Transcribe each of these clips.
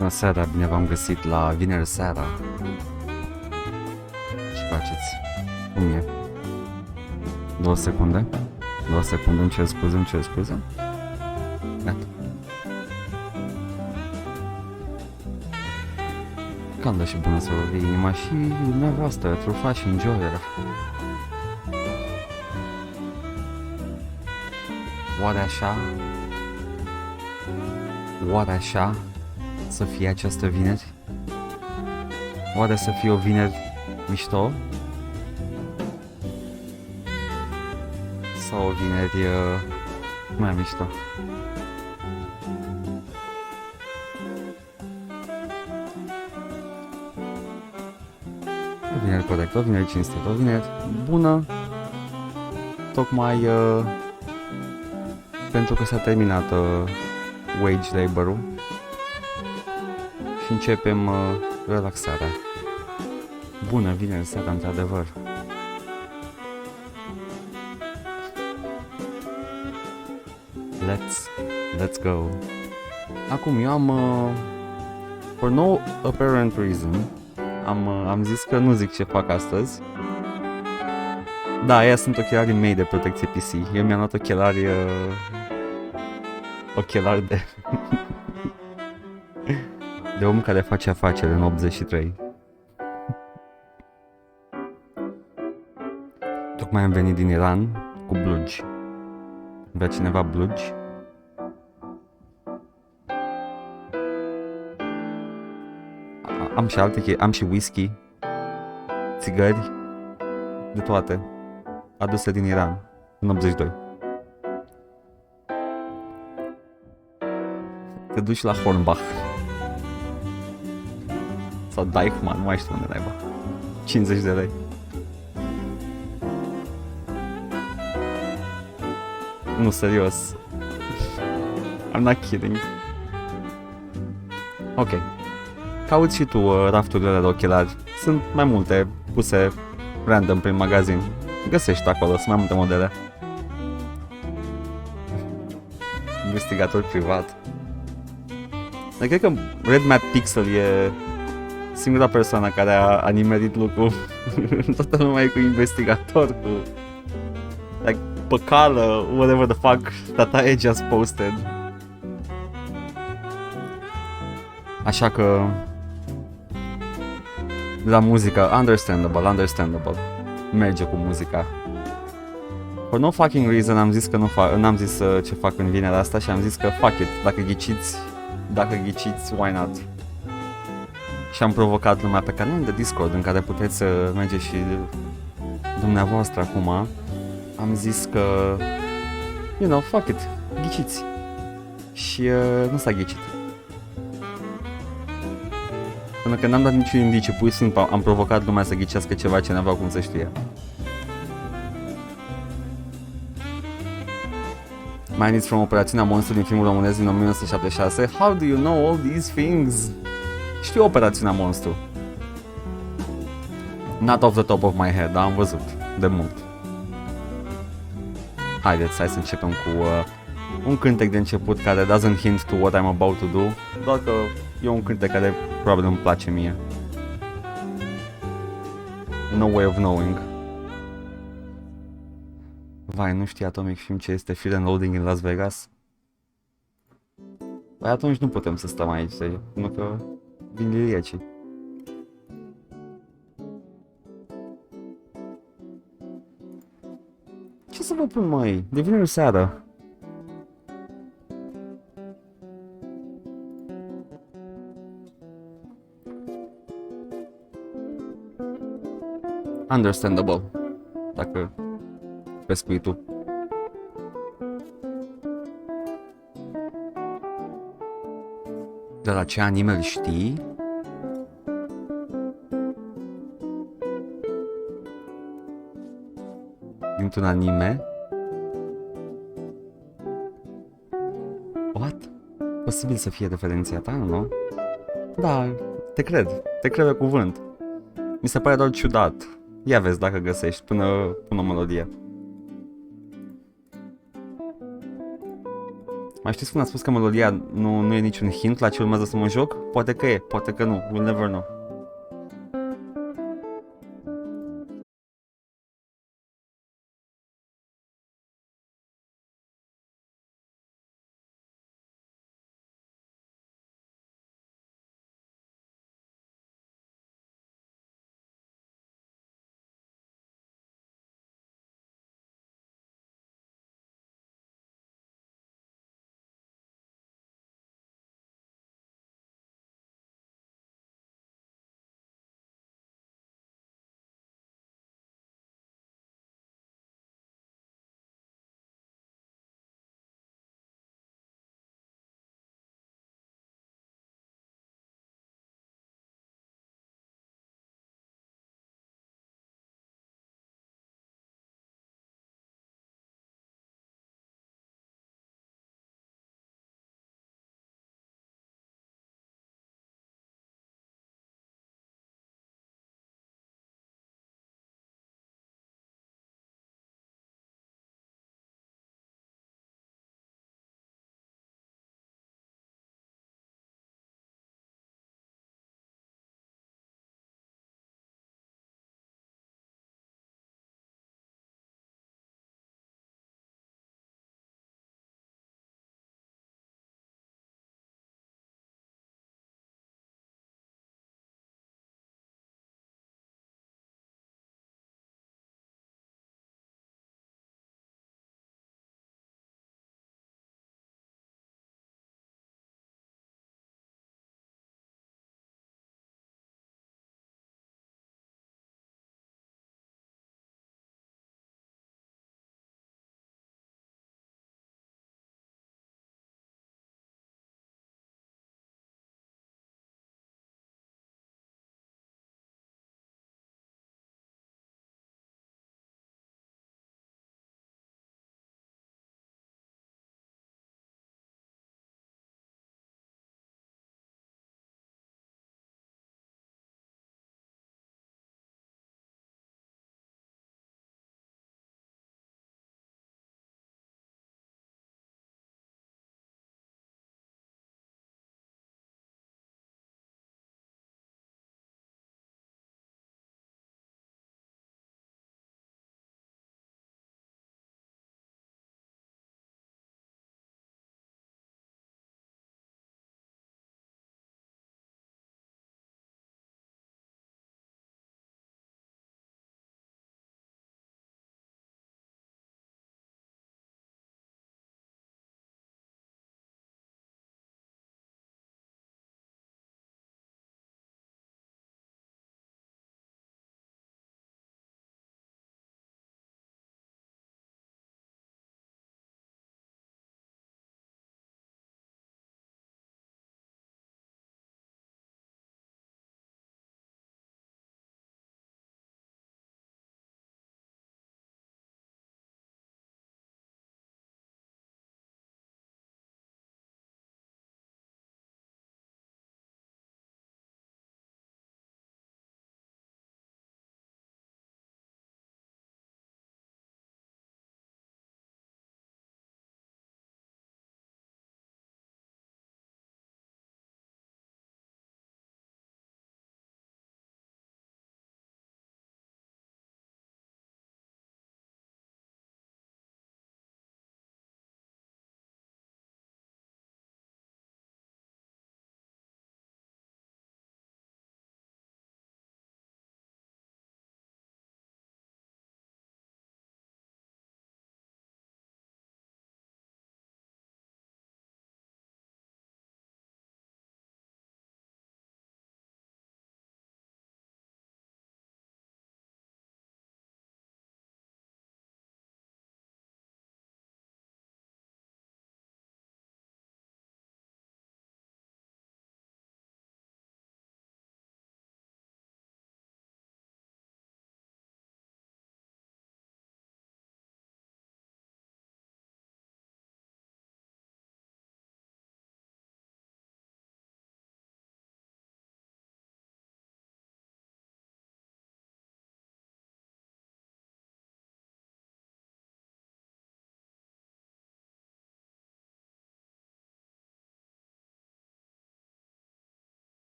Bună seara, bine v-am găsit la Vineri seara. Ce faceți? Cum e? 2 secunde? 2 secunde, îmi cer scuze. Gata. Caldă și bună să vă fie inima și dumneavoastră, trufa și enjoyer. Oare așa să fie această vineri? Oare să fie o vineri mișto? Sau o vineri mai mișto? O vineri corect, o vineri cinstită, o vineri bună. Tocmai pentru că s-a terminat wage labor-ul și începem relaxarea. Bună vineri seara, într-adevăr. Let's go. Acum eu am for no apparent reason am zis că nu zic ce fac astăzi. Da, aia sunt ochelarii mei de protecție PC. Eu mi-am luat ochelari de om care face afaceri în 83. Tocmai am venit din Iran cu blugi. Vrea cineva blugi? Am și alte, am și whisky, țigări, de toate, aduse din Iran în 82. Te duci la Hornbach sau Deichmann, nu mai știu unde naiba. 50 de lei. Nu, serios. I'm not kidding. Ok. Cauți și tu rafturile de ochelari. Sunt mai multe puse random prin magazin. Găsești acolo, sunt mai multe modele. Investigator privat. Dar cred că Red Matte Pixel e singura persoană care a nimerit lucrul. Toată lumea e cu investigator, cu like, păcală, whatever the fuck that I just posted. Așa că la muzică, understandable. Merge cu muzica. For no fucking reason am zis că n-am zis ce fac în vinerea asta și am zis că fuck it, dacă ghiciți, why not? Și am provocat lumea pe canalul de Discord în care puteți să mergeți și dumneavoastră acum. Am zis că, fuck it, ghiciți. Și nu s-a ghicit. Până că n-am dat niciun indiciu, pur și simplu am provocat lumea să ghicească ceva ce n-aveau cum să știe. Mai aniți from operațiunea monstru din filmul românesc din 1976. How do you know all these things? Știu operațiunea monstru. Not off the top of my head, dar am văzut de mult. Haideți, hai să începem cu un cântec de început care doesn't hint to what I'm about to do, doar că e un cântec care probabil îmi place mie. No way of knowing. Vai, nu știi Atomic Film ce este Fear and Loathing in Las Vegas? Păi atunci nu putem să stăm aici, pentru că vin liriecii. Ce să vă pun, măi? De vineri seara. Understandable. Dacă pescuitul. De la ce anime îl știi? Dintr-un anime? What? Posibil să fie referenția ta, nu? Da, te cred pe cuvânt. Mi se pare doar ciudat. Ia vezi dacă găsești până o melodie. Mai știți când a spus că melodia nu e niciun hint la ce urmează să mă joc? Poate că e, poate că nu, we'll never know.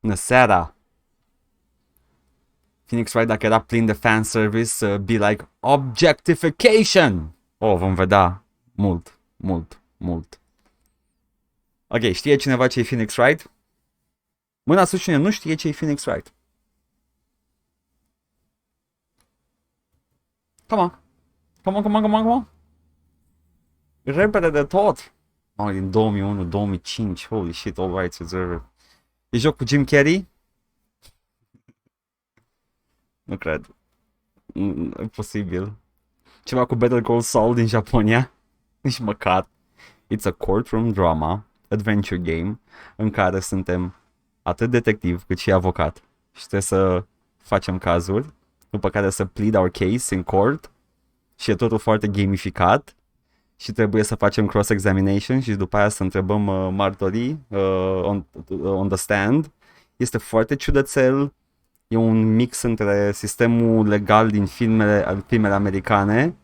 Bună seara! Phoenix Wright, dacă era plin de fanservice, be like objectification! Oh, vom vedea mult, mult, mult. Ok, știe cineva ce e Phoenix Wright? Mâna sus cine nu știe ce e Phoenix Wright. Come on. Come on, come on, come on, come on. Repede de tot. Oh, din 2001, 2005. Holy shit, all rights reserved. E joc cu Jim Carrey? Nu cred. E posibil. Ceva cu Better Call Saul din Japonia? Nici măcar. It's a courtroom drama, adventure game, în care suntem atât detectiv cât și avocat. Și trebuie să facem cazuri, după care să plead our case in court. Și e totul foarte gamificat. Și trebuie să facem cross-examination și după aia să întrebăm martorii on the stand. Este foarte ciudățel. E un mix între sistemul legal din filmele americane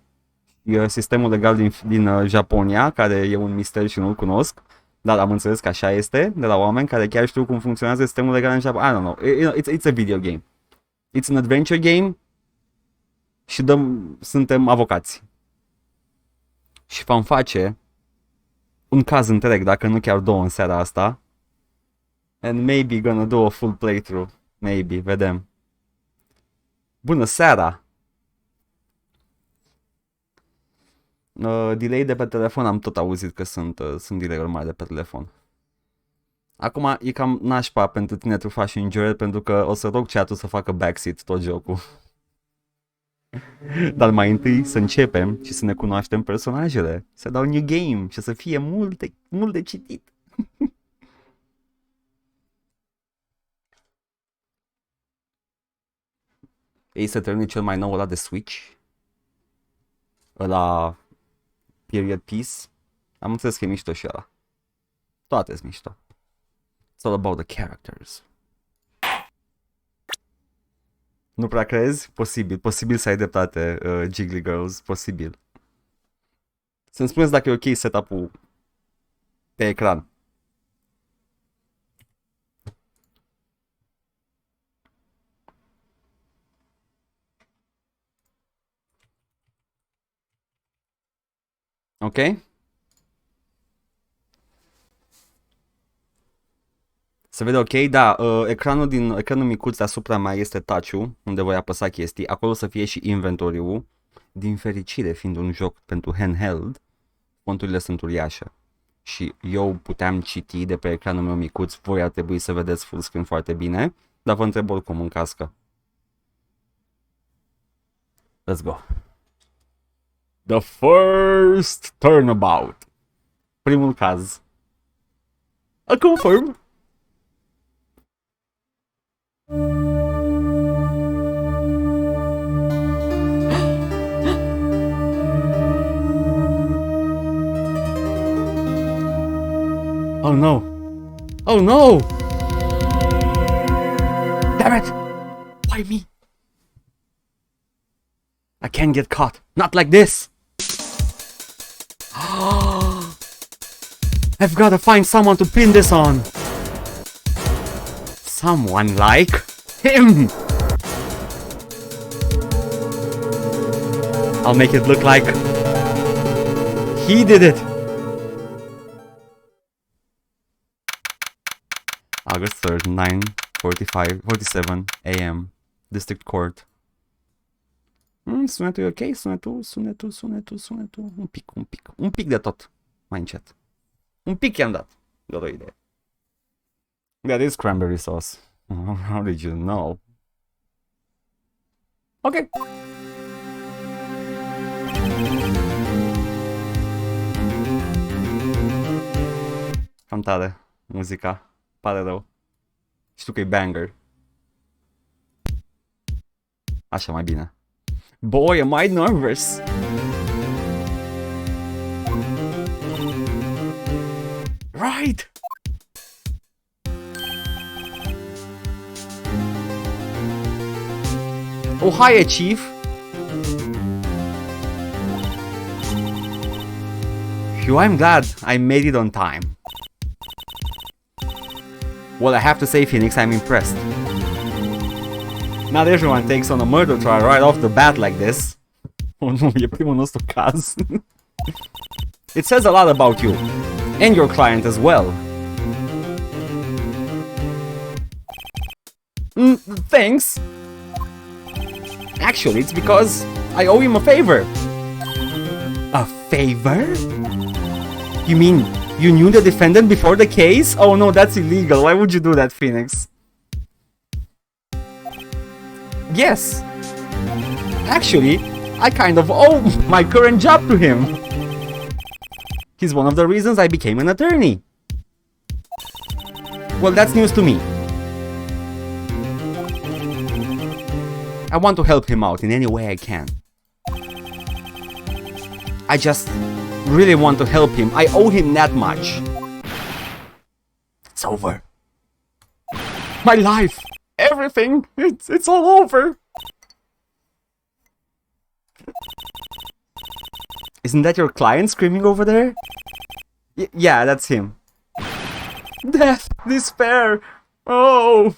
și sistemul legal din Japonia, care e un mister și nu-l cunosc. Dar am înțeles că așa este, de la oameni care chiar știu cum funcționează sistemul legal în Japonia. I don't know, it's a video game. It's an adventure game și suntem avocați. Și vom face un caz întreg, dacă nu chiar două în seara asta. And maybe gonna do a full playthrough. Maybe, vedem. Bună seara! Delay de pe telefon, am tot auzit că sunt delay-uri mari de pe telefon. Acum e cam nașpa pentru tine to faci enjoy, pentru că o să rog chat-ul să facă backseat tot jocul. Dar mai întâi să începem și să ne cunoaștem personajele. Să dau new game și să fie mult de citit. Ei, să termine cel mai nou ăla de Switch. Ăla Period Piece. Am înțeles că e mișto și ăla. Toate sunt mișto. It's all about the characters. Nu prea crezi? Posibil să ai dreptate, Jiggly Girls, posibil. Să-mi spuneți dacă e ok setup-ul pe ecran. Ok? Se vede ok? Da, ecranul micuț deasupra mai este touch-ul, unde voi apăsa chestii. Acolo să fie și inventoriul. Din fericire, fiind un joc pentru handheld, fonturile sunt uriașe. Și eu puteam citi de pe ecranul meu micuț, voi ar trebui să vedeți full screen foarte bine, dar vă întreb oricum în cască. Let's go. The first turnabout. Primul caz. A confirm. Oh no. Oh no. Damn it. Why me? I can't get caught. Not like this. I've got to find someone to pin this on. Someone like him. I'll make it look like he did it. August 3rd, 9:47 a.m. District Court. Sunetul e ok? Sunetul. Un pic de tot. Mai încet. Un pic i-am dat. Doar o idee. That is cranberry sauce. How did you know? Ok. Cam tare muzica. Pare rău. Știu că e banger. Așa mai bine. Boy, am I nervous. Right. Oh, hi, Chief. Phew, I'm glad I made it on time. Well, I have to say, Phoenix, I'm impressed. Not everyone takes on a murder trial right off the bat like this. Oh no, e primul nostru caz. It says a lot about you. And your client as well. Thanks. Actually, it's because I owe him a favor. A favor? You mean you knew the defendant before the case? Oh no, that's illegal. Why would you do that, Phoenix? Yes. Actually, I kind of owe my current job to him. He's one of the reasons I became an attorney. Well, that's news to me. I want to help him out in any way I can. I just really want to help him. I owe him that much. It's over. My life, everything, it's all over. Isn't that your client screaming over there? Yeah, that's him. Death, despair. Oh.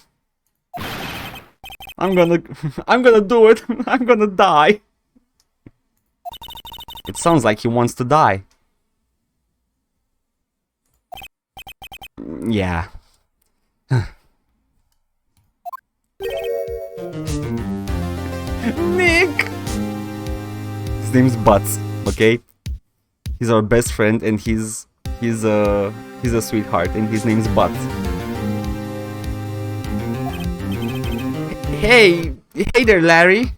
I'm gonna do it. I'm gonna die. It sounds like he wants to die. Yeah. Nick! His name's Butts, okay? He's our best friend and he's a sweetheart and his name's Butts. Hey there, Larry.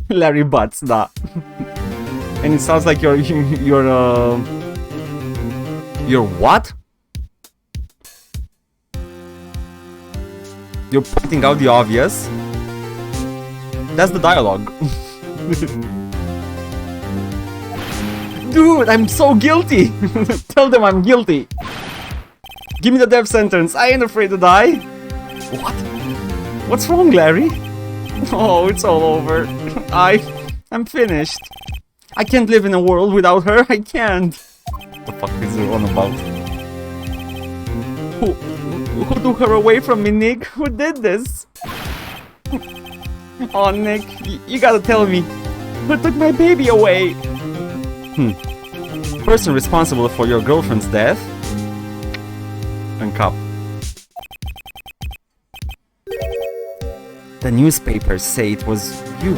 Larry Butts, da. And it sounds like you're what? You're pointing out the obvious. That's the dialogue. Dude, I'm so guilty. Tell them I'm guilty. Give me the death sentence. I ain't afraid to die. What? What's wrong, Larry? Oh, it's all over. I'm finished. I can't live in a world without her. I can't. What the fuck is it on about? Who took her away from me, Nick? Who did this? Oh, Nick, you gotta tell me. Who took my baby away? Person responsible for your girlfriend's death? Uncap. The newspapers say it was you.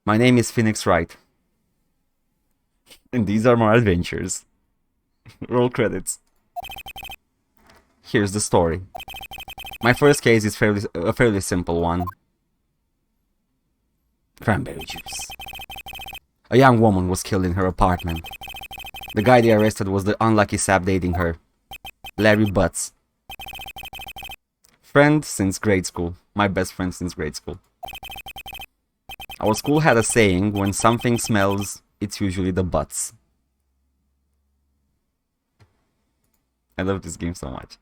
My name is Phoenix Wright. And these are my adventures. Roll credits. Here's the story. My first case is a fairly simple one. Cranberry juice. A young woman was killed in her apartment. The guy they arrested was the unlucky sap dating her. Larry Butts. Friend since grade school. My best friend since grade school. Our school had a saying, when something smells, it's usually the butts. I love this game so much.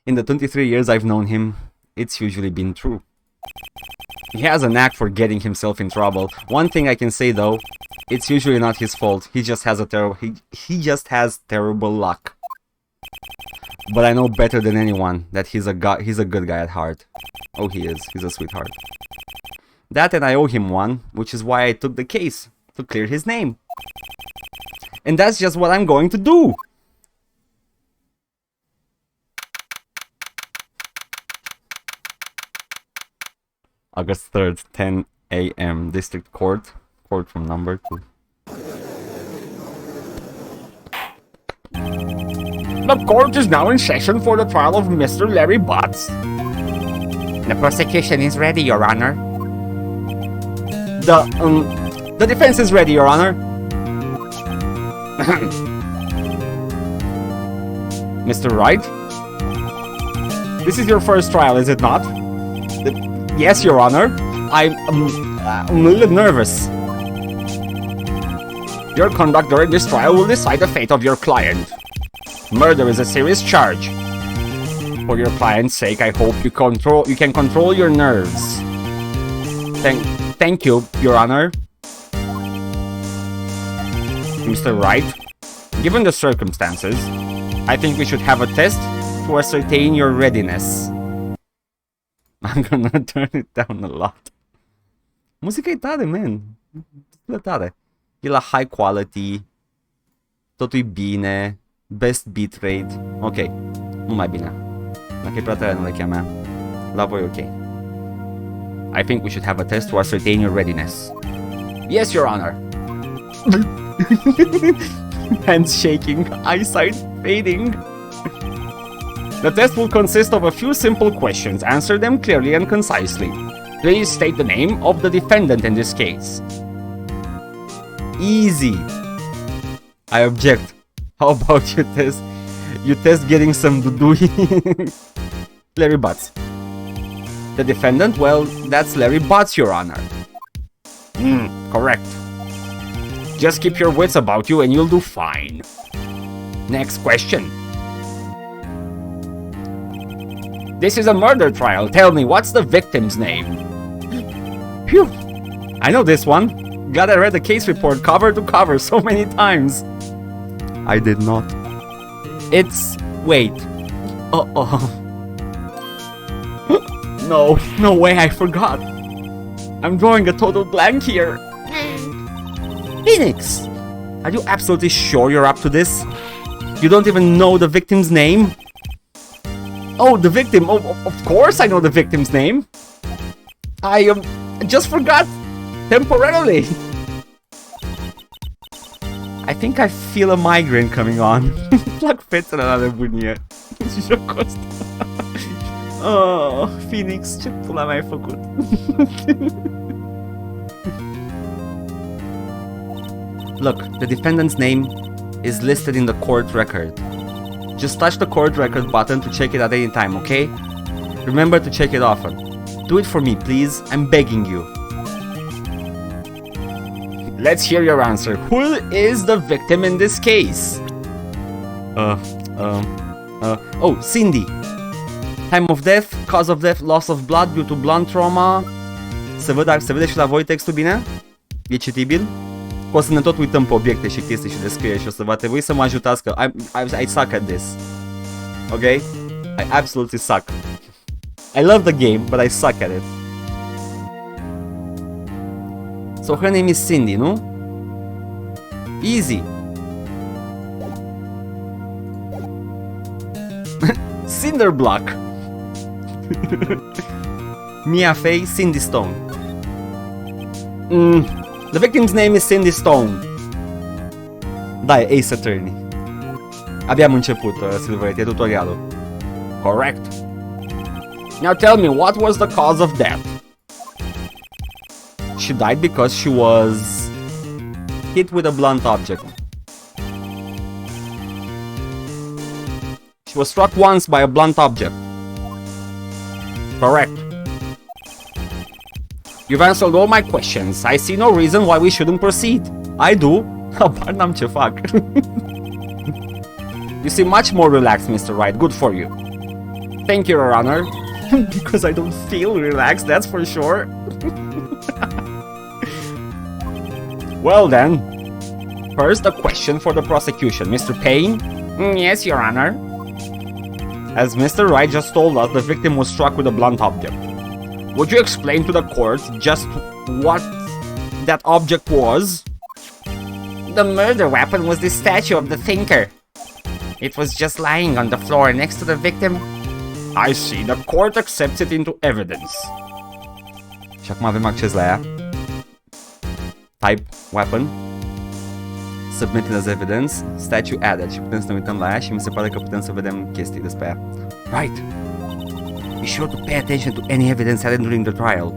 In the 23 years I've known him, it's usually been true. He has a knack for getting himself in trouble. One thing I can say though, it's usually not his fault. He just has terrible luck. But I know better than anyone that he's a good guy at heart. Oh, he is. He's a sweetheart. That and I owe him one, which is why I took the case, to clear his name. And that's just what I'm going to do. August 3rd, 10 a.m. District Court. Courtroom number 2. The court is now in session for the trial of Mr. Larry Butts. The prosecution is ready, Your Honor. The defense is ready, Your Honor. Mr. Wright? This is your first trial, is it not? Yes, Your Honor. I'm a little nervous. Your conduct during this trial will decide the fate of your client. Murder is a serious charge. For your client's sake, I hope you can control your nerves. Thank you, Your Honor. Mr. Wright, given the circumstances, I think we should have a test to ascertain your readiness. I'm gonna turn it down a lot. Muzica e tare, man. E tare. E la high quality. Totul e bine. Best bitrate. Ok. Nu mai bine. Dacă e prea tare, nu le chemea. La voi, ok. I think we should have a test to ascertain your readiness. Yes, Your Honor. Hands shaking, eyesight fading. The test will consist of a few simple questions. Answer them clearly and concisely. Please state the name of the defendant in this case. Easy. I object. How about you test getting some dudui? Larry Butts. The defendant? Well, that's Larry Butts, Your Honor. Correct. Just keep your wits about you and you'll do fine. Next question. This is a murder trial. Tell me, what's the victim's name? Phew. I know this one. God, I read the case report cover to cover so many times. I did not. It's... wait. No way, I forgot. I'm drawing a total blank here. Phoenix! Are you absolutely sure you're up to this? You don't even know the victim's name? Oh, the victim. Oh, of course I know the victim's name. I just forgot. Temporarily. I think I feel a migraine coming on. Plac fețele la nebunie. Și jocul ăsta. Oh, Phoenix, ce pula mea ai făcut? Look, the defendant's name is listed in the court record. Just touch the court record button to check it at any time, okay? Remember to check it often. Do it for me, please. I'm begging you. Let's hear your answer. Who is the victim in this case? Oh, Cindy. Time of death, cause of death, loss of blood due to blunt trauma. Se vede și la voi textul bine? E citibil? O să ne tot uităm pe obiecte și chestii și descriere și o să va trebui să mă ajutați că I suck at this. Ok? I absolutely suck. I love the game, but I suck at it. So her name is Cindy, nu? Easy. Cinderblock. Mia Fey, Cindy Stone. The victim's name is Cindy Stone. Da, e Ace Attorney. Abia am început, Silverette, e tutorialul. Correct. Now tell me, what was the cause of death? She died because she was hit with a blunt object. She was struck once by a blunt object. Correct. You've answered all my questions. I see no reason why we shouldn't proceed. I do. Habar n-am ce fac. You seem much more relaxed, Mr. Wright. Good for you. Thank you, Your Honor. Because I don't feel relaxed, that's for sure. Well then. First, a question for the prosecution. Mr. Payne? Yes, Your Honor. As Mr. Wright just told us, the victim was struck with a blunt object. Would you explain to the court just what that object was? The murder weapon was the statue of the thinker. It was just lying on the floor next to the victim. I see. The court accepts it into evidence. Și acum avem acces la ea. Type weapon. Submitted as evidence. Statue added. Și putem să ne uităm la ea și mi se pare că putem să vedem chestii despre ea. Right. Be sure to pay attention to any evidence added during the trial.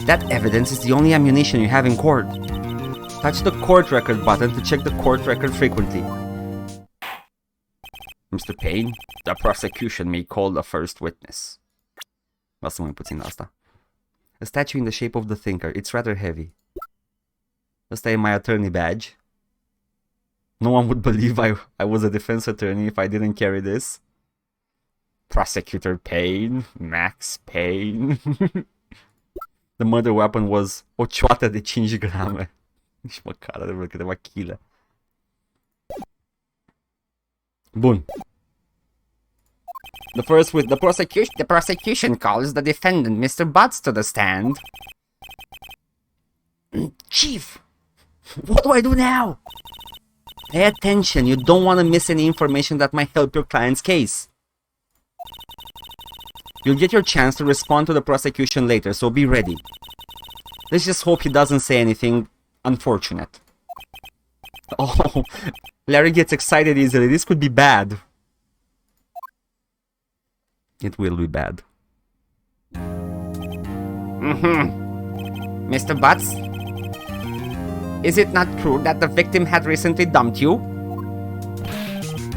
That evidence is the only ammunition you have in court. Touch the court record button to check the court record frequently. Mr. Payne, the prosecution may call the first witness. Lasă mai puțin asta. A statue in the shape of the thinker. It's rather heavy. Ăsta e my attorney badge. No one would believe I was a defense attorney if I didn't carry this. Prosecutor Payne, Max Payne. The murder weapon was o cioată de 5 grame. Nici măcar are vreo câteva chile. Bun. The first with the prosecution calls the defendant Mr. Butts to the stand. Chief, what do I do now? Pay attention, you don't want to miss any information that might help your client's case. You'll get your chance to respond to the prosecution later, so be ready. Let's just hope he doesn't say anything unfortunate. Oh, Larry gets excited easily. This could be bad. It will be bad. Mr. Butts, is it not true that the victim had recently dumped you?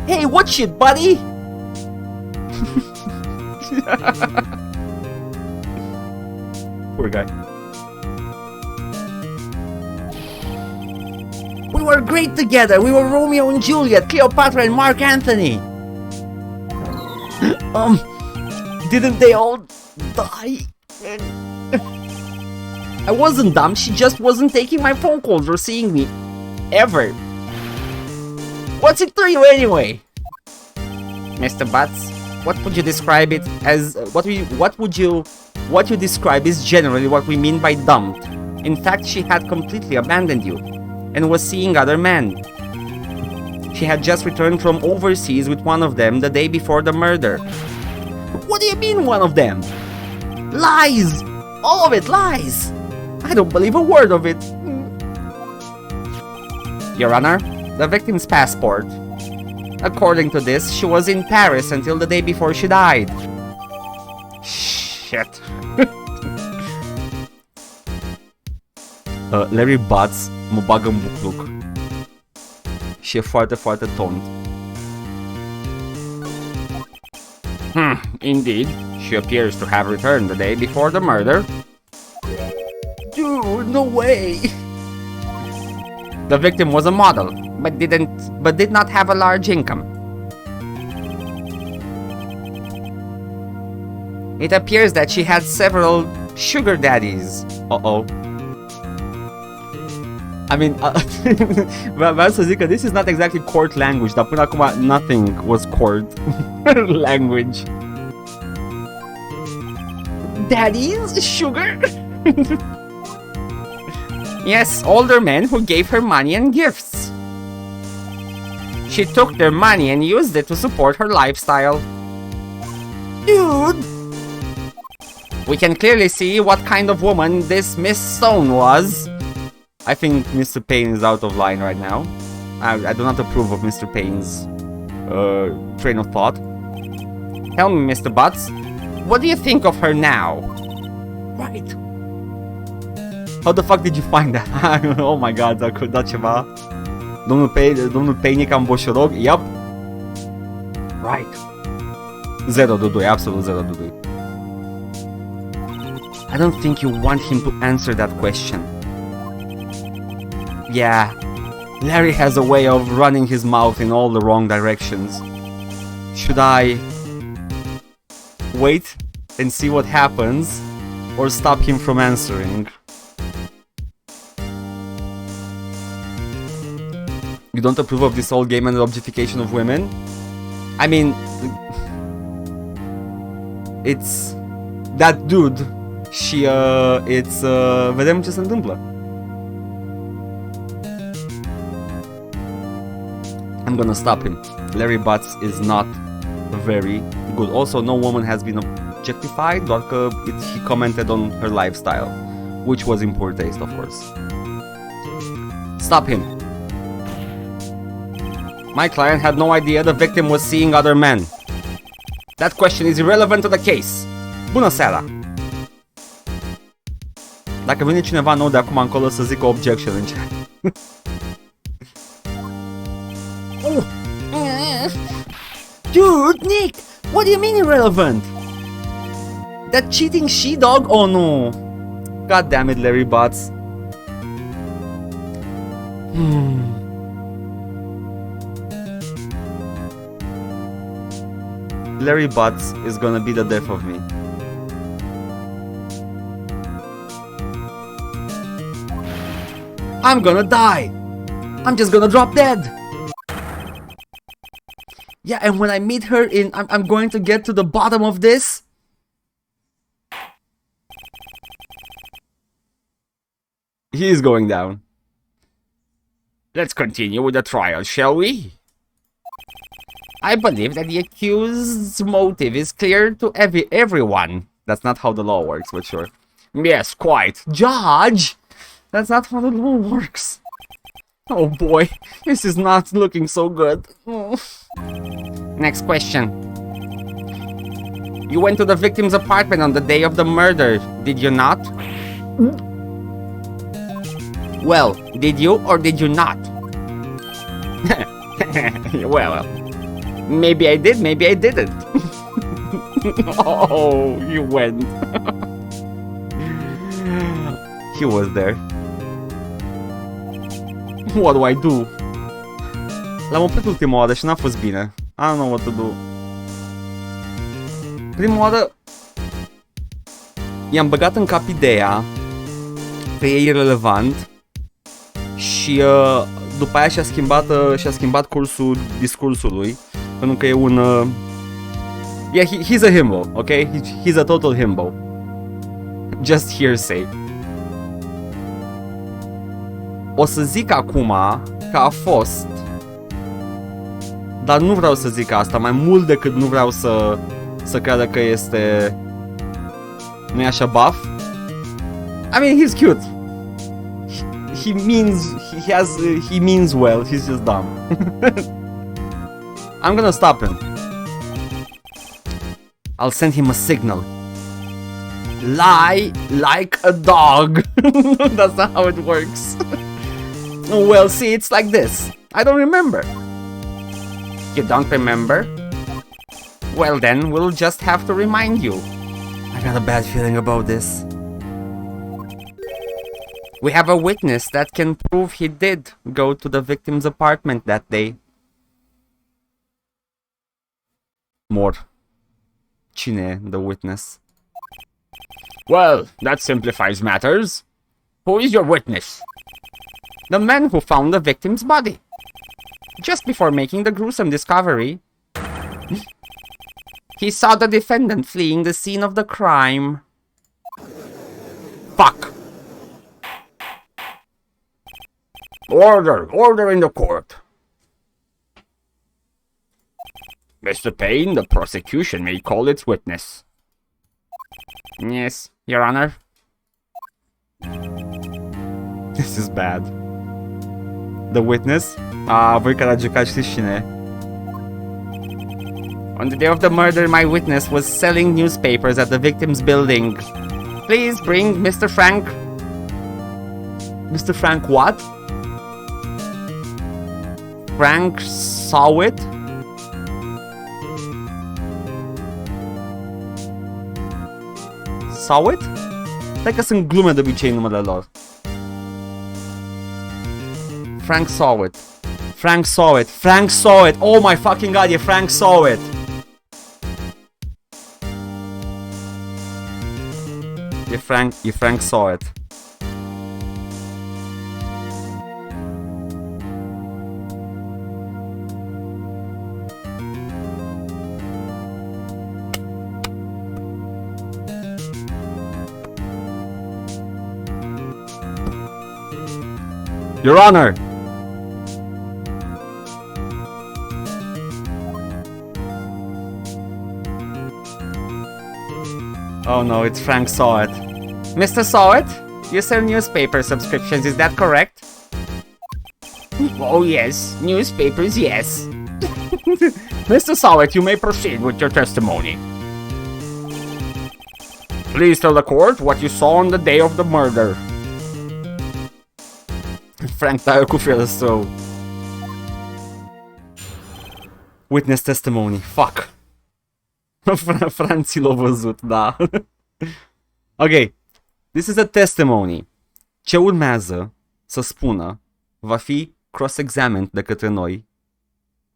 Hey, watch it, buddy! Poor guy. We were great together. We were Romeo and Juliet, Cleopatra and Mark Anthony. Didn't they all die? I wasn't dumb. She just wasn't taking my phone calls or seeing me. Ever. What's it to you anyway? Mr. Butts, what would you describe it as? What you describe is generally what we mean by dumped. In fact, she had completely abandoned you and was seeing other men. She had just returned from overseas with one of them the day before the murder. What do you mean, one of them? Lies! All of it lies! I don't believe a word of it. Your Honor, the victim's passport. According to this, she was in Paris until the day before she died. Shit. Larry Butts mă bagă în bucluc. Și e foarte, foarte tont. Indeed, she appears to have returned the day before the murder. Dude, no way! The victim was a model, but did not have a large income. It appears that she had several sugar daddies. Uh-oh. I mean, vreau să zic că this is not exactly court language, dar până acum nothing was court language. Daddies? Sugar? Yes, older men who gave her money and gifts. She took their money and used it to support her lifestyle. Dude! We can clearly see what kind of woman this Miss Stone was. I think Mr. Payne is out of line right now. I do not approve of Mr. Payne's train of thought. Tell me, Mr. Butts, what do you think of her now? Right. How the fuck did you find that? Oh my god, dacă da ceva. Domnul Payne e cam boșorog. Yep. Right. 0 de 2, absolut 0 de 2. I don't think you want him to answer that question. Yeah, Larry has a way of running his mouth in all the wrong directions. Should I wait and see what happens, or stop him from answering? You don't approve of this whole game and the objectification of women? I mean, it's that dude. Și vedem ce se întâmplă. I'm gonna stop him. Larry Butts is not very good. Also, no woman has been objectified, doar că he commented on her lifestyle, which was in poor taste, of course. Stop him. My client had no idea the victim was seeing other men. That question is irrelevant to the case. Bună seara! Dacă vine cineva nou de acum încolo să zică objection în chat. Dude, Nick, what do you mean irrelevant? That cheating she-dog? Oh no. God damn it, Larry Butts. blurry butts is gonna be the death of me. I'm gonna die! I'm just gonna drop dead! Yeah, and when I meet her I'm going to get to the bottom of this. He is going down. Let's continue with the trial, shall we? I believe that the accused's motive is clear to everyone. That's not how the law works, but sure. Yes, quite. Judge! That's not how the law works. Oh boy, this is not looking so good. Next question. You went to the victim's apartment on the day of the murder, did you not? Well, did you or did you not? Well, maybe I did, maybe I didn't. Oh, you went. He was there. What do I do? L-am oprit ultima oară și n-a fost bine. I don't know what to do. Prima oară i-am băgat în cap ideea că e irelevant și după aia și-a schimbat cursul discursului, pentru că e un yeah, he's a himbo, okay? He's a total himbo. Just hearsay. O să zic acum că a fost, dar nu vreau să zic asta, mai mult decât nu vreau să creadă că este, nu-i așa, buff? I mean, he's cute. He means well, he's just dumb. I'm gonna stop him. I'll send him a signal. Lie like a dog. That's not how it works. Well, see, it's like this. I don't remember. You don't remember? Well then, we'll just have to remind you. I got a bad feeling about this. We have a witness that can prove he did go to the victim's apartment that day. More. Cine, the witness? Well, that simplifies matters. Who is your witness? The man who found the victim's body. Just before making the gruesome discovery, he saw the defendant fleeing the scene of the crime. Fuck! Order! Order in the court! Mr. Payne, the prosecution may call its witness. Yes, Your Honor. This is bad. The witness? Voi care ați jucat știți cine. On the day of the murder, my witness was selling newspapers at the victim's building. Please bring Mr. Frank. Mr. Frank what? Frank saw it? Saw it? Stai că sunt glume de obicei în numele lor. Frank saw it. Frank saw it. Frank saw it. Oh my fucking god, yeah, Frank saw it. Frank saw it. Your Honor! Oh no, it's Frank saw it. Mr. Saw it? You sell newspaper subscriptions, is that correct? Oh yes, newspapers, yes. Mr. Saw it, you may proceed with your testimony. Please tell the court what you saw on the day of the murder. Frank taie cu fel său. Witness testimony. Fuck. Franții l-au văzut, da. Ok. This is a testimony. Ce urmează să spună va fi cross-examined de către noi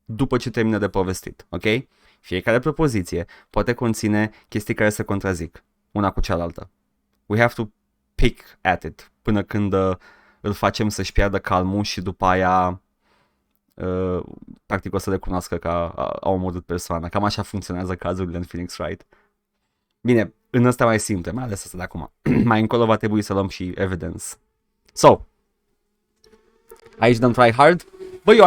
după ce termină de povestit, ok? Fiecare propoziție poate conține chestii care se contrazic una cu cealaltă. We have to pick at it până când îl facem să-și piardă calmul și după aia practic o să recunoască că a omorât persoana. Cam așa funcționează cazurile în Phoenix Wright. Bine, în ăsta mai simple, mai ales asta de acum. Mai încolo va trebui să luăm și evidence. So, aici dăm try hard. Bă, eu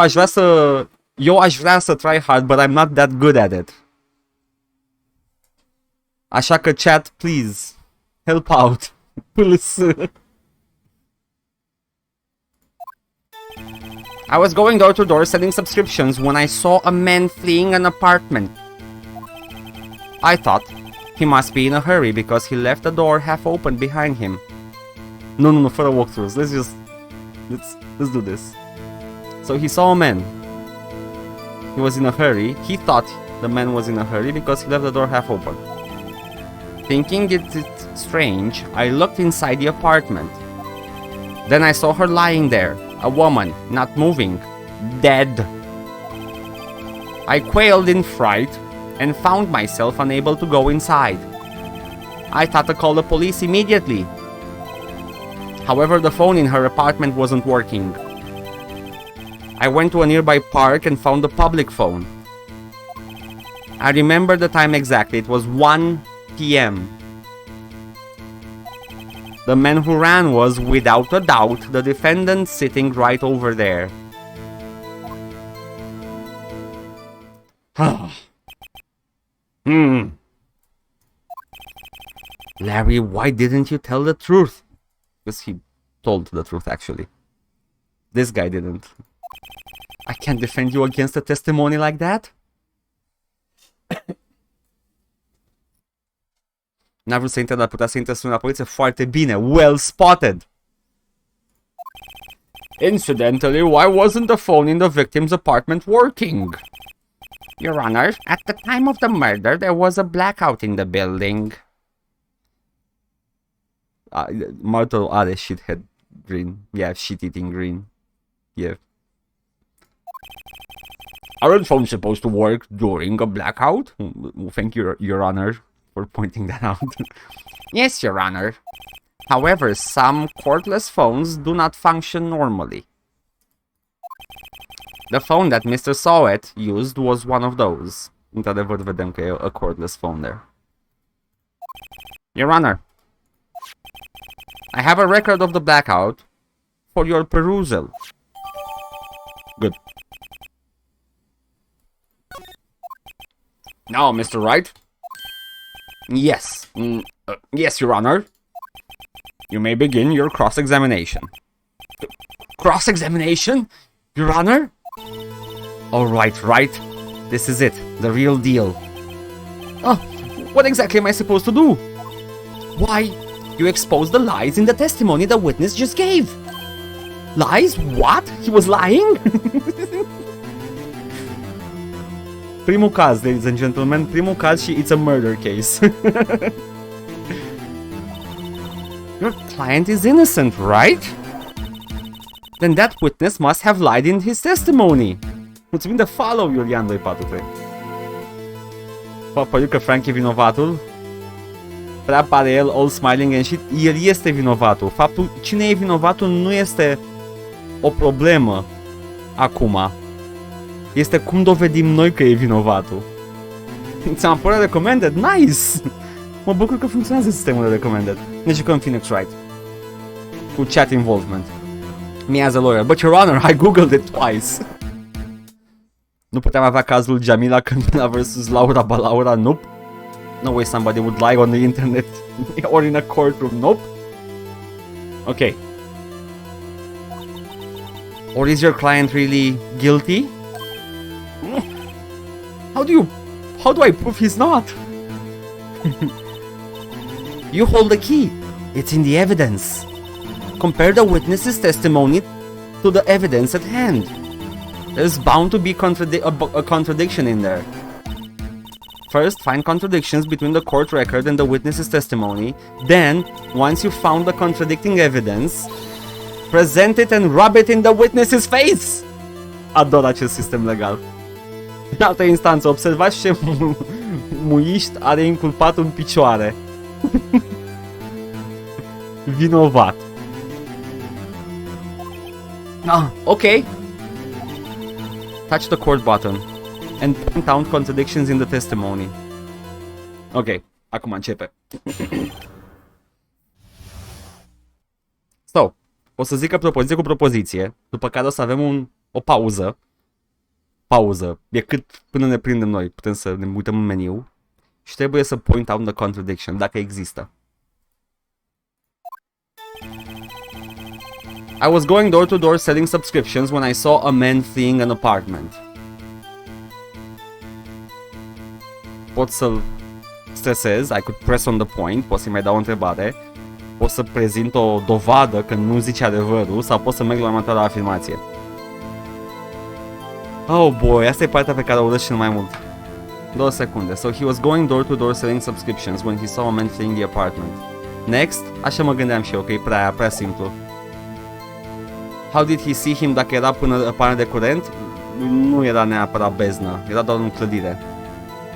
aș vrea să try hard, but I'm not that good at it. Așa că chat, please, help out. Please. I was going door to door selling subscriptions when I saw a man fleeing an apartment. I thought he must be in a hurry because he left the door half open behind him. No, fără walkthroughs. Let's do this. So he saw a man. He was in a hurry. He thought the man was in a hurry because he left the door half open. Thinking it's strange, I looked inside the apartment. Then I saw her lying there, a woman, not moving, dead. I quailed in fright and found myself unable to go inside. I thought to call the police immediately. However, the phone in her apartment wasn't working. I went to a nearby park and found the public phone. I remember the time exactly. It was 1 p.m. The man who ran was, without a doubt, the defendant sitting right over there. Larry, why didn't you tell the truth? Because he told the truth, actually. This guy didn't. I can't defend you against a testimony like that. N-a vrut să intre, dar putea să intre la poliție foarte bine. Well spotted! Incidentally, why wasn't the phone in the victim's apartment working? Your Honor, at the time of the murder, there was a blackout in the building. Martel are shithead green. Yeah, shit-eating green. Yeah. Aren't phones supposed to work during a blackout? Thank you, Your Honor, for pointing that out. Yes, Your Honor. However, some cordless phones do not function normally. The phone that Mr. Sowett used was one of those. Într-adevăr, vedem că e a cordless phone there. Your Honor, I have a record of the blackout for your perusal. Good. Now, Mr. Wright. Yes. Yes, Your Honor. You may begin your cross-examination. Cross-examination? Your Honor? All right. This is it. The real deal. Oh, what exactly am I supposed to do? Why, you exposed the lies in the testimony the witness just gave. Lies? What? He was lying? Primul caz, ladies and gentlemen. Primul caz și it's a murder case. Your client is innocent, right? Then that witness must have lied in his testimony. Mulțumim de follow, Iulian 243. Păi că Frank e vinovatul. Prea pare el all smiling and shit. El este vinovatul. Faptul cine e vinovatul nu este o problemă acum. Este cum dovedim noi că e vinovatul. Ți-am părut recommended? Nice! Mă bucur că funcționează sistemul de recommended. Ne jucăm Phoenix Wright. Cu chat involvement. Me as a lawyer. But Your Honor, I googled it twice. Nu puteam avea cazul Jamila Câmpina vs. Laura Balaura? Nope. No way somebody would lie on the internet or in a courtroom. Nope. Okay. Or is your client really guilty? How do I prove he's not? You hold the key. It's in the evidence. Compare the witness's testimony to the evidence at hand. There's bound to be a contradiction in there. First, find contradictions between the court record and the witness's testimony. Then, once you've found the contradicting evidence, present it and rub it in the witness's face. Ador acest sistem legal. În altă instanță, observați ce muiști are inculpat în picioare. Vinovat. Ok. Touch the court button and point out contradictions in the testimony. Ok, acum începe. So, o să zică propoziție cu propoziție, după care o să avem o pauză. Pauză, e cât până ne prindem noi, putem să ne uităm în meniu și trebuie să point out the contradiction, dacă există. I was going door to door selling subscriptions when I saw a man fleeing an apartment. Pot să-l stresez, I could press on the point, pot să-i mai dau o întrebare, pot să prezint o dovadă că nu zice adevărul sau pot să merg la următoarea afirmație. Oh boy, asta e partea pe care o urăsc cel mai mult. 2 secunde. So he was going door to door selling subscriptions when he saw a man fleeing the apartment. Next, așa mă gândeam și eu, că e prea simplu. How did he see him? Dacă era până pană de curent, nu era neapărat beznă, era doar în clădire.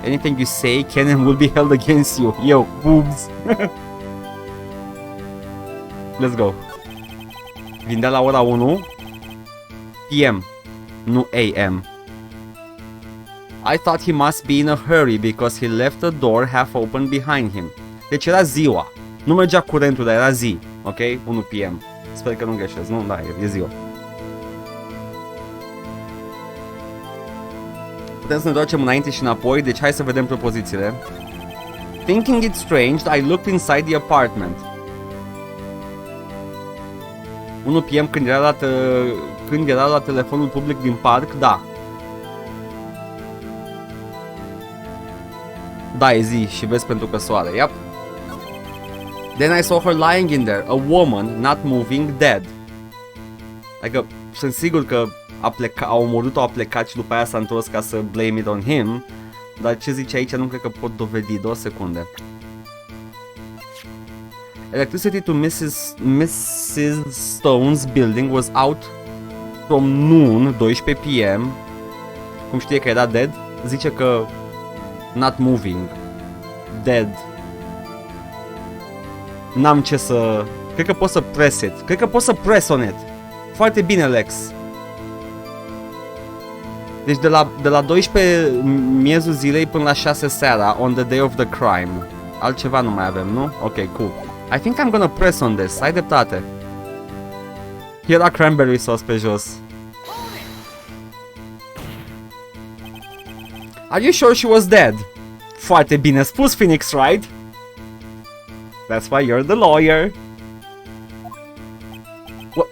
Anything you say can and will be held against you. Yo, boobs. Let's go. Vindea la ora 1 PM, nu AM. I thought he must be in a hurry because he left the door half open behind him. Deci era ziua. Nu mergea curentul, dar era zi. Ok? 1 PM. Sper că nu greșesc. Nu, da, e ziua. Putem să ne întoarcem înainte și înapoi, deci hai să vedem propozițiile. Thinking it strange, I looked inside the apartment. 1 PM când era la telefonul public din parc, da. Da, e zi și vezi pentru că soare, yep. Then I saw her lying in there, a woman, not moving, dead. Adică sunt sigur că a omorât-o, a plecat și după aia s-a întors ca să blame it on him. Dar ce zice aici nu cred că pot dovedi, 2 secunde. Electricity to Mrs. Stone's building was out from noon, 12 PM. Cum știe că era dead? Zice că not moving, dead. N-am ce să... Cred că pot să press it. Cred că pot să press on it. Foarte bine, Lex. Deci de la 12 miezul zilei până la 6 seara, on the day of the crime. Altceva nu mai avem, nu? Ok, cool. I think I'm gonna press on this. Ai dreptate. Era cranberry sauce pe jos. Are you sure she was dead? Foarte bine spus, Phoenix Wright. That's why you're the lawyer.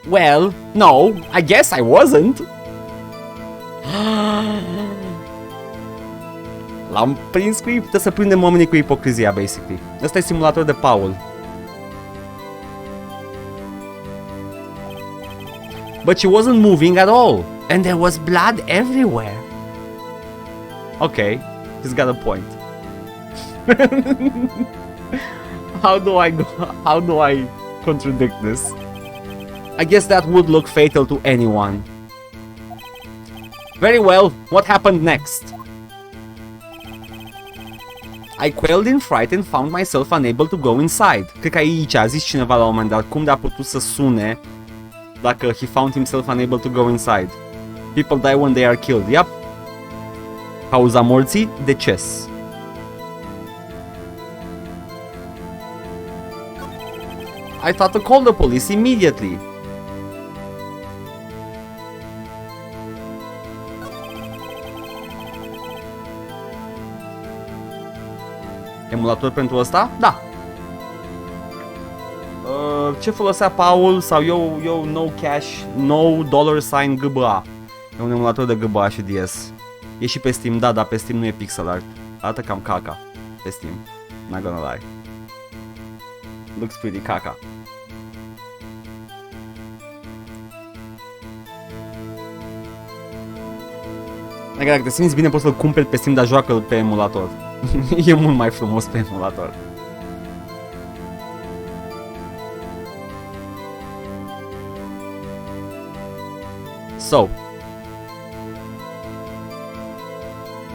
Well, no, I guess I wasn't. L-am prins cu trebuie să prindem oamenii cu ipocrizia, basically. Ăsta e simulator de Paul. But she wasn't moving at all. And there was blood everywhere. Okay, he's got a point. How do I contradict this? I guess that would look fatal to anyone. Very well, what happened next? I quailed in fright and found myself unable to go inside. Cred că aici a zis cineva la un moment dat cum de-a putut să sune dacă he found himself unable to go inside. People die when they are killed. Yep. Cauza morții, deces. I thought to call the police immediately. Emulator pentru ăsta? Da. Ce folosea Paul sau eu no cash, no dollar sign GBA. E un emulator de GBA și DS. E și pe Steam, da, dar pe Steam nu e pixel art. Arată cam caca pe Steam. Not gonna lie. Looks pretty caca. Adică dacă te simți bine poți să-l cumperi pe Steam, dar joacă-l pe emulator. E mult mai frumos pe emulator. So.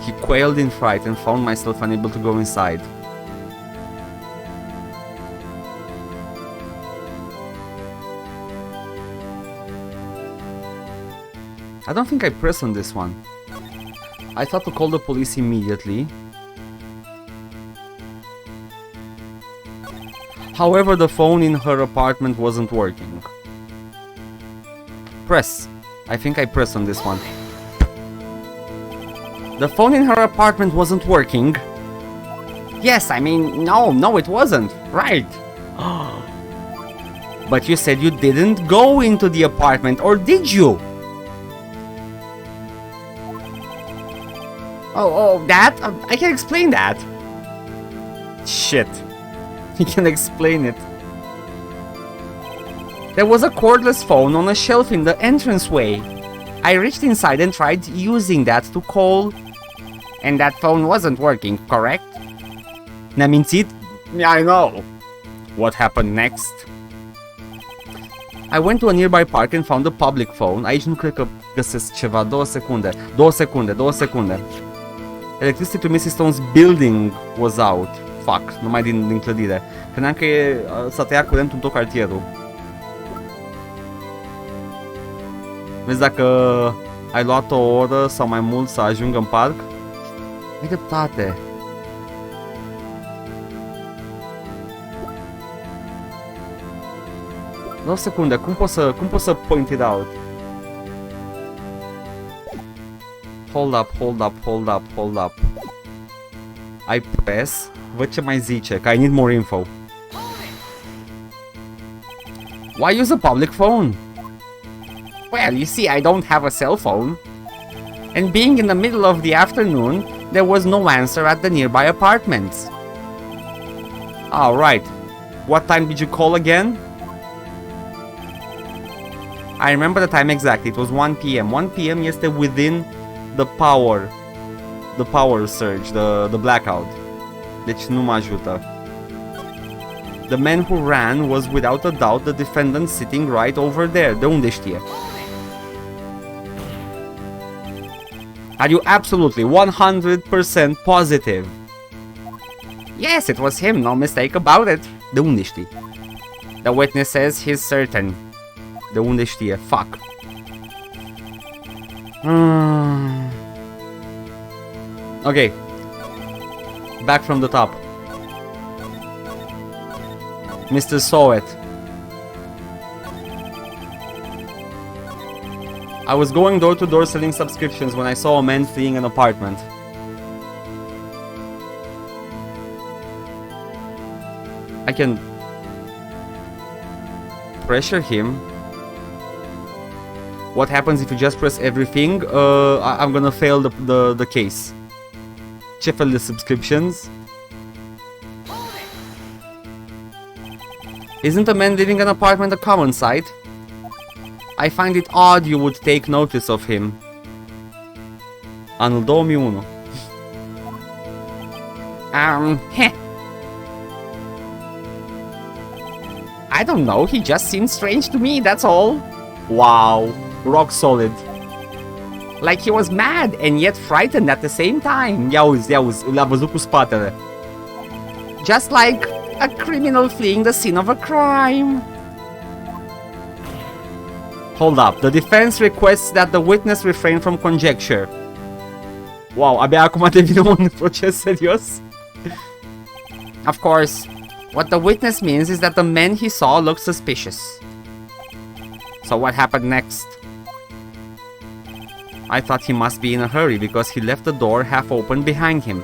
He quailed in fright and found myself unable to go inside. I don't think I pressed on this one. I thought to call the police immediately. However, the phone in her apartment wasn't working. Press. I think I pressed on this one. The phone in her apartment wasn't working. Yes, I mean, no, it wasn't. Right. But you said you didn't go into the apartment, or did you? Oh, that? I can explain that. Shit. He can explain it. There was a cordless phone on a shelf in the entranceway. I reached inside and tried using that to call. And that phone wasn't working, correct? Ne-a mințit? I know. What happened next? I went to a nearby park and found a public phone. Aici nu cred că găsesc ceva. 2 secunde. 2 secunde, 2 secunde. Electricity to Mrs. Stone's building was out. Fuck, numai din clădire. Credeam că s-a tăiat curentul în tot cartierul. Vezi dacă ai luat o oră sau mai mult să ajungă în parc? Ai dreptate. O secundă, cum pot să point it out? Hold up. I press, văd ce mai zice, că I need more info. Why use a public phone? Well, you see, I don't have a cell phone. And being in the middle of the afternoon, there was no answer at the nearby apartments. Alright. What time did you call again? I remember the time exactly. It was 1 p.m. 1 p.m. este within the power surge, the blackout. Deci nu mă ajută. The man who ran was without a doubt the defendant sitting right over there. De unde știe? Are you absolutely 100% positive? Yes, it was him, no mistake about it. De unde știi? The witness says he's certain. De unde știe? Fuck. Okay. Back from the top. Mr. Sowet. I was going door to door selling subscriptions when I saw a man fleeing an apartment. I can pressure him. What happens if you just press everything? I'm gonna fail the case. Ce fel de subscriptions? Isn't a man living in an apartment a common sight? I find it odd you would take notice of him. Anul 2001. I don't know, he just seemed strange to me, that's all. Wow, rock solid. Like he was mad and yet frightened at the same time. Ia uzi, l-a văzut cu spatele. Just like a criminal fleeing the scene of a crime. Hold up, the defense requests that the witness refrain from conjecture. Wow, abia acum devine un proces serios. Of course, what the witness means is that the men he saw looked suspicious. So what happened next? I thought he must be in a hurry because he left the door half open behind him.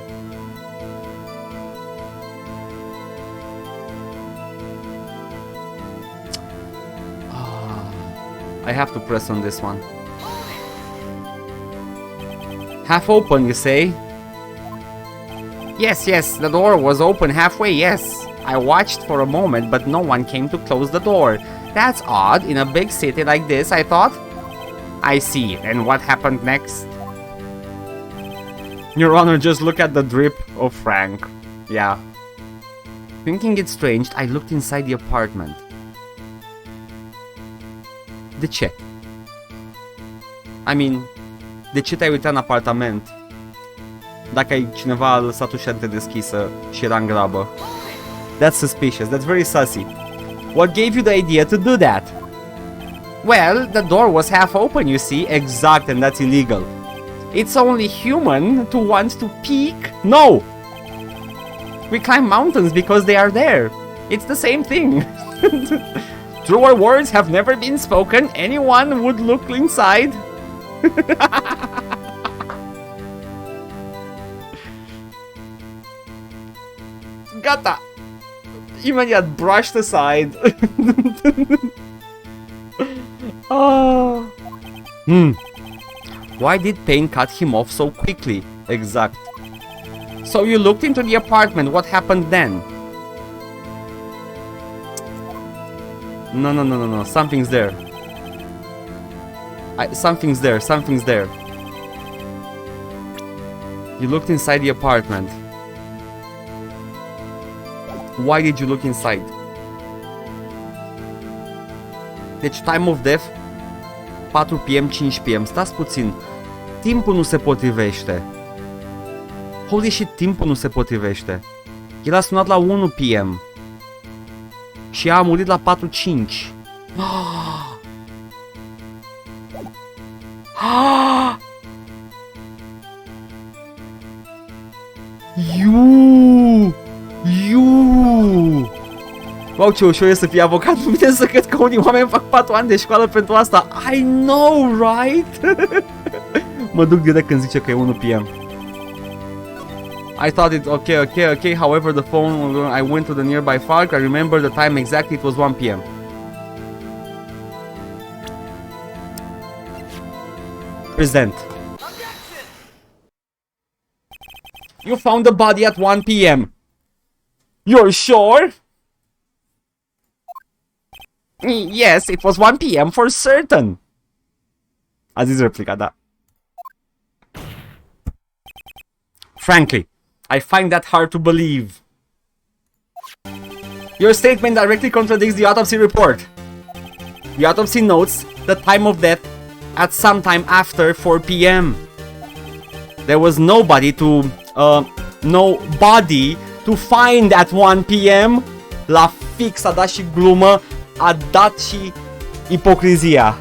I have to press on this one. Half open, you say? Yes, the door was open halfway, yes. I watched for a moment, but no one came to close the door. That's odd, in a big city like this, I thought. I see, and what happened next? Your Honor, just look at the drip of Frank. Yeah. Thinking it strange, I looked inside the apartment. De ce? I mean, de ce te-ai uitat în apartament? Dacă cineva a lăsat ușa deschisă și era în grabă. That's suspicious. That's very sussy. What gave you the idea to do that? Well, the door was half open, you see. Exact, and that's illegal. It's only human to want to peek. No! We climb mountains because they are there. It's the same thing. Truer words have never been spoken. Anyone would look inside. Gata! Imediat brushed aside. Why did Pain cut him off so quickly? Exact. So you looked into the apartment. What happened then? No. Something's there. Something's there. Something's there. You looked inside the apartment. Why did you look inside? Deci time of death 4 PM, 5 PM. Stați puțin. Timpul nu se potrivește. Holy shit, timpul nu se potrivește. El a sunat la 1 PM. Și ea a murit la 4-5. Wow, ce ușor e să fii avocat. Nu vine să cred că unii oameni fac 4 ani de școală pentru asta. I know, right? Mă duc direct când zice că e 1 PM. I thought it okay. However, the phone, I went to the nearby park. I remember the time exactly. It was 1 PM. Present. You found the body at 1 PM. You're sure? Yes, it was 1 PM for certain. A zis replica, da. Frankly, I find that hard to believe. Your statement directly contradicts the autopsy report. The autopsy notes the time of death at some time after 4 PM. There was no body to find at 1 PM. La fix a dat și glumă, a dat și ipocrizia.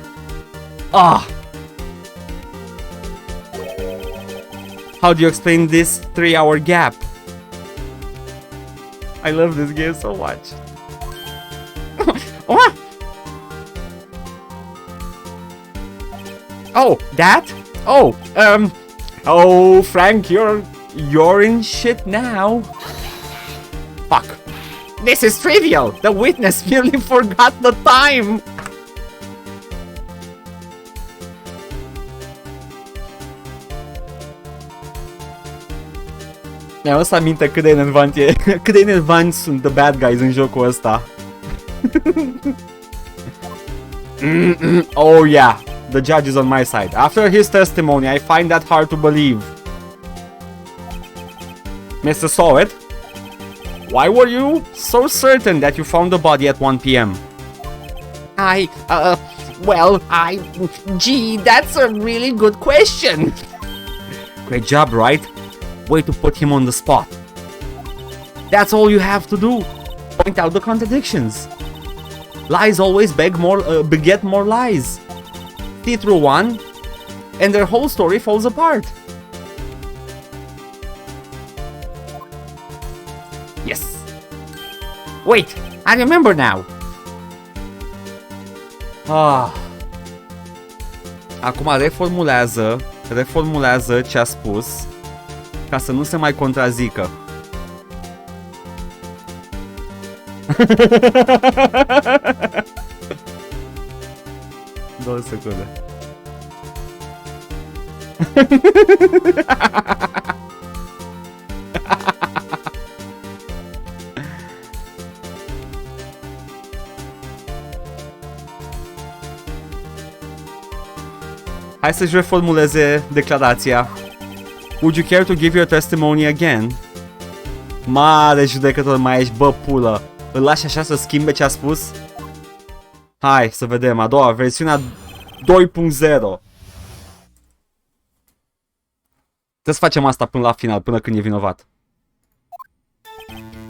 How do you explain this 3-hour gap? I love this game so much. Oh, that? Oh, Frank, you're in shit now. Fuck. This is trivial. The witness merely forgot the time. Mi-am adus aminte cât de enervant e, cât de enervanți sunt the bad guys în jocul ăsta. Oh yeah, the judge is on my side. After his testimony, I find that hard to believe. Mr. Sowet, why were you so certain that you found the body at 1 PM? Gee, that's a really good question. Great job, right? Way to put him on the spot. That's all you have to do. Point out the contradictions. Lies always beget more lies. See through one, and their whole story falls apart. Yes. Wait, I remember now. Acum reformulează ce a spus ca să nu se mai contrazică. 2 secunde. Hai să-și reformuleze declarația. Would you care to give your testimony again? Mare judecător mai ești, bă, pulă. Îl lași așa să schimbe ce a spus? Hai să vedem, a doua, versiunea 2.0. Trebuie să facem asta până la final, până când e vinovat.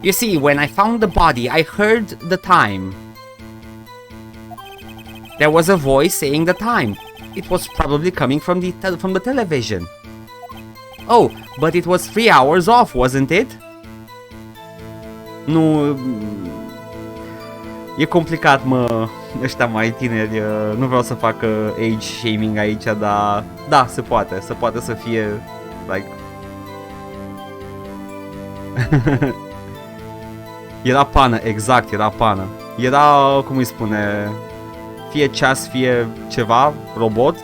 You see, when I found the body, I heard the time. There was a voice saying the time. It was probably coming from the television. Oh, but it was 3 hours off, wasn't it? Nu... E complicat, mă, ăștia mai tineri, nu vreau să fac age shaming aici, dar da, se poate să fie, like... Era pană, exact, era pană. Era, cum îi spune, fie ceas, fie ceva, robot,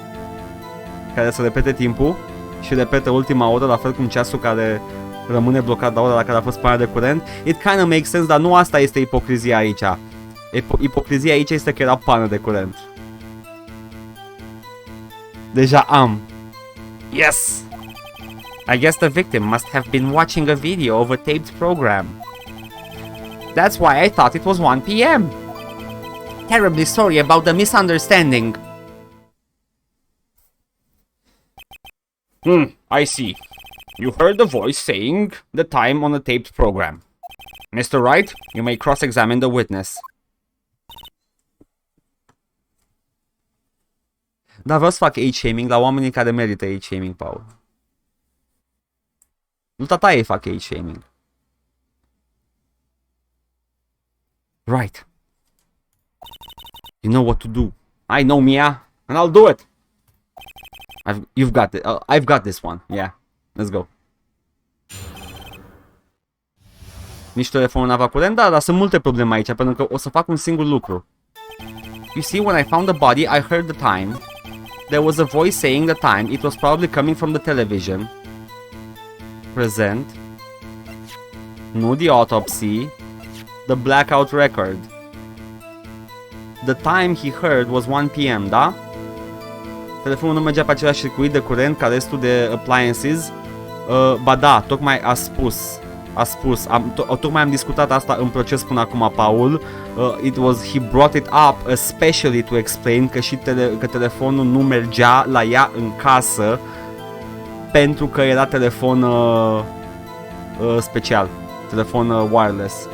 care să repete timpul și repetă ultima oră, la fel cum ceasul care rămâne blocat la ora la care a fost pană de curent. It kind of makes sense, dar nu asta este ipocrizia aici. Ipocrizia aici este că era pană de curent. Deja am. Yes! I guess the victim must have been watching a video of a taped program. That's why I thought it was 1 p.m. Terribly sorry about the misunderstanding. I see. You heard the voice saying the time on a taped program. Mr. Wright, you may cross-examine the witness. Dar vreau să fac age-shaming la oamenii care merită age-shaming, Paul. Nu tata ei fac age-shaming. Right. You know what to do. I know, Mia, and I'll do it. You've got it. I've got this one. Yeah, let's go. Nici telefonul n-avea curent, da, dar sunt multe probleme aici, pentru că o să fac un singur lucru. You see, when I found the body, I heard the time. There was a voice saying the time. It was probably coming from the television. Present. Nu the autopsy. The blackout record. The time he heard was 1 p.m., da? Telefonul nu mergea pe același circuit de curent ca restul de appliances. Ba da, tocmai a spus. Tocmai am discutat asta în proces până acum, Paul. He brought it up especially to explain că că telefonul nu mergea la ea în casă pentru că era telefon special, telefon wireless.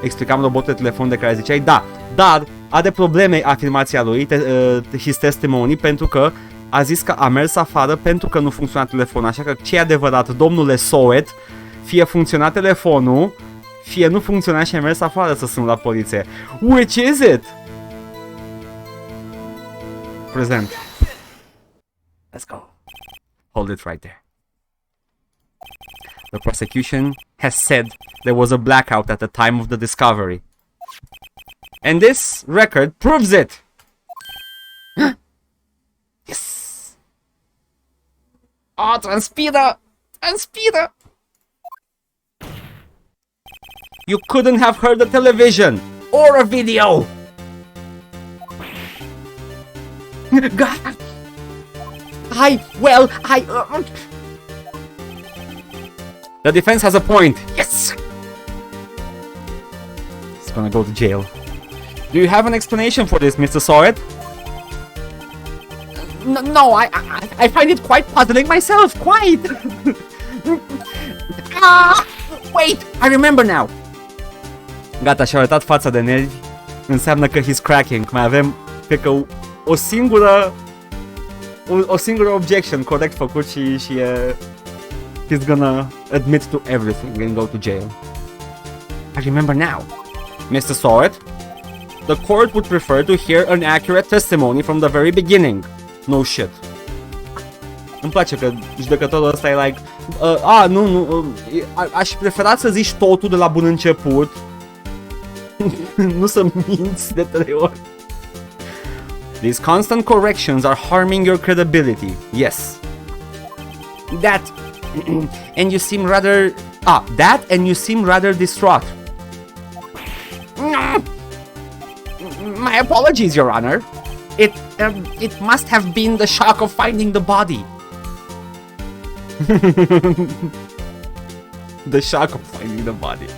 Explicam robotul de telefon de care ziceai, da, dar are probleme afirmația lui, his testimony, pentru că a zis că a mers afară pentru că nu funcționa telefonul, așa că ce e adevărat, domnule Soet, fie funcționa telefonul, fie nu funcționa și a mers afară să sun la poliție. Which is it? Present. Let's go. Hold it right there. The prosecution has said there was a blackout at the time of the discovery. And this record proves it! Yes! Oh, transpiră! Transpiră! You couldn't have heard the television! Or a video! God! The defense has a point. Yes! He's gonna go to jail. Do you have an explanation for this, Mr. Sawyer? No, I find it quite puzzling myself, quite! Wait, I remember now! Gata, și-a arătat fața de nervi. Înseamnă că he's cracking. Mai avem, cred că, o singură objection corect făcut și e... He's gonna admit to everything and go to jail. I remember now. Mr. Sawyer, the court would prefer to hear an accurate testimony from the very beginning. No shit. Îmi place că judecătorul ăsta e like, aș prefera să zici totul de la bun început. Nu să minți de 3 ori. These constant corrections are harming your credibility. Yes. And you seem rather distraught. My apologies, Your Honor. It must have been the shock of finding the body. The shock of finding the body.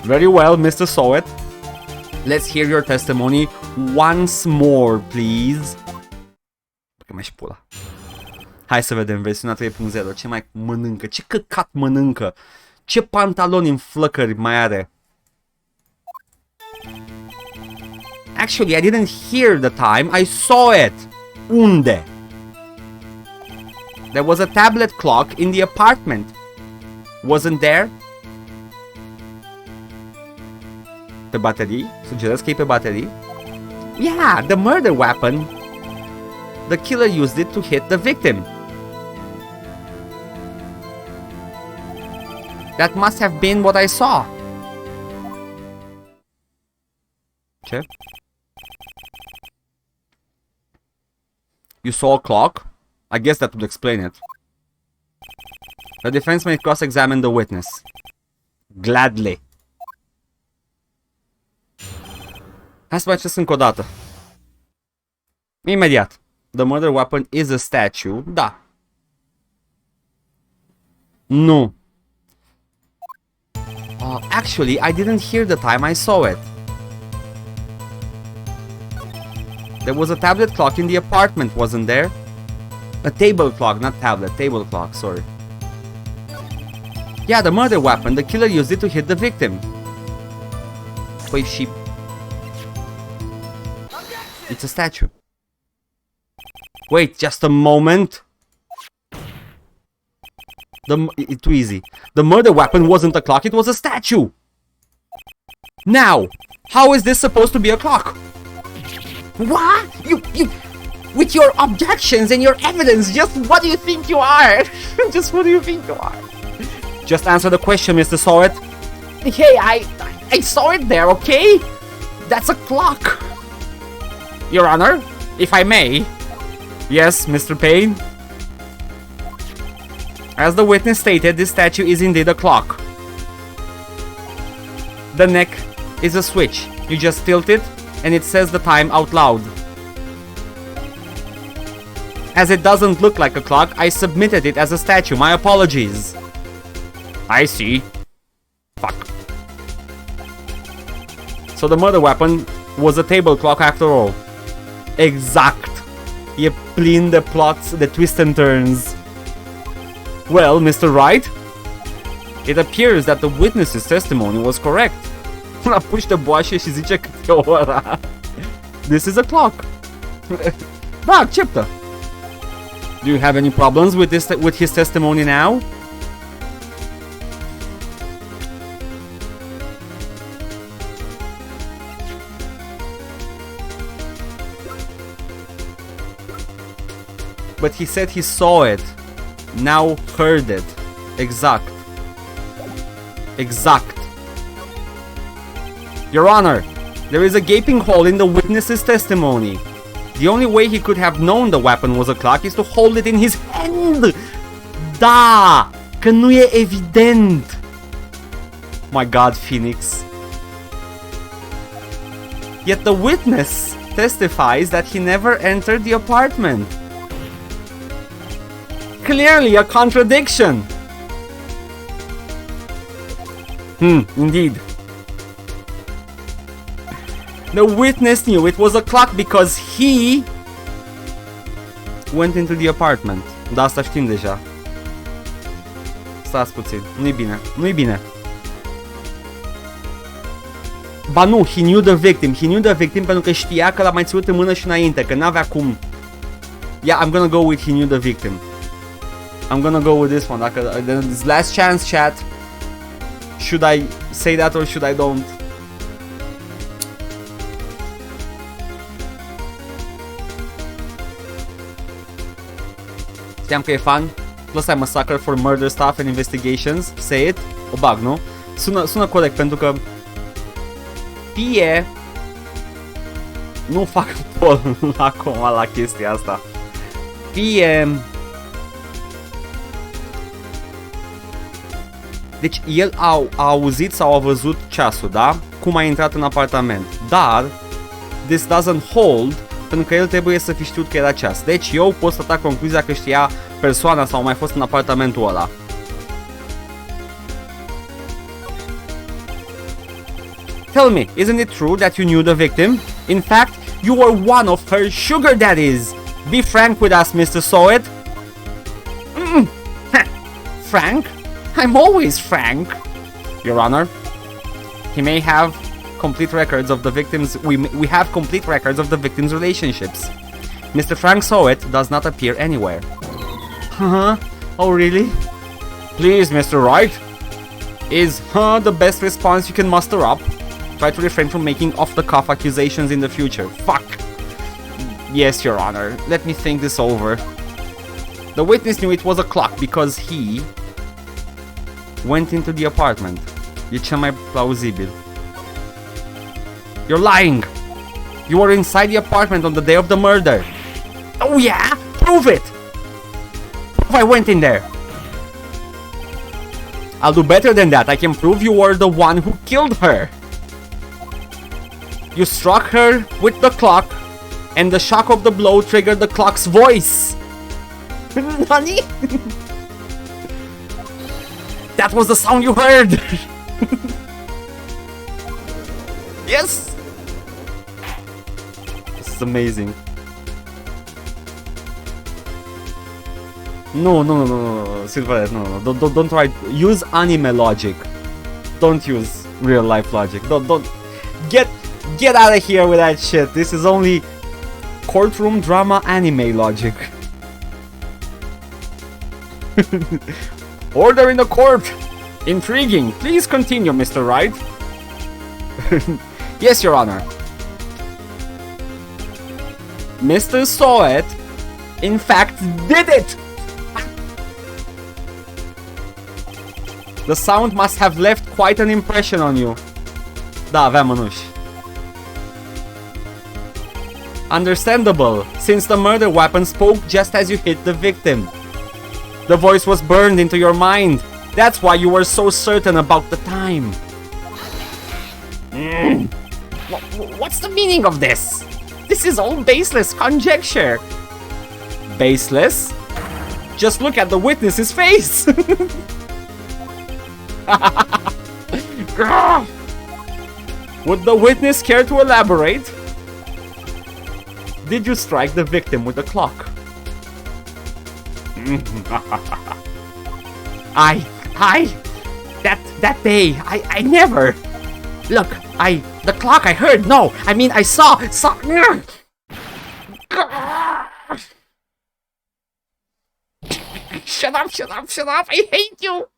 Very well, Mr. Sowet. Let's hear your testimony once more, please. Că mi-aș pula. Hai să vedem versiunea 3.0. Ce mai mănâncă? Ce căcat mănâncă? Ce pantaloni în flăcări mai are? Actually, I didn't hear the time, I saw it. Unde? There was a tablet clock in the apartment. Wasn't there? Pe baterii? Sugerez că e pe baterii? Yeah, the murder weapon. The killer used it to hit the victim. That must have been what I saw. Ce? You saw a clock? I guess that would explain it. The defense may cross-examine the witness. Gladly. Hai să mai citesc încă o dată. Imediat. The murder weapon is a statue. Da. Nu. Actually, I didn't hear the time, I saw it. There was a tablet clock in the apartment, wasn't there? A table clock, not tablet. Table clock, sorry. Yeah, the murder weapon. The killer used it to hit the victim. Păi și... It's a statue. Wait, just a moment. It's too easy. The murder weapon wasn't a clock, it was a statue. Now, how is this supposed to be a clock? What? You... With your objections and your evidence, just what do you think you are? Just what do you think you are? Just answer the question, Mr. Sawit. Hey, I saw it there, okay? That's a clock. Your Honor, if I may. Yes, Mr. Payne. As the witness stated, this statue is indeed a clock. The neck is a switch. You just tilt it and it says the time out loud. As it doesn't look like a clock, I submitted it as a statue. My apologies. I see. Fuck. So the murder weapon was a table clock after all. Exact. E plin de plots, de twists and turns. Well, Mr. Wright, it appears that the witness's testimony was correct. La puște boașe și zice cât e ora. This is a clock. Da, acceptă. Do you have any problems with his testimony now? But he said he saw it. Now heard it. Exact. Exact. Your Honor, there is a gaping hole in the witness's testimony. The only way he could have known the weapon was a clock is to hold it in his hand. Da! Că nu e evident. My God, Phoenix. Yet the witness testifies that he never entered the apartment. Clearly a contradiction. Indeed. The witness knew it was a clock because he went into the apartment. Da, asta știm deja. Stați puțin. Nu-i bine. Nu-i bine. Ba nu, he knew the victim. He knew the victim pentru că știa că l-a mai ținut în mână și înainte, că n-avea cum. Yeah, I'm gonna go with he knew the victim. I'm gonna go with this one. Dacă this last chance, chat. Should I say that or should I don't? Știam că e fan. Plus I'm a sucker for murder stuff and investigations. Say it. O bag, nu? Sună corect pentru că fie nu fac poll acum la chestia asta. Fie deci el a auzit sau a văzut ceasul, da? Cum a intrat în apartament. Dar this doesn't hold pentru că el trebuie să fi știut că era ceas. Deci eu pot să trag concluzia că știa persoana sau mai fost în apartamentul ăla. Tell me, isn't it true that you knew the victim? In fact, you were one of her sugar daddies. Be frank with us, Mr. Sawit. frank? I'm always frank. Your Honor, he may have complete records of the victims. We have complete records of the victims' relationships. Mr. Frank saw it does not appear anywhere. Huh? Oh, really? Please, Mr. Wright. Is the best response you can muster up? Try to refrain from making off-the-cuff accusations in the future. Fuck. Yes, Your Honor. Let me think this over. The witness knew it was a clock because he went into the apartment. E cel mai plauzibil. You're lying! You were inside the apartment on the day of the murder. Oh yeah? Prove it! Prove I went in there. I'll do better than that. I can prove you were the one who killed her. You struck her with the clock, and the shock of the blow triggered the clock's voice. Nani? That was the sound you heard. Yes. This is amazing. No, Silverhead, no. Don't try. Use anime logic. Don't use real life logic. Don't. Get out of here with that shit. This is only courtroom drama anime logic. Order in the court. Intriguing. Please continue, Mr. Wright. Yes, Your Honor. Mr. Soet, in fact, did it. The sound must have left quite an impression on you. Da, avea mănuși. Understandable, since the murder weapon spoke just as you hit the victim. The voice was burned into your mind. That's why you were so certain about the time. What's the meaning of this? This is all baseless conjecture. Baseless? Just look at the witness's face. Would the witness care to elaborate? Did you strike the victim with the clock? That day, I never. Look, the clock I heard, no, I mean I saw. Shut up, I hate you.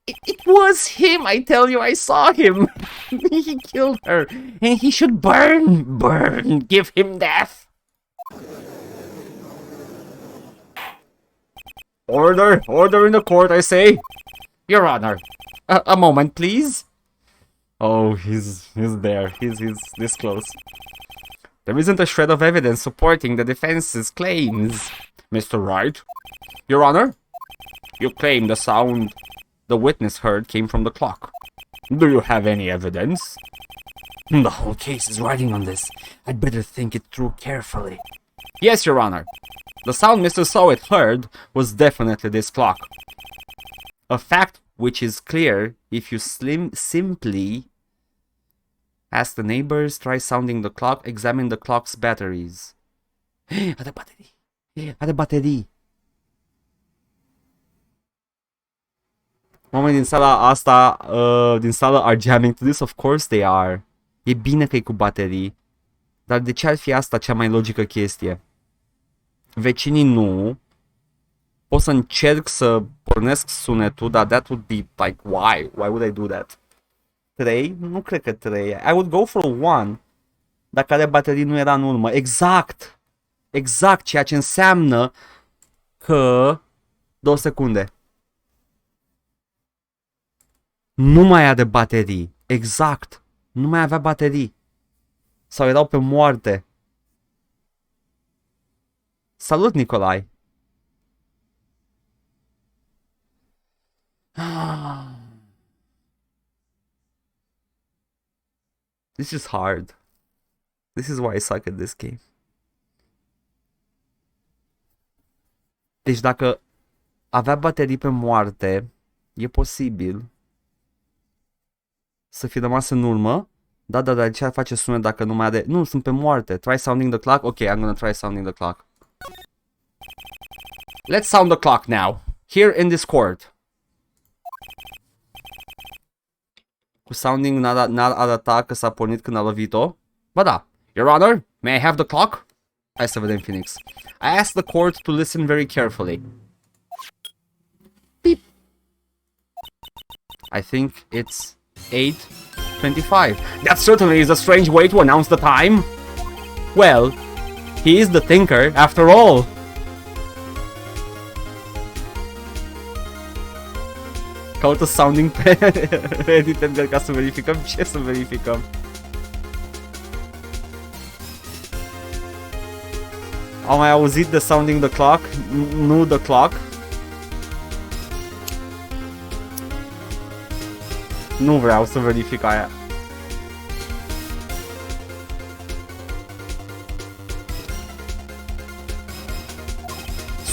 It was him, I tell you, I saw him. He killed her, and he should burn, give him death. Order in the court, I say. Your Honor, a moment, please. Oh, he's there. He's this close. There isn't a shred of evidence supporting the defense's claims, Mr. Wright. Your Honor, you claim the sound the witness heard came from the clock. Do you have any evidence? The whole case is riding on this. I'd better think it through carefully. Yes, Your Honor. The sound Mr. Soet heard was definitely this clock. A fact which is clear if you simply ask the neighbors, try sounding the clock, examine the clock's batteries. Are baterii. Oamenii din sala asta, din sală are jamming to this, of course they are. E bine că e cu baterii. Dar de ce ar fi asta cea mai logică chestie? Vecinii nu. Pot să încerc să pornesc sunetul, dar that would be like, why? Why would I do that? 3? Nu cred că 3. I would go for 1. Dacă are baterii nu era în urmă. Exact! Exact, ceea ce înseamnă că... 2 secunde. Nu mai are baterii. Exact. Nu mai avea baterii. Sau erau pe moarte. Salut, Nicolai. This is hard. This is why I suck at this game. Deci dacă avea baterii pe moarte, e posibil să fi rămas în urmă. Da, dar ce ar face sunet dacă nu mai are... Nu, sunt pe moarte. Try sounding the clock? Ok, I'm gonna try sounding the clock. Let's sound the clock now. Here in this court. Cu sounding n-ar arăta că s-a pornit când a lovit-o. Ba da. Your Honor, may I have the clock? Hai să vedem, Phoenix. I asked the court to listen very carefully. Beep. I think it's 8:25. That certainly is a strange way to announce the time. Well, he is the thinker, after all. Caută sounding pe Reddit, Edgar, ca să verificăm. Ce să verificăm? Am mai auzit de sounding the clock? Nu the clock. Nu vreau să verific aia.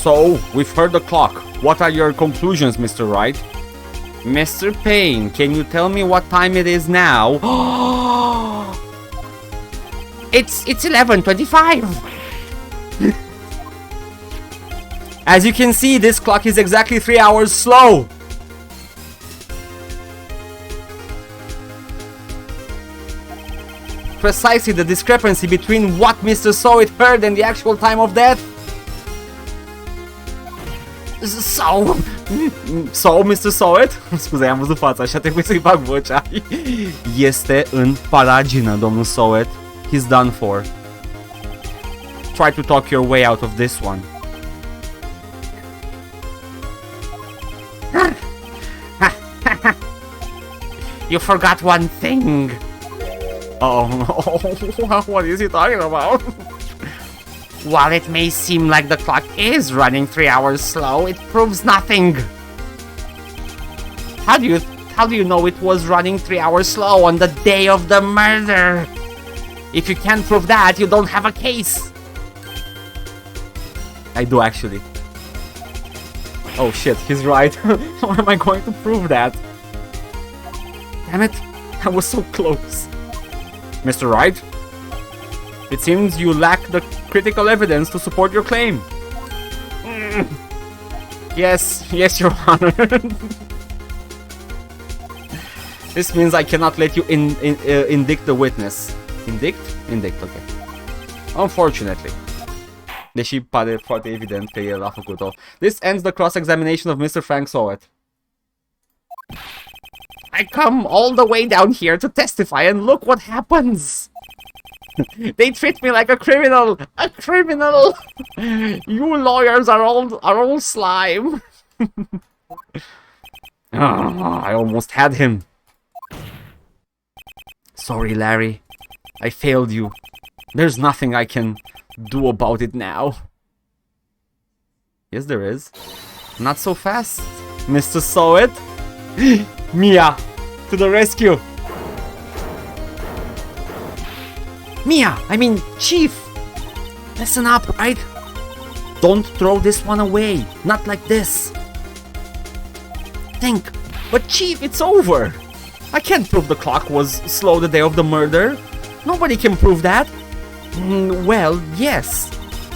So, we've heard the clock. What are your conclusions, Mr. Wright? Mr. Payne, can you tell me what time it is now? It's 11:25. As you can see, this clock is exactly 3 hours slow. Precisely the discrepancy between what Mr. Sowit heard and the actual time of death. So, Mr. Sowit, scuze, am văzut fața și a trebuit să-i bag vocea. Este în paragină, domnul Sowit. He's done for. Try to talk your way out of this one. You forgot one thing. Oh, what is he talking about? While it may seem like the clock is running 3 hours slow, it proves nothing. How do you know it was running 3 hours slow on the day of the murder? If you can't prove that, you don't have a case. I do actually. Oh shit, he's right. How am I going to prove that? Damn it, I was so close. Mr. Wright, it seems you lack the critical evidence to support your claim. Yes, Your Honor. This means I cannot let you indict the witness. Indict? Indict, okay. Unfortunately. Deși pare foarte evident că el a făcut-o. This ends the cross-examination of Mr. Frank Sowit. I come all the way down here to testify and look what happens. They treat me like a criminal. A criminal. You lawyers are all slime. I almost had him. Sorry, Larry. I failed you. There's nothing I can do about it now. Yes, there is. Not so fast, Mr. Sowit. Mia, to the rescue. Mia, I mean, Chief. Listen up, right? Don't throw this one away. Not like this. Think. But Chief, it's over. I can't prove the clock was slow the day of the murder. Nobody can prove that. Well, yes.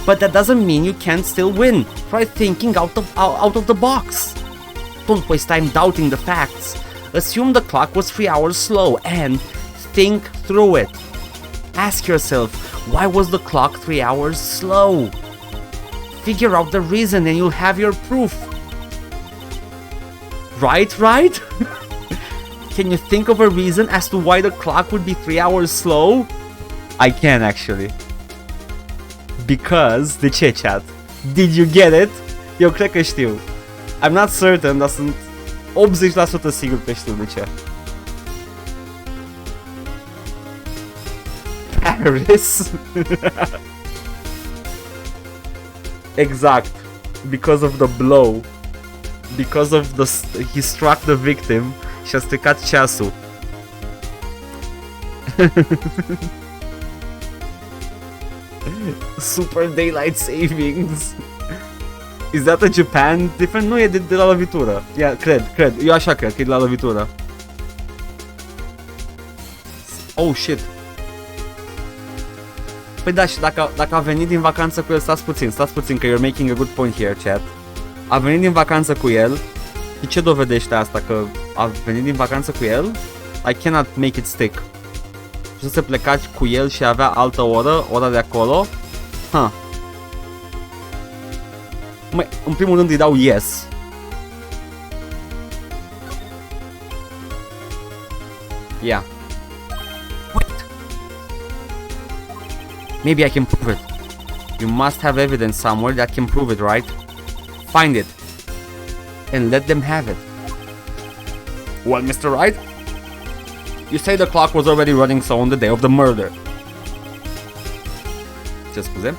But that doesn't mean you can't still win. Try thinking out of the box. Don't waste time doubting the facts. Assume the clock was 3 hours slow and think through it. Ask yourself, why was the clock 3 hours slow? Figure out the reason and you'll have your proof. Right? Can you think of a reason as to why the clock would be 3 hours slow? I can actually. Because, de ce, chat? Did you get it? Eu cred că știu. I'm not certain, dar sunt 80% sigur că știu de ce. Paris? Exact. Because of the blow. Because of he struck the victim și a stricat ceasul. Super Daylight Savings. Is that a Japan different? Nu e de la lovitură. Yeah, cred. Eu așa cred că e de la lovitură. Oh shit. Păi da, și dacă a venit din vacanță cu el, stați puțin că you're making a good point here, chat. a venit din vacanță cu el. Și ce dovedește asta? Că a venit din vacanță cu el? I cannot make it stick. Și să se pleca cu el și avea altă oră, ora de acolo? Măi, în primul rând îi dau yes. Yeah. Wait. Maybe I can prove it. You must have evidence somewhere that can prove it, right? Find it. And let them have it. Well, Mr. Wright, you say the clock was already running so on the day of the murder. Ce scuze?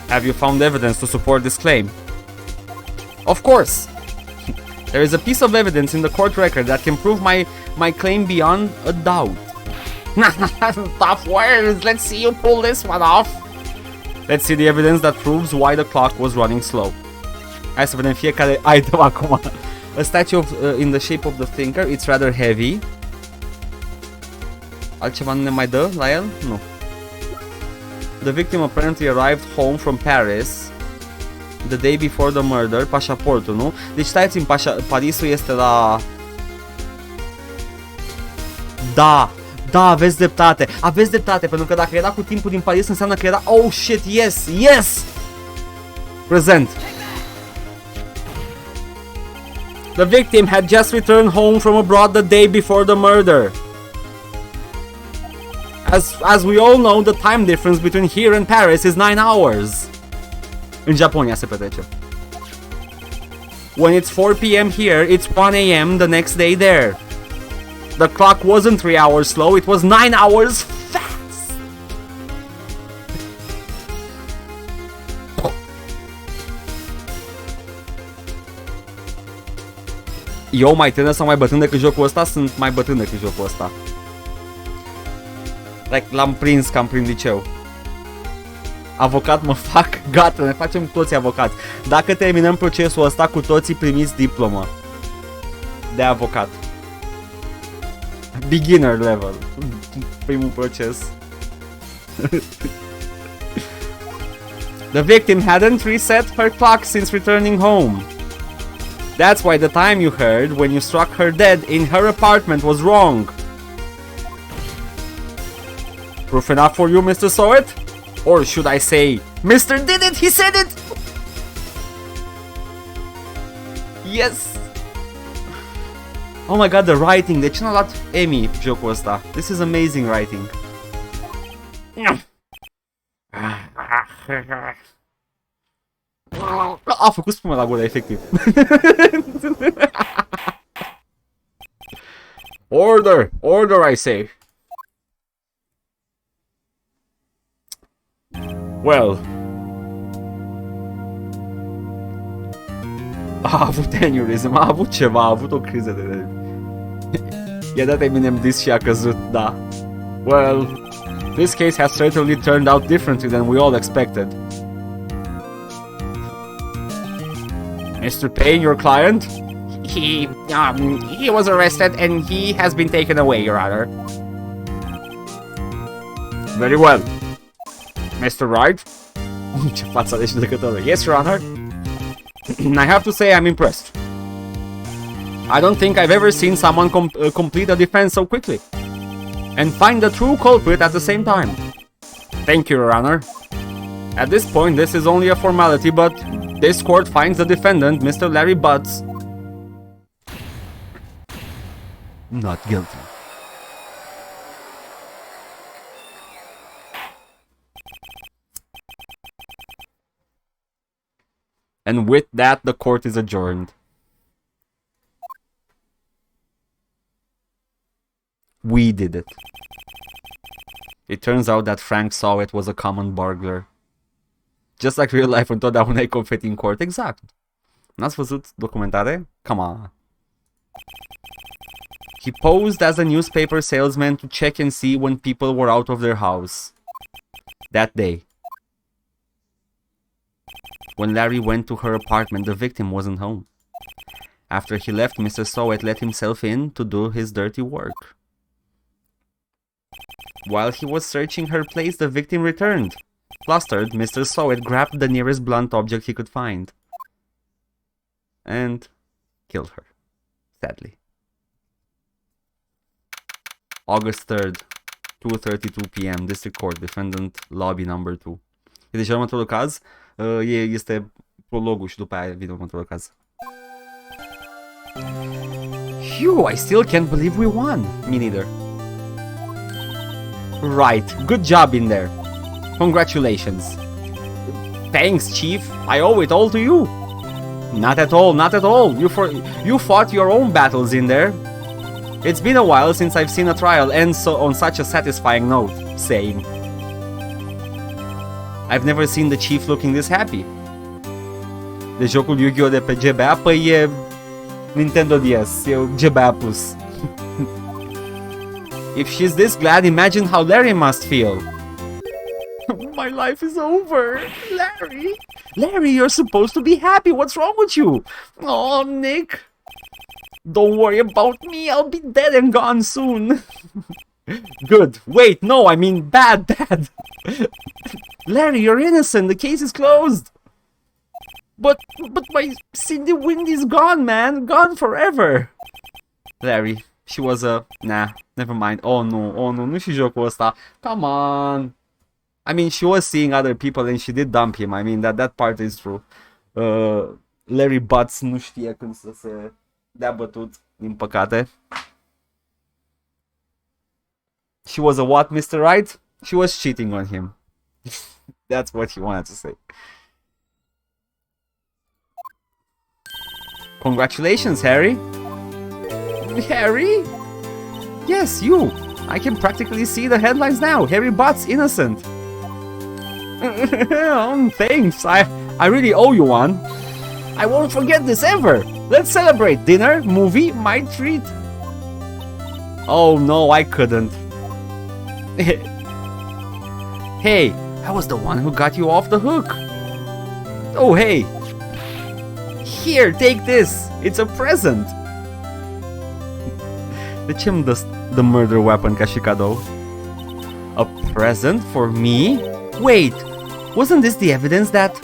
Have you found evidence to support this claim? Of course. There is a piece of evidence in the court record that can prove my claim beyond a doubt. Tough words. Let's see you pull this one off. Let's see the evidence that proves why the clock was running slow. Hai să vedem fiecare item acum. A statue of, in the shape of the thinker. It's rather heavy. Altceva nu ne mai dă la el? Nu. The victim apparently arrived home from Paris the day before the murder. Pașaportul, nu? Deci stai-ți-mi, Parisul este la... Da, aveți dreptate. Aveți dreptate, pentru că dacă era cu timpul din Paris înseamnă că era... Oh shit, yes! Prezent. The victim had just returned home from abroad the day before the murder. As we all know, the time difference between here and Paris is 9 hours. În Japonia se petrece. When it's 4 p.m. here, it's 1 a.m. the next day there. The clock wasn't 3 hours slow, it was 9 hours fast. Eu mai tânăr sau mai bătrân decât jocul ăsta? Sunt mai bătrân decât jocul ăsta. Like, l-am prins cam prin liceu. Avocat mă fac, gata, ne facem toți avocați. Dacă terminăm procesul ăsta, cu toții primiți diplomă de avocat. Beginner level. Primul proces. The victim hadn't reset her clock since returning home. That's why the time you heard when you struck her dead in her apartment was wrong. Proof enough for you, Mr. Soet? Or should I say, Mr. Did it, he said it! Yes! Oh my god, the writing, de ce n-a luat Emmy jocul ăsta? This is amazing writing. A făcut spumă la gură, efectiv. Order, I say. Well, a avut aneurysm, a avut ceva, a avut o criză de... I-a dat Eminem dis și a căzut, da. Well, this case has certainly turned out differently than we all expected. Mr. Payne, your client? He was arrested and he has been taken away, Your Honor. Very well. Mr. Wright? Ce față de judecătorul. Yes, Your Honor. I have to say I'm impressed. I don't think I've ever seen someone complete a defense so quickly. And find the true culprit at the same time. Thank you, Your Honor. At this point, this is only a formality, but this court finds the defendant, Mr. Larry Butts, not guilty. And with that, the court is adjourned. We did it. It turns out that Frank Sowett was a common burglar. Just like real life, întotdeauna e confetti în court. Exact. N-ați văzut documentare? Come on. He posed as a newspaper salesman to check and see when people were out of their house. That day. When Larry went to her apartment, the victim wasn't home. After he left, Mr. Sowett let himself in to do his dirty work. While he was searching her place, the victim returned. Flustered, Mr. Sowett grabbed the nearest blunt object he could find. and killed her, sadly. August 3rd, 2:32 p.m. District Court, defendant lobby number 2. E deja următorul caz, este prologul și după aia vine următorul caz. Phew, I still can't believe we won. Me neither. Right, good job in there. Congratulations. Thanks, Chief. I owe it all to you. Not at all, not at all. You fought your own battles in there. It's been a while since I've seen a trial end on such a satisfying note. Saying. I've never seen the Chief looking this happy. De jocul Yu-Gi-Oh! De pe GBA, păi e Nintendo DS, e GBA Plus. If she's this glad, imagine how Larry must feel. My life is over. Larry? Larry, you're supposed to be happy. What's wrong with you? Oh, Nick. Don't worry about me. I'll be dead and gone soon. Good. Wait, no, I mean bad. Larry, you're innocent. The case is closed. But my Cindy Windy's gone, man. Gone forever. Larry, she was a... Nah, never mind. Oh no, nu și jocul ăsta. Come on. I mean, she was seeing other people and she did dump him. I mean, that part is true. Larry Butts nu știe când să se dea bătut, din păcate. She was a what, Mr. Right? She was cheating on him. That's what he wanted to say. Congratulations, Harry. Harry? Yes, you. I can practically see the headlines now. Harry Butts innocent. Thanks. I really owe you one. I won't forget this ever. Let's celebrate. Dinner, movie, my treat. Oh no, I couldn't. Hey, I was the one who got you off the hook. Oh hey. Here, take this. It's a present. De ce îmi dă the murder weapon ca și cadou? A present for me? Wait, wasn't this the evidence that...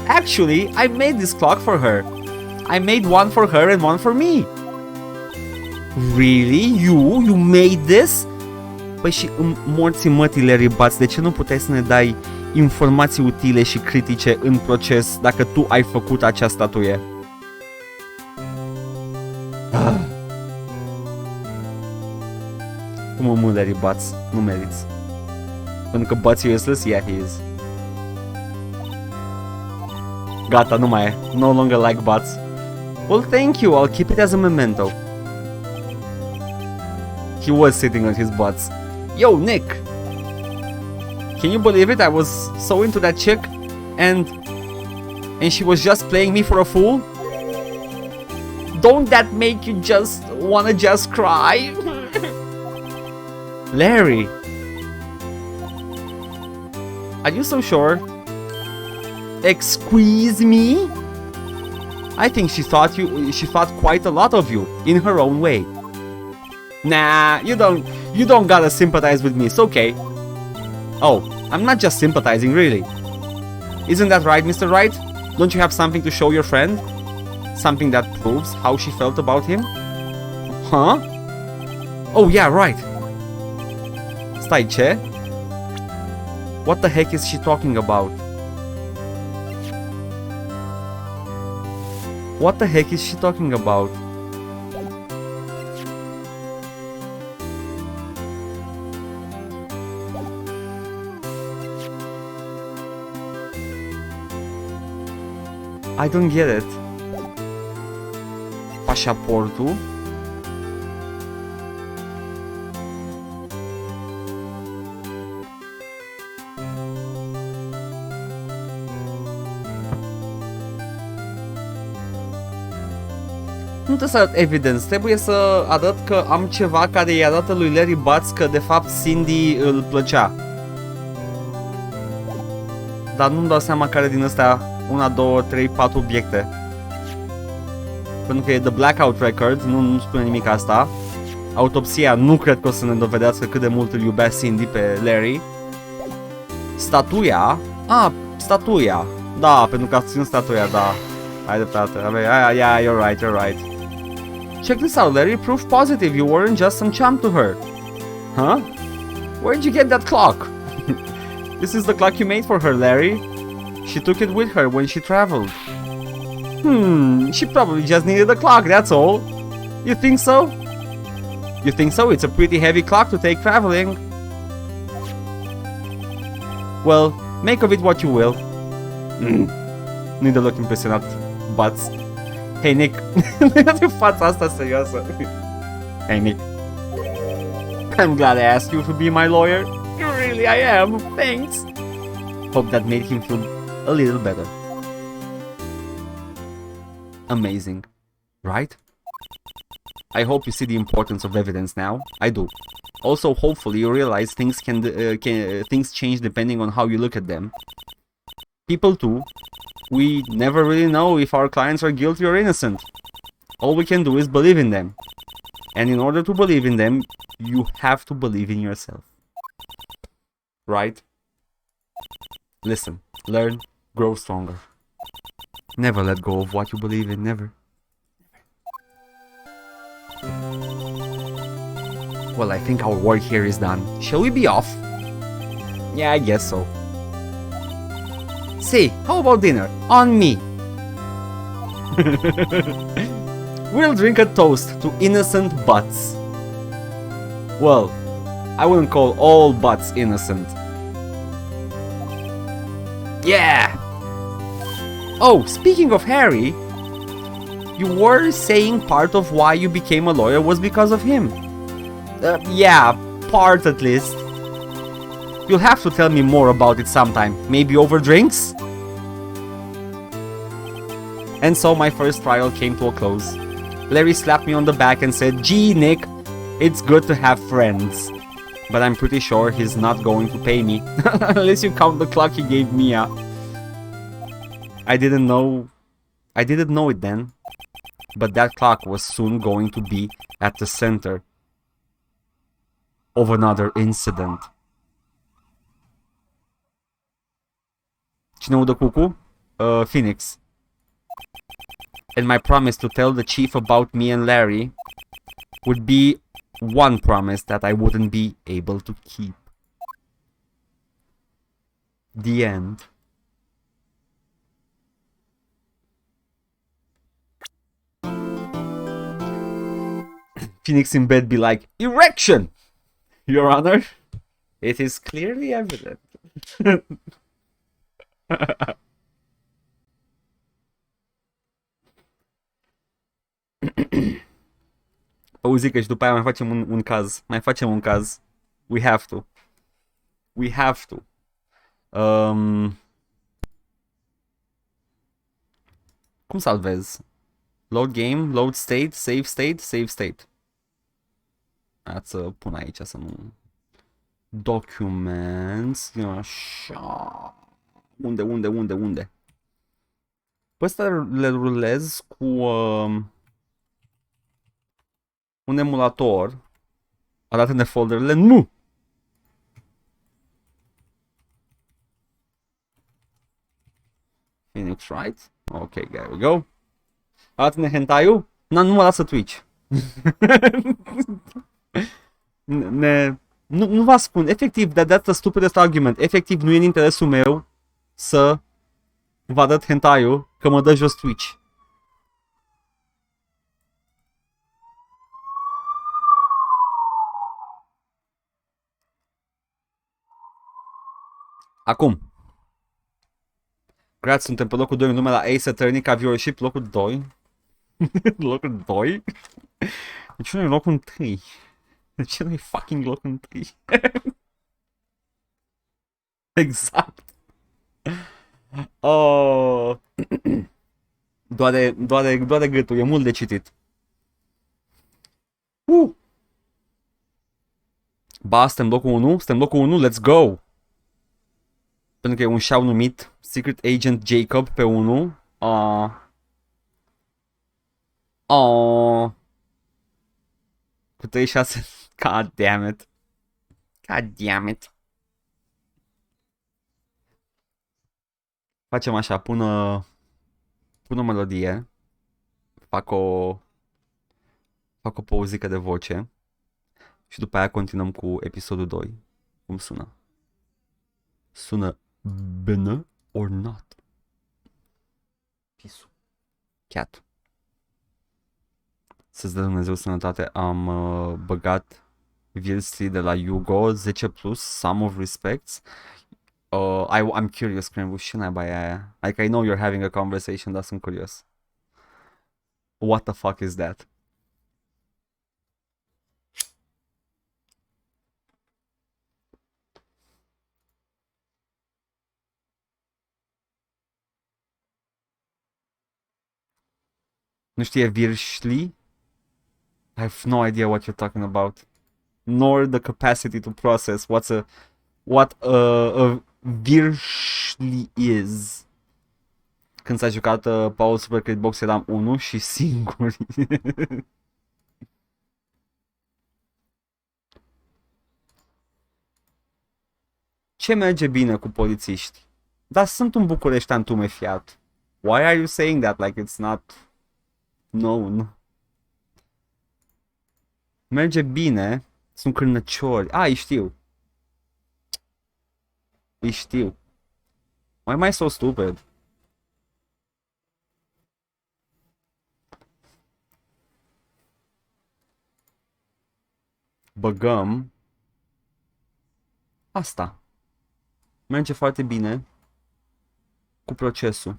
Actually, I made this clock for her. I made one for her and one for me. Really? You made this? Păi și în morții mătii, Larry Butts, de ce nu puteai să ne dai informații utile și critice în proces dacă tu ai făcut acea statuie? Cum mă, Larry Butts? Nu meriți. Pentru că Butts e useless? Yeah, he is. Gata, nu mai e. No longer like Butts. Well, thank you. I'll keep it as a memento. He was sitting on his butts. Yo, Nick! Can you believe it? I was so into that chick and she was just playing me for a fool? Don't that make you just wanna just cry? Larry! Are you so sure? Excuse me? I think she thought quite a lot of you in her own way. Nah, you don't gotta sympathize with me, it's okay. Oh, I'm not just sympathizing, really. Isn't that right, Mr. Wright? Don't you have something to show your friend? Something that proves how she felt about him? Huh? Oh yeah, right. Stai, ce? What the heck is she talking about? What the heck is she talking about? I don't get it. Pașaportul? Nu trebuie să arăt evidence, trebuie să arăt că am ceva care îi arată lui Larry Butts că de fapt Cindy îl plăcea. Dar nu-mi dau seama care din astea 1, 2, 3, 4 obiecte. Pentru că e The Blackout Record, nu spune nimic asta. Autopsia nu cred că o să ne dovedească cât de mult îl iubea Cindy pe Larry. Statuia. Statuia. Da, pentru că a ținut statuia, da. Ai dreptate. Yeah, you're right. Check this out, Larry. Proof positive you weren't just some chump to her. Huh? Where'd you get that clock? This is the clock you made for her, Larry. She took it with her when she traveled. She probably just needed a clock, that's all. You think so? You think so? It's a pretty heavy clock to take traveling. Well, make of it what you will. Nu-i deloc impresionat, Butts. Hey, Nick. Nu fața asta serioasă. Hey, Nick. I'm glad I asked you to be my lawyer. Really, I am. Thanks. Hope that made him feel a little better. Amazing. Right? I hope you see the importance of evidence now. I do. Also, hopefully you realize things things change depending on how you look at them. People too. We never really know if our clients are guilty or innocent. All we can do is believe in them. And in order to believe in them, you have to believe in yourself. Right? Listen, learn, grow stronger. Never let go of what you believe in, never. Well, I think our work here is done. Shall we be off? Yeah, I guess so. Say, how about dinner? On me! We'll drink a toast to innocent butts. Well, I wouldn't call all butts innocent. Yeah! Oh, speaking of Harry, you were saying part of why you became a lawyer was because of him. Yeah, part at least. You'll have to tell me more about it sometime, maybe over drinks? And so my first trial came to a close. Larry slapped me on the back and said, "Gee, Nick, it's good to have friends." But I'm pretty sure he's not going to pay me, unless you count the clock he gave me. I didn't know it then, but that clock was soon going to be at the center of another incident. Cine udă cucu? Phoenix. And my promise to tell the chief about me and Larry would be one promise that I wouldn't be able to keep. The end. Phoenix in bed be like, "Erection! Your Honor, it is clearly evident." Auzică și după aia mai facem un caz. Mai facem un caz. We have to. We have to. Cum salvez? Load game, load state, save state, save state. Să pun aici să nu... Documents. Așa. Unde? Pe ăsta le rulez cu un emulator. Arată-ne folderele. Nu! Phoenix, right? Ok, there we go. Arată-ne hentai-ul. Nu mă lasă Twitch. Nu vă spun, efectiv, that's a stupidest argument. Efectiv, nu e în interesul meu să vă arăt hentai-ul, că mă dă jos Twitch. Acum. Grație, suntem pe locul 2 în lume la Ace Attorney ca viewership, locul 2. Locul 2? De ce nu e locul 1? De ce nu e fucking locul 1? Exact. Oh. Doare gâtul, e mult de citit. Ba, suntem locul 1? Suntem locul 1? Let's go! Pentru că e un șau numit Secret Agent Jacob pe 1. Cu 36. God damn it. God damn it. Facem așa, pun pun o melodie, fac o pauzică de voce și după aia continuăm cu episodul 2. Cum sună? Sună bine or not? Pisu. Cat. Să-ți dă Dumnezeu sănătate, am băgat Vilstri de la Hugo 10 plus, Some of Respects. I'm curious, Crembu, și naiba aia. Like, I know you're having a conversation, dar sunt curios. What the fuck is that? Nu știe Virshli? I have no idea what you're talking about. Nor the capacity to process what a Virshli is. Când s-a jucat Paul Super Creed Box eram 1 și singuri. Ce merge bine cu polițiști? Dar sunt un bucureștean tumefiat. Why are you saying that like it's not known? Merge bine. Sunt cârnăciori. Îi știu. Îi știu. Why am I so stupid? Băgăm asta. Merge foarte bine cu procesul.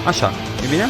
Așa, e bine?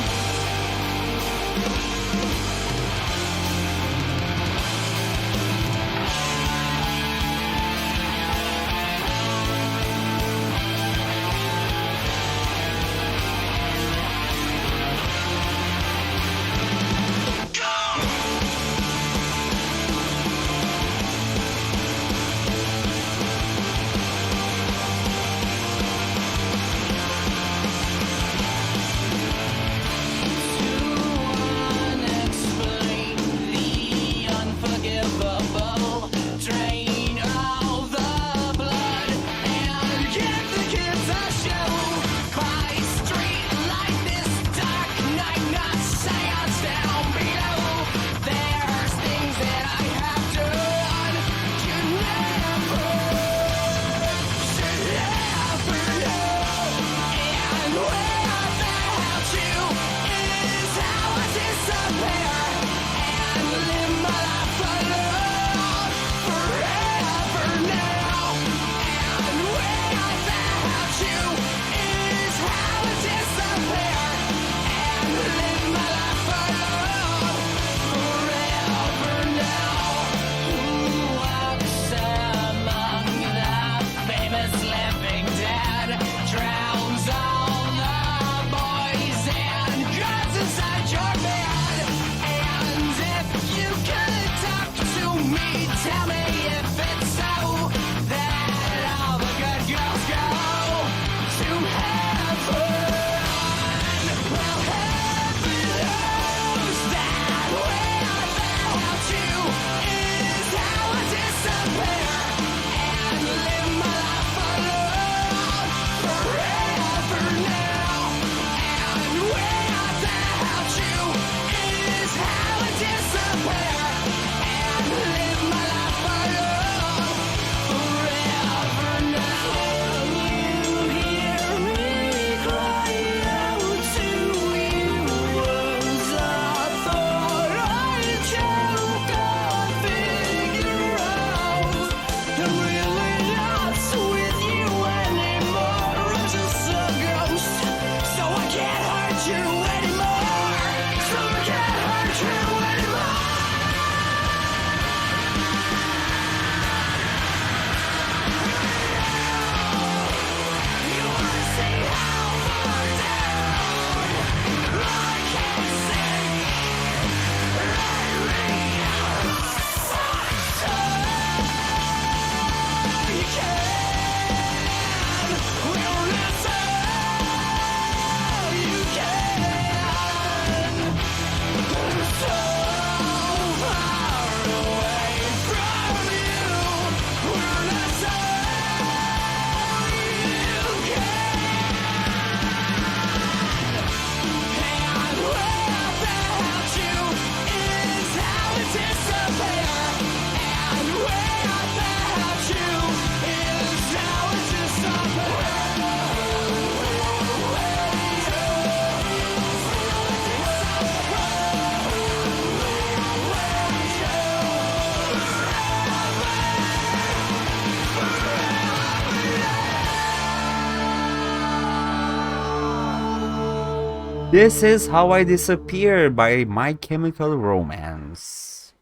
This is How I Disappear by My Chemical Romance.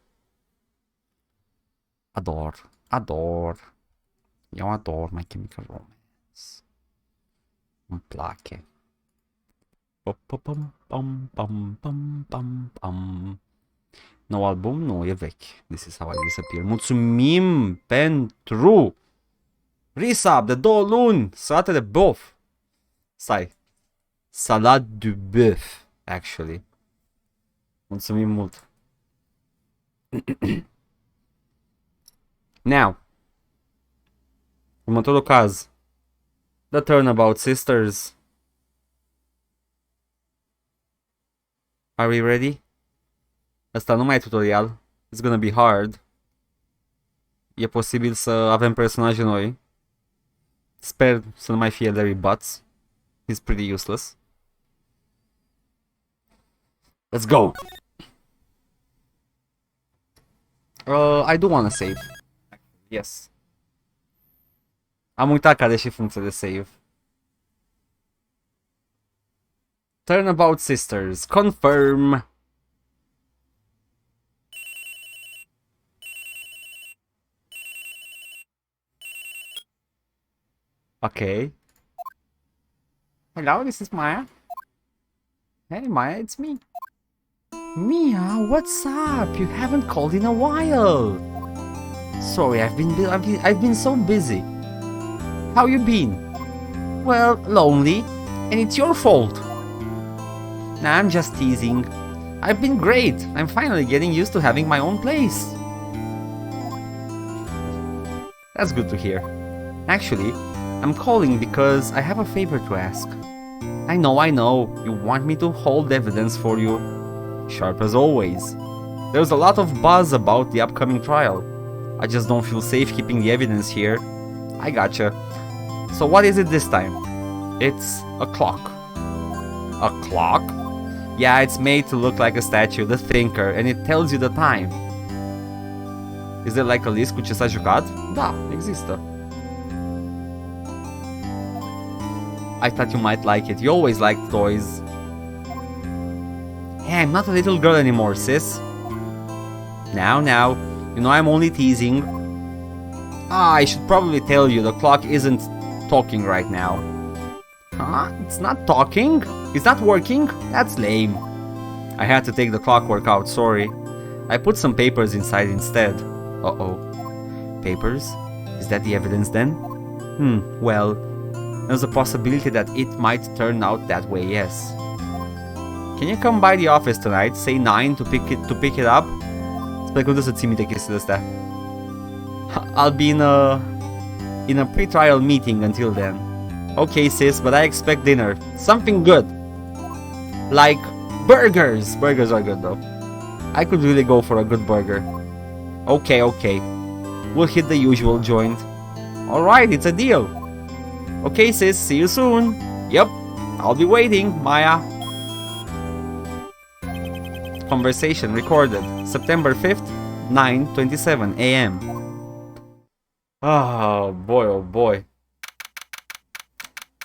Ador. Eu ador My Chemical Romance. Îmi place. Nou album? Nu, e vechi. This is How I Disappear. Mulțumim pentru resub de 2 luni. Salate de bof. Stai. Salade de bœuf, actually. Mulțumim mult. Now. Următorul caz. The Turnabout Sisters. Are we ready? Asta nu mai e tutorial. It's gonna be hard. E posibil să avem personaje noi. Sper să nu mai fie Larry Butts. He's pretty useless. Let's go! I do wanna save. Yes. Am uitat care e și funcția de save. Turnabout Sisters. Confirm. Okay. Hello, this is Maya. Hey Maya, it's me. Mia, what's up? You haven't called in a while. Sorry, I've been so busy. How you been? Well, lonely, and it's your fault. Nah, I'm just teasing. I've been great. I'm finally getting used to having my own place. That's good to hear. Actually, I'm calling because I have a favor to ask. I know. You want me to hold evidence for you. Sharp as always. There's a lot of buzz about the upcoming trial. I just don't feel safe keeping the evidence here. I gotcha. So what is it this time? It's a clock. A clock? Yeah, it's made to look like a statue, the thinker, and it tells you the time. Is there like a list cu ce s-a jucat? Da, există. I thought you might like it. You always liked toys. Hey, I'm not a little girl anymore, sis. Now, you know I'm only teasing. I should probably tell you the clock isn't talking right now. Huh? It's not talking? It's not working? That's lame. I had to take the clockwork out, sorry. I put some papers inside instead. Uh-oh. Papers? Is that the evidence then? Well, there's a possibility that it might turn out that way, yes. Can you come by the office tonight, say 9 to pick it up? Sper că nu să ții minte chestiile astea. I'll be in a pre-trial meeting until then. Okay, sis, but I expect dinner. Something good. Like burgers. Burgers are good though. I could really go for a good burger. Okay. We'll hit the usual joint. Alright, it's a deal. Okay, sis, see you soon. Yep, I'll be waiting, Maya. Conversation recorded September 5th, 9:27 a.m. Oh boy.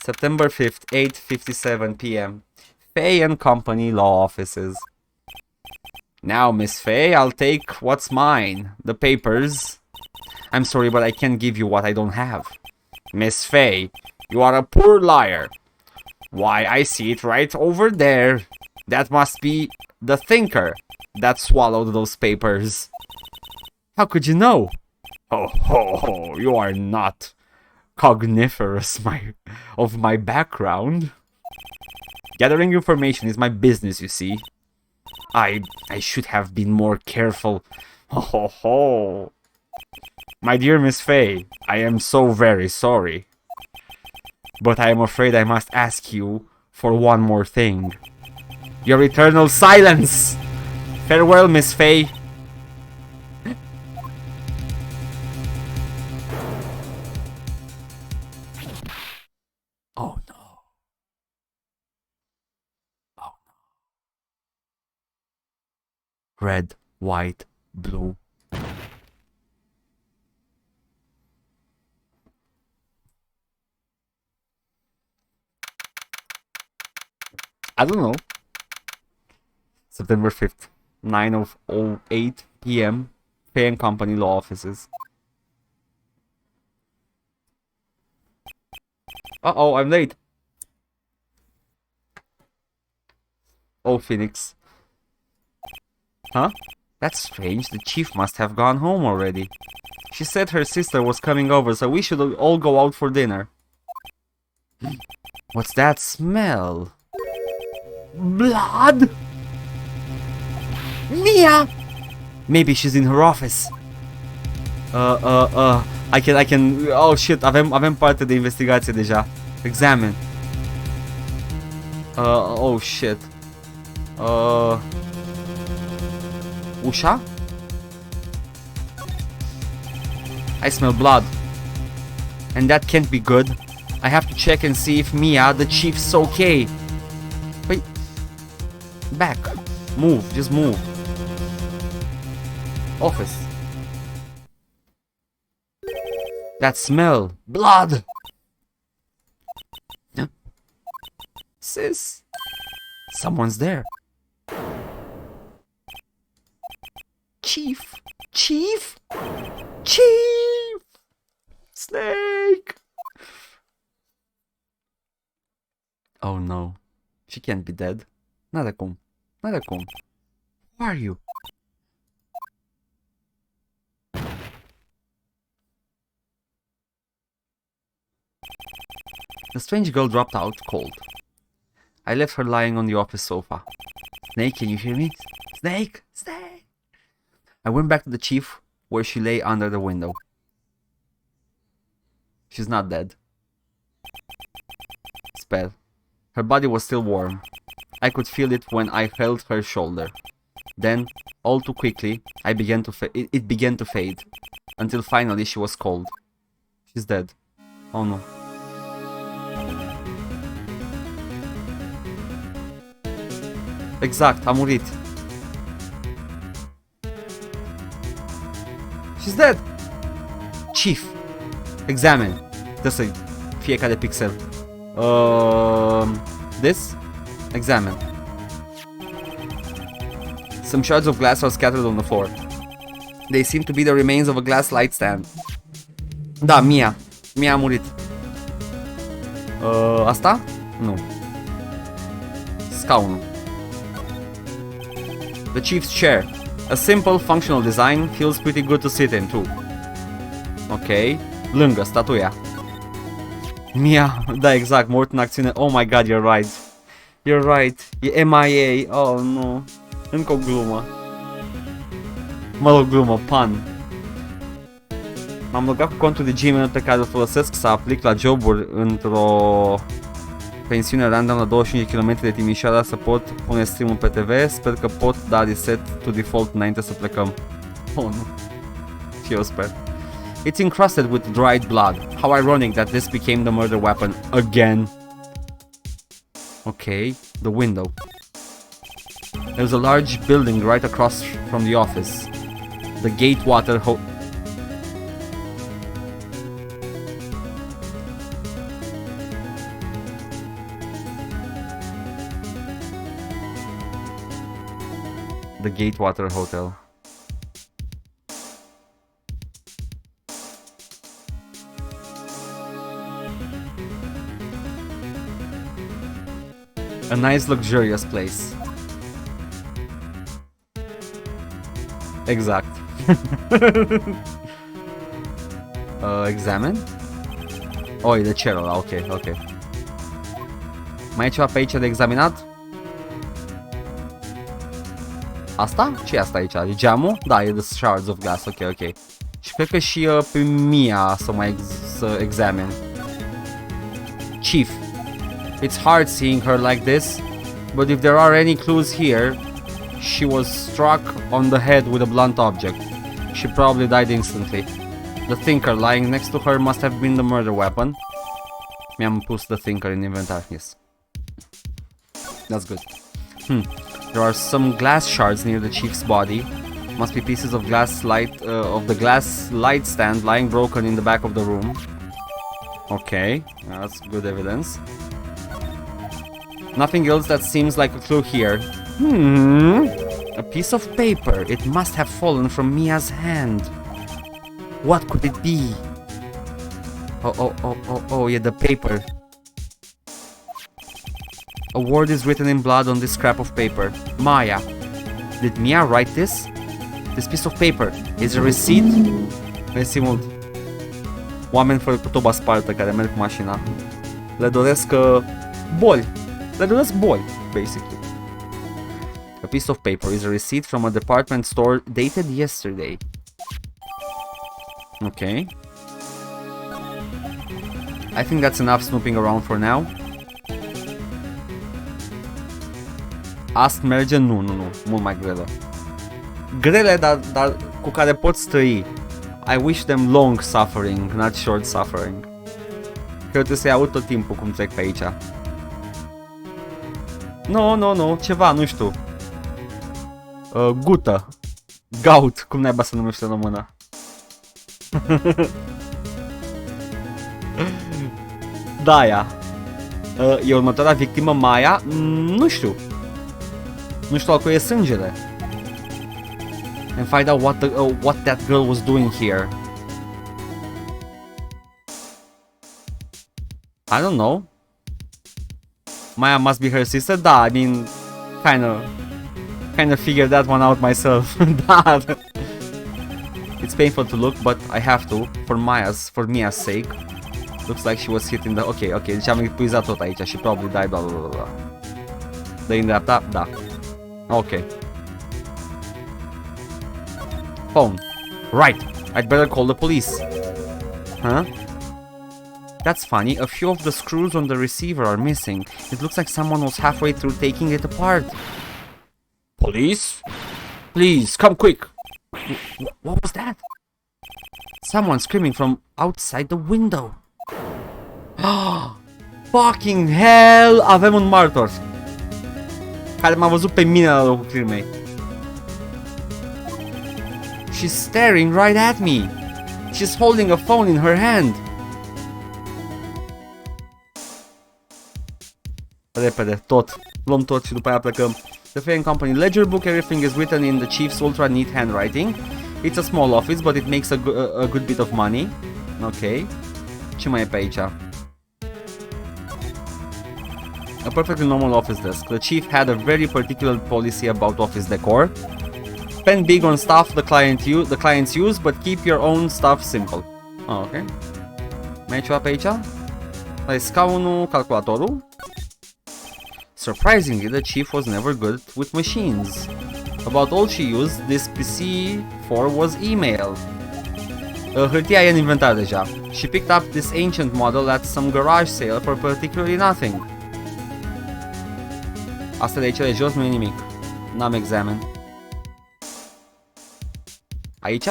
September 5th, 8:57 p.m. Fay and Company Law Offices. Now, Miss Fay, I'll take what's mine, the papers. I'm sorry, but I can't give you what I don't have. Miss Fay, you are a poor liar. Why, I see it right over there. That must be the thinker that swallowed those papers. How could you know? Oh, you are not cogniferous of my background. Gathering information is my business, you see. I should have been more careful. Oh. My dear Miss Fay, I am so very sorry. But I am afraid I must ask you for one more thing. Your eternal silence! Farewell, Miss Fay. Oh no. Red, white, blue. I don't know. September 5th, 9:08 p.m. Pay and Company Law Offices. Uh-oh, I'm late. Oh, Phoenix. Huh? That's strange. The chief must have gone home already. She said her sister was coming over, so we should all go out for dinner. What's that smell? Blood? Mia! Maybe she's in her office. I can... Oh, shit, avem parte de investigație deja. Examine. Oh, shit. Ușa? I smell blood. And that can't be good. I have to check and see if Mia, the chief's okay. Wait. Back. Move, just move. Office. That smell. Blood! Sis. Someone's there. Chief. Chief. Chief. Snake. Oh no. She can't be dead. Nada cum. Nada cum. Who are you? The strange girl dropped out cold. I left her lying on the office sofa. Snake, can you hear me? Snake! Snake! I went back to the chief, where she lay under the window. She's not dead. Spell. Her body was still warm. I could feel it when I held her shoulder. Then, all too quickly, it began to fade, until finally she was cold. She's dead. Oh no. Exact, a murit. She's dead! Chief, examine. Trebuie să fiecare pixel. This? Examine. Some shards of glass are scattered on the floor. They seem to be the remains of a glass light stand. Da, Mia. Mia a murit. Asta? Nu. Scaunul. The chief's chair. A simple, functional design, feels pretty good to sit in too. Ok. Lângă, statuia. Mia, da, exact, mort în acțiune. Oh my god, you're right. You're right. E MIA. Oh, nu. Încă o glumă. Mă rog, glumă, pan. M-am logat cu contul de Gmail pe care îl folosesc să aplic la joburi într-o pensiune random la 25 km de Timișoara să pot pune stream-ul pe TV. Sper că pot da reset to default înainte să plecăm. Oh, nu. Și eu sper. It's encrusted with dried blood. How ironic that this became the murder weapon again. Okay, the window. There's a large building right across from the office. The Gatewater The Gatewater Hotel. A nice luxurious place. Exact. Examine? Oh, e de cerul ăla, ok, ok. Mai e ceva pe aici de examinat? Asta? Ce e asta aici? E geamul? Da, e the shards of glass, ok, ok. Și cred că și pe Mia să examine. Chief. It's hard seeing her like this, but if there are any clues here, she was struck on the head with a blunt object. She probably died instantly. The thinker lying next to her must have been the murder weapon. Mi-am pus the thinker in inventar, yes. That's good. There are some glass shards near the chief's body. Must be pieces of the glass light stand lying broken in the back of the room. Okay, that's good evidence. Nothing else that seems like a clue here. A piece of paper. It must have fallen from Mia's hand. What could it be? Oh, yeah, the paper. A word is written in blood on this scrap of paper. Maya. Did Mia write this? This piece of paper is a receipt? Mersi mult. Oameni fără cu toba spartă care merg cu mașina. Le doresc boli. Le doresc boli, basically. A piece of paper is a receipt from a department store dated yesterday. Okay. I think that's enough snooping around for now. Ask merge? Nu, mult mai grele. Grele, dar cu care poți trăi. I wish them long suffering, not short suffering. Cred că trebuie să-i aud tot timpul cum trec pe aici. No, ceva, nu știu. Gută. Gout, cum naiba să numește în română. Da, e următoarea victimă Maya? Nu știu. Nu știu al cui e sângele. And find out what that girl was doing here. I don't know. Maya must be her sister? Da, I mean, kind of figured that one out myself. Da. It's painful to look, but I have to, for Mia's sake. Looks like she was hit in the... Ok, deci am epuizat tot aici și probably died, bla bla bla. Dă-i în dreapta? Da. Ok. Phone. Right, I'd better call the police. Huh? That's funny, a few of the screws on the receiver are missing. It looks like someone was halfway through taking it apart. Police? Please, come quick! What was that? Someone screaming from outside the window. Fucking hell! Avem un martor care m-a văzut pe mine la locul crimei. She's staring right at me. She's holding a phone in her hand. Repede, tot. Luăm tot și după aia plecăm. The Fairing Company ledger book, everything is written in the chief's ultra neat handwriting. It's a small office, but it makes a good bit of money. Ok. Ce mai e pe aici? A perfectly normal office desk. The chief had a very particular policy about office decor. Spend big on stuff the clients use, but keep your own stuff simple. Ok. Mai e ceva pe aici? Ai scaunul, calculatorul. Surprisingly, the chief was never good with machines. About all she used this PC for was email. Hârtia e în inventar deja. She picked up this ancient model at some garage sale for particularly nothing. Asta de aici de jos nu e nimic. N-am examen. Aici?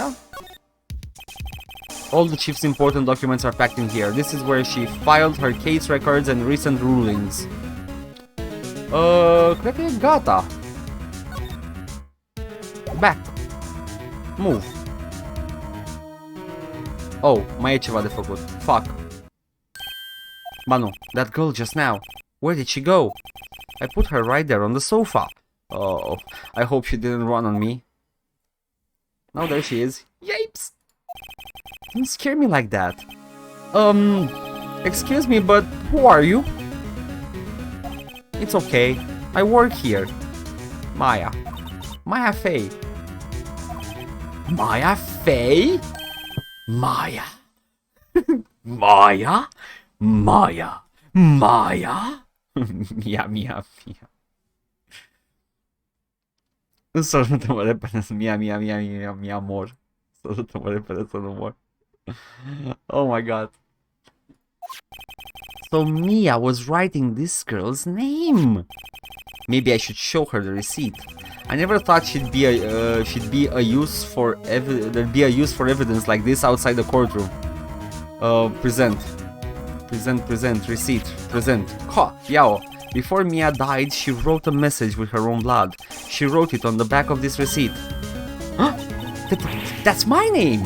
All the chief's important documents are packed in here. This is where she filed her case records and recent rulings. Cred că e gata. Back. Move. Oh, mai e ceva de făcut. Fuck. Ba nu. That girl just now. Where did she go? I put her right there on the sofa. Oh, I hope she didn't run on me. No, there she is. Yipes! Don't scare me like that. Excuse me, but who are you? It's okay. I work here. Maya. Maya Fey. Maya Fey? Maya. Maya? Maya. Maya? Mia. Sărută-mă repede, mia mor. Sărută-mă repede să nu mor. Oh my god. So Mia was writing this girl's name. Maybe I should show her the receipt. I never thought there'd be a use for evidence like this outside the courtroom. Present, receipt, present. Ha, iau. Before Mia died, she wrote a message with her own blood. She wrote it on the back of this receipt. Huh? That's my name!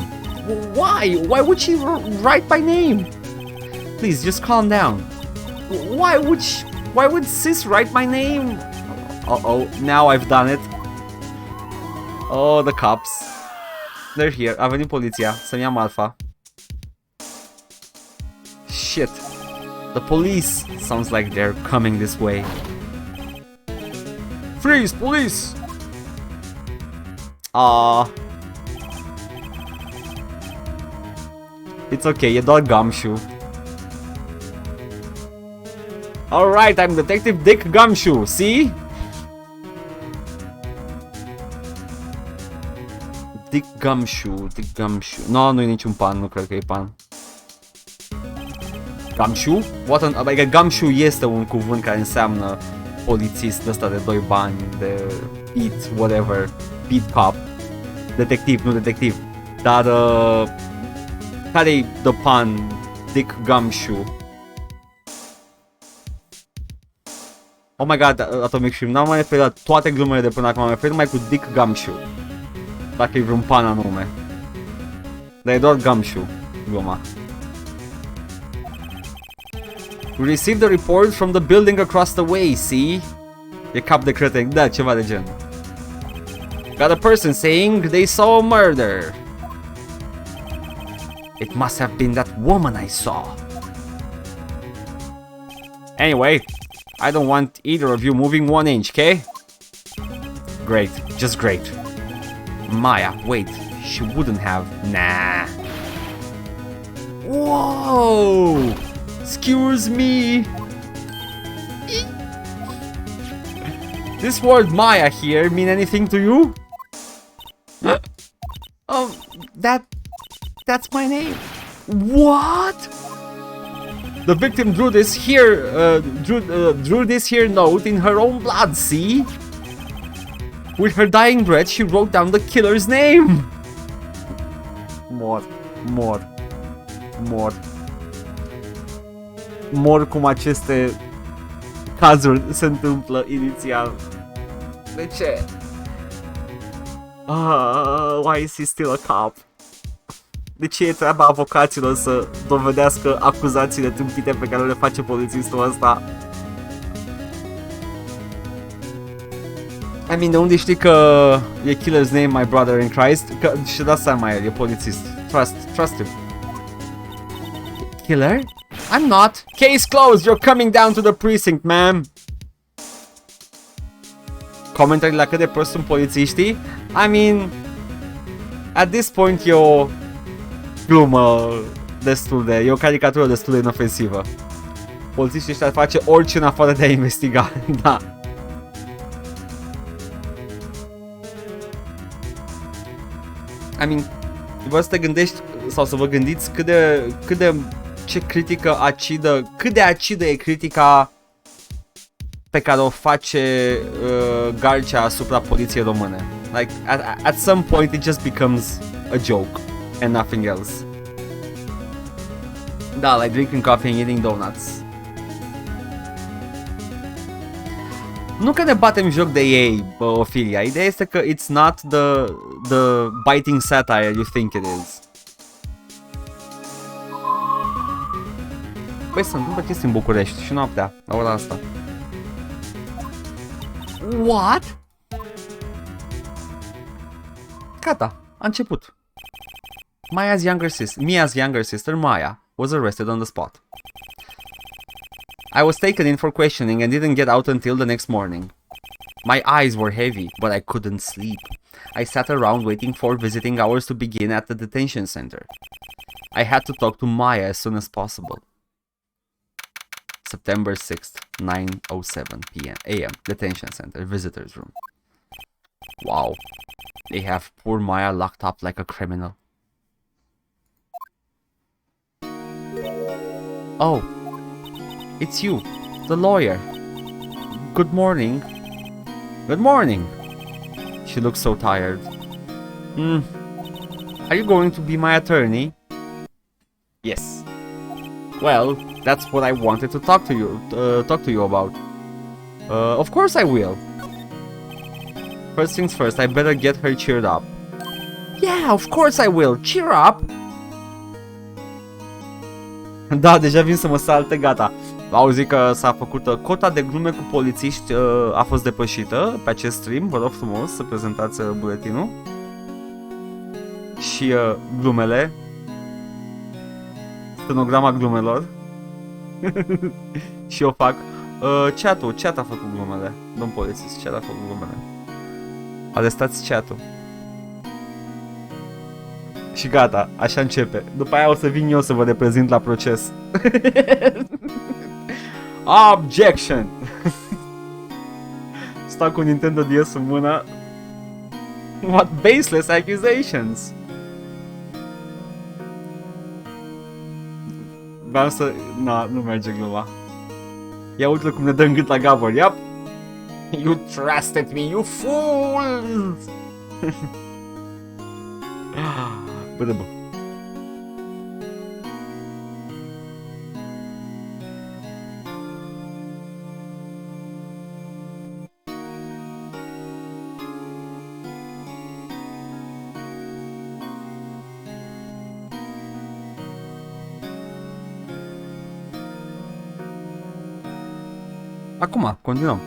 Why? Why would she write my name? Please, just calm down. Why would sis write my name Uh-oh, now I've done it. Oh, the cops. They're here. A venit poliția să-mi ia marfa. Shit. The police sounds like they're coming this way. Freeze, police! It's okay, e doar Gumshoe. Alright, I'm Detective Dick Gumshoe, see? Dick Gumshoe. No, nu e niciun pan, nu cred că e pan. Gumshoe? Adică Gumshoe este un cuvânt care înseamnă polițist ăsta de 2 bani, de beat, whatever, beat cop. Detectiv, nu detectiv. Dar, care-i the pun? Dick Gumshoe. Oh my god, Atomic Shrimp, n-am mai referit la toate glumele de până acum, am referit numai cu Dick Gumshoe. Dacă e vreun pan anume. Dar e doar Gumshoe, gluma. We received a report from the building across the way, see? E cap de creten, da, ceva de gen. Got a person saying they saw a murder. It must have been that woman I saw. Anyway, I don't want either of you moving 1 inch, okay? Great, just great. Maya, wait, she wouldn't have. Nah. Whoa! Excuse me. This word Maya here mean anything to you? That's my name. What? The victim drew this here note in her own blood, see? With her dying breath, she wrote down the killer's name. Mor cum aceste cazuri se întâmplă inițial. De ce? Why is he still a cop? De ce e treaba avocaților să dovedească acuzațiile tâmpite pe care le face polițistul ăsta? I mean, de unde știi că e killer's name, my brother in Christ? Că și da seama el, e polițist. Trust him. Killer? I'm not. Case closed, you're coming down to the precinct, ma'am. Comentarii la cât de prost sunt polițiștii? I mean, at this point e o glumă e o caricatură destul de inofensivă. Polițiștii ăștia ar face orice în afară de a investiga, da. I mean, vreau să te gândești sau să vă gândiți cât de acidă e critica pe care o face Garcea asupra poliției române. Like, at some point it just becomes a joke and nothing else. Da, like drinking coffee and eating donuts. Nu că ne batem joc de ei, Ophelia. Ideea este că it's not the biting satire you think it is. Păi se întâmplă chestii în București și noaptea, la ora asta. What? Gata, a început. Mia's younger sister, Maya, was arrested on the spot. I was taken in for questioning and didn't get out until the next morning. My eyes were heavy, but I couldn't sleep. I sat around waiting for visiting hours to begin at the detention center. I had to talk to Maya as soon as possible. September 6th, 9:07 a.m. Detention center, visitors room. Wow. They have poor Maya locked up like a criminal. Oh. It's you, the lawyer. Good morning. Good morning. She looks so tired. Are you going to be my attorney? Yes. Well, that's what I wanted to talk to you about. Of course I will. First things first, I better get her cheered up. Yeah, of course I will. Cheer up. Da, deja vin să mă salte, gata. Auzi că s-a făcut cota de glume cu polițiști a fost depășită pe acest stream. Vă rog frumos să prezentați buletinul. Și glumele. Stenograma glumelor. Și eu fac chat a făcut glumele. Domn polițist, chat a făcut glumele. Arestați chat-ul. Și gata, așa începe. După aia o să vin eu să vă reprezint la proces. Objection! Stau cu Nintendo DS în mână. What baseless accusations! Vreau să... nu merge gluma. Ia uite cum ne dă în gât la Gabor, yep! You trusted me, you fools! Bă. Acum, continuăm.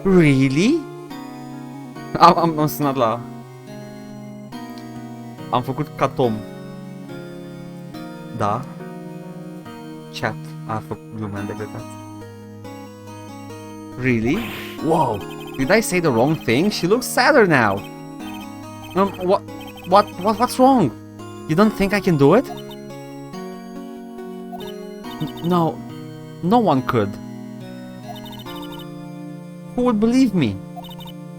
Really? Am sunat la... Am făcut ca Tom. Da. Chat a făcut lumea de căcat. Really? Wow. Did I say the wrong thing? She looks sadder now. What's wrong? You don't think I can do it? No. No one could. Who would believe me?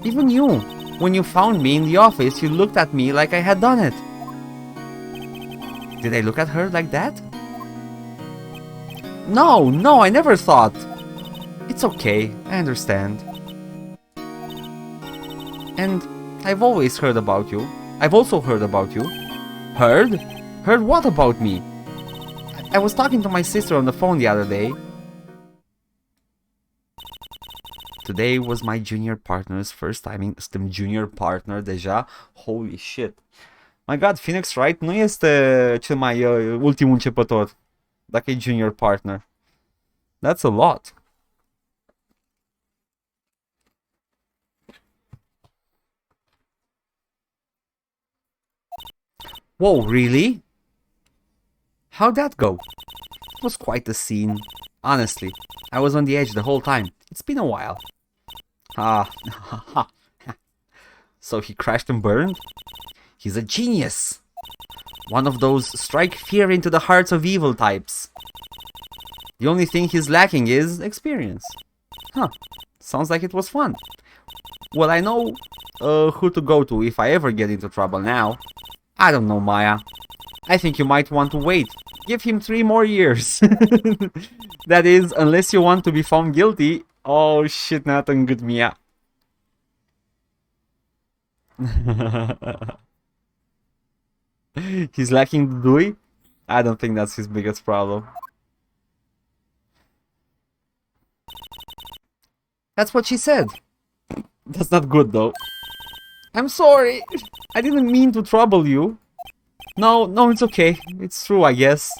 Even you. When you found me in the office, you looked at me like I had done it. Did I look at her like that? No, I never thought. It's okay, I understand. And I've always heard about you. I've also heard about you. Heard? Heard what about me? I was talking to my sister on the phone the other day. Today was my junior partner's first time. Suntem junior partner deja. Holy shit. My god, Phoenix Wright nu este cel mai ultimul începător. Dacă e junior partner. That's a lot. Whoa, really? How'd that go? It was quite the scene. Honestly, I was on the edge the whole time. It's been a while. So he crashed and burned? He's a genius. One of those strike fear into the hearts of evil types. The only thing he's lacking is experience. Huh. Sounds like it was fun. Well, I know who to go to if I ever get into trouble now. I don't know, Maya. I think you might want to wait. Give him 3 more years. That is, unless you want to be found guilty. Oh shit, Nathan, good Mia. He's lacking the Dewey? I don't think that's his biggest problem. That's what she said. That's not good though. I'm sorry. I didn't mean to trouble you. No, it's okay. It's true, I guess.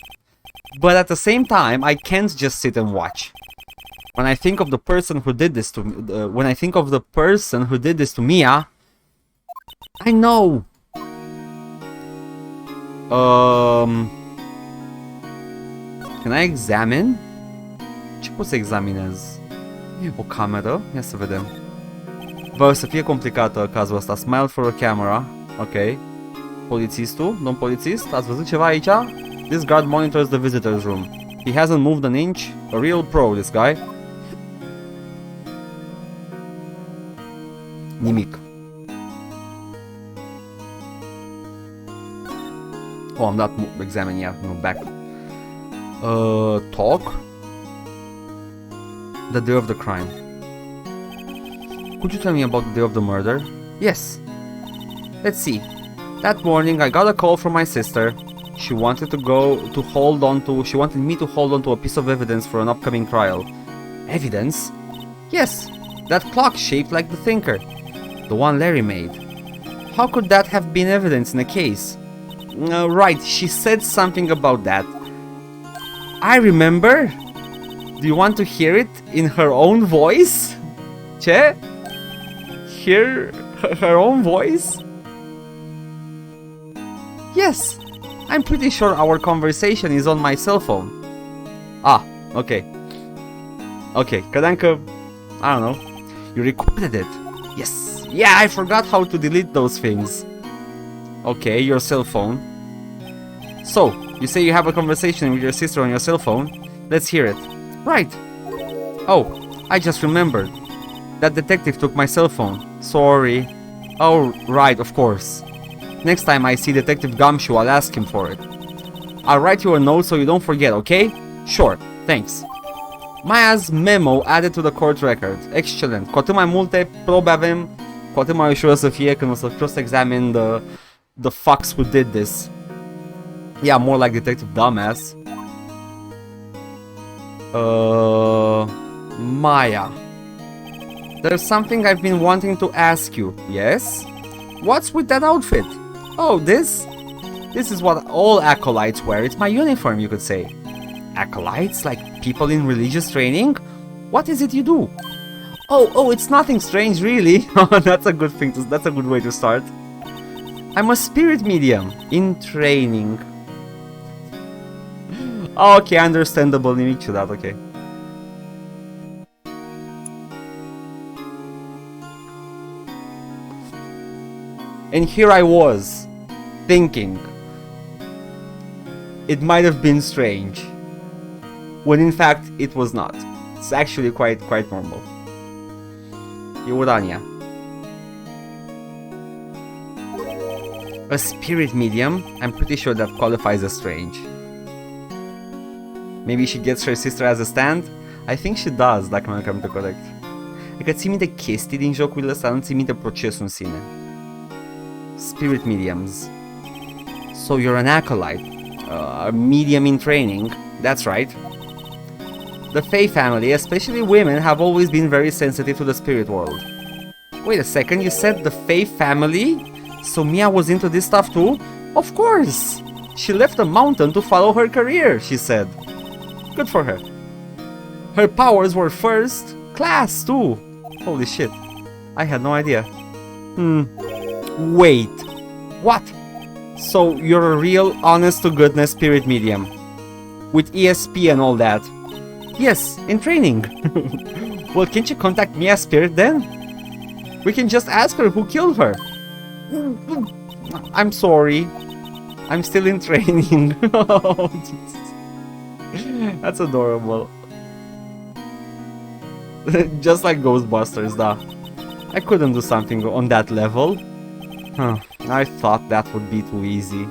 But at the same time, I can't just sit and watch. When I think of the person who did this to Mia, I know. Can I examine? Ce pot să examinez? O cameră? Ia să vedem. Bă, o să fie complicată cazul ăsta. Smile for a camera. Ok. Polițistul? Domn polițist? Ați văzut ceva aici? This guard monitors the visitor's room. He hasn't moved an inch. A real pro, this guy. Nimic. Oh, am dat examen iar, nu, back. Talk. The day of the crime. Could you tell me about the day of the murder? Yes. Let's see. That morning I got a call from my sister. She wanted me to hold on to a piece of evidence for an upcoming trial. Evidence? Yes, that clock shaped like the thinker. The one Larry made. How could that have been evidence in a case? Right, she said something about that. I remember. Do you want to hear it in her own voice? Ce? Hear her own voice? Yes, I'm pretty sure our conversation is on my cell phone. Ah, okay. Okay, credeam că... I don't know. You recorded it. Yes. Yeah, I forgot how to delete those things. Okay, your cell phone. So, you say you have a conversation with your sister on your cell phone. Let's hear it. Right. Oh, I just remembered. That detective took my cell phone. Sorry. Oh, right, of course. Next time I see Detective Gumshoe, I'll ask him for it. I'll write you a note so you don't forget, okay? Sure, thanks. Maya's memo added to the court record. Excelent. Cu atât mai multe probe avem, cu atât mai ușor o să fie când o să cross-examine the fucks who did this. Yeah, more like Detective Dumbass. Maya. There's something I've been wanting to ask you. Yes? What's with that outfit? Oh, this? This is what all acolytes wear. It's my uniform, you could say. Acolytes? Like people in religious training? What is it you do? Oh, it's nothing strange, really. That's a good thing. That's a good way to start. I'm a spirit medium in training. Okay, understandable. Nimic ciudat, okay. And here I was, thinking it might have been strange, when in fact it was not. It's actually quite normal. E Urania. A spirit medium? I'm pretty sure that qualifies as strange. Maybe she gets her sister as a stand? I think she does, dacă mă cam corect. Adică ții minte chestii din jocurile ăsta, nu ții minte procesul în sine. Spirit mediums. So you're an acolyte. A medium in training. That's right. The Fae family, especially women, have always been very sensitive to the spirit world. Wait a second, you said the Fae family? So Mia was into this stuff too? Of course! She left the mountain to follow her career, she said. Good for her. Her powers were first class too. Holy shit. I had no idea. Wait. What? So you're a real honest to goodness spirit medium. With ESP and all that. Yes, in training. Well, can't you contact Mia's spirit then? We can just ask her who killed her. I'm sorry. I'm still in training. That's adorable. Just like Ghostbusters, da. I couldn't do something on that level. Huh. I thought that would be too easy.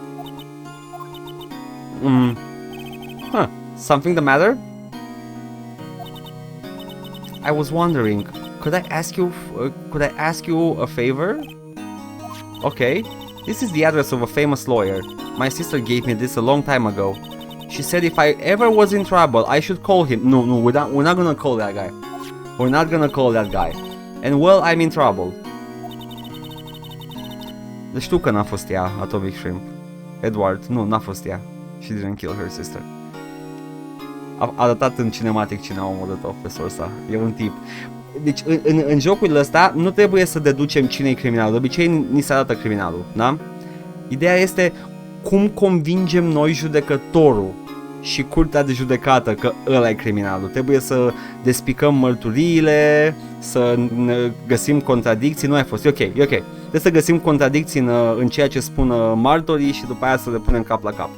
Huh. Something the matter? I was wondering, could I ask you a favor? Okay. This is the address of a famous lawyer. My sister gave me this a long time ago. She said if I ever was in trouble, I should call him. No, we're not gonna call that guy. We're not gonna call that guy. And well, I'm in trouble. Deci știu că n-a fost ea, Atomic Shrimp. Edward, nu, n-a fost ea. She didn't kill her sister. A arătat în cinematic cine a omorât-o pe sursa. E un tip. Deci în jocul ăsta nu trebuie să deducem cine e criminalul. De obicei ni se arată criminalul, da? Ideea este cum convingem noi judecătorul și curtea de judecată că ăla e criminalul. Trebuie să despicăm mărturiile, să găsim contradicții. Nu ai fost, e ok. Trebuie să găsim contradicții în ceea ce spun martorii și după aia să le punem cap la cap.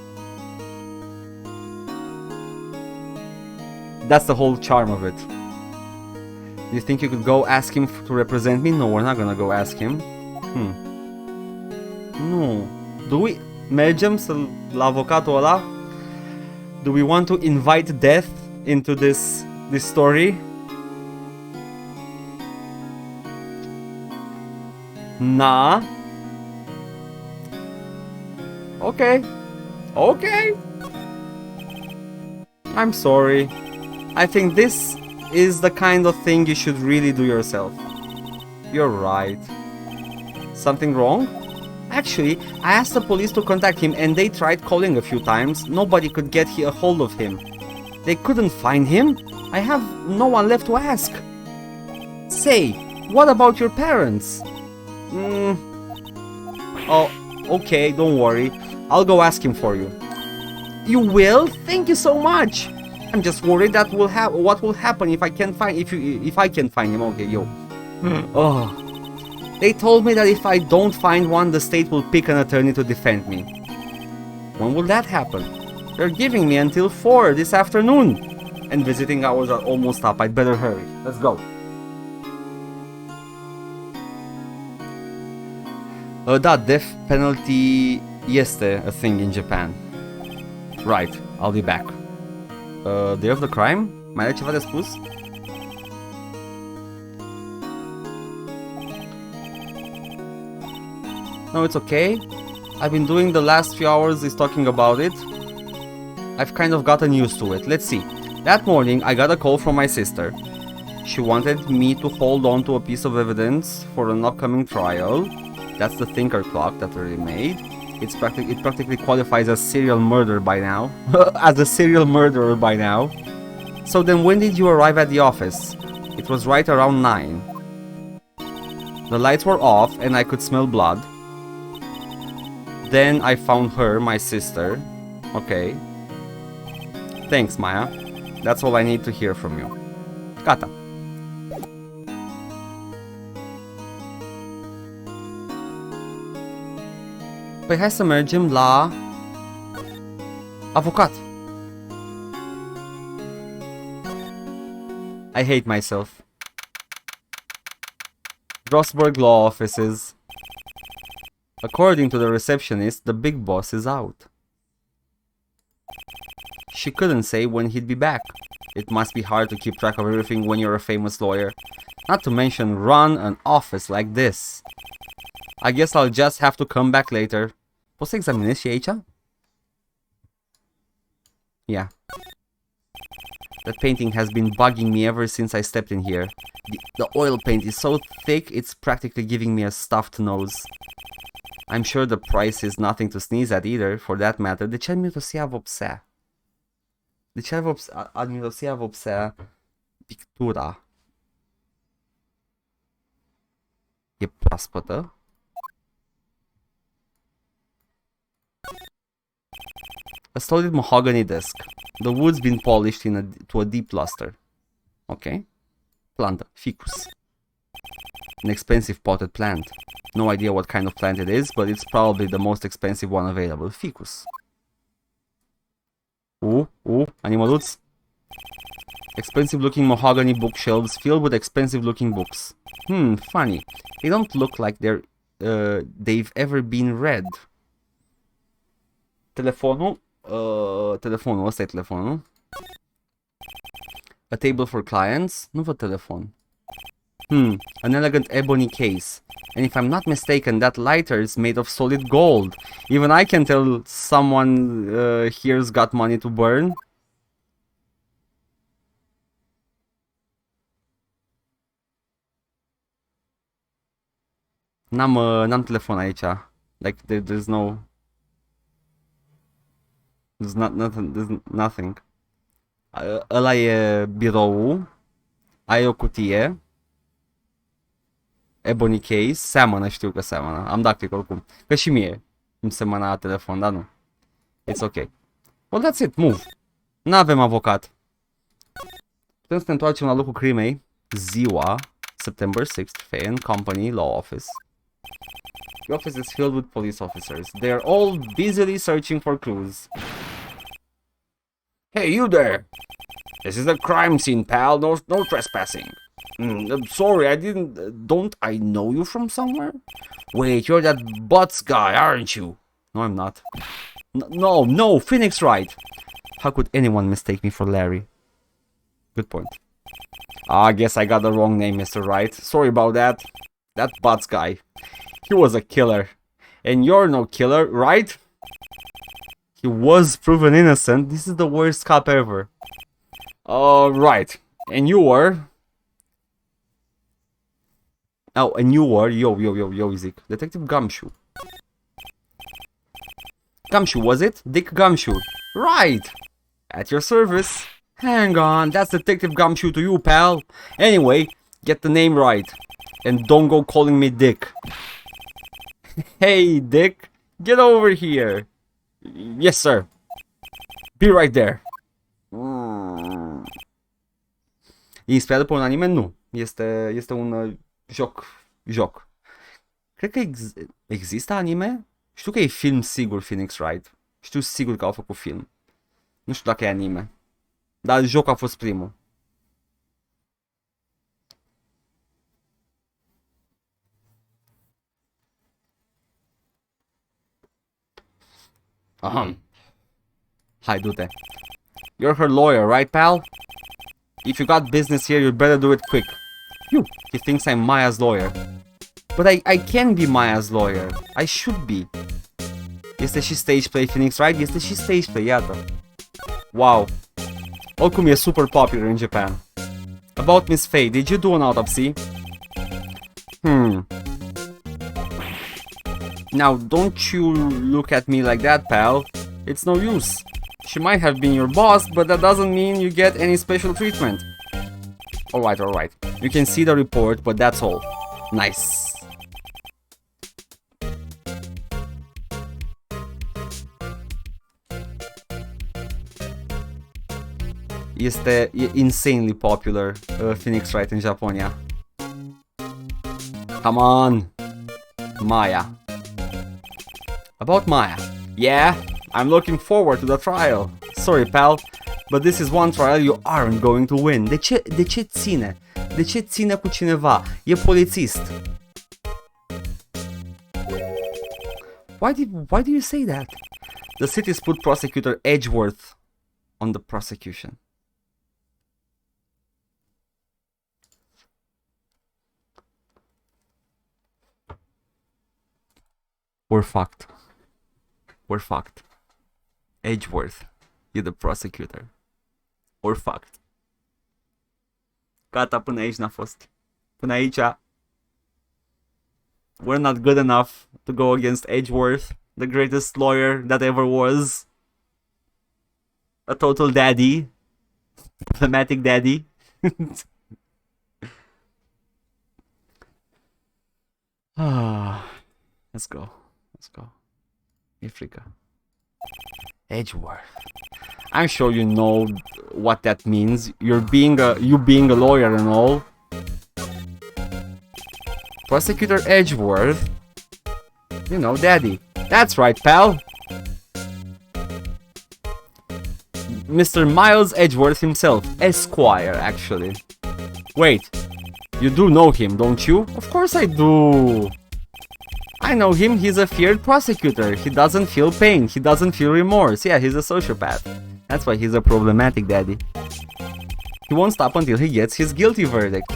That's the whole charm of it. You think you could go ask him to represent me? No, we're not gonna go ask him. Nu. Mergem la avocatul ăla? Do we want to invite death into this story? Nah. Okay. I'm sorry. I think this is the kind of thing you should really do yourself. You're right. Something wrong? Actually, I asked the police to contact him and they tried calling a few times. Nobody could get a hold of him. They couldn't find him? I have no one left to ask. Say, what about your parents? Oh, okay, don't worry. I'll go ask him for you. You will? Thank you so much. I'm just worried that what will happen if I can't find him. Okay, yo. Oh. They told me that if I don't find one, the state will pick an attorney to defend me. When will that happen? They're giving me until 4 this afternoon. And visiting hours are almost up. I'd better hurry. Let's go. Da, death penalty este a thing in Japan. Right, I'll be back. Day of the crime? Mai are ceva de spus? No, it's okay. I've been doing the last few hours is talking about it. I've kind of gotten used to it. Let's see. That morning, I got a call from my sister. She wanted me to hold on to a piece of evidence for an upcoming trial. That's the thinker clock that we made. It practically qualifies as serial murder by now. As a serial murderer by now. So then when did you arrive at the office? It was right around 9. The lights were off and I could smell blood. Then I found her, my sister. Okay. Thanks, Maya. That's all I need to hear from you. Gata. Păi hai să mergem la avocat. I hate myself. Rossburg Law Offices. According to the receptionist, the big boss is out. She couldn't say when he'd be back. It must be hard to keep track of everything when you're a famous lawyer. Not to mention run an office like this. I guess I'll just have to come back later. Poți să examinezi și aici? Yeah. That painting has been bugging me ever since I stepped in here. The oil paint is so thick, it's practically giving me a stuffed nose. I'm sure the price is nothing to sneeze at either, for that matter. De ce ar mirosia vopsea? De ce ar mirosia vopsea pictura? E proaspătă? A solid mahogany desk. The wood's been polished to a deep luster. Okay. Plantă. Ficus. An expensive potted plant. No idea what kind of plant it is, but it's probably the most expensive one available. Ficus. Animăluț. Expensive looking mahogany bookshelves filled with expensive looking books. Funny. They don't look like they've ever been read. Telefonul. Telefonul, ăsta e telefonul. A table for clients. Nu văd telefon. An elegant ebony case. And if I'm not mistaken, that lighter is made of solid gold. Even I can tell someone here's got money to burn. N-am telefon aici. Like, there's no... There's nothing. Ăla e biroul. Ai o cutie. Ebony case. Seamănă, știu că seamănă. Am dat click oricum. Că și mie îmi semăna la telefon, dar nu. It's ok. Well, that's it. Move. N-avem avocat. Putem să ne întoarcem la locul crimei. Ziua. September 6th. Fay & Company Law Office. The office is filled with police officers. They're all busily searching for clues. Hey, you there! This is a crime scene, pal. No trespassing. I'm sorry, don't I know you from somewhere? Wait, you're that Butts guy, aren't you? No, I'm not. No, Phoenix Wright. How could anyone mistake me for Larry? Good point. I guess I got the wrong name, Mr. Wright. Sorry about that. That Butts guy. He was a killer. And you're no killer, right? He was proven innocent. This is the worst cop ever. Right. And you were... Oh, and you were... Yo, Isaac. Detective Gumshoe. Gumshoe, was it? Dick Gumshoe. Right! At your service. Hang on, that's Detective Gumshoe to you, pal. Anyway, get the name right. And don't go calling me Dick. Hey, Dick, get over here. Yes, sir. Be right there. E inspirat pe un anime? Nu. Este un joc. Cred că există anime? Știu că e film sigur, Phoenix Wright. Știu sigur că au făcut film. Nu știu dacă e anime. Dar jocul a fost primul. Hai, du-te. You're her lawyer, right, pal? If you got business here, you'd better do it quick. Phew, he thinks I'm Maya's lawyer. But I can be Maya's lawyer. I should be. Este și stage play, Phoenix Wright? Este și stage play, iată. Wow. Oricum e super popular in Japan. About Miss Faye, did you do an autopsy? Now, don't you look at me like that, pal. It's no use. She might have been your boss, but that doesn't mean you get any special treatment. Alright. You can see the report, but that's all. Nice. E insanely popular, Phoenix Wright în Japonia. Come on! Maya. About Maya. Yeah, I'm looking forward to the trial. Sorry, pal, but this is one trial you aren't going to win. De ce ține? De ce ține cu cineva? E polițist. Why do you say that? The city's put prosecutor Edgeworth on the prosecution. We're fucked. We're fucked. Edgeworth, you're the prosecutor. We're fucked. Gata, până aici n-a fost. Până aici. We're not good enough to go against Edgeworth, the greatest lawyer that ever was. A total daddy. Problematic daddy. Let's go. E frică. Edgeworth. I'm sure you know what that means. You being a lawyer and all. Prosecutor Edgeworth. You know, daddy. That's right, pal. Mr. Miles Edgeworth himself. Esquire, actually. Wait. You do know him, don't you? Of course I do. I know him, he's a feared prosecutor. He doesn't feel pain, he doesn't feel remorse. Yeah, he's a sociopath. That's why he's a problematic daddy. He won't stop until he gets his guilty verdict.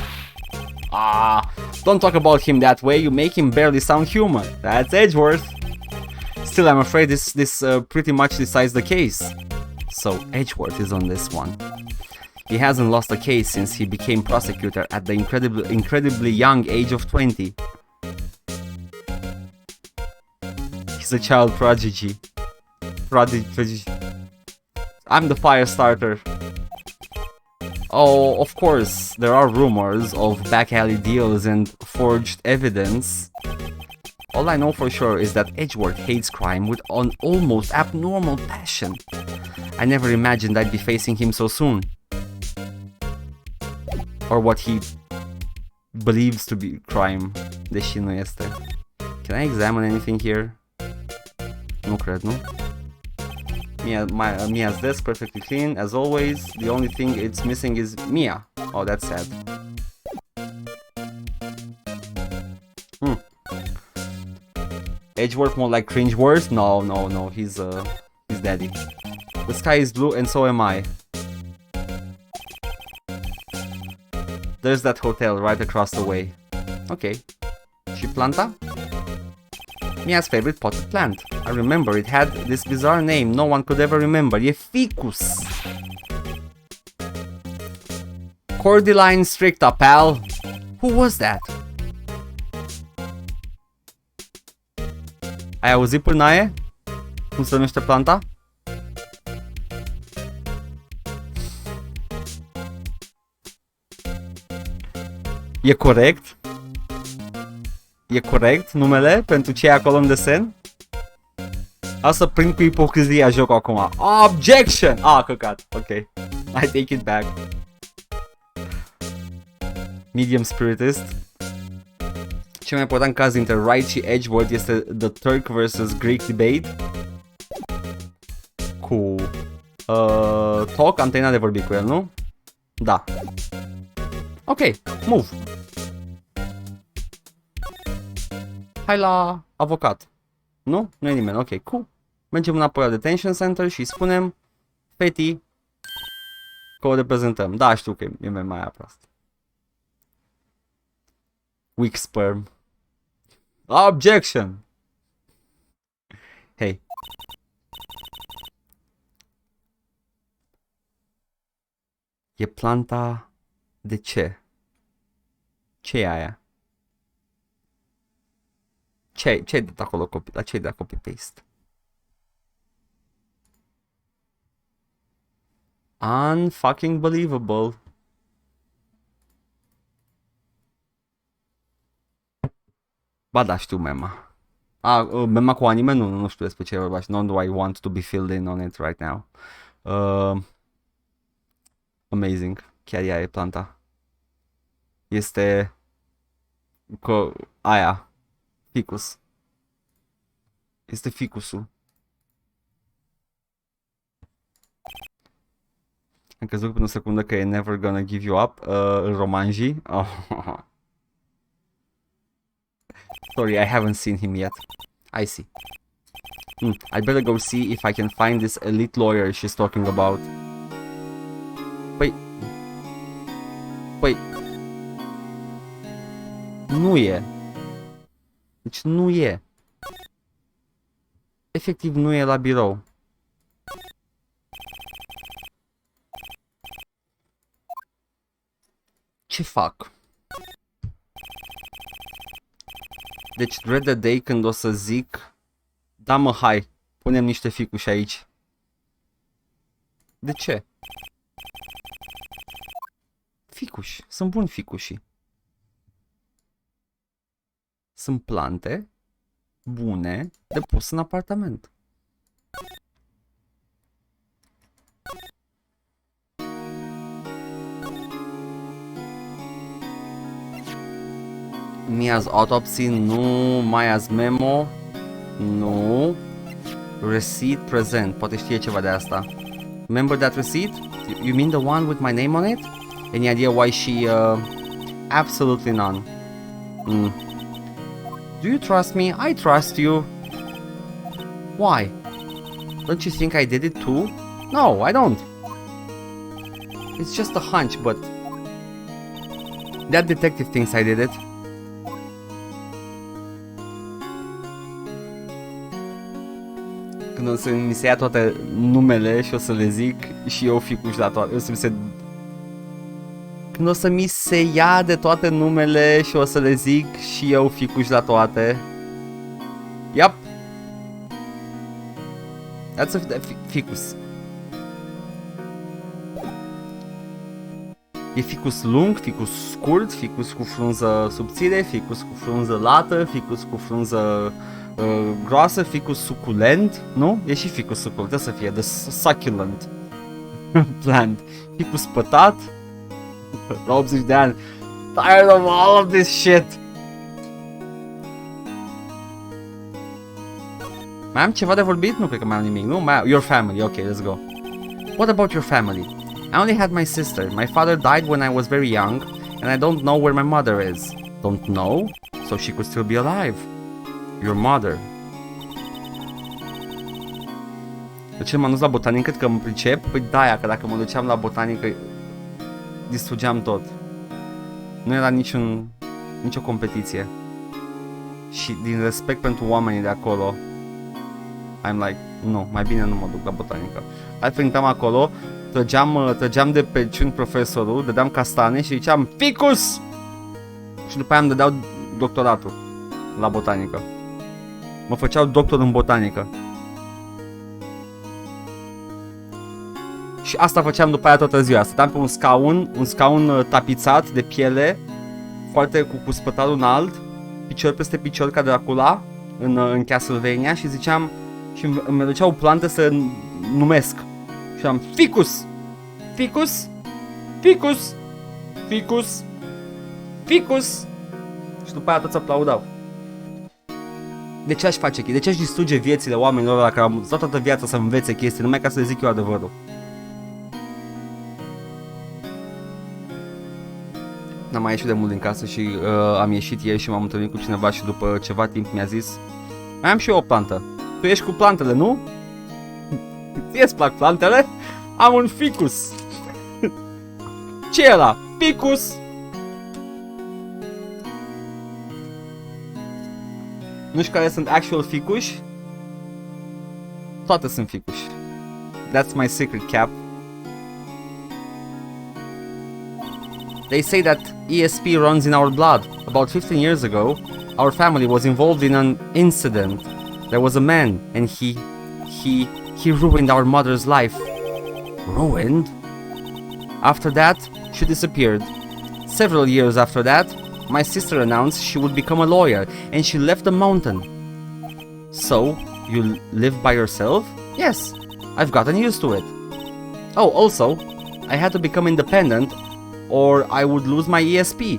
Don't talk about him that way, you make him barely sound human. That's Edgeworth. Still, I'm afraid this pretty much decides the case. So, Edgeworth is on this one. He hasn't lost a case since he became prosecutor at the incredibly young age of 20. He's a child prodigy. I'm the fire starter. Oh, of course, there are rumors of back alley deals and forged evidence. All I know for sure is that Edgeworth hates crime with an almost abnormal passion. I never imagined I'd be facing him so soon. Or what he believes to be crime, deși nu este. Can I examine anything here? Nu cred, nu? Mia's desk perfectly clean, as always. The only thing it's missing is Mia. Oh, that's sad. Edgeworth more like Cringeworth? No, he's daddy. The sky is blue and so am I. There's that hotel right across the way. Okay. Și planta? Mia's favorite potted plant. I remember it had this bizarre name no one could ever remember. E ficus. Cordyline stricta, pal. Who was that? Ai auzit, pârnaie? Cum se numește planta? E corect? E corect numele pentru ce e acolo în desen? A să prind cu ipocrizia jocul acum. Objection! Căcat. Ok. I take it back. Medium spiritist. Cel mai important caz dintre Wright și Edgeworth este The Turk vs. Greek debate. Cu Talk, am terminat de vorbit cu el, nu? Da. Ok, move. Hai la avocat. Nu? Nu e nimeni, ok, cool. Mergem înapoi la detention center și spunem Feti că o reprezentăm. Da, știu că e mai aia proastă. Weak sperm. Objection! Hei. E planta de ce? Ce e aia? Ce-ai dat acolo copy? La ce-ai dat copy-paste? Unfucking believable. Ba da, știu mema. Mema cu anime? Nu știu despre ce e vorba și nor do I want to be filled in on it right now. Amazing. Chiar ea e planta. Este aia. Ficus. Este ficusul. Am crezut pe o secundă că e Never Gonna Give You Up în romanji. Sorry, I haven't seen him yet. I see. I'd better go see if I can find this elite lawyer she's talking about. Păi... Nu e. Deci nu e. Efectiv nu e la birou. Ce fac? Deci dread the day când o să zic da mă, hai, punem niște ficuși aici. De ce? Ficuși, sunt buni ficușii. Sunt plante bune de pus în apartament. Mia's autopsy, nu. Maya's memo, nu. Receipt present, poate știe ceva de asta. Remember that receipt? You mean the one with my name on it? Any idea why she... Absolutely none. Do you trust me? I trust you. Why? Don't you think I did it too? No, I don't. It's just a hunch, but... That detective thinks I did it. Când o să mi se ia toate numele și o să le zic și eu ficuși la toate. Când o să mi se ia de toate numele și o să le zic și eu ficuși la toate. Yep. That's a ficus. E ficus lung, ficus scurt, ficus cu frunză subțire, ficus cu frunză lată, ficus cu frunză groasă, ficus suculent, nu? E și ficus suculent, trebuie să fie the succulent plant. Ficus pătat, la 80 de ani. Tired of all of this shit. Mai am ceva de vorbit? Nu cred că mai am nimic, nu? Your family, ok, let's go. What about your family? I only had my sister. My father died when I was very young, and I don't know where my mother is. Don't know? So she could still be alive. Your mother. De ce m-am dus la botanică? Că mă pricep? Păi de-aia, că dacă mă duceam la botanică distrugeam tot. Nu era nicio competiție. Și din respect pentru oamenii de acolo, I'm like, nu, mai bine nu mă duc la botanică. Altfel intram acolo, trăgeam de pe ciun profesorul, dădeam castane și ziceam ficus! Și după aia îmi dădeau doctoratul la botanică. Mă făceau doctor în botanică. Și asta făceam după aia toată ziua. Stăteam pe un scaun tapițat de piele foarte cu spătarul înalt, picior peste picior ca Dracula în Castlevania și ziceam și îmi ducea o plantă să numesc. Și am ficus, ficus, ficus, ficus, ficus. Și după aia toți aplaudau. De ce aș face chestii? De ce aș distruge viețile oamenilor ăla care au stat toată viața să învețe chestii numai ca să le zic eu adevărul? N-am mai ieșit de mult din casă și am ieșit ieri și m-am întâlnit cu cineva și după ceva timp mi-a zis: mai am și eu o plantă. Tu ești cu plantele, nu? Ție-ți plac plantele? Am un ficus. Ce e ăla? Ficus. Nu știu care sunt actual ficuși. Toate sunt ficuși. That's my secret, Cap. They say that ESP runs in our blood. About 15 years ago, our family was involved in an incident. There was a man and he ruined our mother's life. Ruined? After that, she disappeared. Several years after that, my sister announced she would become a lawyer and she left the mountain. So, you live by yourself? Yes, I've gotten used to it. Oh, also, I had to become independent or I would lose my ESP.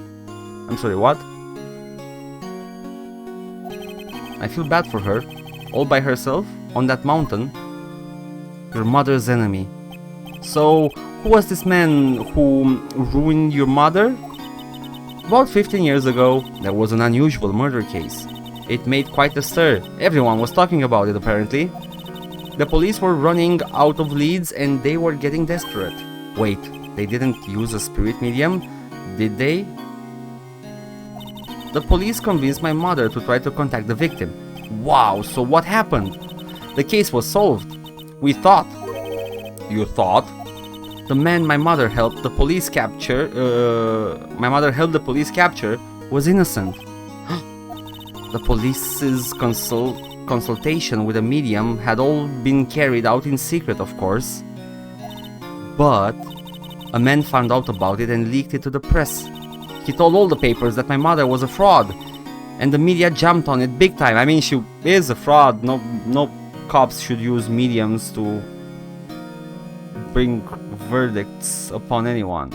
I'm sorry, what? I feel bad for her, all by herself, on that mountain. Your mother's enemy. So, who was this man who ruined your mother? About 15 years ago, there was an unusual murder case. It made quite a stir. Everyone was talking about it, apparently. The police were running out of leads and they were getting desperate. Wait, they didn't use a spirit medium, did they? The police convinced my mother to try to contact the victim. Wow, so what happened? The case was solved. We thought. You thought? The man my mother helped the police capture, was innocent. The police's consultation with a medium had all been carried out in secret, of course. But a man found out about it and leaked it to the press. He told all the papers that my mother was a fraud, and the media jumped on it big time. I mean, she is a fraud. No cops should use mediums to bring verdicts upon anyone.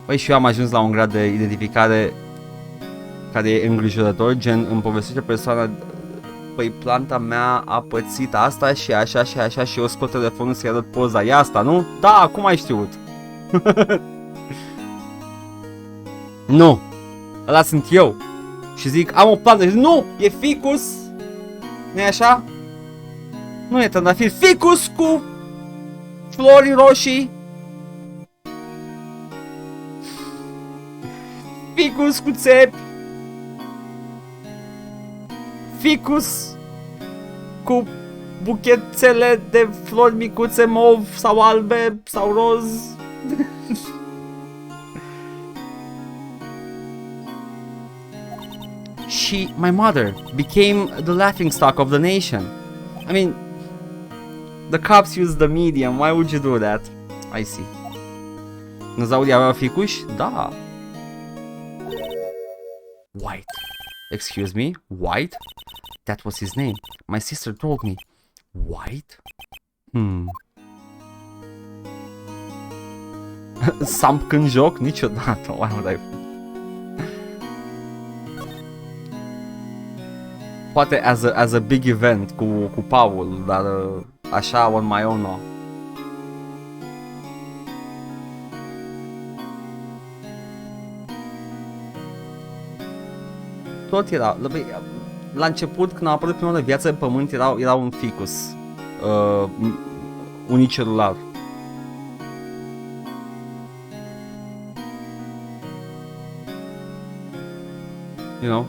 Păi și eu am ajuns la un grad de identificare care e îngrijorător, gen îmi povestește persoana: păi planta mea a pățit asta și așa și așa și eu scot telefonul să-i arăt poza, e asta, nu? Da, cum ai știut? Nu, ăla sunt eu. Și zic, am o plantă și zic, nu, e ficus. Nu e așa? Nu e trandafir, ficus cu flori roșii. Ficus cu țepi. Ficus cu buchețele de flori micuțe mov sau albe sau roz. My mother became the laughingstock of the nation. I mean, the cops used the medium. Why would you do that? I see. Dinozaurii aveau ficuși? Da. White. Excuse me? White? That was his name. My sister told me. White? Samp când joc? Niciodată. Why would I? Poate as a big event cu Paul, dar așa on my own, no. Tot era, la început când a apărut prima oară viața pe pământ era un ficus unicelular. You know?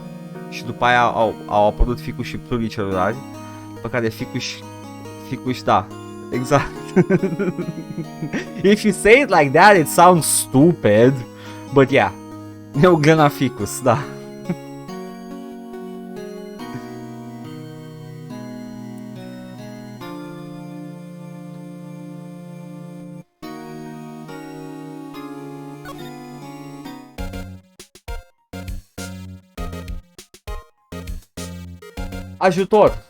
Și după aia au apărut ficuși pluricelulari, pe care ficuși, da, exact. If you say it like that, it sounds stupid, but yeah, Euglena ficus, da. Ajutor!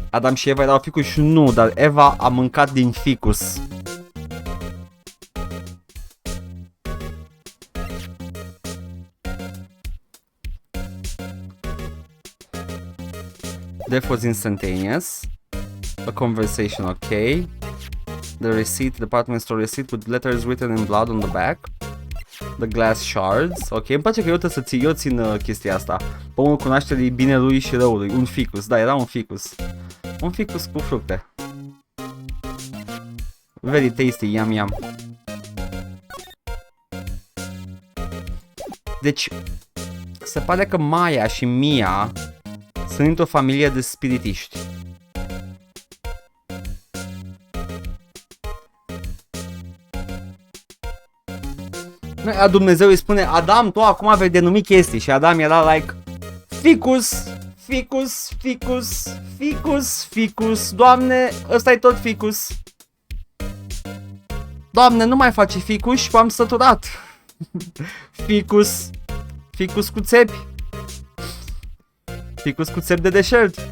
Adam și Eva erau ficuși? Nu, dar Eva a mâncat din ficus. Death was instantaneous. A conversation, okay. The receipt, department store receipt with letters written in blood on the back. The glass shards. Ok, îmi place că eu țin chestia asta. Pomul cunoașterii binelui și răului. Un ficus, da, era un ficus. Un ficus cu fructe. Very tasty, yum yum. Deci, se pare că Maya și Mia sunt într-o familie de spiritiști. Dumnezeu îi spune, Adam, tu acum vei denumi chestii. Și Adam era like, ficus, ficus, ficus, ficus, ficus. Doamne, ăsta e tot ficus. Doamne, nu mai face ficus și m-am săturat. Ficus, ficus cu țepi. Ficus cu țepi de deșert.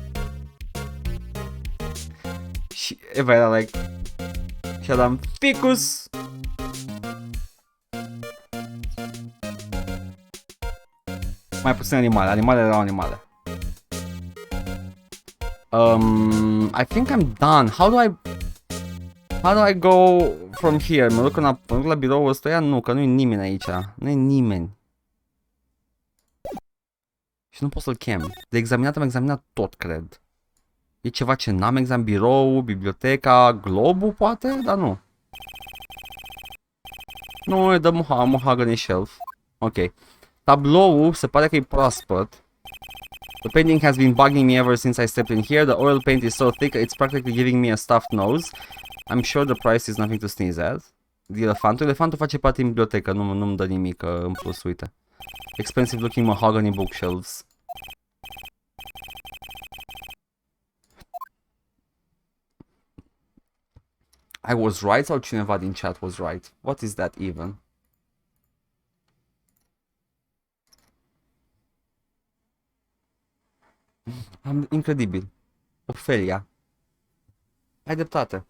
Și Eva era like, și Adam, ficus. Mai puțin animale, animalele erau animale. I think I'm done. How do I go from here? Mă duc la biroul ăsta? Nu, că nu e nimeni aici. Nu e nimeni. Și nu pot să-l chem. De examinat am examinat tot, cred. E ceva ce n-am examinat, birou, biblioteca, globul, poate? Dar nu. Nu, e de mahogany shelf. Ok. Tabloul se pare că e proaspăt. The painting has been bugging me ever since I stepped in here. The oil paint is so thick it's practically giving me a stuffed nose. I'm sure the price is nothing to sneeze at. Elefantul face parte din bibliotecă, nu-mi dă nimic în plus, uite. Expensive looking mahogany bookshelves. I was right sau cineva din chat was right? What is that even? Incredibil. Ofelia. Ai dreptate.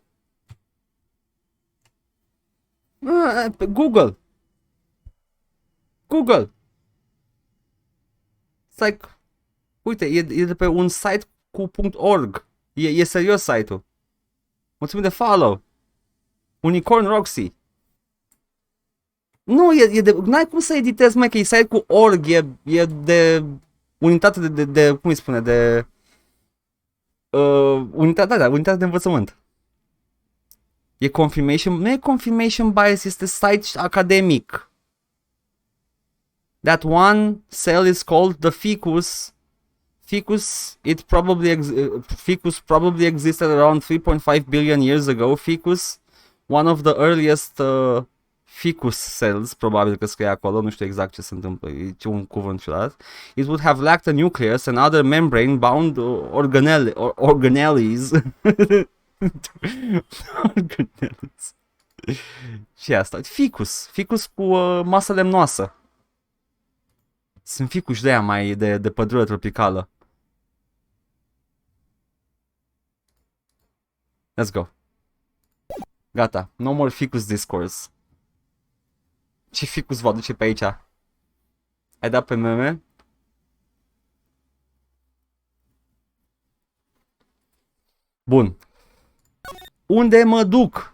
Google. Google. It's like, uite, e de pe un site cu .org. E serios site-ul. Mulțumim de follow. Unicorn Roxy. Nu, e de... N-ai cum să editezi, mai că e site cu org, e de... Unitate de cum îi spune, de... unitate de învățământ. E confirmation, nu e confirmation bias, este site academic. That one cell is called the ficus. Ficus probably existed around 3.5 billion years ago. Ficus, one of the earliest ficus cells, probabil că scrie acolo, nu știu exact ce se întâmplă, e un cuvânt ciudat. It would have lacked a nucleus and other membrane-bound organelles. Organelles. Și asta, ficus cu masă lemnoasă. Sunt ficuși de aia mai de pădure tropicală. Let's go. Gata, no more ficus discourse. Ce ficus vă aduce pe aici? Ai dat pe meme? Bun. Unde mă duc?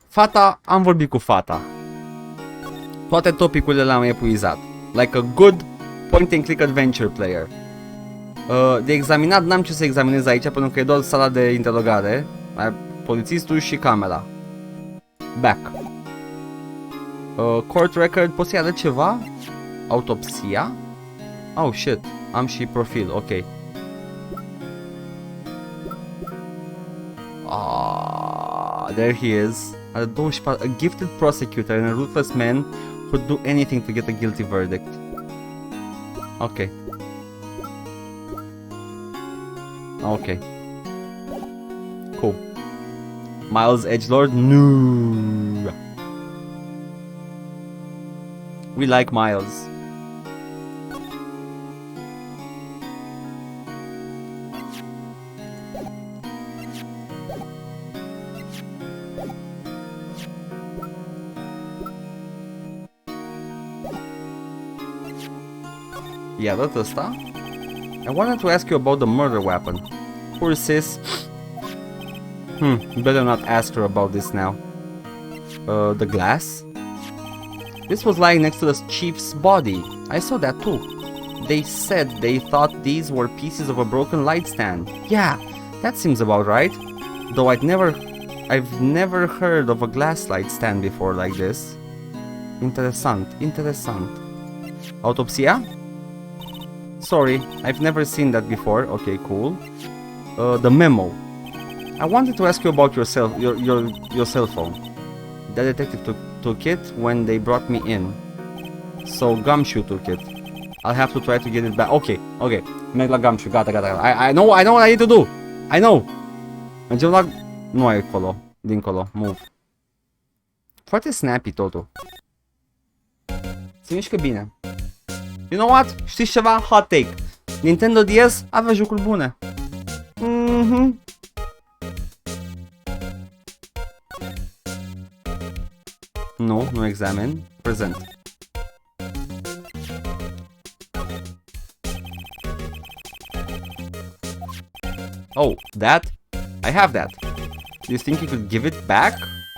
Fata, am vorbit cu fata. Toate topicurile le-am epuizat. Like a good point and click adventure player. De examinat n-am ce să examinez aici pentru că e doar sala de interogare. Polițistul și camera. Back. Court record, poți să-i arăt ceva? Autopsia? Oh shit, am și profil, ok. There he is. A gifted prosecutor and a ruthless man would do anything to get a guilty verdict. Ok. Ok. Cool. Miles Edgelord? No. We like Miles. Yeah, that's the stuff. I wanted to ask you about the murder weapon. Poor sis. Better not ask her about this now. The glass? This was lying next to the chief's body. I saw that too. They said they thought these were pieces of a broken light stand. Yeah, that seems about right. Though I've never heard of a glass light stand before like this. Interesant. Autopsia? Sorry, I've never seen that before. Okay, cool. The memo. I wanted to ask you about your cell phone. The detective took it when they brought me in. So Gumshoe took it. I'll have to try to get it back. Okay. Merg la Gumshoe. Gata. I know what I need to do. I know. Mergem la... Nu e acolo. Dincolo. Move. Foarte snappy totul. Se mișcă bine. You know what? Știți ceva? Hot take. Nintendo DS avea jocuri bune. No examine. Present. Oh, that? I have that. Do you think you could give it back?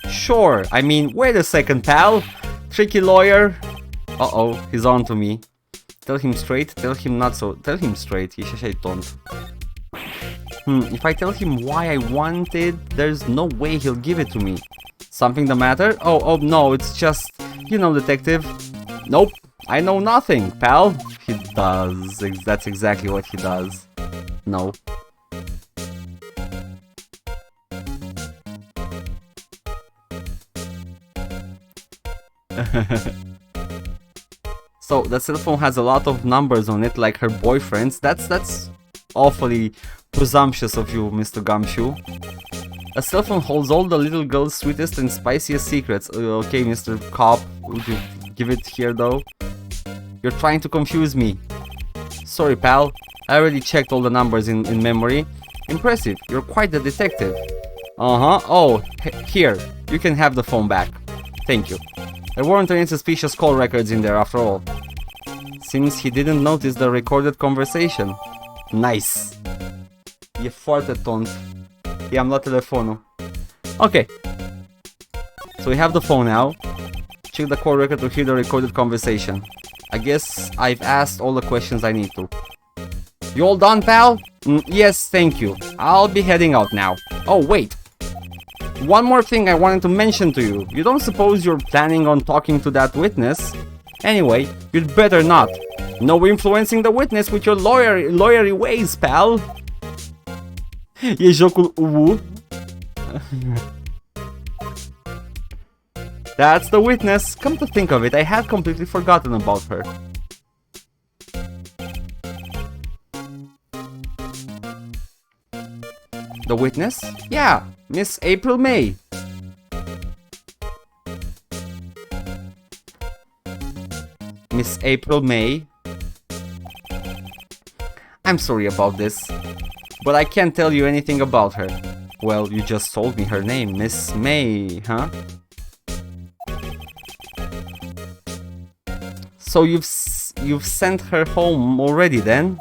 Sure. I mean, wait a second, pal. Tricky lawyer. Uh-oh, he's on to me. Tell him straight, tell him not so. Tell him straight, e și așa tont. If I tell him why I want it, there's no way he'll give it to me. Something the matter? Oh no, it's just, you know, detective. Nope, I know nothing, pal. He does. That's exactly what he does. No. So the cell phone has a lot of numbers on it, like her boyfriend's. That's awfully presumptuous of you, Mr. Gumshoe. A cell phone holds all the little girl's sweetest and spiciest secrets. Okay, Mr. Cop, would you give it here though? You're trying to confuse me. Sorry, pal. I already checked all the numbers in memory. Impressive. You're quite the detective. Oh, here. You can have the phone back. Thank you. There weren't any suspicious call records in there after all. Seems he didn't notice the recorded conversation. Nice. E foarte tont. I-am luat telefonul. Okay. So we have the phone now. Check the call record to hear the recorded conversation. I guess I've asked all the questions I need to. You all done, pal? Yes, thank you. I'll be heading out now. Oh, wait. One more thing I wanted to mention to you. You don't suppose you're planning on talking to that witness? Anyway, you'd better not. No influencing the witness with your lawyery ways, pal. E jocul UU. That's the witness. Come to think of it, I had completely forgotten about her. The witness? Yeah, Miss April May. Miss April May. I'm sorry about this, but I can't tell you anything about her. Well, you just told me her name, Miss May, huh? So you've sent her home already then?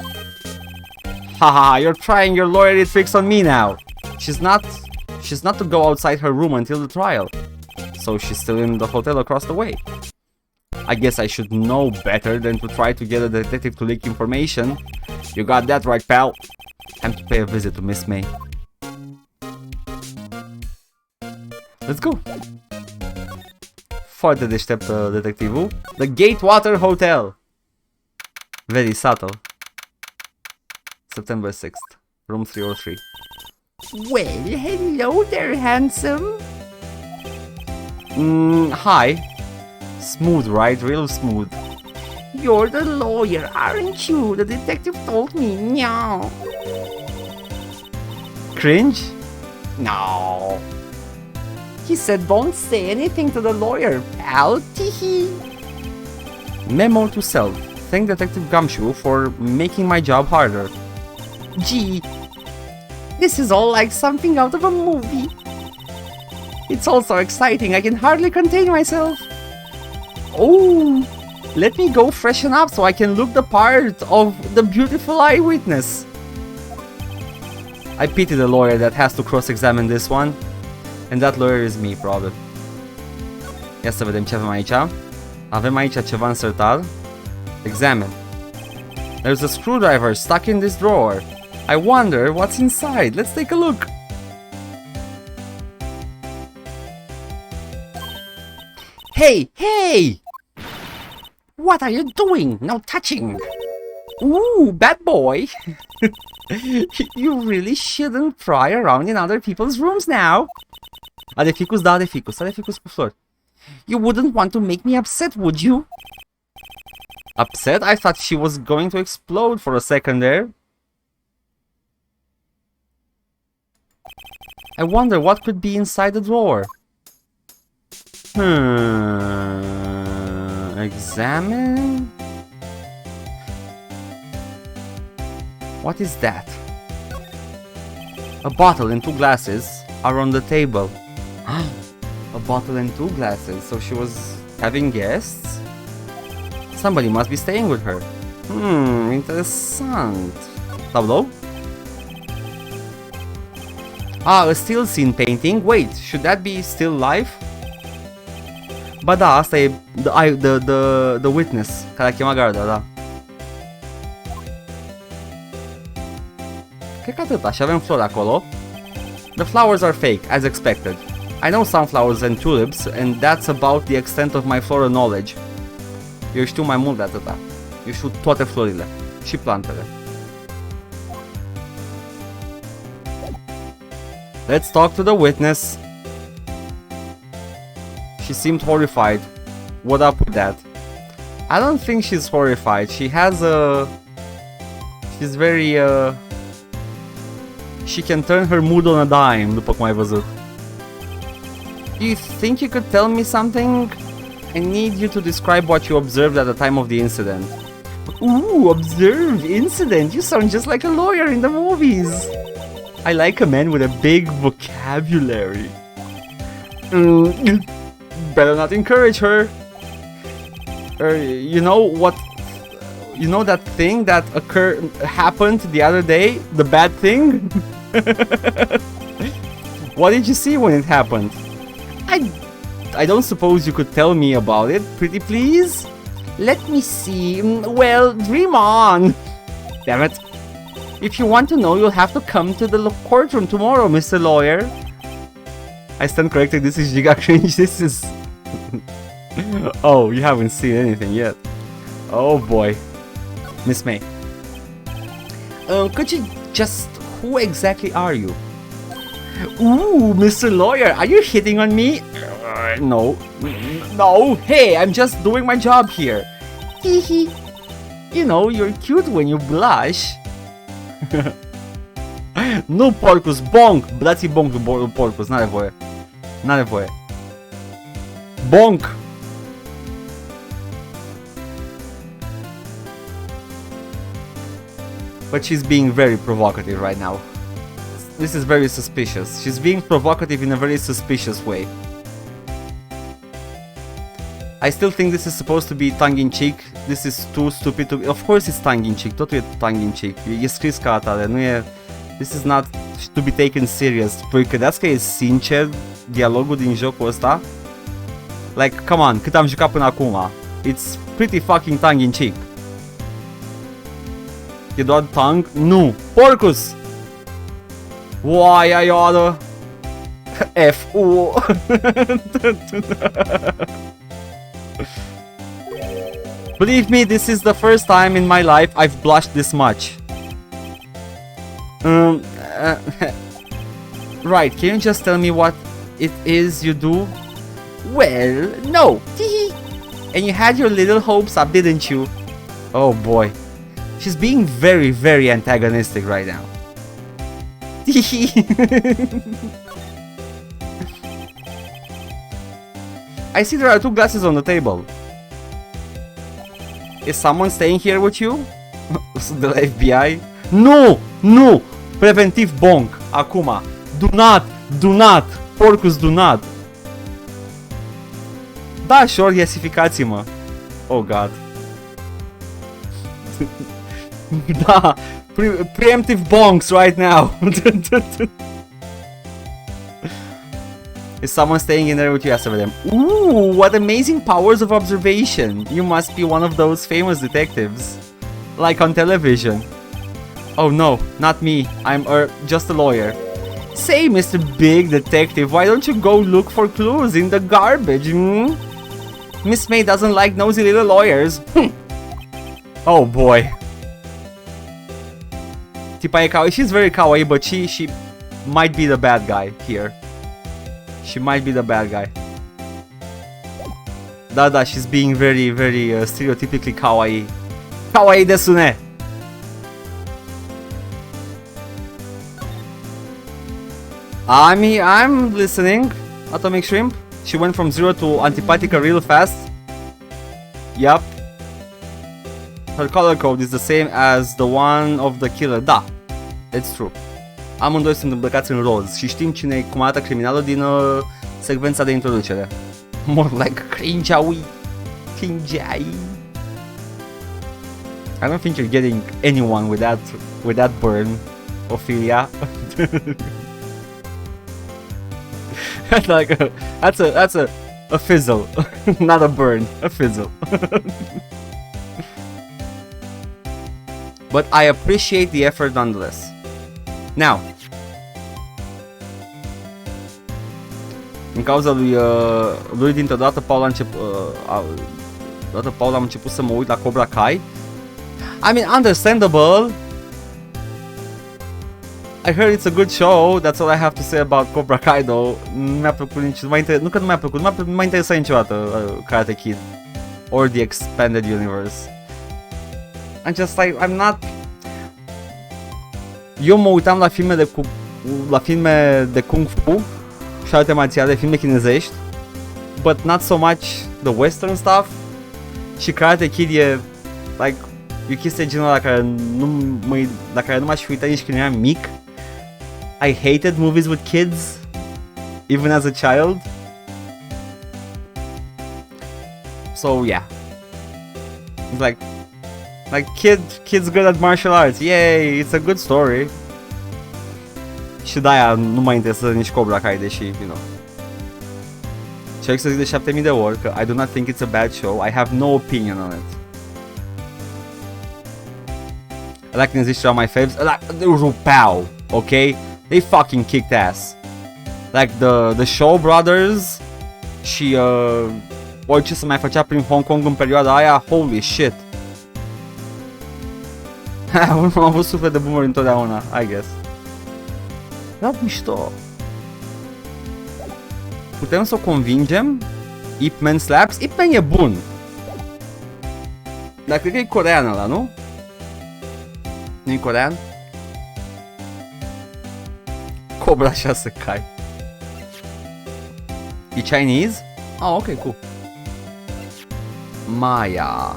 Haha, you're trying your lawyery tricks on me now. She's not to go outside her room until the trial. So she's still in the hotel across the way. I guess I should know better than to try to get a detective to leak information. You got that right, pal. Time to pay a visit to Miss May. Let's go. Foarte deștept detectivul. The Gatewater Hotel. Very subtle. September 6th. Room 303. Well, hello there, handsome. Hi. Smooth, right? Real smooth. You're the lawyer, aren't you? The detective told me. No. Cringe? No. He said don't say anything to the lawyer, pal. Teehee. Memo to self. Thank Detective Gumshoe for making my job harder. Gee, this is all like something out of a movie. It's all so exciting, I can hardly contain myself. Oh, let me go freshen up so I can look the part of the beautiful eyewitness. I pity the lawyer that has to cross-examine this one. And that lawyer is me, probabil. Ia să vedem ce avem aici. Avem aici ceva în sertar. Examine. There's a screwdriver stuck in this drawer. I wonder what's inside. Let's take a look. Hey, hey! What are you doing? No touching. Ooh, bad boy. You really shouldn't pry around in other people's rooms now. Are ficus? Da, are ficus. Are ficus cu flori. You wouldn't want to make me upset, would you? Upset? I thought she was going to explode for a second there. I wonder what could be inside the drawer. Examine? What is that? A bottle and 2 glasses are on the table. A bottle and 2 glasses, so she was having guests? Somebody must be staying with her. Interessant. Tableau? Ah, a still scene painting. Wait, should that be still life? Ba da, asta e the witness care a chemat garda, da. Cred că atâta și avem flori acolo. The flowers are fake, as expected. I know sunflowers and tulips, and that's about the extent of my floral knowledge. Eu știu mai mult de atâta. Eu știu toate florile și plantele. Let's talk to the witness. She seemed horrified. What up with that? I don't think she's horrified. She has a... She's very... She can turn her mood on a dime, după cum ai văzut. Do you think you could tell me something? I need you to describe what you observed at the time of the incident. Ooh, observe incident. You sound just like a lawyer in the movies. I like a man with a big vocabulary. Better not encourage her. You know what? You know that thing that happened the other day? The bad thing? What did you see when it happened? I don't suppose you could tell me about it, pretty please? Let me see. Well, dream on. Damn it. If you want to know, you'll have to come to the courtroom tomorrow, Mr. Lawyer. I stand corrected, this is giga cringe, this is... Oh, you haven't seen anything yet. Oh boy. Miss May. Could you just... Who exactly are you? Ooh, Mr. Lawyer, are you hitting on me? No. No, hey, I'm just doing my job here. Hehe. You know, you're cute when you blush. Nu, Porcus, bonk! Dați-i bonk lui Porcus, n-are voie. N-are voie. Bonk! But she's being very provocative right now. This is very suspicious. She's being provocative in a very suspicious way. I still think this is supposed to be tongue-in-cheek. This is too stupid to be... Of course it's tongue-in-cheek. Totul e tongue-in-cheek. E scris ca atare. Nu e... This is not to be taken serious. Păi credeți că e sincer dialogul din jocul ăsta? Like, come on, cât am jucat până acum. It's pretty fucking tongue-in-cheek. E doar tongue? Nu! Porcus! Oaia ioară! F-U! Believe me, this is the first time in my life I've blushed this much. Right, can you just tell me what it is you do? Well, no. And you had your little hopes up, didn't you? Oh boy. She's being very, very antagonistic right now. I see there are 2 glasses on the table. Is someone staying here with you? De la FBI? Nu! Nu! Preventiv bonk. Acum. Do not! Porcus, do not! Da, sure, iesificați-mă. Oh, God. Da! Preemptive bonks right now! Is someone staying in there with you? Ia să vedem. Ooh, what amazing powers of observation! You must be one of those famous detectives. Like on television. Oh no, not me. I'm just a lawyer. Say, Mr. Big Detective, why don't you go look for clues in the garbage, hmm? Miss May doesn't like nosy little lawyers. Oh boy. Tipa e kawaii. She's very kawaii, but she might be the bad guy here. She might be the bad guy. Da, she's being very, very stereotypically kawaii. Kawaii desune. I'm listening. Atomic Shrimp. She went from 0 to Antipatica real fast. Yup. Her color code is the same as the one of the killer. Da, it's true. Amândoi sunt îmbrăcați în roz și știm cum arată criminalul din secvența de introducere. More like cringe-aui. Cringe-ai. I don't think you're getting anyone with that burn, Ophelia. Like that's a fizzle, not a burn, a fizzle. But I appreciate the effort nonetheless. Now, în cauza lui dintr-o dată Paul am început să mă uit la Cobra Kai. I mean, understandable. I heard it's a good show. That's all I have to say about Cobra Kai, though. Nu mi-a plăcut nici... Nu că nu mi-a plăcut, nu m-a interesat niciodată Karate Kid or the Expanded Universe. I'm just like, I'm not... Eu mă uitam la filme de Kung Fu și alte marțiale, filme chinezești, but not so much the western stuff. Și Karate Kid e like e o chestie genul la care nu m-aș fi uitat nici când eram mic. I hated movies with kids, even as a child. So yeah, it's like kids good at martial arts. Yay, it's a good story. Și de-aia nu mă interesează nici Cobra Kai, deși, you know. Cerc să zic de 7000 de ori că I do not think it's a bad show. I have no opinion on it. Like când zici my faves, like rupeau, okay? They fucking kicked ass. Like the Shaw Brothers și orice se mai făcea prin Hong Kong în perioada aia, holy shit. Am avut suflet de boomer întotdeauna, I guess. Da, mișto. Putem să o convingem? Ip Man slaps? Ip Man e bun. Dar cred că e corean ăla, nu? Nu e corean? Cobra 6 Kai. E Chinese? Ah, ok, cool. Maya.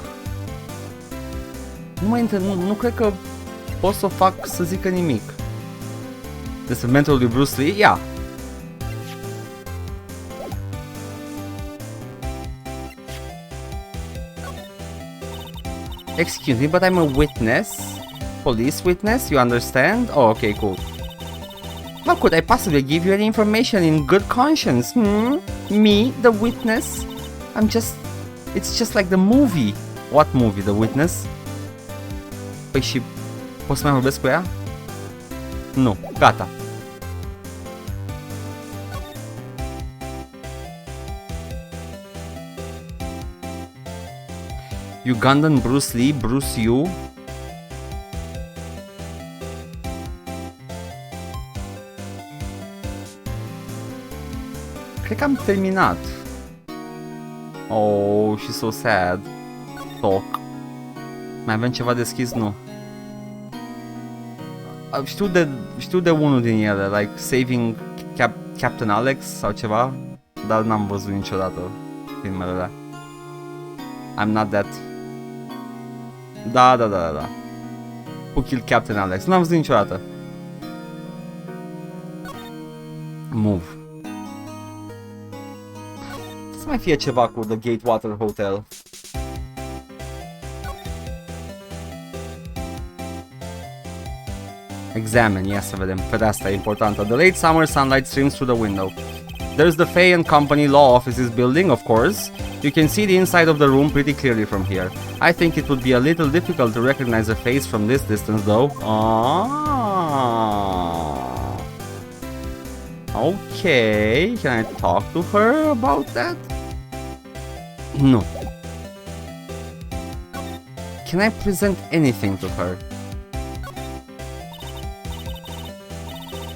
Nu cred că pot să o fac să zică nimic. Despre mentorul lui Bruce Lee? Yeah. Excuse me, but I'm a witness. Police witness, you understand? Oh, okay, cool. How could I possibly give you any information in good conscience? Me, the witness? It's just like the movie. What movie, The Witness? Păi și poți să mai vorbesc cu ea? Nu, gata. Ugandan Bruce Lee, Bruce Yu. Cred că am terminat. Oh, she's so sad. Talk. Mai avem ceva deschis? Nu. Știu de unul din ele, like Saving Captain Alex sau ceva, dar n-am văzut niciodată filmele alea. I'm not that Da. Who killed Captain Alex? Nu am văzut niciodată. Move. Să mai fie ceva cu The Gatewater Hotel. Examine, ia să vedem. Fereastra e importantă. The late summer sunlight streams through the window. There's the Fay and Company Law Offices building, of course. You can see the inside of the room pretty clearly from here. I think it would be a little difficult to recognize a face from this distance, though. Okay, can I talk to her about that? No. Can I present anything to her?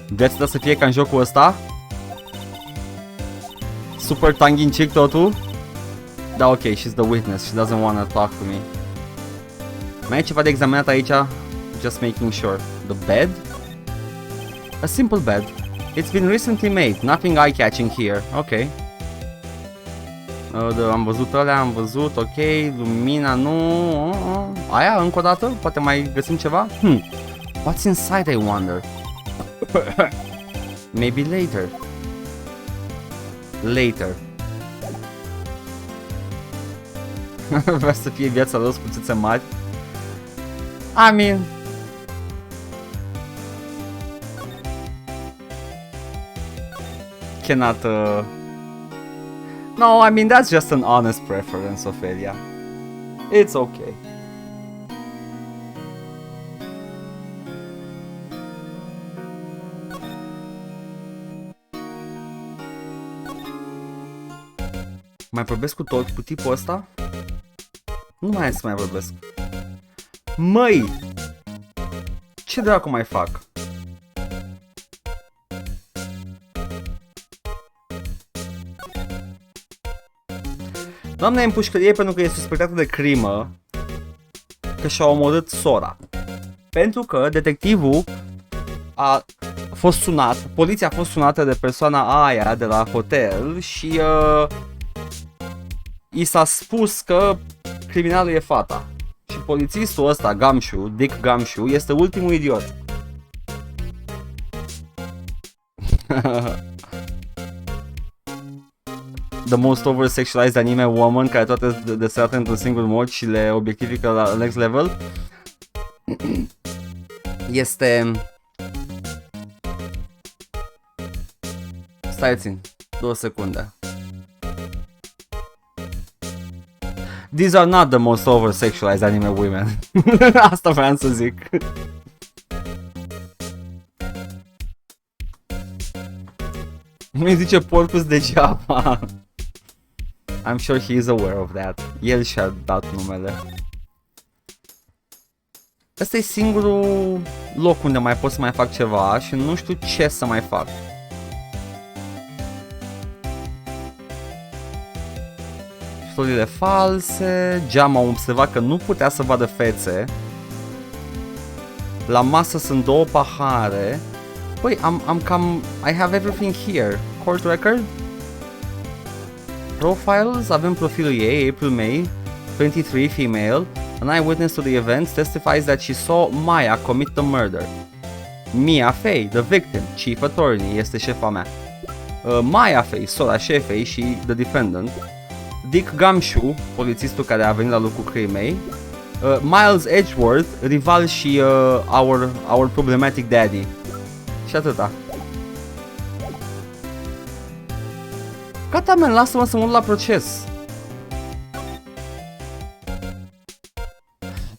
Vreți să fie ca în jocul ăsta? Super tongue-in-cheek totul? Da, ok, she's the witness, she doesn't want to talk to me. Mai e ceva de examinat aici? Just making sure. The bed? A simple bed. It's been recently made, nothing eye-catching here. Ok. Am văzut alea, am văzut, ok, lumina nu... Aia, încă o dată? Poate mai găsim ceva? What's inside, I wonder? Maybe later. Later. Vrea să fie viața lor cu țâțe mari. I mean... Cannot... No, I mean that's just an honest preference, Ophelia. It's okay. Mai vorbesc cu tot, cu tipul ăsta? Nu mai e să mai vorbesc. Măi! Ce dracu mai fac? Doamna e în pușcărie pentru că e suspectată de crimă, că și-a omorât sora. Pentru că detectivul a fost sunat, poliția a fost sunată de persoana aia de la hotel și i s-a spus că criminalul e fata. Și polițistul ăsta, Gumshoe, Dick Gumshoe, este ultimul idiot. The most over-sexualized anime woman, care toate deserate într-un singur mod și le obiectifică la next level. Este... Stai țin, 2 secunde. These are not the most over-sexualized anime women. Asta vreau să zic. Nu-i zice porcus degeaba. I'm sure he is aware of that. El și-a dat numele. Ăsta e singurul loc unde mai pot să mai fac ceva și nu știu ce să mai fac. Ștorile false, Geam a observat că nu putea să vadă fețe. La masă sunt 2 pahare. Păi, am cam... I have everything here. Court record? Profiles, avem profilul ei, April May, 23, female. An eyewitness to the events testifies that she saw Maya commit the murder. Mia Fey, the victim, chief attorney, este șefa mea. Maya Fey, sora șefei și the defendant. Dick Gumshoe, polițistul care a venit la locul crimei. Miles Edgeworth, rival și our problematic daddy. Și atâta. Gata, man, lasă-mă să mă duc la proces.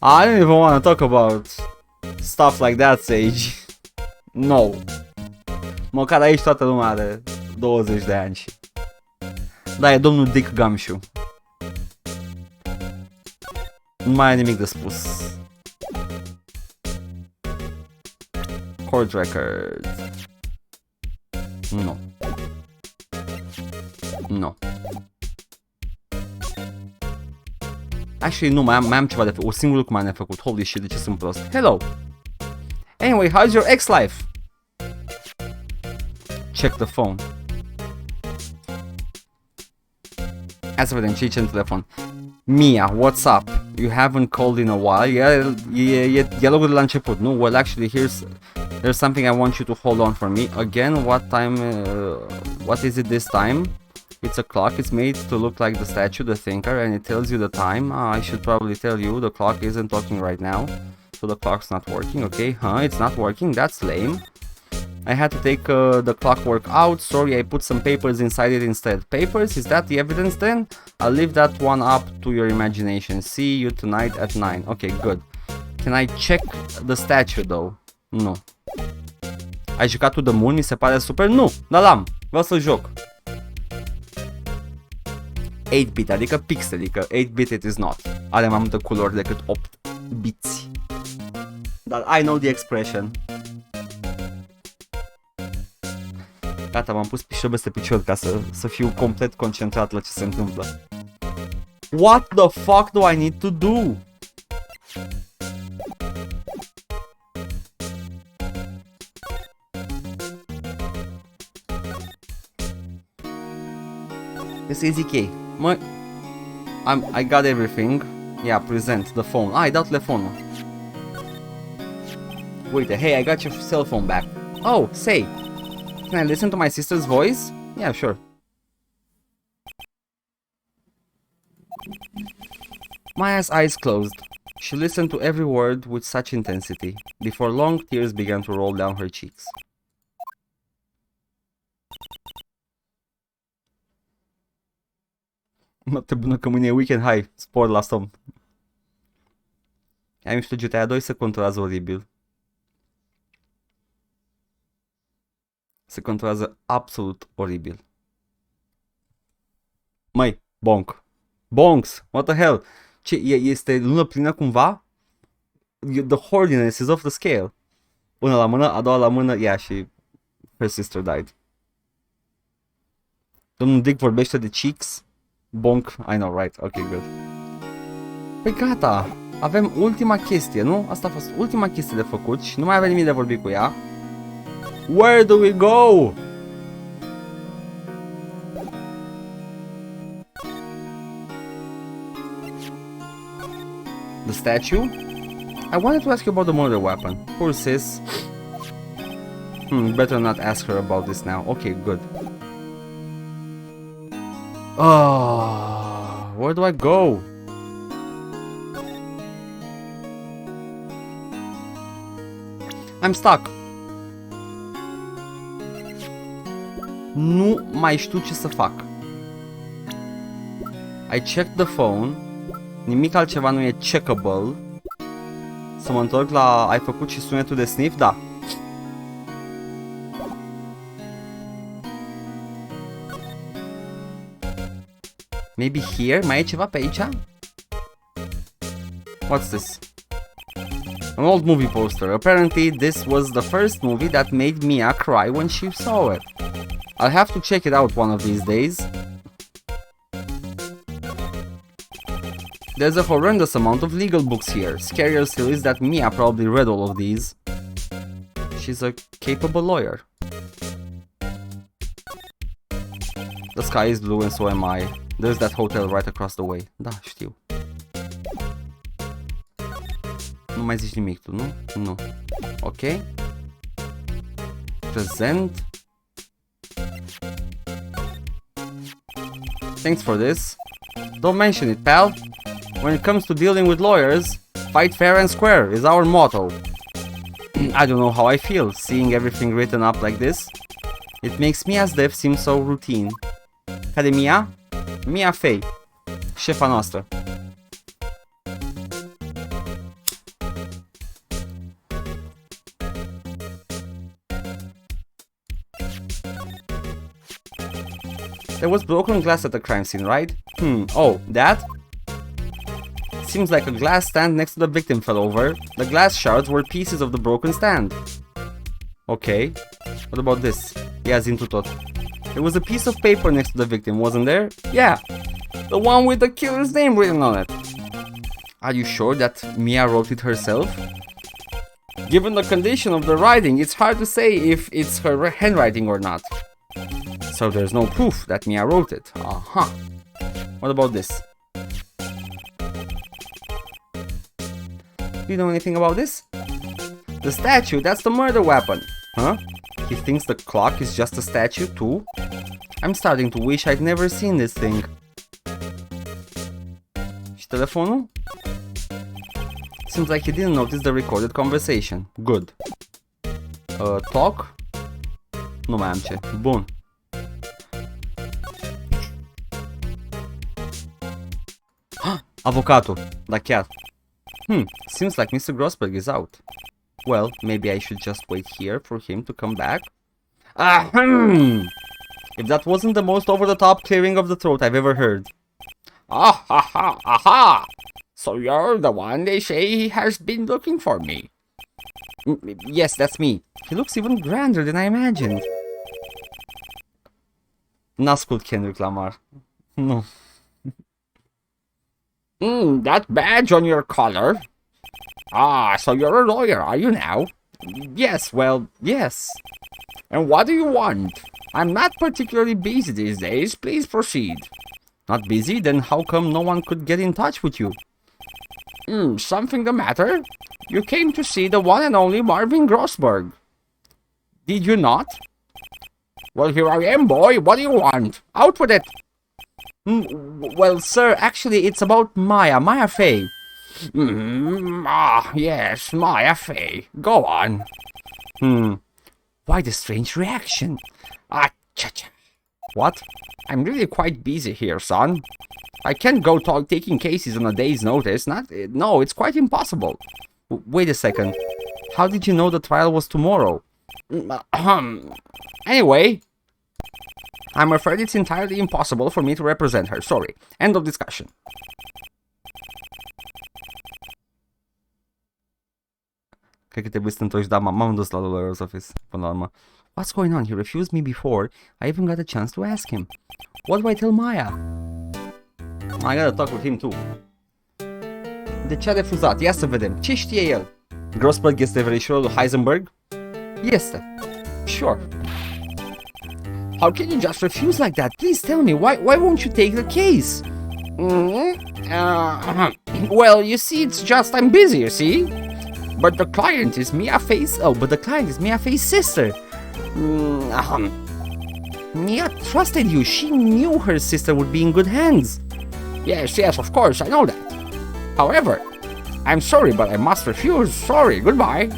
I don't even want to talk about stuff like that, Sage. No. Măcar aici toată lumea are 20 de ani și... Da, e domnul Dick Gumshoe. Nu mai are nimic de spus. Court record. Nu. Nu. Actually, nu, mai am ceva de făcut. O singur lucru mai am de făcut. Holy shit, de ce sunt prost. Hello. Anyway, how's your ex-life? Check the phone. Hai să vedem ce-i în telefon. Mia, what's up? You haven't called in a while. E dialogul de la început, nu? Well, actually, there's something I want you to hold on for me. Again, what is it this time? It's a clock. It's made to look like the statue, the thinker, and it tells you the time. I should probably tell you, the clock isn't talking right now. So the clock's not working, okay? It's not working, that's lame. I had to take the clockwork out. Sorry, I put some papers inside it instead. Papers? Is that the evidence then? I'll leave that one up to your imagination. See you tonight at 9. Okay, good. Can I check the statue though? Nu. Ai jucat To The Moon? Mi se pare super? Nu, dar l-am. Vreau să-l joc. 8-bit, adică pixel, adică 8-bit it is not. Are mai multe culori decât 8 biți. Dar I know the expression. Gata, m-am pus pișobe pe picior ca să fiu complet concentrat la ce se întâmplă. What the fuck do I need to do? This is EK. I got everything. Yeah, present the phone. I dau telefonul. Uite, hey, I got your cell phone back. Oh, say, can I listen to my sister's voice? Yeah, sure. Maya's eyes closed. She listened to every word with such intensity. Before long, tears began to roll down her cheeks. Noapte bună că mâine e weekend, hai, spor la somn. Ai mișto GTA 2 se controlează oribil. Se controlează absolut oribil. Măi, bonk. Bonks, what the hell? Ce, este lună plină cumva? The horniness is off the scale. Una la mână, a doua la mână, yeah, și her sister died. Domnul Dick vorbește de cheeks. Bonk, I know, right, ok, good. Păi gata, avem ultima chestie, nu? Asta a fost ultima chestie de făcut și nu mai avem nimic de vorbit cu ea. Where do we go? The statue? I wanted to ask you about the murder weapon. Poor sis. Better not ask her about this now. Okay, good. Where do I go? I'm stuck. Nu mai știu ce să fac. I checked the phone. Nimic altceva nu e checkable. Să mă întorc la... Ai făcut și sunetul de sniff? Da. Maybe here? Mai e ceva pe aici? What's this? An old movie poster. Apparently this was the first movie that made Mia cry when she saw it. I'll have to check it out one of these days. There's a horrendous amount of legal books here. Scarier still is that Mia probably read all of these. She's a capable lawyer. The sky is blue and so am I. There's that hotel right across the way. Da, știu. Nu mai zici nimic tu, nu? Nu. Ok. Present. Thanks for this. Don't mention it, pal. When it comes to dealing with lawyers, fight fair and square is our motto. I don't know how I feel seeing everything written up like this. It makes Mia's death seem so routine. Care Mia? Mia Fey, șefa noastră. There was broken glass at the crime scene, right? Oh, that? Seems like a glass stand next to the victim fell over. The glass shards were pieces of the broken stand. Okay. What about this? Ia zi-mi tu tot. There was a piece of paper next to the victim, wasn't there? Yeah. The one with the killer's name written on it. Are you sure that Mia wrote it herself? Given the condition of the writing, it's hard to say if it's her handwriting or not. So there's no proof that Mia wrote it. What about this? Do you know anything about this? The statue, that's the murder weapon. Huh? He thinks the clock is just a statue too? I'm starting to wish I'd never seen this thing. Și telefonul? Seems like he didn't notice the recorded conversation. Good. Talk? Nu mai am ce. Bun. Avocatul. Da chiar. Seems like Mr. Grossberg is out. Well, maybe I should just wait here for him to come back. If that wasn't the most over-the-top clearing of the throat I've ever heard. Ah ha ha aha! So you're the one they say has been looking for me. Yes, that's me. He looks even grander than I imagined. N-ascult Kendrick Lamar. Nu. That badge on your collar. Ah, so you're a lawyer, are you now? Yes, well, yes. And what do you want? I'm not particularly busy these days. Please proceed. Not busy? Then how come no one could get in touch with you? Something the matter? You came to see the one and only Marvin Grossberg. Did you not? Well, here I am, boy. What do you want? Out with it. Well, sir, actually, it's about Maya Fey. Yes, Maya Fey. Go on. Why the strange reaction? Cha-cha. What? I'm really quite busy here, son. I can't go taking cases on a day's notice. No, it's quite impossible. Wait a second. How did you know the trial was tomorrow? Anyway, I'm afraid it's entirely impossible for me to represent her. Sorry. End of discussion. Cred că trebuie să te întorci, da, m-am dus la lawyer's office până la urmă. What's going on? He refused me before I even got a chance to ask him. What do I tell Maya? I gotta talk with him too. De ce a refuzat? Ia să vedem. Ce știe el? Grossberg este verișorul lui Heisenberg? Este. Sure. How can you just refuse like that? Please tell me, why won't you take the case? Well, you see, it's just I'm busy, you see? But the client is Mia Fey's... Oh, but the client is Mia Fey's sister. Mia trusted you. She knew her sister would be in good hands. Yes, of course, I know that. However, I'm sorry, but I must refuse. Sorry, goodbye.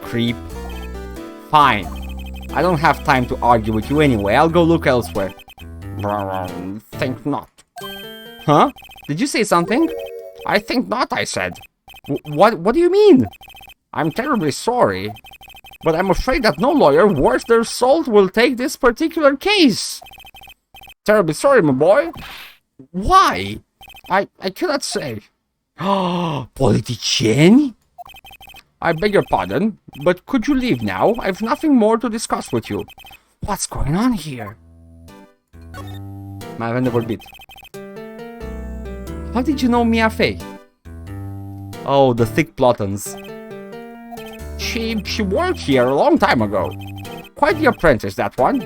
Creep. Fine. I don't have time to argue with you anyway. I'll go look elsewhere. Think not. Huh? Did you say something? I think not, I said. What do you mean? I'm terribly sorry, but I'm afraid that no lawyer worth their salt will take this particular case. Terribly sorry, my boy. Why? I cannot say. Politicieni? I beg your pardon, but could you leave now? I've nothing more to discuss with you. What's going on here? Mai avem de vorbit. How did you know Mia Fey? Oh, the thick Plotons. She worked here a long time ago. Quite the apprentice, that one.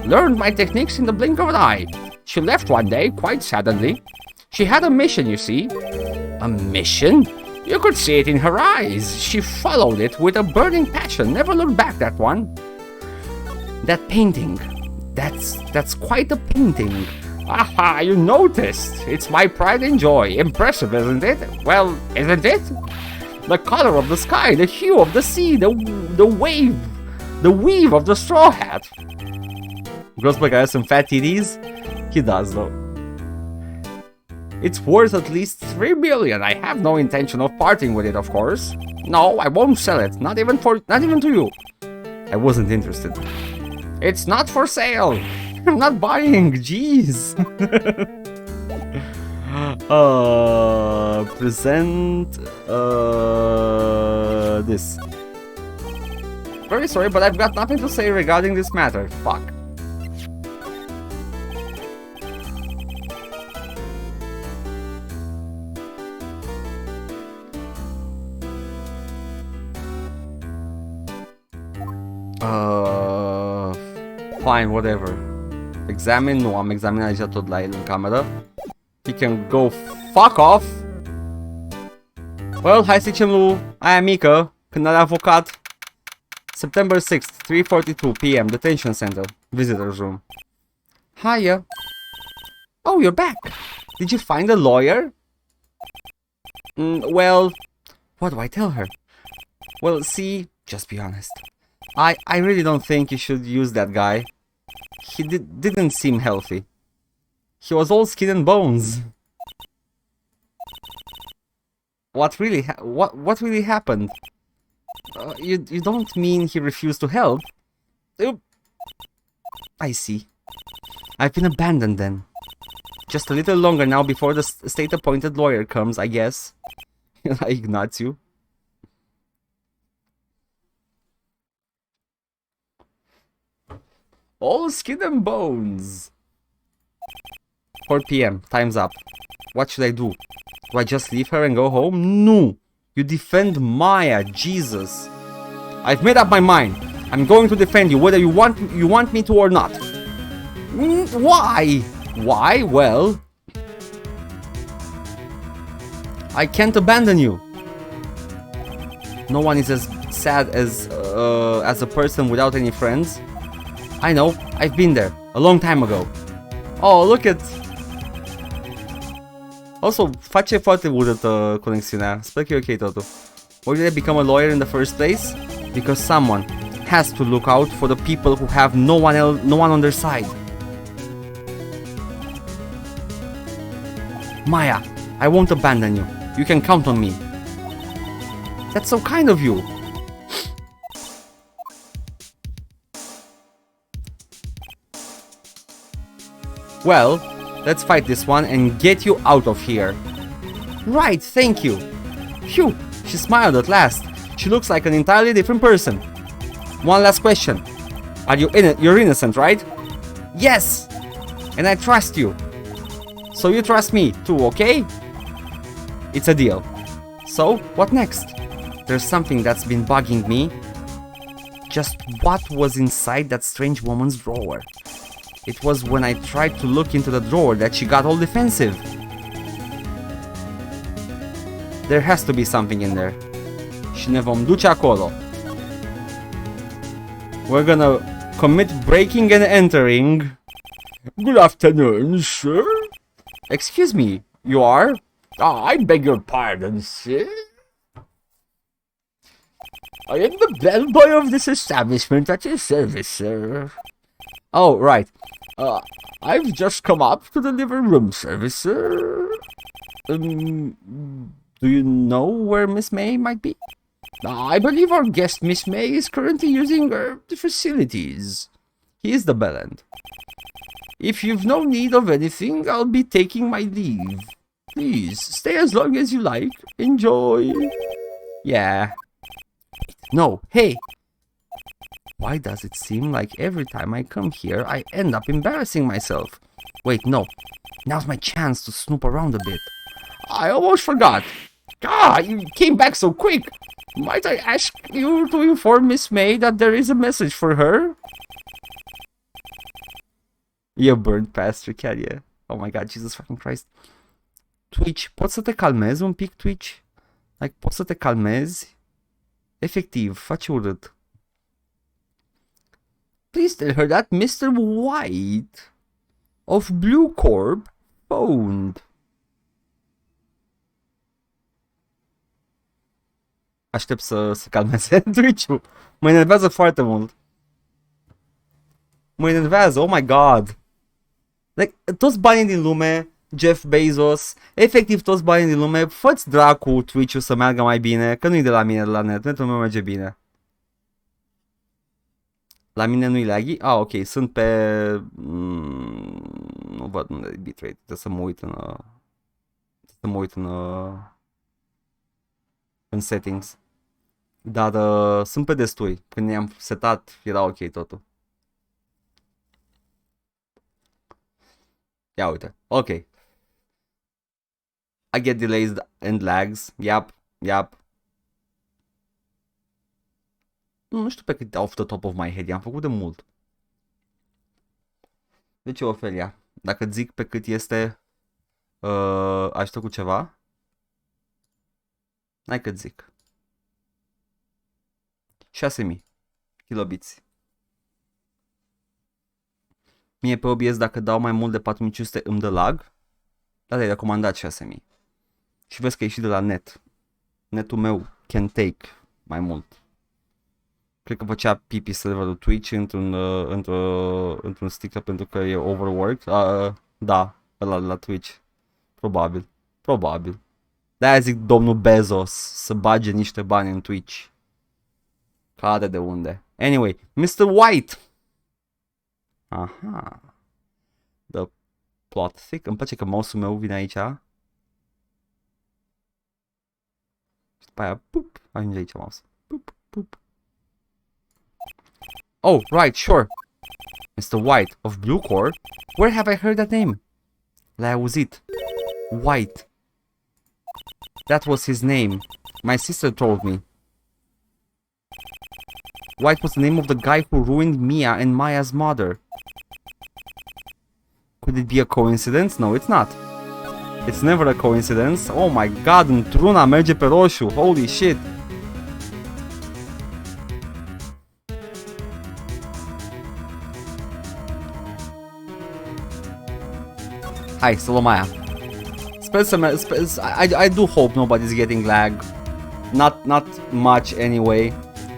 Learned my techniques in the blink of an eye. She left one day, quite suddenly. She had a mission, you see. A mission? You could see it in her eyes. She followed it with a burning passion, never looked back, that one. That painting. That's quite a painting. Aha, you noticed. It's my pride and joy. Impressive, isn't it? Well, isn't it? The color of the sky, the hue of the sea, the wave, the weave of the straw hat. Grossberg has some fat titties? He does, though. It's worth at least 3 million. I have no intention of parting with it, of course. No, I won't sell it. Not even to you. I wasn't interested. It's not for sale. I'm not buying. Jeez. Present this. Very sorry, but I've got nothing to say regarding this matter. Fuck. Fine, whatever. Examine? Nu, am examinat deja tot la el în cameră. He can go fuck off. Well, hai să zicem lui aia mică, când are avocat. September 6th, 3:42 p.m. Detention Center. Visitor's room. Hiya. Oh, you're back. Did you find a lawyer? Well, what do I tell her? Well, see, just be honest. I really don't think you should use that guy. He didn't seem healthy. He was all skin and bones. What really happened? You don't mean he refused to help? I see. I've been abandoned then. Just a little longer now before the state-appointed lawyer comes, I guess. I ignore you. All skin and bones. 4 p.m. Time's up. What should I do? Do I just leave her and go home? No. You defend Maya, Jesus. I've made up my mind. I'm going to defend you whether you want me to or not. Why? Why? Well, I can't abandon you. No one is as sad as a person without any friends. I know, I've been there a long time ago. Oh, look at. Also, face foarte urâtă conexiunea. Sper că e ok totul. Why did I become a lawyer in the first place? Because someone has to look out for the people who have no one on their side. Maya, I won't abandon you. You can count on me. That's so kind of you. Well, let's fight this one and get you out of here. Right, thank you. Phew, she smiled at last. She looks like an entirely different person. One last question. You're innocent, right? Yes! And I trust you. So you trust me too, okay? It's a deal. So, what next? There's something that's been bugging me. Just what was inside that strange woman's drawer? It was when I tried to look into the drawer that she got all defensive. There has to be something in there. Și ne vom duce acolo. We're gonna commit breaking and entering. Good afternoon, sir. Excuse me, you are? I beg your pardon, sir. I am the bellboy of this establishment at your service, sir. Oh, right. I've just come up to deliver room service, sir. Do you know where Miss May might be? I believe our guest, Miss May, is currently using the facilities. He is the bellend. If you've no need of anything, I'll be taking my leave. Please, stay as long as you like. Enjoy. Yeah. No, hey. Why does it seem like every time I come here, I end up embarrassing myself? Wait, no. Now's my chance to snoop around a bit. I almost forgot. You came back so quick. Might I ask you to inform Miss May that there is a message for her? You burned past her, can you? Oh my god, Jesus fucking Christ. Twitch, poți să te calmezi un pic, Twitch? Like, poți să te calmezi? Efectiv, faci urât. Please tell her that Mr. White of Blue Corp phoned. Aștept să calmeze Twitch-ul. Mă enervează foarte mult. Mă enervează, oh my god. Like, toți banii din lume, Jeff Bezos, efectiv toți banii din lume, fă-ți dracu Twitch-ul să meargă mai bine, că nu-i de la mine, de la net, netul meu merge bine. La mine nu-i laggy? Ah, ok, sunt pe... nu văd unde e bitrate, trebuie să mă uit în settings. Dar sunt pe destui, când i-am setat era ok totul. Ia uite, ok. I get delays and lags, yep. Nu știu pe cât off the top of my head, i-am făcut de mult. De ce, Ofelia? Dacă zic pe cât este, ajută cu ceva? Hai că zic. 6000 kilobiți. Mie pe OBS dacă dau mai mult de 4500 îmi dă lag. Dar ai recomandat 6000. Și vezi că e și de la net. Netul meu can take mai mult. Cred că făcea pipi serverul Twitch într-un sticlă pentru că e overworked. Da, ăla de la Twitch. Probabil. De-aia zic domnul Bezos să bage niște bani în Twitch. Care de unde. Anyway, Mr. White. Aha. The plot thick. Îmi place că mouse-ul meu vine aici. Și după aia, pup, ajunge aici mouse. Pup. Oh, right, sure. Mr. White of Blue Core? Where have I heard that name? L-ai auzit. White. That was his name. My sister told me. White was the name of the guy who ruined Mia and Maya's mother. Could it be a coincidence? No, it's not. It's never a coincidence. Oh my god, într-una merge pe roșu. Holy shit. Hai, să luăm aia. I do hope nobody's getting lag. Not much anyway.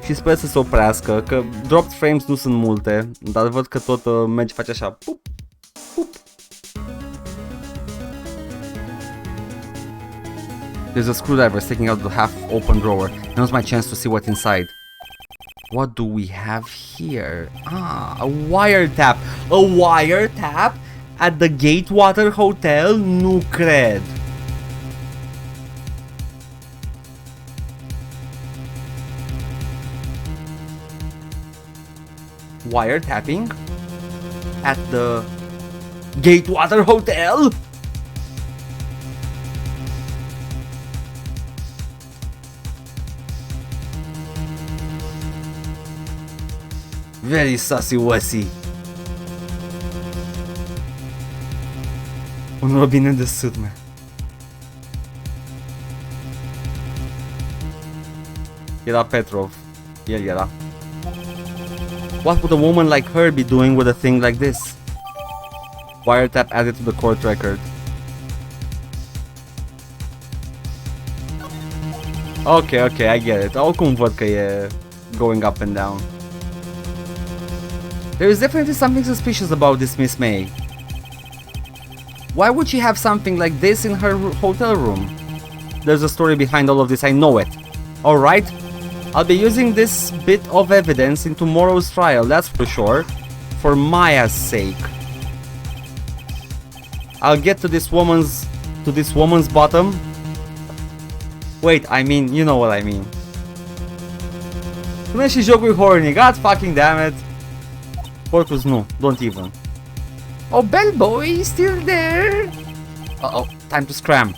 Și sper să se oprească, că dropped frames nu sunt multe, dar văd că tot merge, face așa. Pup. There's a screwdriver sticking out the half-open drawer. Now's my chance to see what's inside. What do we have here? Ah, a wiretap. A wiretap? At the Gatewater Hotel? Nu cred. Wiretapping? At the Gatewater Hotel? Very sussy-wussy. Un robinet de sârmă. Era Petrov. El era. What would a woman like her be doing with a thing like this? Wiretap added to the court record. Okay, I get it. Oricum văd că e going up and down. There is definitely something suspicious about this Miss May. Why would she have something like this in her hotel room? There's a story behind all of this, I know it. Alright? I'll be using this bit of evidence in tomorrow's trial, that's for sure. For Maya's sake. I'll get to this woman's bottom. Wait, I mean, you know what I mean. Până și jocul horny, god fucking damn it. Porcus nu, don't even. Oh, Bellboy is still there. Uh-oh, time to scram.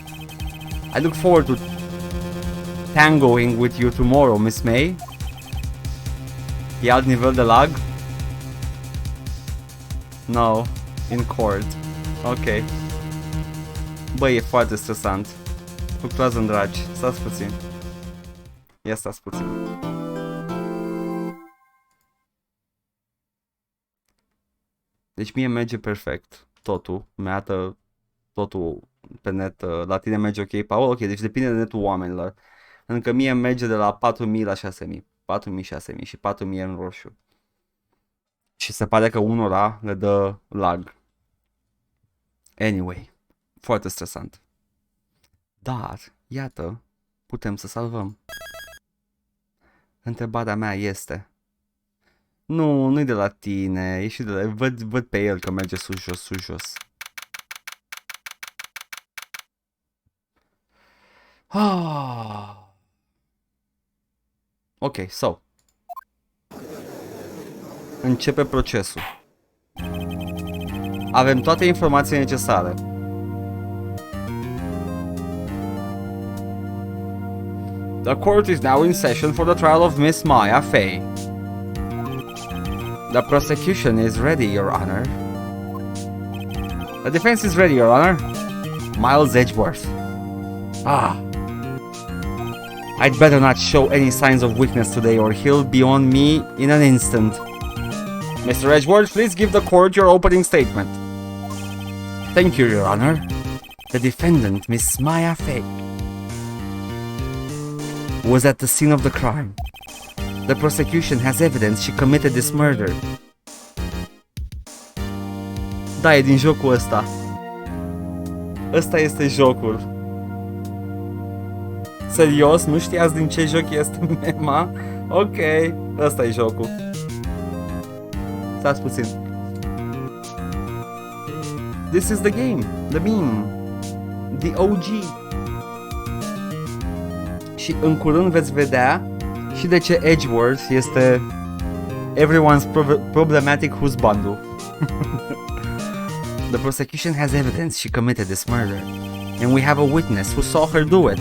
I look forward to tangoing with you tomorrow, Miss May. E alt nivel de lag? No, in court. Ok. Băi, e foarte stresant. Fluctuează în dragi. Stați puțin. Ia stați puțin. Deci mie merge perfect. Totul. Mi-arată totul pe net. La tine merge ok, Paul? Ok, deci depinde de netul oamenilor. Pentru că mie merge de la 4000 la 6000. 4000, 6000 și 4000 în roșu. Și se pare că unora le dă lag. Anyway. Foarte stresant. Dar, iată, putem să salvăm. Întrebarea mea este... Nu, nu-i de la tine, e și de la... Văd pe el că merge sus, jos, sus, jos. Ok, so. Începe procesul. Avem toate informațiile necesare. The court is now in session for the trial of Miss Maya Fey. The prosecution is ready, Your Honor. The defense is ready, Your Honor. Miles Edgeworth. Ah. I'd better not show any signs of weakness today or he'll be on me in an instant. Mr. Edgeworth, please give the court your opening statement. Thank you, Your Honor. The defendant, Miss Maya Fake, was at the scene of the crime. The prosecution has evidence she committed this murder. Da, e din jocul ăsta. Ăsta este jocul. Serios? Nu știați din ce joc este mema? Ok, ăsta e jocul. Stați puțin. This is the game, the meme, the OG. Și în curând veți vedea și de ce Edgeworth este everyone's problematic husband. The prosecution has evidence she committed this murder, and we have a witness who saw her do it.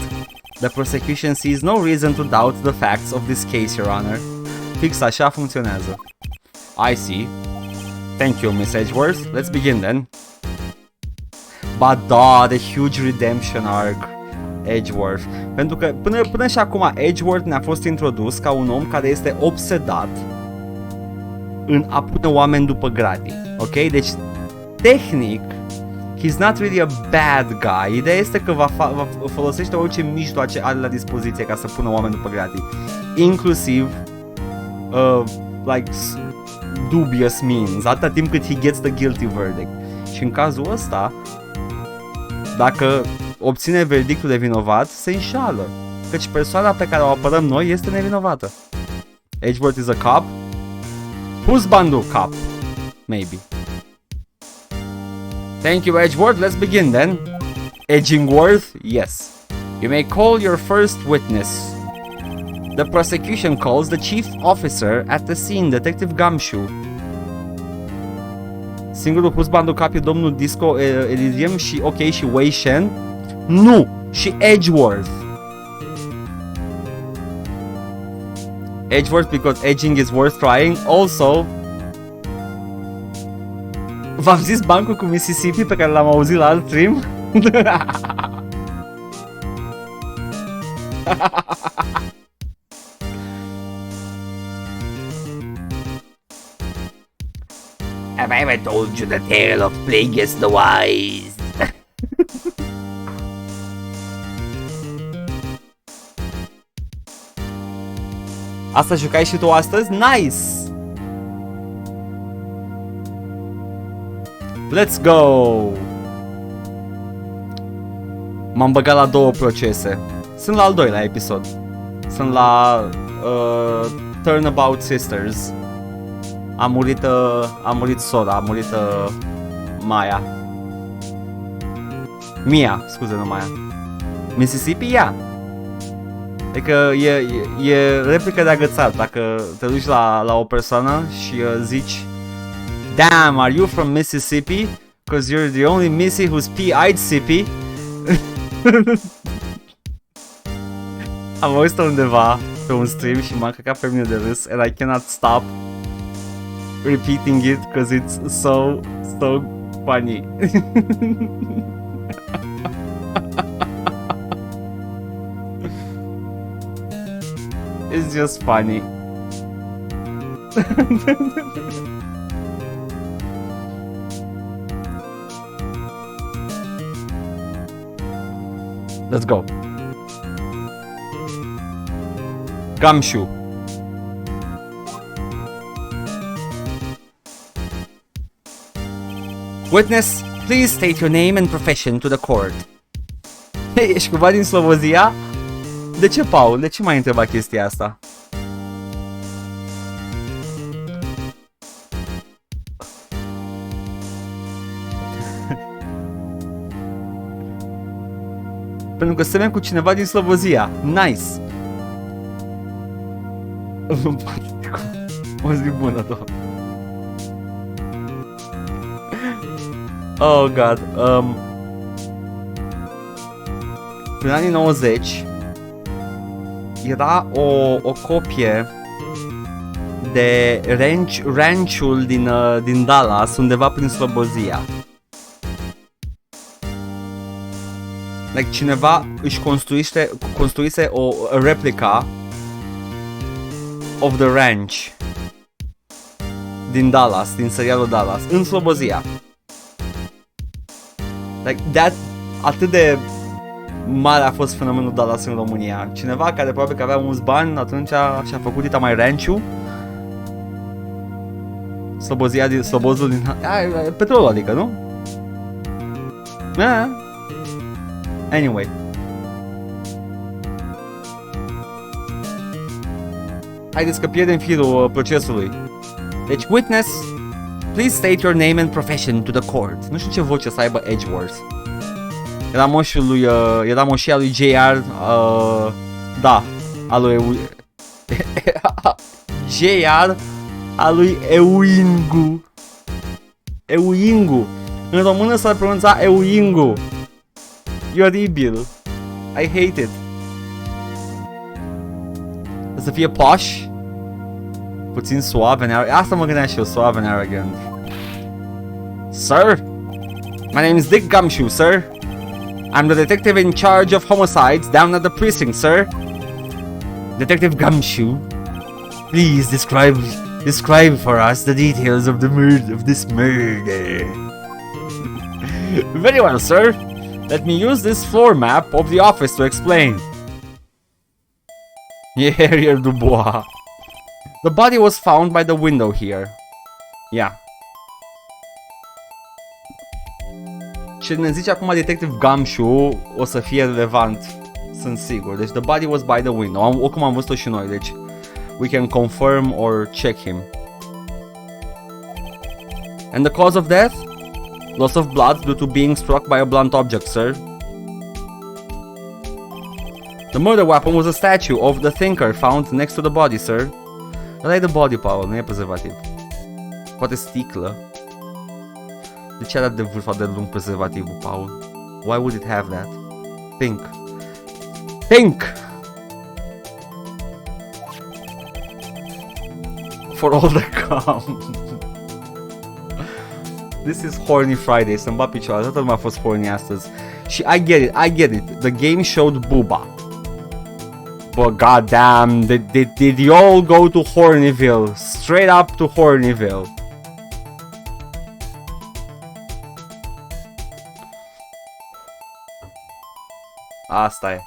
The prosecution sees no reason to doubt the facts of this case, Your Honor. Fix așa funcționează. I see. Thank you, Miss Edgeworth. Let's begin then. Ba da, the huge redemption arc. Edgeworth. Pentru că până și acum Edgeworth ne-a fost introdus ca un om care este obsedat în a pune oameni după gratii. Ok? Deci, tehnic, he's not really a bad guy. Ideea este că va folosește orice mijloace are la dispoziție ca să pună oameni după gratii. Inclusiv like dubious means, atâta timp cât he gets the guilty verdict. Și în cazul ăsta, dacă obține verdictul de vinovat, se înșală, căci persoana pe care o apărăm noi este nevinovată. Edgeworth is a cop? Who's Bandu cop? Maybe. Thank you, Edgeworth. Let's begin then. Edgingworth? Yes. You may call your first witness. The prosecution calls the chief officer at the scene, Detective Gumshoe. Singurul husband cap e domnul Disco Elysium și ok și Wei Shen? Nu! Și Edgeworth! Edgeworth because edging is worth trying. Also, v-am zis bancul cu Mississippi pe care l-am auzit la alt stream? Have I ever told you the tale of Plagueis the Wise? Asta jucai și tu astăzi? Nice! Let's go! M-am băgat la 2 procese. Sunt la al 2-lea episod. Sunt la Turnabout Sisters. A murit sora, a murit Maya. Mia, scuze, nu Maya. Mississippi, ia. Adică e replică de agățat. Dacă te duci la o persoană și zici Damn, are you from Mississippi? Cause you're the only Missy who's P.I.'d sippy. Am auzit undeva pe un stream și m-am căcat pe mine de râs and I cannot stop repeating it cause it's so funny. It's just funny. Let's go. Gumshoe. Witness, please state your name and profession to the court. Hei, ești cumva din Slovozia? De ce, Paul? De ce m-ai întrebat chestia asta? Pentru că semeni cu cineva din Slovozia. Nice! O zi bună, doamne. Oh, God. Prin anii 90 era o copie de ranchul din Dallas, undeva prin Slobozia. Like, cineva își construise o replica of the ranch din Dallas, din serialul Dallas, în Slobozia. Like, atât de mare a fost fenomenul Dallas în România. Cineva care probabil că avea mulți bani atunci și-a făcut dita mai ranch-ul. Slobozul din... petrolul adică, nu? Anyway. Haideți că pierdem firul procesului. Deci, witness, please state your name and profession to the court. Nu știu ce voce să aibă Edgeworth. Era moșia lui JR, da, a lui JR, a lui Euingu. În română s-ar pronunța Euingu. E oribil. I hate it. Să fie posh, puțin suave and arrogant. Asta mă gândeam și eu, suave and arrogant. Sir, my name is Dick Gumshoe, sir. I'm the detective in charge of homicides down at the precinct, sir. Detective Gumshoe, please describe for us the details of this murder. Very well, sir. Let me use this floor map of the office to explain. Harrier Dubois. The body was found by the window here. Yeah. Ce ne zice acum Detective Gumshoe o să fie relevant, sunt sigur. Deci the body was by the window. Oricum am văzut-o și noi, deci we can confirm or check him. And the cause of death? Loss of blood due to being struck by a blunt object, sir. The murder weapon was a statue of the thinker found next to the body, sir. Ăla e the body, Paul, nu e prezervativ. Poate sticlă. De ce a dat de vârf de lung prezervativul, Paul? Why would it have that? Think. Think! For all the calm. This is horny Friday, să-mi bat picioare, toată lumea a fost horny astăzi. Și I get it, the game showed booba. But goddamn, did you all go to Hornyville? Straight up to Hornyville. Asta e.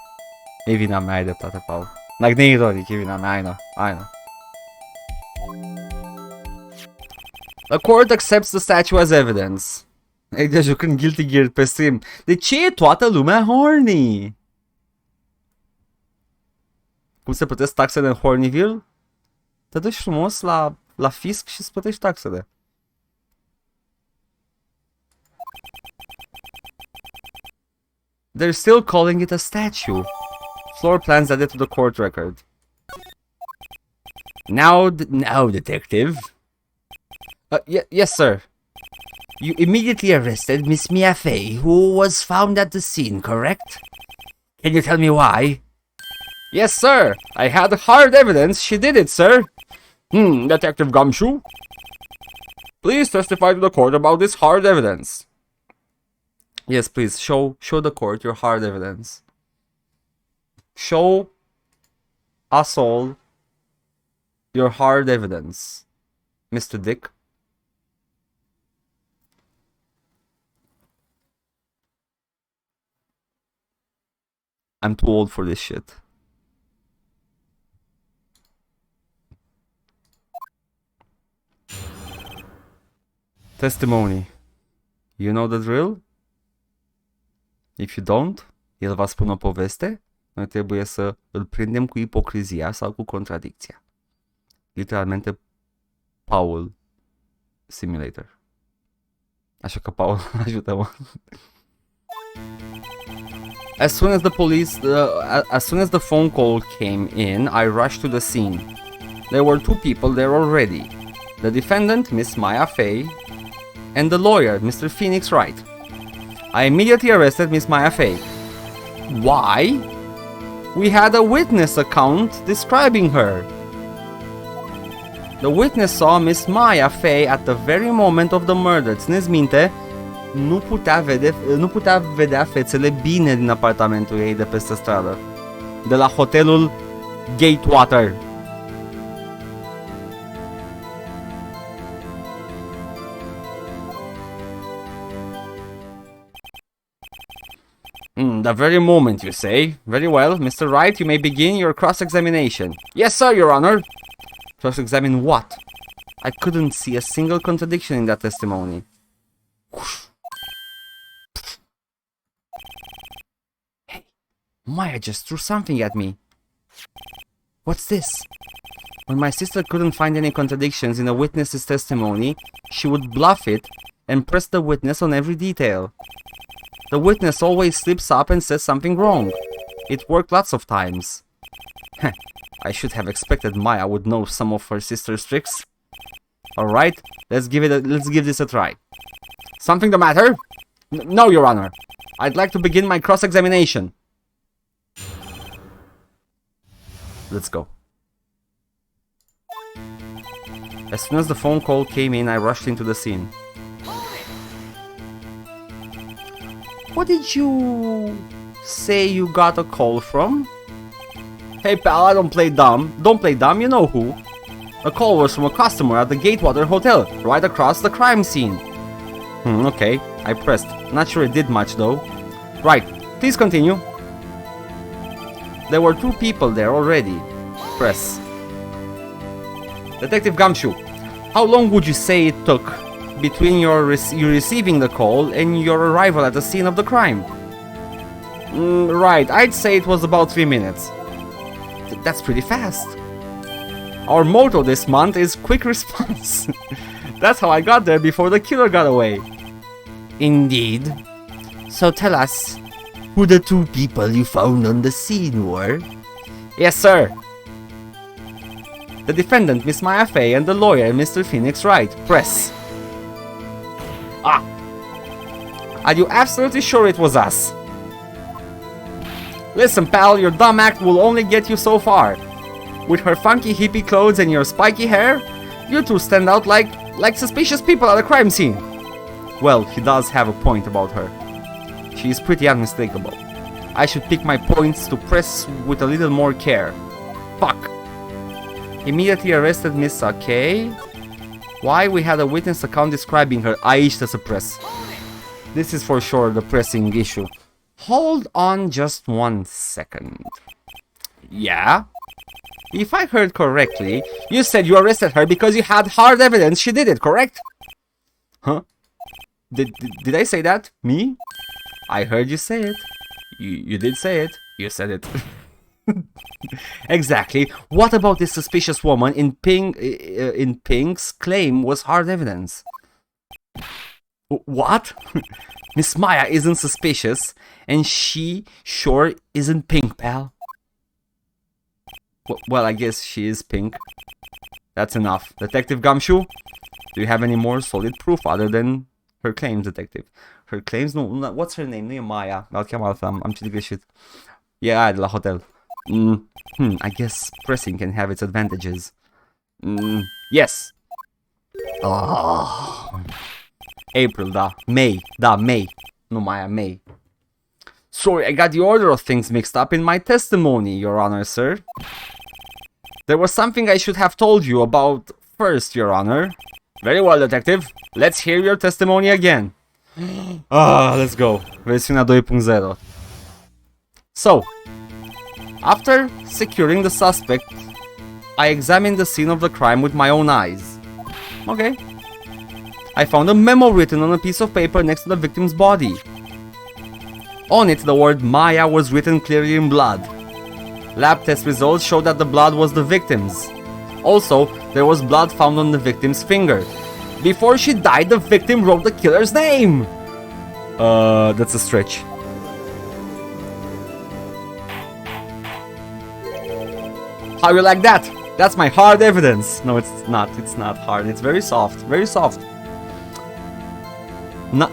E vina mea, ai dreptate, Paul. Like, neironic, e vina mea, I know. The court accepts the statue as evidence. E de jucând Guilty Gear pe stream. De ce e toată lumea horny? Cum se plătesc taxele în Hornyville? Te duci frumos la fisc și îți plătești taxele. They're still calling it a statue. Floor plans added to the court record. Now, detective. Yes, sir. You immediately arrested Miss Mia Fey, who was found at the scene, correct? Can you tell me why? Yes, sir. I had hard evidence she did it, sir. Detective Gumshoe. Please testify to the court about this hard evidence. Yes, please, show the court your hard evidence. Show us all your hard evidence, Mr. Dick. I'm too old for this shit. Testimony. You know the drill? If you don't, el va spune o poveste, noi trebuie să îl prindem cu ipocrizia sau cu contradicția. Literalmente, Paul Simulator. Așa că, Paul, ajută-mă. As soon as the phone call came in, I rushed to the scene. There were two people there already. The defendant, Miss Maya Fey, and the lawyer, Mr. Phoenix Wright. I immediately arrested Miss Maya Fey. Why? We had a witness account describing her. The witness saw Miss Maya Fey at the very moment of the murder. Țineți minte, nu putea vedea fețele bine din apartamentul ei de peste stradă. De la hotelul Gatewater. The very moment, you say? Very well, Mr. Wright, you may begin your cross-examination. Yes, sir, Your Honor. Cross-examine what? I couldn't see a single contradiction in that testimony. Hey, Maya just threw something at me. What's this? When my sister couldn't find any contradictions in a witness's testimony, she would bluff it and press the witness on every detail. The witness always slips up and says something wrong. It worked lots of times. I should have expected Maya would know some of her sister's tricks. Alright, let's give this a try. Something the matter? No, Your Honor. I'd like to begin my cross-examination. Let's go. As soon as the phone call came in, I rushed into the scene. What did you say you got a call from? Hey pal, I don't play dumb. Don't play dumb, you know who. The call was from a customer at the Gatewater Hotel, right across the crime scene. Okay, I pressed. Not sure it did much though. Right, please continue. There were 2 people there already. Press. Detective Gumshoe, how long would you say it took between you receiving the call and your arrival at the scene of the crime? Right, I'd say it was about 3 minutes. That's pretty fast. Our motto this month is quick response. That's how I got there before the killer got away. Indeed. So tell us who the 2 people you found on the scene were? Yes, sir. The defendant, Miss Maya Fey, and the lawyer, Mr. Phoenix Wright. Press. Are you absolutely sure it was us? Listen, pal, your dumb act will only get you so far. With her funky hippie clothes and your spiky hair, you 2 stand out like suspicious people at a crime scene. Well, he does have a point about her. She is pretty unmistakable. I should pick my points to press with a little more care. Fuck. Immediately arrested Miss K. Why? We had a witness account describing her. Aici să press. This is for sure the pressing issue. Hold on just 1 second. Yeah? If I heard correctly, you said you arrested her because you had hard evidence she did it, correct? Huh? Did I say that? Me? I heard you say it. You did say it. You said it. Exactly. What about this suspicious woman in Pink's claim was hard evidence? What? Miss Maya isn't suspicious, and she sure isn't Pink, pal. Well, I guess she is Pink. That's enough. Detective Gumshoe, do you have any more solid proof other than her claims, detective? Her claims? No, what's her name? Nu e Maya. L-am chemat altfel, am citit greșit. E aia de la hotel. I guess pressing can have its advantages. Yes. April, da. May. Da, May. Nu Maya, May. Sorry, I got the order of things mixed up in my testimony, Your Honor, sir. There was something I should have told you about first, Your Honor. Very well, detective. Let's hear your testimony again. Let's go. Versiunea 2.0. So, after securing the suspect, I examined the scene of the crime with my own eyes. Okay. I found a memo written on a piece of paper next to the victim's body. On it, the word Maya was written clearly in blood. Lab test results showed that the blood was the victim's. Also, there was blood found on the victim's finger. Before she died, the victim wrote the killer's name! That's a stretch. How you like that? That's my hard evidence. No, it's not. It's not hard. It's very soft. Very soft. Not.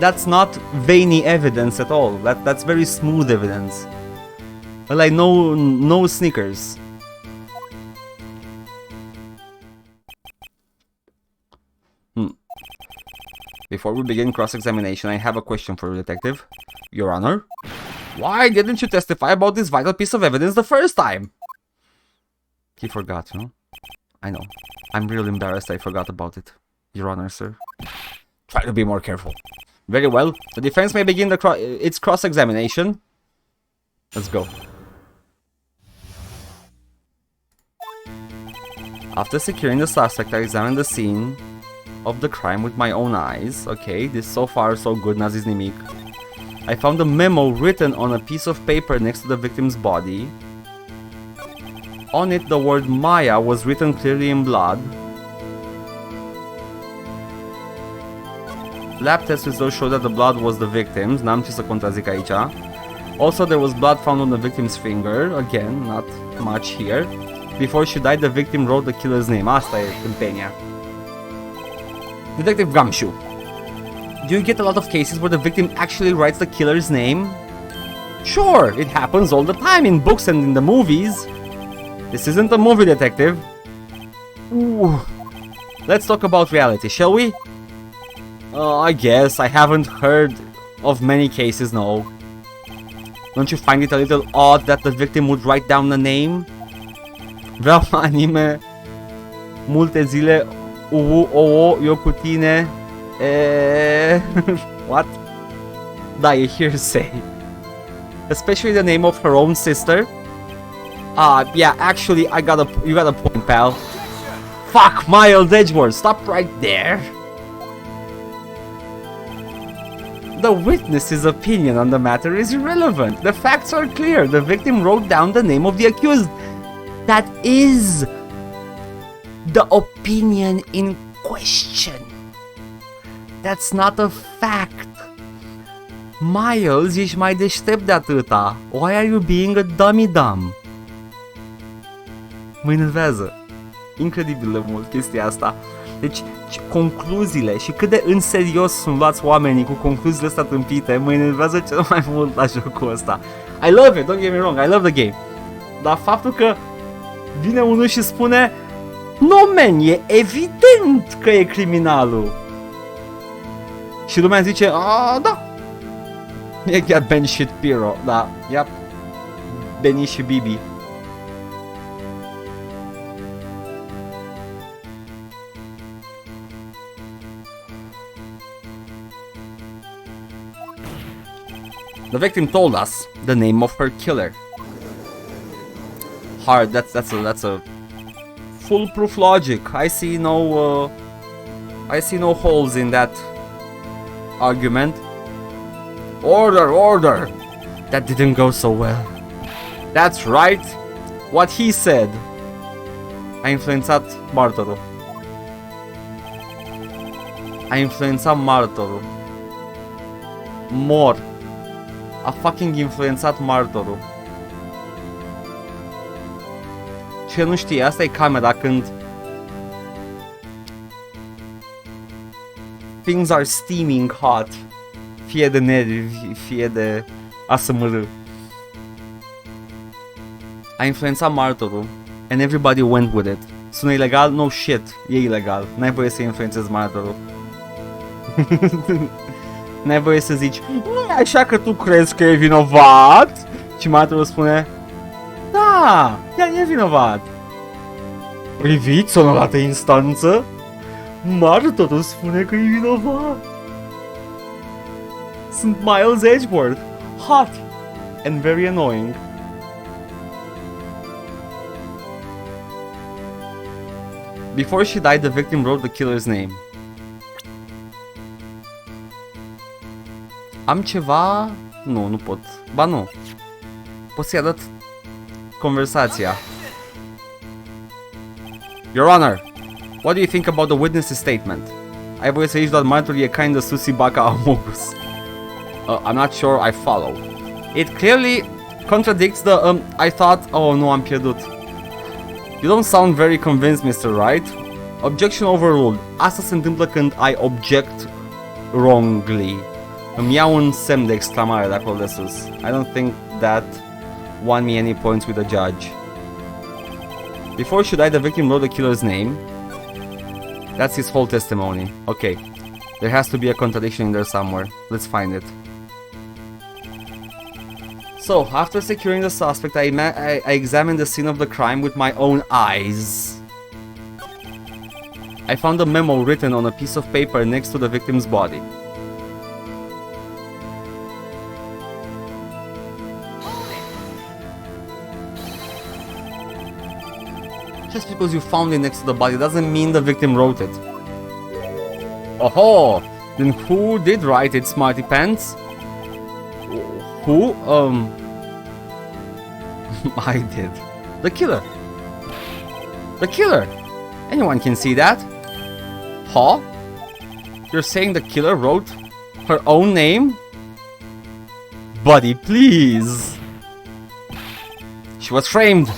That's not veiny evidence at all. That's very smooth evidence. Like no sneakers. Before we begin cross-examination, I have a question for you, Detective. Your Honor? Why didn't you testify about this vital piece of evidence the first time? He forgot, no? I know. I'm real embarrassed I forgot about it. Your Honor, sir. Try to be more careful. Very well. The defense may begin its cross-examination. Let's go. After securing the suspect, I examined the scene of the crime with my own eyes. Okay, this so far so good, n-a zis nimic. I found a memo written on a piece of paper next to the victim's body. On it, the word Maya was written clearly in blood. Lab test results show that the blood was the victim's. N-am ce să contrazic aici. Also, there was blood found on the victim's finger. Again, not much here. Before she died, the victim wrote the killer's name. Asta e tâmpenia. Detective Gumshoe, do you get a lot of cases where the victim actually writes the killer's name? Sure, it happens all the time in books and in the movies. This isn't a movie, Detective. Ooh. Let's talk about reality, shall we? I guess I haven't heard of many cases, no. Don't you find it a little odd that the victim would write down the name? Vreau anime multe zile eu cu tine. What? Da, e hearsay. Especially the name of her own sister. Yeah, actually, you got a point, pal. Fuck, Miles Edgeworth, stop right there. The witness's opinion on the matter is irrelevant. The facts are clear. The victim wrote down the name of the accused. That is the opinion in question. That's not a fact. Miles, ești mai deștept de atâta. Why are you being a dummy-dumb? Mă enervează. Incredibil de mult chestia asta. Deci, concluziile și cât de în serios sunt luați oamenii cu concluziile astea tâmpite, mă enervează cel mai mult la jocul ăsta. I love it, don't get me wrong, I love the game. Dar faptul că vine unul și spune: no, man, e evident că e criminalul. Și lumea zice: da. E chiar Ben Shit Piro, da, yep. Benny și Bibi. The victim told us the name of her killer. Hard. That's a foolproof logic. I see no holes in that argument. Order. That didn't go so well. That's right. What he said. A influențat martorul. A influențat martorul. Mor. A fucking influențat martorul. Ce nu știe, asta e camera când things are steaming hot. Fie de nervi, fie de ASMR. A influențat martorul and everybody went with it. Sună ilegal? No shit, e ilegal. N-ai voie să influențezi martorul. N-ai voie să zici: nu e așa că tu crezi că e vinovat? Și martorul spune: da, el e vinovat. Priviți o dată instanță, martorul spune că e vinovat. Sunt Miles Edgeworth, hot and very annoying. Before she died, the victim wrote the killer's name. Am ceva... Nu pot. Ba nu. Pot să-i arăt conversația. Your Honor, what do you think about the witness's statement? Ai voie să zici doar martorul e kinda susibaca amogus. I'm not sure I follow. It clearly contradicts the... I thought... Oh, nu, am pierdut. You don't sound very convinced, Mr. Wright. Objection overruled. Asta se întâmplă când I object wrongly. Îmi iau un semn de exclamare de acolo de sus. I don't think that won me any points with the judge. Before she died, the victim wrote the killer's name. That's his whole testimony. Okay. There has to be a contradiction in there somewhere. Let's find it. So, after securing the suspect, I examined the scene of the crime with my own eyes. I found a memo written on a piece of paper next to the victim's body. Just because you found it next to the body doesn't mean the victim wrote it. Oh, then who did write it, Smarty Pants? Who? I did. The killer. The killer! Anyone can see that. Huh? You're saying the killer wrote her own name? Buddy, please! She was framed!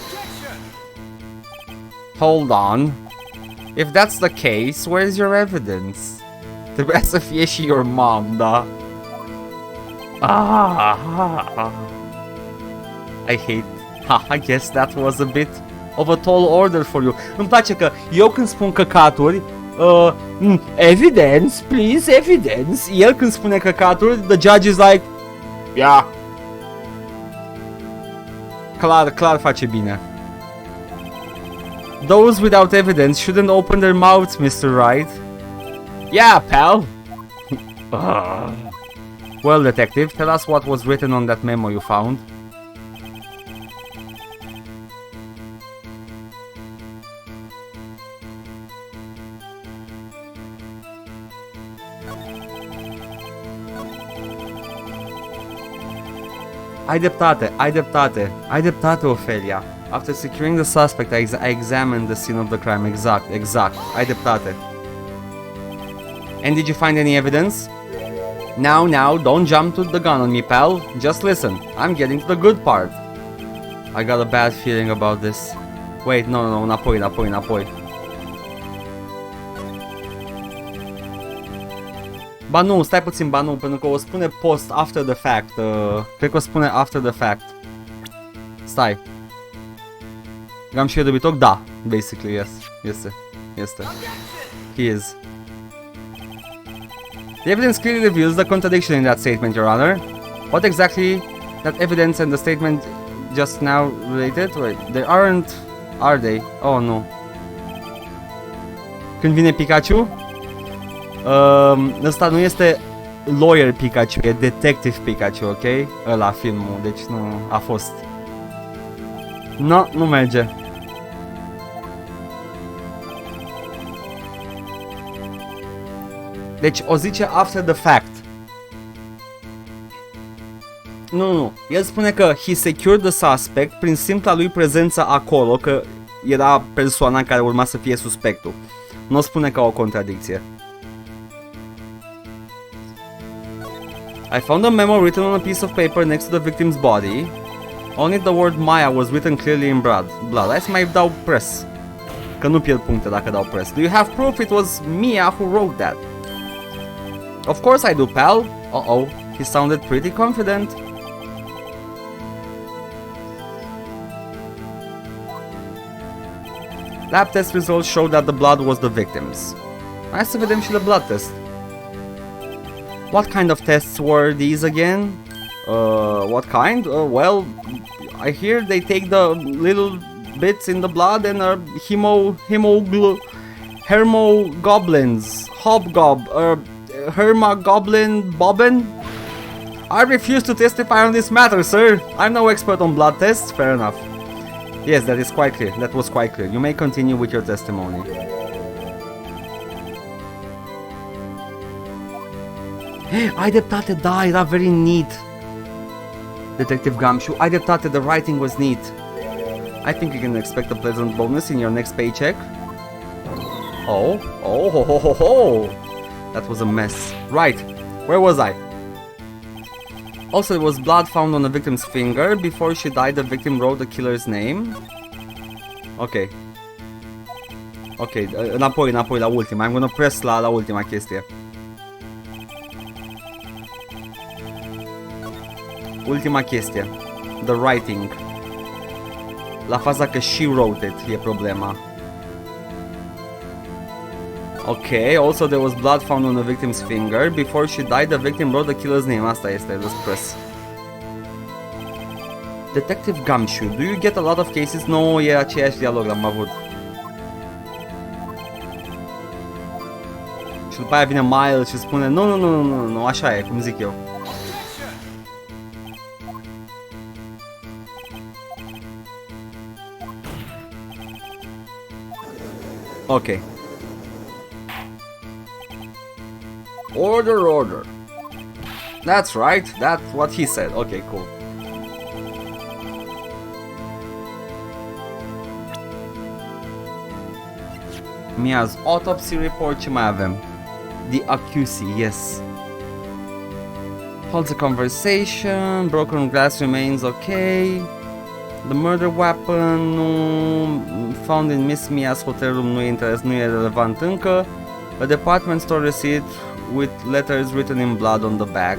Hold on. If that's the case, where's your evidence? Trebuia să fie și your mom, da? I hate. I guess that was a bit of a tall order for you. Îmi place că eu când spun căcaturi, evidence, please, evidence. El când spune căcaturi, the judge is like, yeah. Clar face bine. Those without evidence shouldn't open their mouths, Mr. Wright. Yeah, pal. Well, detective, tell us what was written on that memo you found. Ai dreptate, Ophelia. After securing the suspect, I examined the scene of the crime. Exact. Ai dreptate. And did you find any evidence? Now, don't jump to the gun on me, pal. Just listen. I'm getting to the good part. I got a bad feeling about this. Wait, no, înapoi. Ba nu, stai puțin, pentru că o spune post, after the fact. Cred că o spune after the fact. Stai. Am și eu debitor? Da, basically, yes. Este. He is. The evidence clearly reveals the contradiction in that statement, Your Honor. What exactly that evidence and the statement just now related? Wait, they aren't, are they? Oh, no. Când vine Pikachu? Ăsta nu este Lawyer Pikachu, e Detective Pikachu, ok? Ăla filmul, deci nu a fost. No, nu merge. Deci o zice after the fact. Nu. El spune că he secured the suspect prin simpla lui prezență acolo, că era persoana care urma să fie suspectul. Nu spune ca o contradicție. I found a memo written on a piece of paper next to the victim's body. On it the word Maya was written clearly in blood. Hai să mai dau press. Că nu pierd puncte dacă dau press. Do you have proof it was Mia who wrote that? Of course I do, pal. Uh-oh, he sounded pretty confident. Lab test results showed that the blood was the victim's. Hai să vedem și the blood test. What kind of tests were these again? What kind? Well, I hear they take the little bits in the blood and are hermogoblins, hermogoblin bobbin? I refuse to testify on this matter, sir. I'm no expert on blood tests. Fair enough. Yes, that is quite clear. That was quite clear. You may continue with your testimony. Ai dreptate, da, era very neat. Detective Gumshoe, ai dreptate, the writing was neat. I think you can expect a pleasant bonus in your next paycheck. Oh, ho. That was a mess. Right, where was I? Also, there was blood found on the victim's finger. Before she died, the victim wrote the killer's name. Ok, înapoi la ultima. I'm gonna press la ultima chestie. Ultima chestie. The writing. La faza că she wrote it e problema. Okay, also there was blood found on the victim's finger. Before she died, the victim wrote the killer's name. Asta este, let's press. Detective Gumshoe, do you get a lot of cases? No, e aceeași dialog, l-am avut. Și după aia vine Miles și spune nu, așa e, cum zic eu. Ok. Order. That's right, that's what he said. Ok, cool. Mia's autopsy report, ce mai avem? The accusee, yes. Holds a conversation, broken glass remains okay. The murder weapon found in Miss Mia's hotel room nu e relevant încă. A department store receipt with letters written in blood on the back.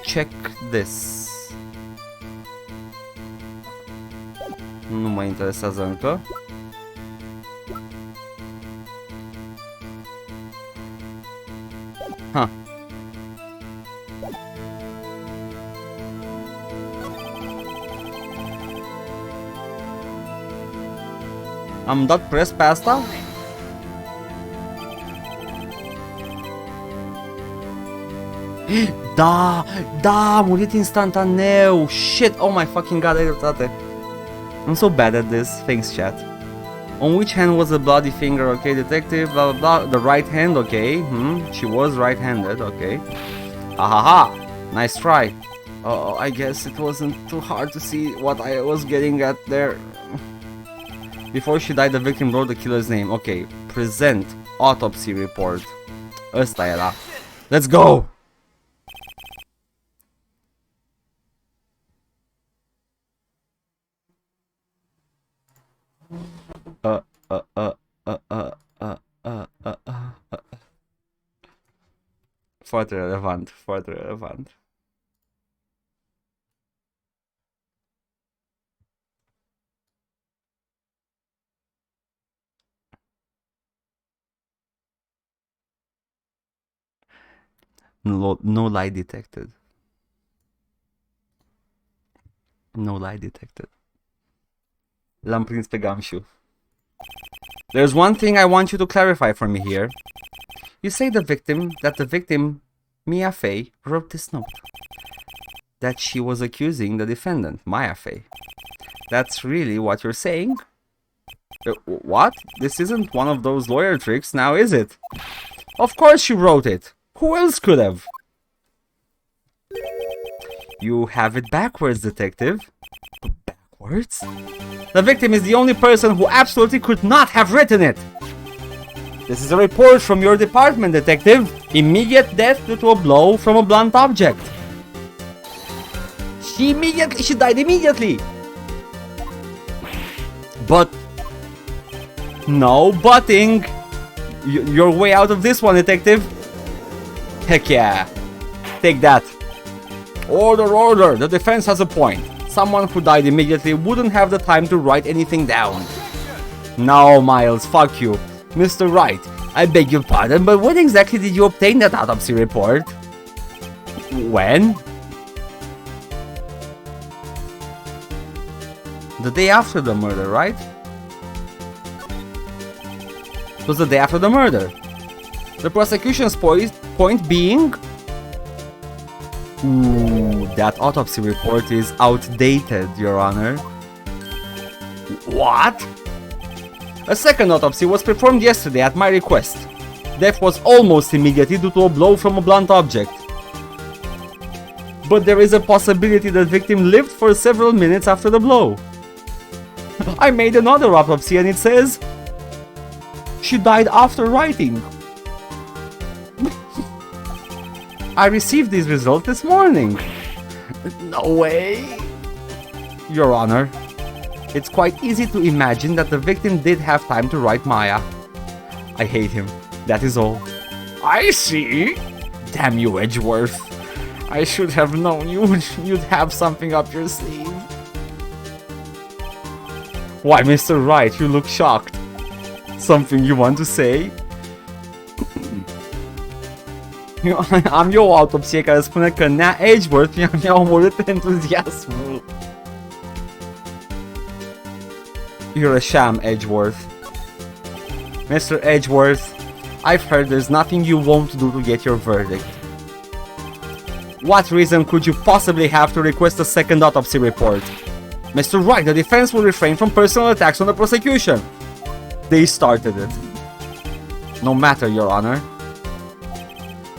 Check this. Nu mă interesează încă. Huh. Am dat press pe asta? Da, a murit instantaneu. Shit, oh my fucking god, ai dreptate. I'm so bad at this. Thanks, chat. On which hand was the bloody finger? Okay, detective, blah blah blah. The right hand, okay. She was right-handed, okay. Ahaha, nice try. Oh, I guess it wasn't too hard to see what I was getting at there. Before she died, the victim wrote the killer's name. Okay, present autopsy report. Ăsta era. Let's go! Foarte relevant, foarte relevant. No lie detected. No lie detected. L-am prins pe Gumshoe. There's one thing I want you to clarify for me here. You say that the victim, Mia Fey, wrote this note. That she was accusing the defendant, Maya Fey. That's really what you're saying? What? This isn't one of those lawyer tricks now, is it? Of course she wrote it. Who else could have? You have it backwards, detective. Backwards? The victim is the only person who absolutely could not have written it. This is a report from your department, detective. Immediate death due to a blow from a blunt object. She died immediately. But no butting. You're way out of this one, detective. Heck yeah. Take that. Order. The defense has a point. Someone who died immediately wouldn't have the time to write anything down. No, Miles, fuck you. Mr. Wright, I beg your pardon, but when exactly did you obtain that autopsy report? When? The day after the murder, right? It was the day after the murder. The prosecution's point being... Ooh, that autopsy report is outdated, Your Honor. What? A second autopsy was performed yesterday at my request. Death was almost immediately due to a blow from a blunt object. But there is a possibility the victim lived for several minutes after the blow. I made another autopsy and it says... She died after writing. I received these results this morning. No way. Your Honor, it's quite easy to imagine that the victim did have time to write Maya. I hate him, that is all. I see. Damn you, Edgeworth. I should have known you'd have something up your sleeve. Why, Mr. Wright, you look shocked. Something you want to say? Am eu o autopsie care spune că Nea Edgeworth mi-a omorât entuziasmul. You're a sham, Edgeworth. Mr. Edgeworth, I've heard there's nothing you won't do to get your verdict. What reason could you possibly have to request a second autopsy report? Mr. Wright, the defense will refrain from personal attacks on the prosecution. They started it. No matter, Your Honor.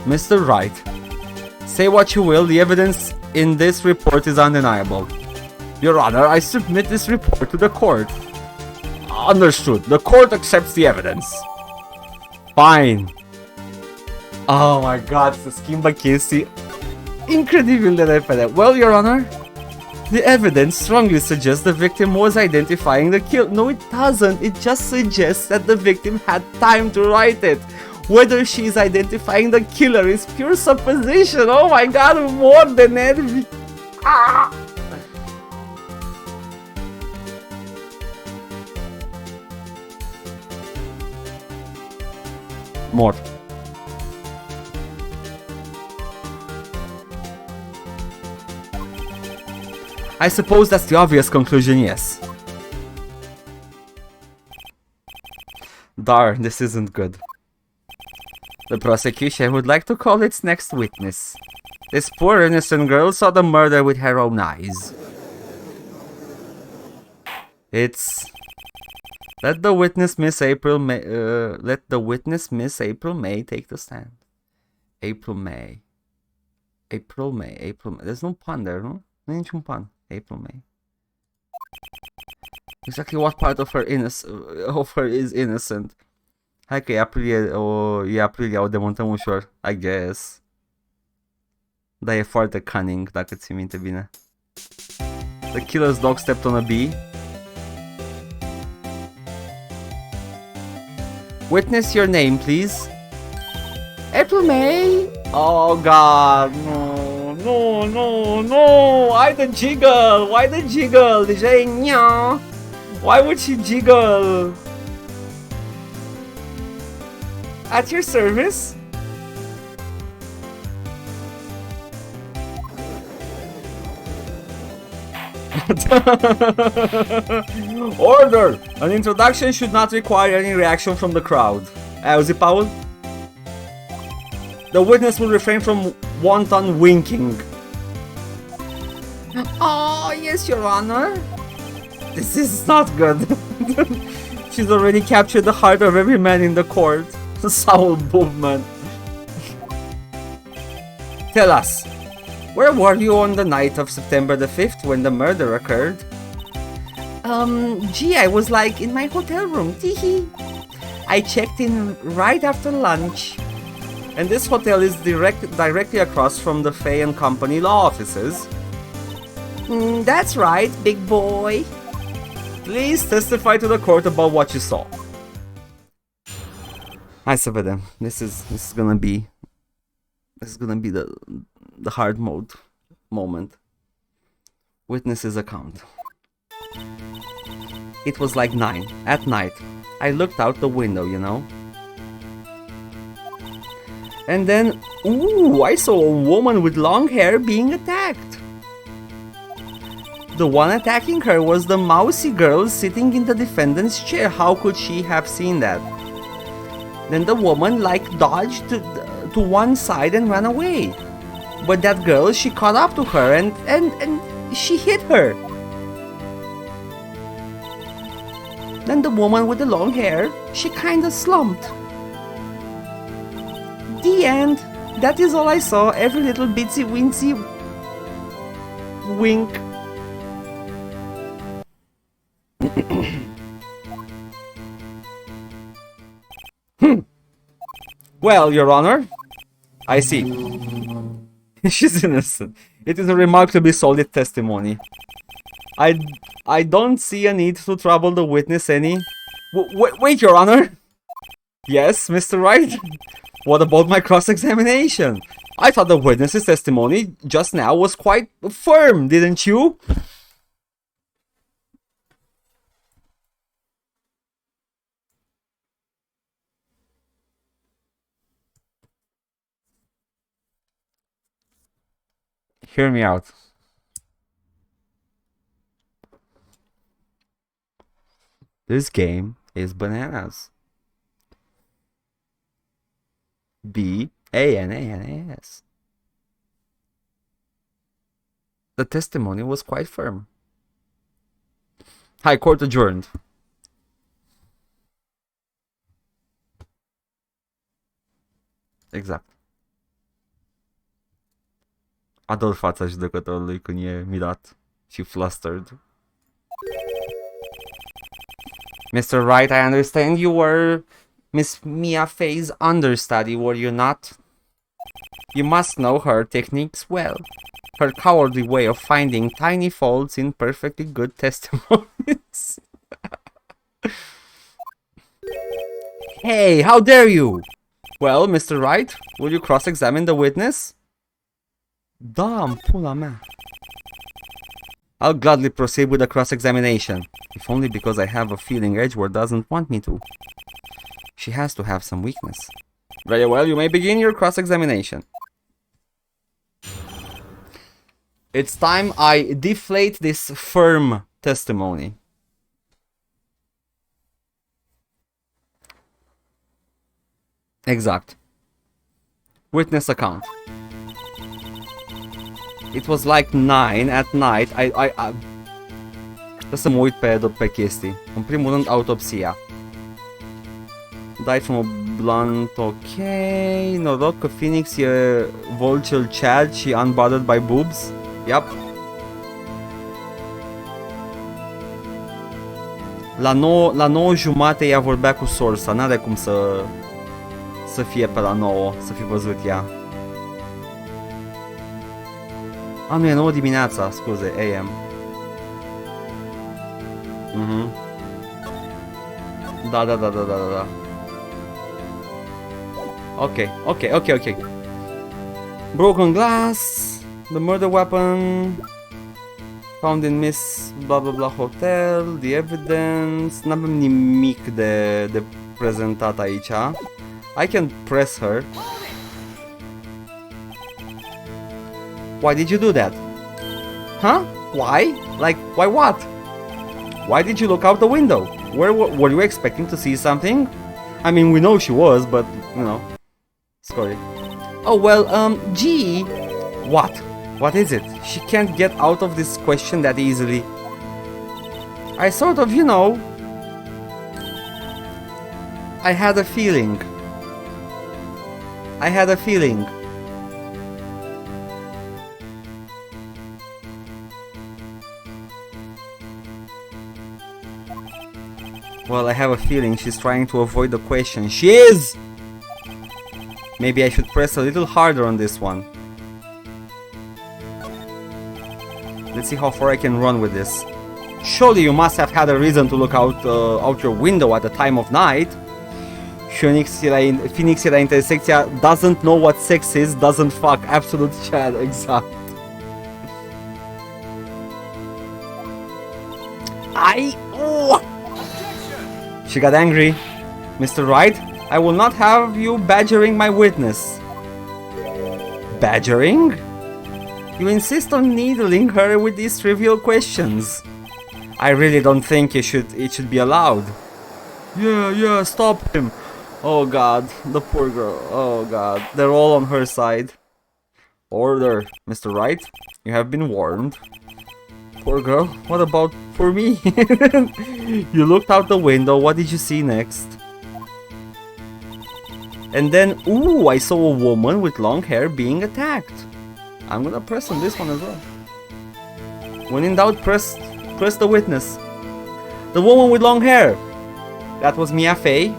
Mr. Wright, say what you will, the evidence in this report is undeniable. Your Honor, I submit this report to the court. Understood. The court accepts the evidence. Fine. Oh my god, se schimbă chestii incredibil de repede. Well, Your Honor, the evidence strongly suggests the victim was identifying the killer. No, it doesn't. It just suggests that the victim had time to write it. Whether she is identifying the killer is pure supposition. Oh my god, more de nervi. Ah! More. I suppose that's the obvious conclusion, yes. Darn, this isn't good. The prosecution would like to call its next witness. This poor innocent girl saw the murder with her own eyes. It's... Let the witness Miss April May... let the witness Miss April May take the stand. April May. April May. April May. There's no pun there, no? Nu e niciun pun. April May. Exactly what part of her is innocent? Hai că e aprilie, o demontăm ușor, I guess. Dar e foarte cunning, dacă ții minte bine. The killer's dog stepped on a bee. Witness your name, please. April May. Oh god, no. Why the jiggle? Why the jiggle? Deja e nya. Why would she jiggle? At your service. Order! An introduction should not require any reaction from the crowd. Ai auzit, Paul? The witness will refrain from wanton winking. Oh, yes, Your Honor. This is not good. She's already captured the heart of every man in the court. Soul movement. Tell us, where were you on the night of September the 5th when the murder occurred? Gee, I was like in my hotel room, teehee. I checked in right after lunch. And this hotel is directly across from the Fay and Company law offices. That's right, big boy. Please testify to the court about what you saw. Hai să vedem. This is gonna be the hard mode moment. Witness's account. It was like 9 at night. I looked out the window, you know. And then, ooh, I saw a woman with long hair being attacked. The one attacking her was the mousy girl sitting in the defendant's chair. How could she have seen that? Then the woman dodged to one side and ran away. But that girl, she caught up to her and she hit her. Then the woman with the long hair, she kinda slumped. The end. That is all I saw. Every little bitsy wincy wink. Well, Your Honor, I see. She's innocent. It is a remarkably solid testimony. I don't see a need to trouble the witness any. Wait, Your Honor. Yes, Mr. Wright. What about my cross-examination? I thought the witness's testimony just now was quite firm, didn't you? Hear me out. This game is bananas. B-A-N-A-N-A-S. The testimony was quite firm. High court adjourned. Exact. Ador fața judecătorului când e mirat și flustered. Mr. Wright, I understand you were Miss Mia Fey's understudy, were you not? You must know her techniques well. Her cowardly way of finding tiny faults in perfectly good testimonies. Hey, how dare you! Well, Mr. Wright, will you cross-examine the witness? Da, în pula mea. I'll gladly proceed with the cross-examination, if only because I have a feeling Edgeworth doesn't want me to. She has to have some weakness. Very well, you may begin your cross-examination. It's time I deflate this firm testimony. Exact. Witness account. It was like 9 at night. Trebuie să mă uit pe chestii. În primul rând, autopsia. Died from a blunt, ok. Noroc că Phoenix e Vulture Chad și unbothered by boobs. Yep. La 9 jumate ea vorbea cu Sorsa. N-are cum să fie pe la 9, să fi văzut ea. Nu e 9 dimineața, scuze, AM. Da. Ok. Broken glass, the murder weapon found in Miss blah blah blah hotel, the evidence. N-avem nimic de prezentat aici. I can press her. Why did you do that? Huh? Why? Like, why what? Why did you look out the window? Were you expecting to see something? I mean, we know she was, but, you know. Sorry. Oh, well, gee. What? What is it? She can't get out of this question that easily. I sort of, you know. I had a feeling. Well, I have a feeling she's trying to avoid the question. She is! Maybe I should press a little harder on this one. Let's see how far I can run with this. Surely you must have had a reason to look out your window at the time of night. Phoenix era intersecția doesn't know what sex is, doesn't fuck. Absolute Chad, exact. She got angry. Mr. Wright, I will not have you badgering my witness. Badgering? You insist on needling her with these trivial questions. I really don't think it should be allowed. Yeah, stop him. Oh god, the poor girl. Oh god, they're all on her side. Order, Mr. Wright. You have been warned. Poor girl, what about for me? You looked out the window, what did you see next? And then, ooh, I saw a woman with long hair being attacked. I'm gonna press on this one as well. When in doubt, press the witness. The woman with long hair. That was Mia Fey.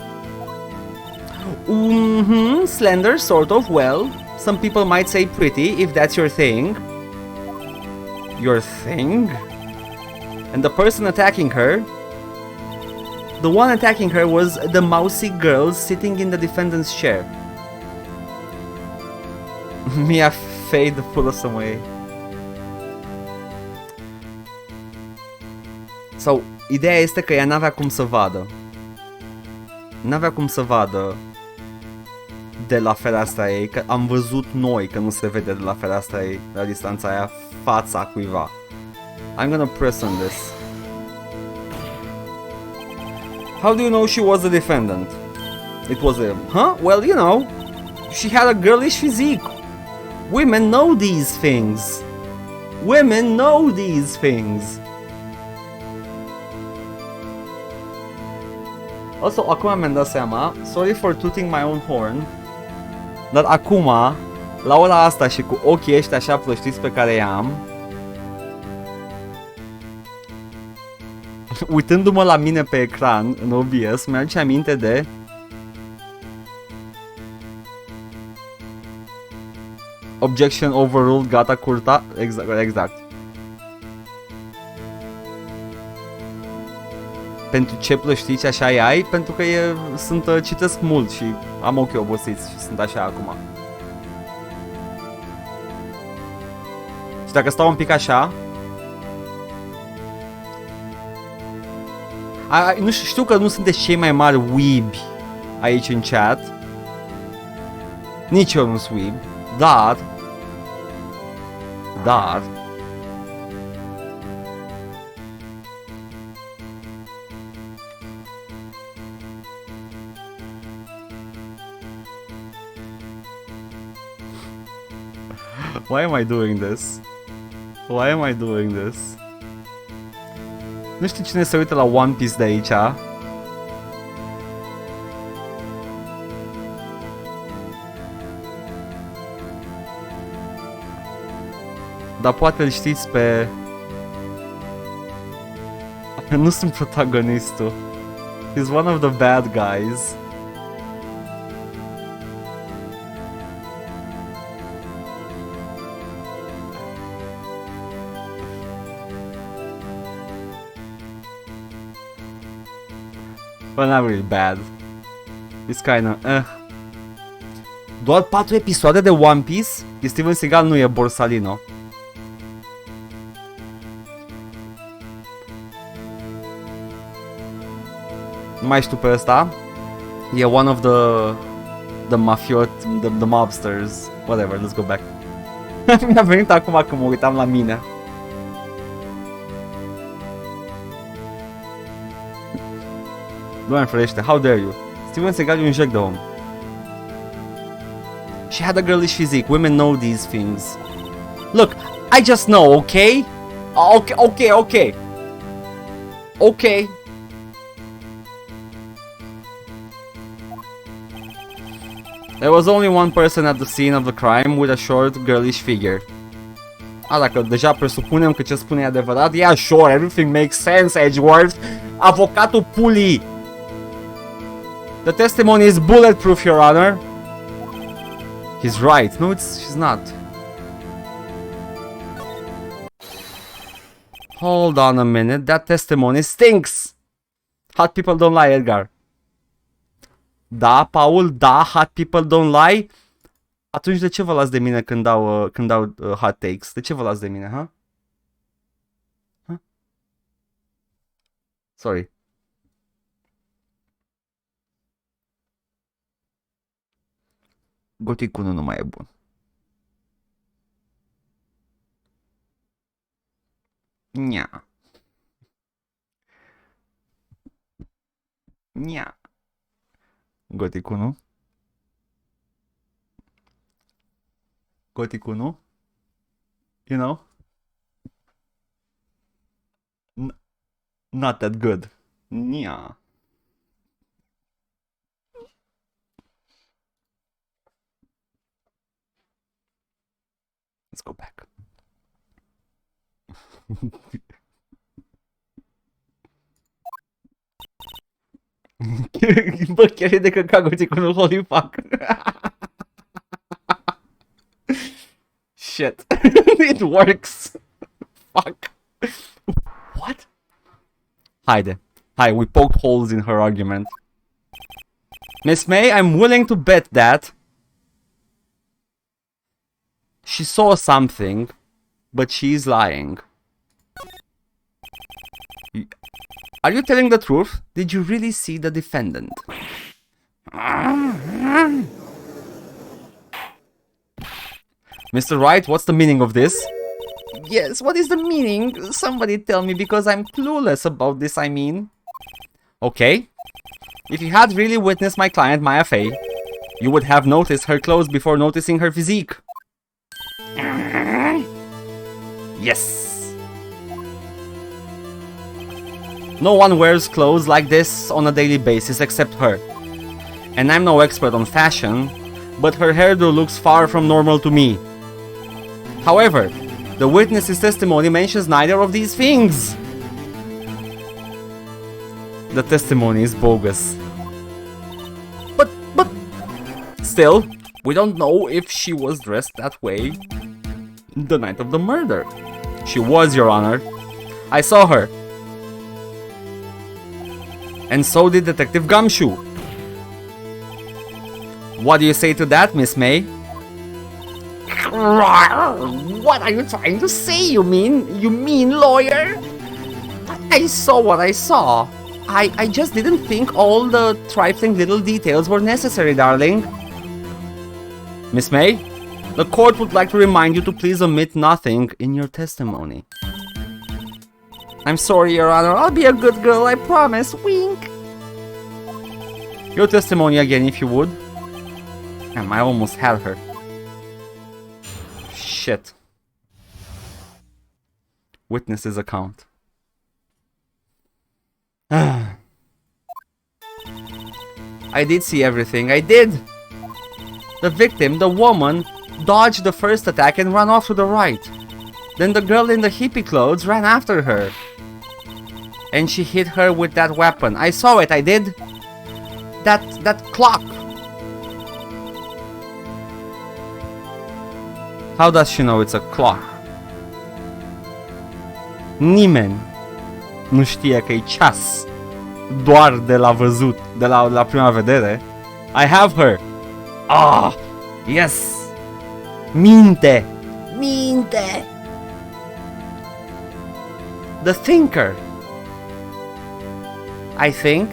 Slender, sort of, well. Some people might say pretty, if that's your thing. Your thing? And the person attacking her... The one attacking her was the mousy girl sitting in the defendant's chair. Mia Fey the pull us away. Sau, ideea este că ea n-avea cum să vadă. N-avea cum să vadă de la fereastra ei, că am văzut noi că nu se vede de la fereastra ei, la distanța aia, fața cuiva. I'm gonna press on this. How do you know she was the defendant? It was a... Huh? Well, you know, she had a girlish physique. Women know these things. Women know these things. Also, acum mi-am dat seama, sorry for tooting my own horn, dar acum, la ora asta și cu ochii ăștia așa plăștiți pe care i-am, uitându-mă la mine pe ecran, în OBS, mi-aduce aminte de... Objection overruled, gata curta, exact. Pentru ce plăștiți așa ai? Pentru că citesc mult și am ochii obosiți și sunt așa acum. Și dacă stau un pic așa... nu știu că nu sunteți cei mai mari weebi aici în chat. Nici eu nu sunt weeb, dar... Why am I doing this? Why am I doing this? Nu știu cine se uită la One Piece de aici. Dar poate îl știți pe... Nu sunt protagonistul. He's one of the bad guys. But not really bad. It's kinda... Doar 4 episoade de One Piece? Steven Seagal nu e Borsalino. Nu mai știu pe ăsta. E one of the mobsters. Whatever, let's go back. Mi-a venit acum când mă uitam la mine. Doamne ferește, how dare you? Steven Seagal e un jec de om. She had a girlish physique. Women know these things. Look, I just know, okay? Okay. There was only one person at the scene of the crime with a short, girlish figure. Dacă deja presupunem că ce spune e adevărat, yeah, sure, everything makes sense, Edgeworth. Avocatul pulii. The testimony is bulletproof, Your Honor. He's right. No, she's not. Hold on a minute. That testimony stinks. Hot people don't lie, Edgar. Da, Paul, da, hot people don't lie. Atunci de ce vă las de mine când dau hot takes? De ce vă las de mine, ha? Huh? Sorry. Goticul nu mai e bun. Nya. Goticul nu? Goticul nu? You know? Not that good. Nya. Let's go back. Bă, chiar e de căcat Goticul nu, holy fuck. Shit. It works. Fuck. What? Haide. Hi, we poked holes in her argument. Miss May, I'm willing to bet that she saw something, but she's lying. Are you telling the truth? Did you really see the defendant? Mr. Wright, what's the meaning of this? Yes, what is the meaning? Somebody tell me, because I'm clueless about this, I mean. Okay. If you had really witnessed my client Maya Fey, you would have noticed her clothes before noticing her physique. Yes. No one wears clothes like this on a daily basis except her. And I'm no expert on fashion, but her hairdo looks far from normal to me. However, the witness's testimony mentions neither of these things. The testimony is bogus. But Still, we don't know if she was dressed that way the night of the murder. She was, Your Honor. I saw her. And so did Detective Gumshoe. What do you say to that, Miss May? what are you trying to say, you mean lawyer? I saw what I saw. I just didn't think all the trifling little details were necessary, darling. Miss May, the court would like to remind you to please omit nothing in your testimony. I'm sorry, Your Honor. I'll be a good girl, I promise. Wink. Your testimony again, if you would. Damn, I almost had her. Shit. Witness's account. I did see everything. I did. The victim, the woman, dodged the first attack and ran off to the right. Then the girl in the hippie clothes ran after her. And she hit her with that weapon. I saw it, I did. That clock. How does she know it's a clock? Nimeni nu știe că e ceas. Doar de la văzut, de la prima vedere. I have her. Ah, yes. Minte. Minte. The thinker. I think.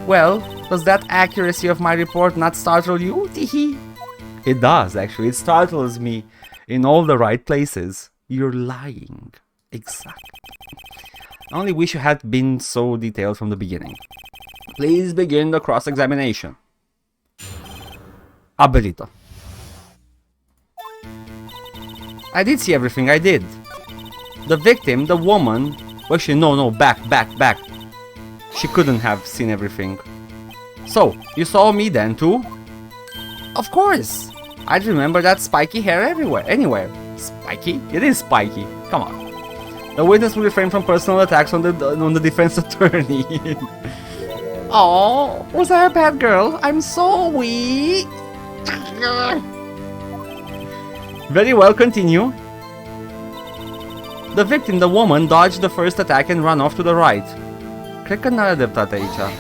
Well, does that accuracy of my report not startle you? Teehee. It does, actually. It startles me in all the right places. You're lying. Exactly. I only wish you had been so detailed from the beginning. Please begin the cross-examination. Abelito. I did see everything, I did. The victim, the woman... Actually, no, back. She couldn't have seen everything. So, you saw me then too? Of course. I'd remember that spiky hair anywhere. Spiky? It is spiky. Come on. The witness will refrain from personal attacks on the defense attorney. Oh, was I a bad girl? I'm so weak. Very well, continue. The victim, the woman, dodged the first attack and ran off to the right. Cred că n-are dreptate aici.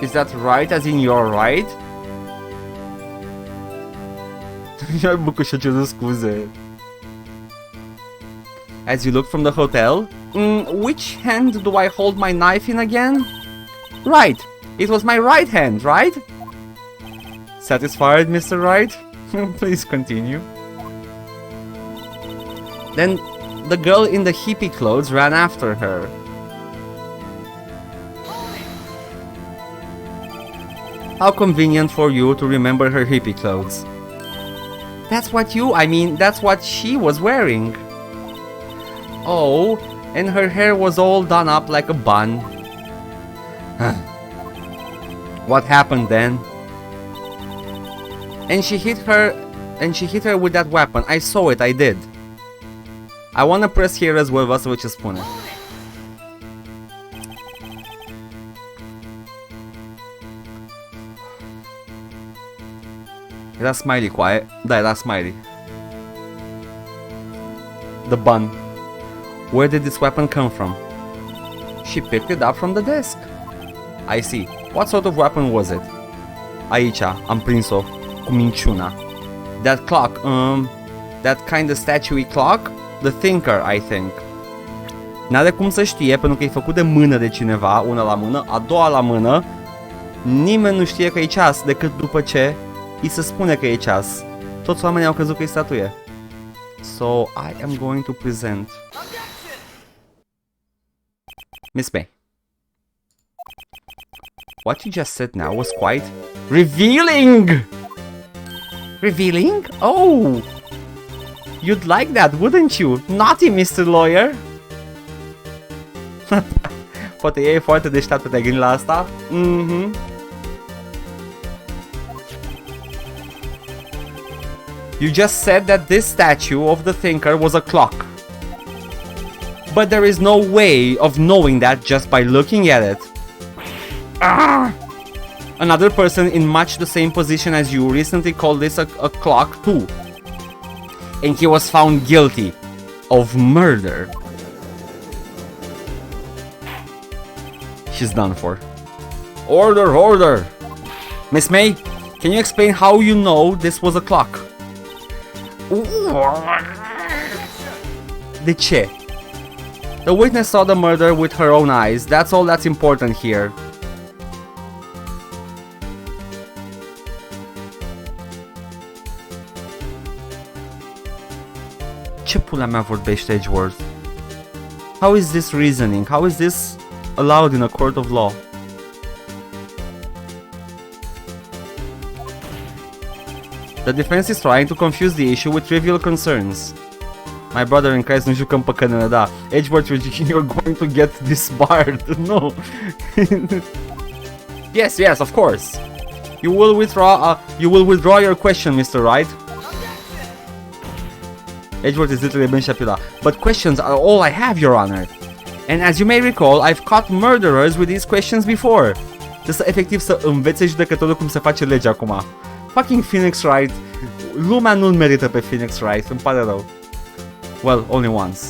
Is that right as in you're right? I-a bucut și-a cerut scuze. As you look from the hotel, which hand do I hold my knife in again? right. It was my right hand, right? Satisfied, Mr. Wright? Please continue. Then the girl in the hippie clothes ran after her. How convenient for you to remember her hippie clothes. That's what she was wearing. Oh, and her hair was all done up like a bun. What happened then? And she hit her with that weapon. I saw it, I did. I wanna press here as well, vreau să văd ce spune. Era smiley cu aia. Da, era smiley. The bun. Where did this weapon come from? She picked it up from the desk. I see. What sort of weapon was it? Aici, am prins-o, cu minciuna. That clock, that kind of statuey clock? The thinker, I think. N-are cum să știe, pentru că e făcut de mână de cineva, una la mână, a doua la mână. Nimeni nu știe că e ceas, decât după ce îi se spune că e ceas. Toți oamenii au crezut că e statuie. So, I am going to present Miss May. What you just said now was quite revealing! Revealing? Oh! You'd like that, wouldn't you? Naughty, Mr. Lawyer! Poate e foarte deșteaptă, te-ai gândit la asta? Mhm. You just said that this statue of the thinker was a clock. But there is no way of knowing that just by looking at it. Ah! Another person in much the same position as you recently called this a clock too. And he was found guilty of murder. She's done for. Order, order! Miss May, can you explain how you know this was a clock? De ce? The witness saw the murder with her own eyes. That's all that's important here. Ce pula mea vorbește Edgeworth? How is this reasoning? How is this allowed in a court of law? The defense is trying to confuse the issue with trivial concerns. My brother in Christ, nu jucăm pe cănele, da. Edgeworth, you're going to get disbarred. No. Yes, yes, of course. You will withdraw your question, Mr. Wright. Edgeworth is literally Ben Shapira. But questions are all I have, Your Honor. And as you may recall, I've caught murderers with these questions before. Trebuie să efectiv să învețe judecătorul cum se face legea acum. Fucking Phoenix Wright. Lumea nu-l merită pe Phoenix Wright, îmi pare rău. Well, only once.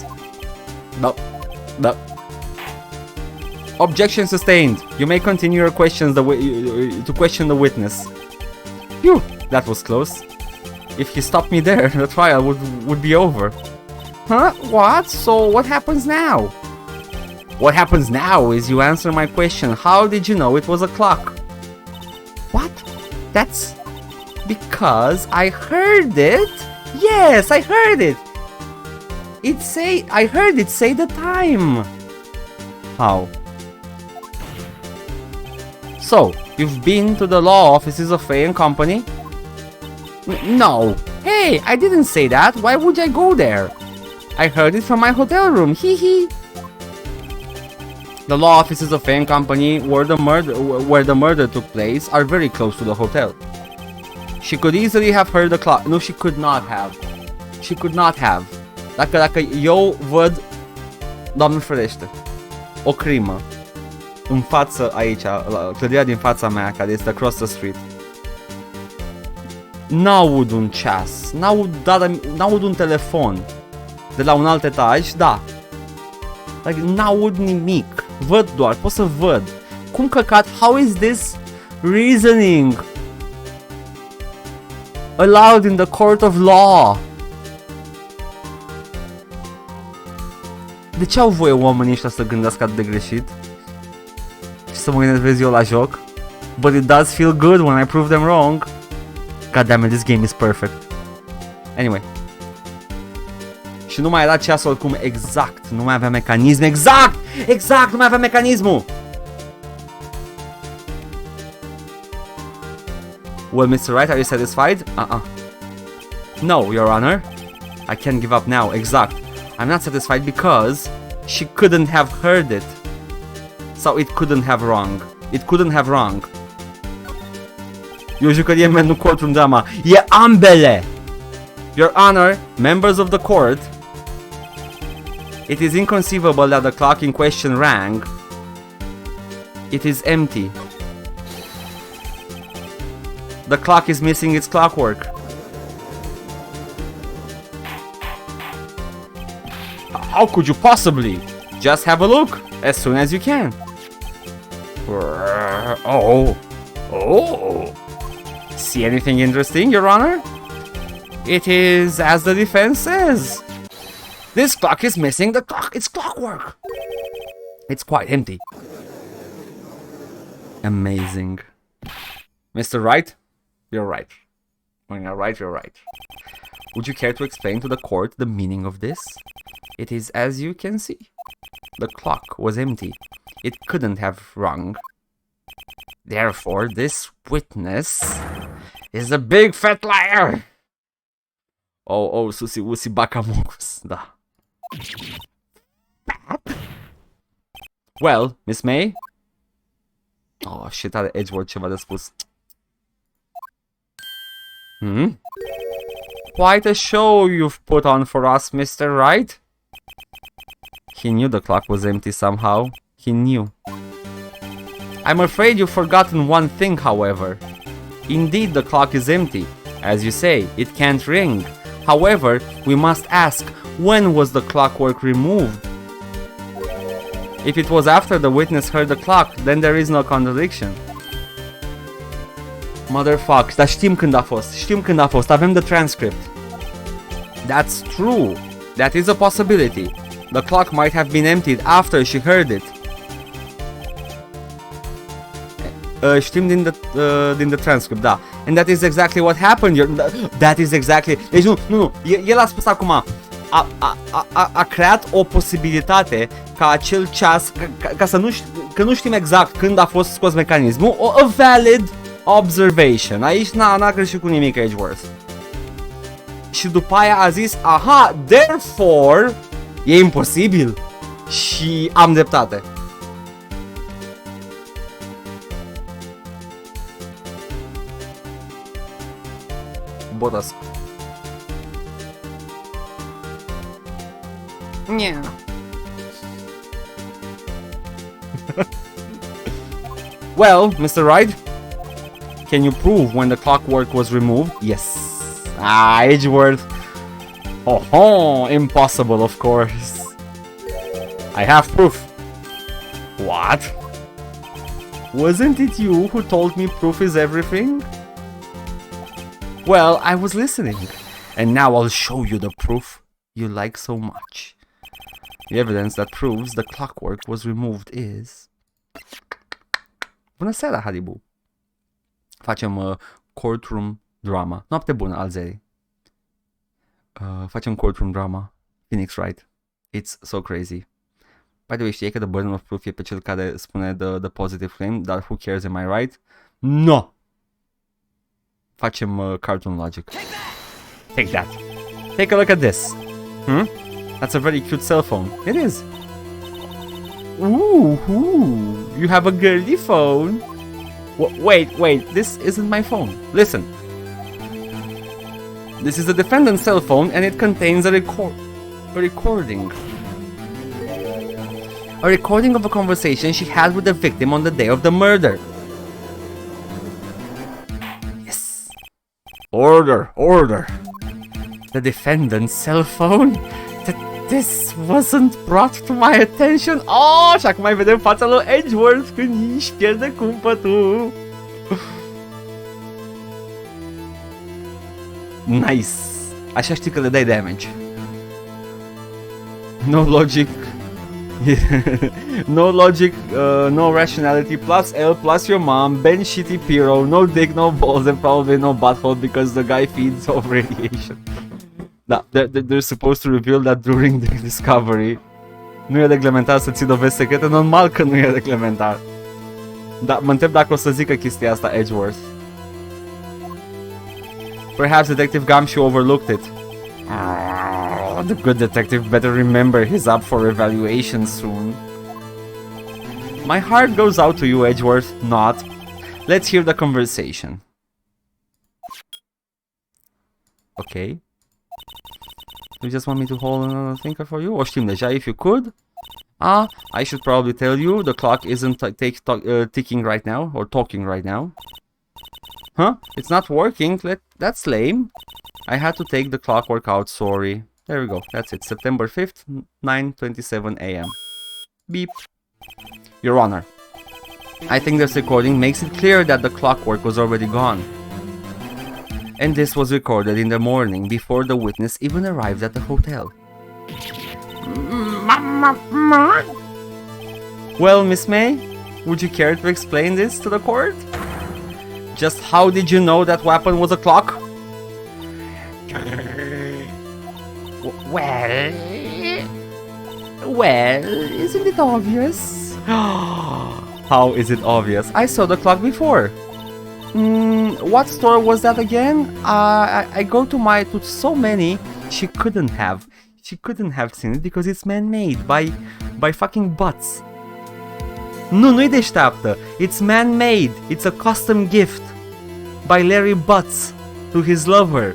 No. No. Objection sustained. You may continue your questions to question the witness. Phew, that was close. If he stopped me there, the trial would be over. Huh? What? So what happens now? What happens now is you answer my question. How did you know it was a clock? What? That's because I heard it. Yes, I heard it. I heard it say the time. How? So, you've been to the law offices of Fay and Company? No. Hey, I didn't say that. Why would I go there? I heard it from my hotel room. Hee hee. The law offices of Fay and Company, where the murder took place, are very close to the hotel. She could easily have heard the clock. No, she could not have. She could not have. Dacă eu văd, Doamne ferește, o crimă în față aici, la clădirea din fața mea, care este across the street, n-aud un ceas, n-aud un telefon de la un alt etaj, da. Like, n-aud nimic, văd doar, pot să văd. Cum căcat, how is this reasoning allowed in the court of law? De ce au voie oamenii ăștia să gândească atât de greșit? Și să mă enervez eu la joc? But it does feel good when I prove them wrong. God damn it, this game is perfect. Anyway. Și nu mai era ceasul oricum exact. Nu mai avea mecanism. Exact! Exact! Nu mai avea mecanismul! Well, Mr. Wright, are you satisfied? No, Your Honor. I can't give up now. Exact. I'm not satisfied because she couldn't have heard it. So it couldn't have wrong. It couldn't have wrong. E o jucărie, man, nu courtroom drama. E ambele! Your Honor, members of the court, it is inconceivable that the clock in question rang. It is empty. The clock is missing its clockwork. How could you possibly? Just have a look as soon as you can. Oh. See anything interesting, Your Honor? It is as the defense says. This clock is missing its clockwork. It's quite empty. Amazing. Mr. Wright, you're right. When you're right, you're right. Would you care to explain to the court the meaning of this? It is as you can see. The clock was empty. It couldn't have rung. Therefore, this witness is a big fat liar! Oh, susi usi bacamocus, da. Well, Miss May? Oh, shit, are Edgeworth ceva de spus. Quite a show you've put on for us, Mr. Wright. He knew the clock was empty somehow. He knew. I'm afraid you've forgotten one thing, however. Indeed, the clock is empty. As you say, it can't ring. However, we must ask, when was the clockwork removed? If it was after the witness heard the clock, then there is no contradiction. Motherfuck, dar știm când a fost, avem the transcript. That's true. That is a possibility. The clock might have been emptied after she heard it. Știm din the transcript, da. And that is exactly what happened. That is exactly... Deci nu. El a spus acum, a creat o posibilitate ca acel ceas, ca să că nu știm exact când a fost scos mecanismul, a valid observation. Aici n-a greșit cu nimic Edgeworth. Și după aia a zis, aha, therefore, e imposibil și am dreptate. Botăsc. Yeah. Well, Mr. Wright, can you prove when the clockwork was removed? Yes. Edgeworth. Oh, impossible, of course. I have proof. What? Wasn't it you who told me proof is everything? Well, I was listening, and now I'll show you the proof you like so much. The evidence that proves the clockwork was removed is... Bună seara, Haribu! Facem courtroom drama. Noapte bună, Alzeri. Facem courtroom drama. Phoenix Wright. It's so crazy. By the way, știi că the burden of proof e pe cel care spune the positive claim, dar who cares, am I right? No! Facem cartoon logic. Take that. Take a look at this. That's a very cute cell phone. It is. Ooh, you have a girly phone. Wait, this isn't my phone. Listen. This is the defendant's cell phone and it contains a recording. A recording of a conversation she had with the victim on the day of the murder. Yes. Order. The defendant's cell phone? This wasn't brought to my attention. Oh, și acum mai vedem fața lui Edgeworth când își pierde cumpătul. Nice. Așa știi că le dai damage. No logic. No logic, no rationality, plus L, plus your mom, Ben shitty Piro, no dick, no balls, and probably no butthole because the guy feeds off radiation. Da, they're supposed to reveal that during the discovery. Nu e reglementar să ții dovezi secrete, normal că nu e reglementar. Da, mă întreb dacă o să zică chestia asta Edgeworth. Perhaps Detective Gumshoe overlooked it. The good detective better remember he's up for evaluation soon. My heart goes out to you, Edgeworth, not. Let's hear the conversation. Okay. You just want me to hold another thinker for you? O știm deja, if you could. I should probably tell you the clock isn't ticking right now, or talking right now. Huh? It's not working? That's lame. I had to take the clockwork out, sorry. There we go, that's it. September 5th, 9:27 a.m. Beep. Your Honor, I think this recording makes it clear that the clockwork was already gone. And this was recorded in the morning before the witness even arrived at the hotel. Well, Miss May, would you care to explain this to the court? Just how did you know that weapon was a clock? Well, isn't it obvious? How is it obvious? I saw the clock before. What store was that again? I go to so many. She couldn't have seen it because it's man-made by fucking butts. Nu-i deșteaptă. It's man-made. It's a custom gift by Larry Butts to his lover.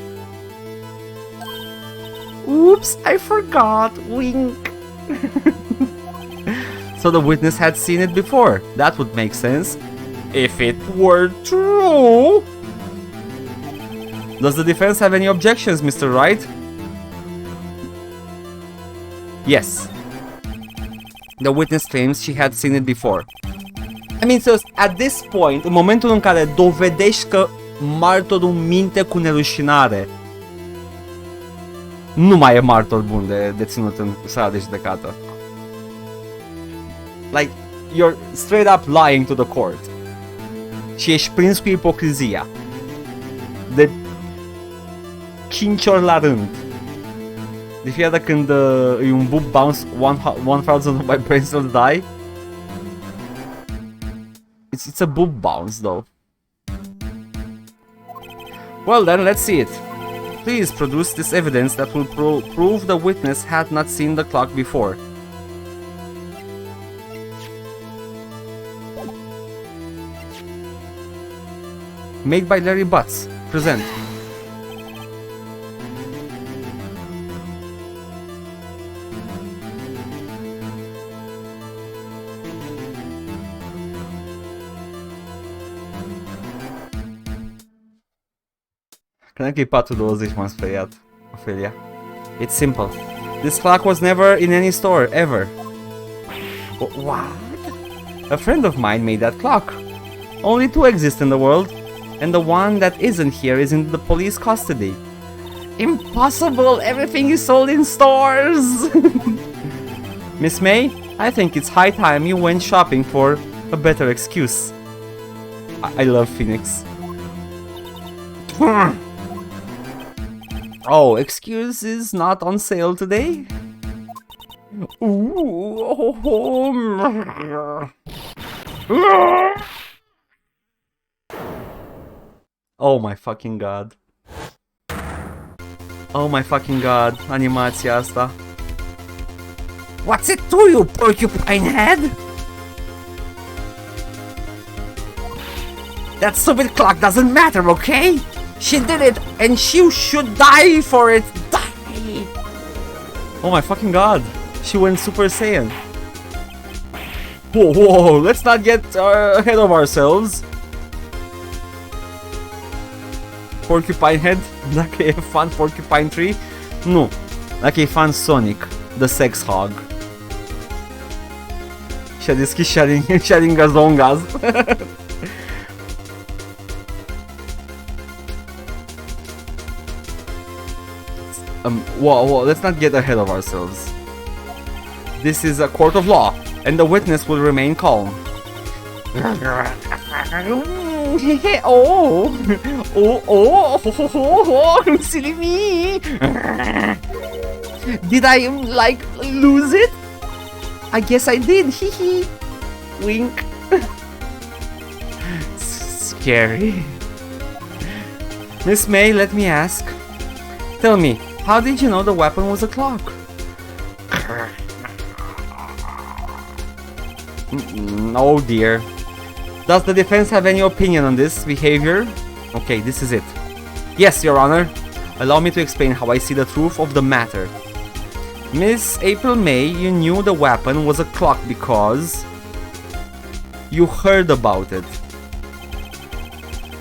Oops, I forgot. Wink. So the witness had seen it before. That would make sense. If it were true. Does the defense have any objections, Mr. Wright? Yes. The witness claims she had seen it before. I mean, so at this point, în momentul în care dovedești că martorul minte cu nerușinare, nu mai e martor bun de ținut în sala de judecată. Like, you're straight up lying to the court. Și ești prins cu ipocrizia. De 5 ori la rând. De fiecare dată când e un boob bounce, 1000 of my brain cells die. It's a boob bounce though. Well then, let's see it. Please produce this evidence that will prove the witness had not seen the clock before. Made by Larry Butts. Present. Cred că e 4:20, m-am speriat, Ophelia. It's simple. This clock was never in any store, ever. What? A friend of mine made that clock. Only two exist in the world, and the one that isn't here is in the police custody. Impossible! Everything is sold in stores! Miss May, I think it's high time you went shopping for a better excuse. I love Phoenix. Oh, excuse is not on sale today? Oh my fucking god. Oh my fucking god, animația asta. What's it to you, porcupine head? That stupid clock doesn't matter, okay? She did it, and she should die for it. Die! Oh my fucking god, she went Super Saiyan. Whoa, whoa, let's not get ahead of ourselves. Porcupine Head, dacă e fan Porcupine Tree, nu. Dacă e fan Sonic, The Sex Hog. Și-a deschis sharing gazongaz. Whoa, let's not get ahead of ourselves. This is a court of law, and the witness will remain calm. Oh, silly me! Did I, like, lose it? I guess I did, hee. Wink. Scary. Miss May, let me ask. Tell me, how did you know the weapon was a clock? Oh dear. Does the defense have any opinion on this behavior? Okay, this is it. Yes, Your Honor. Allow me to explain how I see the truth of the matter. Miss April May, you knew the weapon was a clock because you heard about it.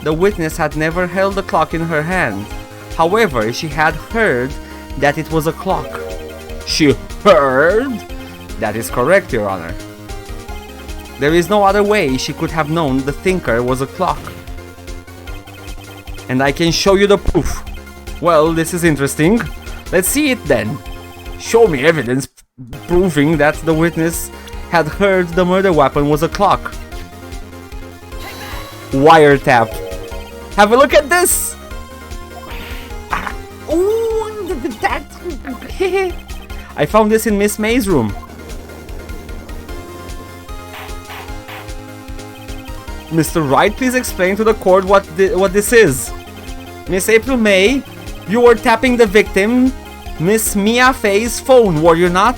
The witness had never held the clock in her hand. However, she had heard that it was a clock. She heard? That is correct, Your Honor. There is no other way she could have known the thinker was a clock. And I can show you the proof. Well, this is interesting. Let's see it then. Show me evidence proving that the witness had heard the murder weapon was a clock. Wiretap. Have a look at this! Ooh! I found this in Miss May's room. Mr. Wright, please explain to the court what this is. Miss April May, you were tapping the victim, Miss Mia Fey's phone, were you not?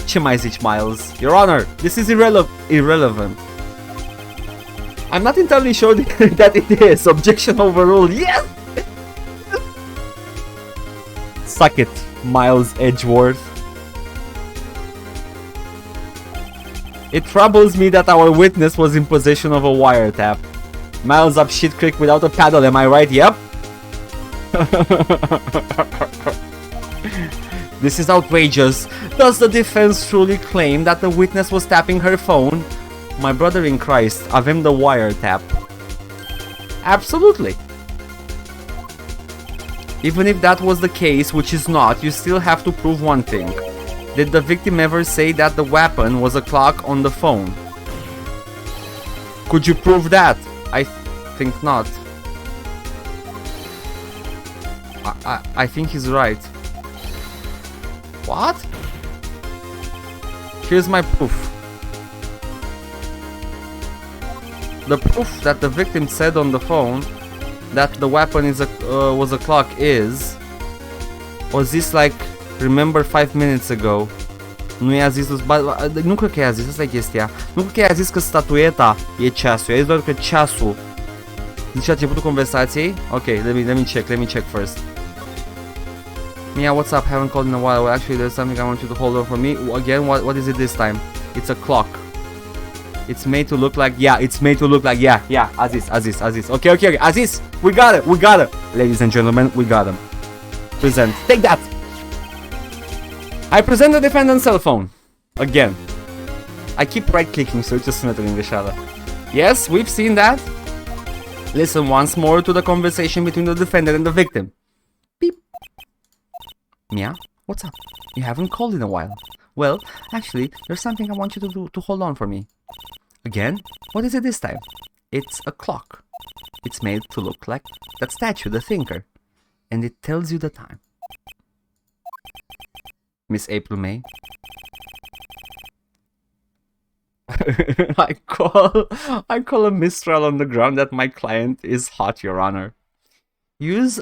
Ce mai zici, Miles? Your Honor, this is irrelevant. I'm not entirely sure that it is. Objection overruled. Yes! Suck it, Miles Edgeworth. It troubles me that our witness was in possession of a wiretap. Miles up shit creek without a paddle, am I right? Yep. This is outrageous. Does the defense truly claim that the witness was tapping her phone? My brother in Christ, avem the wiretap. Absolutely. Even if that was the case, which is not, you still have to prove one thing. Did the victim ever say that the weapon was a clock on the phone? Could you prove that? I think not. I think he's right. What? Here's my proof. The proof that the victim said on the phone that the weapon was a clock was this like, remember 5 minutes ago. Nu i-a zis, nu cred că i-a zis, asta e chestia. Nu cred că i-a zis că statueta e ceasul, i-a zis doar că ceasul. Zice la începutul conversației? Ok, let me check first. Mia, what's up? Haven't called in a while. Well, actually, there's something I want you to hold on for me. Again, what is it this time? It's a clock. It's made to look like, yeah, Aziz. Okay, Aziz, we got it. Ladies and gentlemen, we got him. Present. Take that! I present the defendant's cell phone. Again. I keep right-clicking, so it's just sunetul în greșeală. Yes, we've seen that. Listen once more to the conversation between the defendant and the victim. Beep. Mia, what's up? You haven't called in a while. Well, actually, there's something I want you to hold on for me. Again? What is it this time? It's a clock. It's made to look like that statue, the thinker. And it tells you the time. Miss April May. I call a mistrial on the ground that my client is hot, Your Honor. Use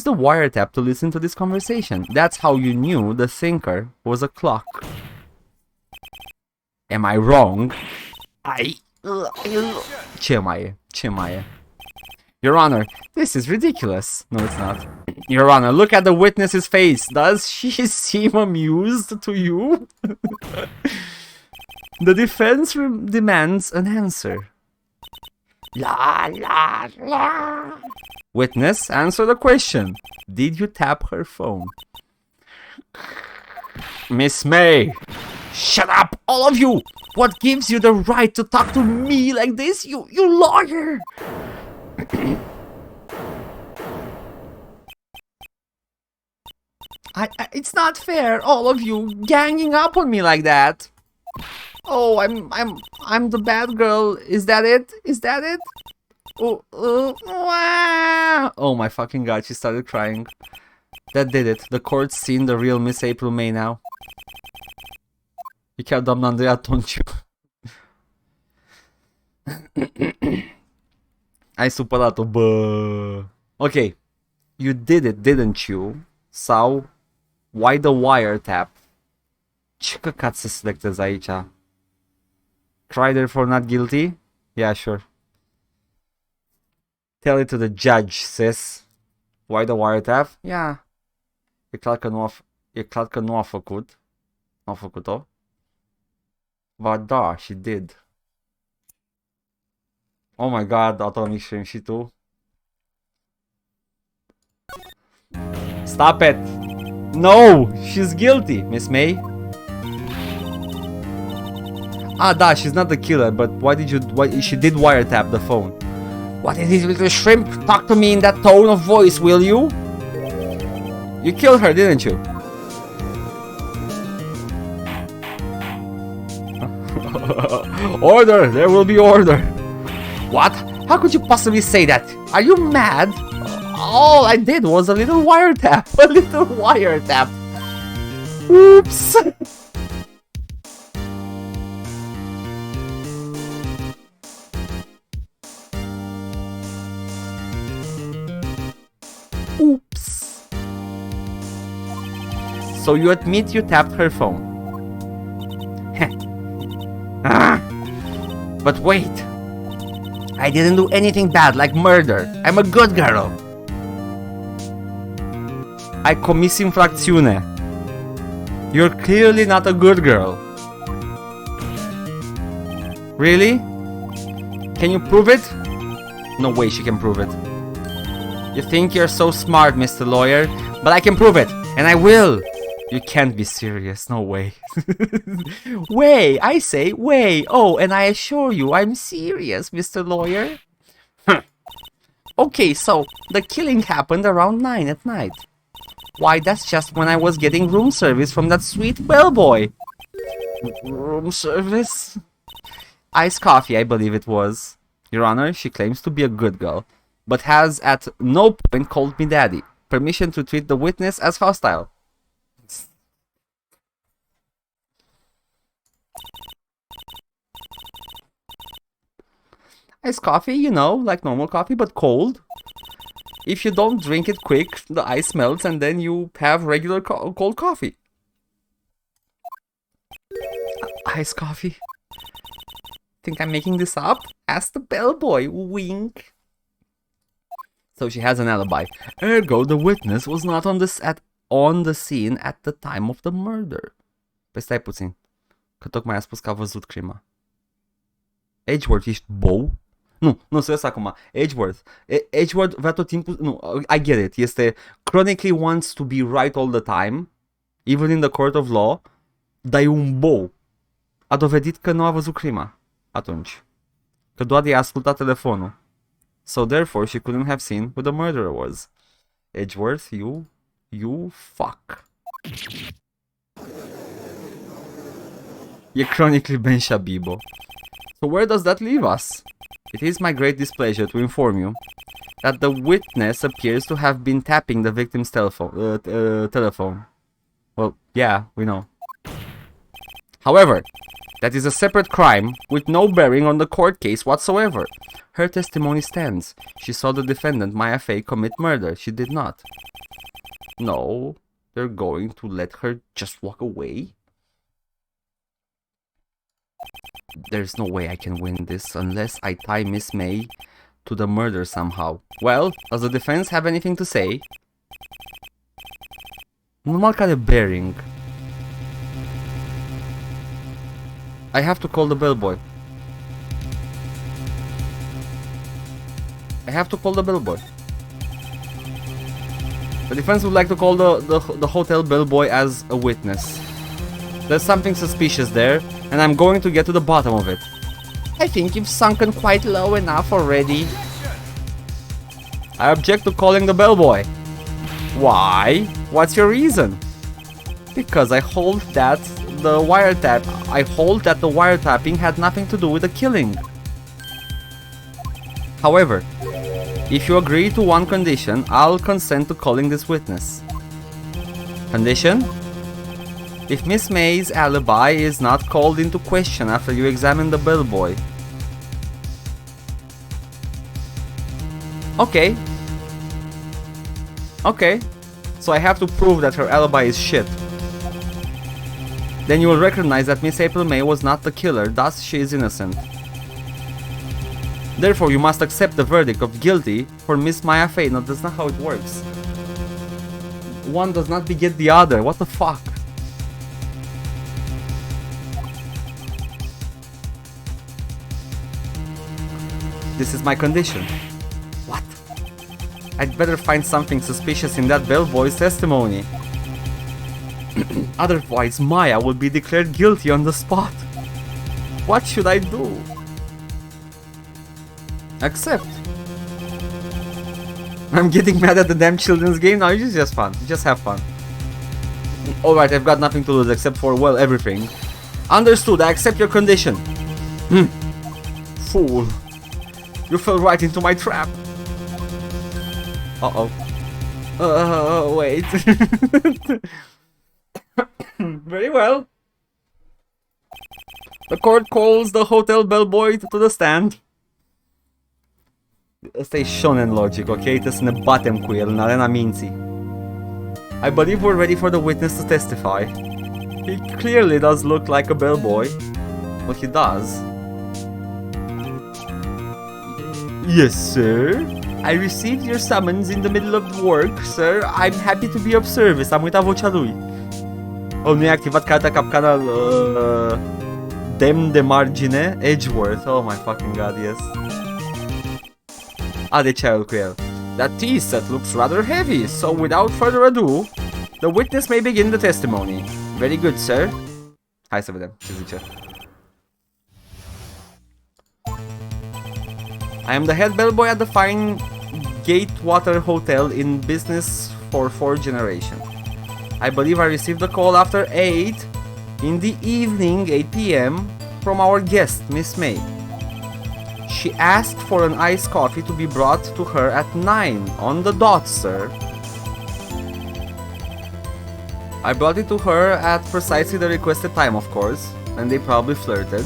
the wiretap to listen to this conversation. That's how you knew the thinker was a clock. Am I wrong? Ce mai e? Your Honor, this is ridiculous. No, it's not. Your Honor, look at the witness's face. Does she seem amused to you? The defense demands an answer. La la la. Witness, answer the question. Did you tap her phone? Miss May. Shut up, all of you! What gives you the right to talk to me like this, you lawyer? It's not fair, all of you ganging up on me like that. Oh, I'm the bad girl. Is that it? Oh my fucking god, she started crying. That did it. The court's seen the real Miss April May now. E chiar doamna Andreea Tonciu. Ai supărat-o, bă. Ok. You did it, didn't you? Sau why the wiretap? Ce căcat să selectez aici? Cry therefore not guilty? Yeah, sure. Tell it to the judge, sis. Why the wiretap? Yeah. E clar că nu a făcut. Nu a făcut-o. Ba da, she did. Oh my god, Atomic Shrimp, și tu? Stop it! No! She's guilty, Miss May. Ah, da, she's not the killer, but why she did wiretap the phone. What is this, little shrimp? Talk to me in that tone of voice, will you? You killed her, didn't you? Order! There will be order! What? How could you possibly say that? Are you mad? All I did was a little wiretap. A little wiretap. Oops. Oops. So you admit you tapped her phone. But wait. I didn't do anything bad like murder. I'm a good girl. Ai comis infracțiune. You're clearly not a good girl. Really? Can you prove it? No way she can prove it. You think you're so smart, Mr. Lawyer, but I can prove it, and I will. You can't be serious, no way. Way, I say, way. Oh, and I assure you, I'm serious, Mr. Lawyer. Okay, so the killing happened around 9 at night. Why, that's just when I was getting room service from that sweet bellboy. Room service? Iced coffee, I believe it was. Your Honor, she claims to be a good girl, but has at no point called me daddy. Permission to treat the witness as hostile. Iced coffee, you know, like normal coffee, but cold. If you don't drink it quick, the ice melts and then you have regular cold coffee. Iced coffee? Think I'm making this up? Ask the bellboy, wink. So she has an alibi. Ergo, the witness was not on the scene at the time of the murder. Păi stai puțin, că tocmai a spus că a văzut crima. Edgeworth, ești bou? Nu, serios acum. Edgeworth vrea tot timpul... Nu, I get it. Este chronically wants to be right all the time, even in the court of law, dar e un bou. A dovedit că nu a văzut crima atunci. Că doar i-a ascultat telefonul. So therefore she couldn't have seen who the murderer was. Edgeworth, you fuck. E chronically Ben Shabibo. So where does that leave us? It is my great displeasure to inform you that the witness appears to have been tapping the victim's telephone. Well, yeah, we know. However, that is a separate crime with no bearing on the court case whatsoever. Her testimony stands. She saw the defendant, Maya Fey, commit murder. She did not. No, they're going to let her just walk away? There's no way I can win this unless I tie Miss May to the murder somehow. Well, does the defense have anything to say? Normal că are bearing. I have to call the bellboy. The defense would like to call the hotel bellboy as a witness. There's something suspicious there, and I'm going to get to the bottom of it. I think you've sunken quite low enough already. I object to calling the bellboy. Why? What's your reason? Because I hold that the wiretapping had nothing to do with the killing. However, if you agree to one condition, I'll consent to calling this witness. Condition? If Miss May's alibi is not called into question after you examine the bellboy. Okay. So I have to prove that her alibi is shit. Then you will recognize that Miss April May was not the killer, thus she is innocent. Therefore, you must accept the verdict of guilty for Miss Maya Fey. No, that's not how it works. One does not beget the other. What the fuck? This is my condition. What? I'd better find something suspicious in that bellboy's testimony. Otherwise, Maya will be declared guilty on the spot. What should I do? Accept. I'm getting mad at the damn children's game now. It's just fun. Just have fun. Alright, I've got nothing to lose except for, well, everything. Understood. I accept your condition. Fool. You fell right into my trap. Uh-oh. Wait. Very well. The court calls the hotel bellboy to the stand. Ăsta e shonen logic, ok? Trebuie să ne batem cu el în arena minții. I believe we're ready for the witness to testify. He clearly does look like a bellboy. Well, he does. Yes, sir. I received your summons in the middle of work, sir. I'm happy to be of service. Am uitat vocea lui. Oh, nu e activat cartea capcana demn de margine? Edgeworth. Oh my fucking god, yes. De ce ai cu el? That tea set looks rather heavy, so without further ado, the witness may begin the testimony. Very good, sir. Hai să vedem ce zice. I am the head bellboy at the fine Gatewater Hotel in business for 4 generations. I believe I received a call after 8 in the evening, 8 p.m. from our guest, Miss May. She asked for an iced coffee to be brought to her at 9 on the dot, sir. I brought it to her at precisely the requested time, of course, and they probably flirted.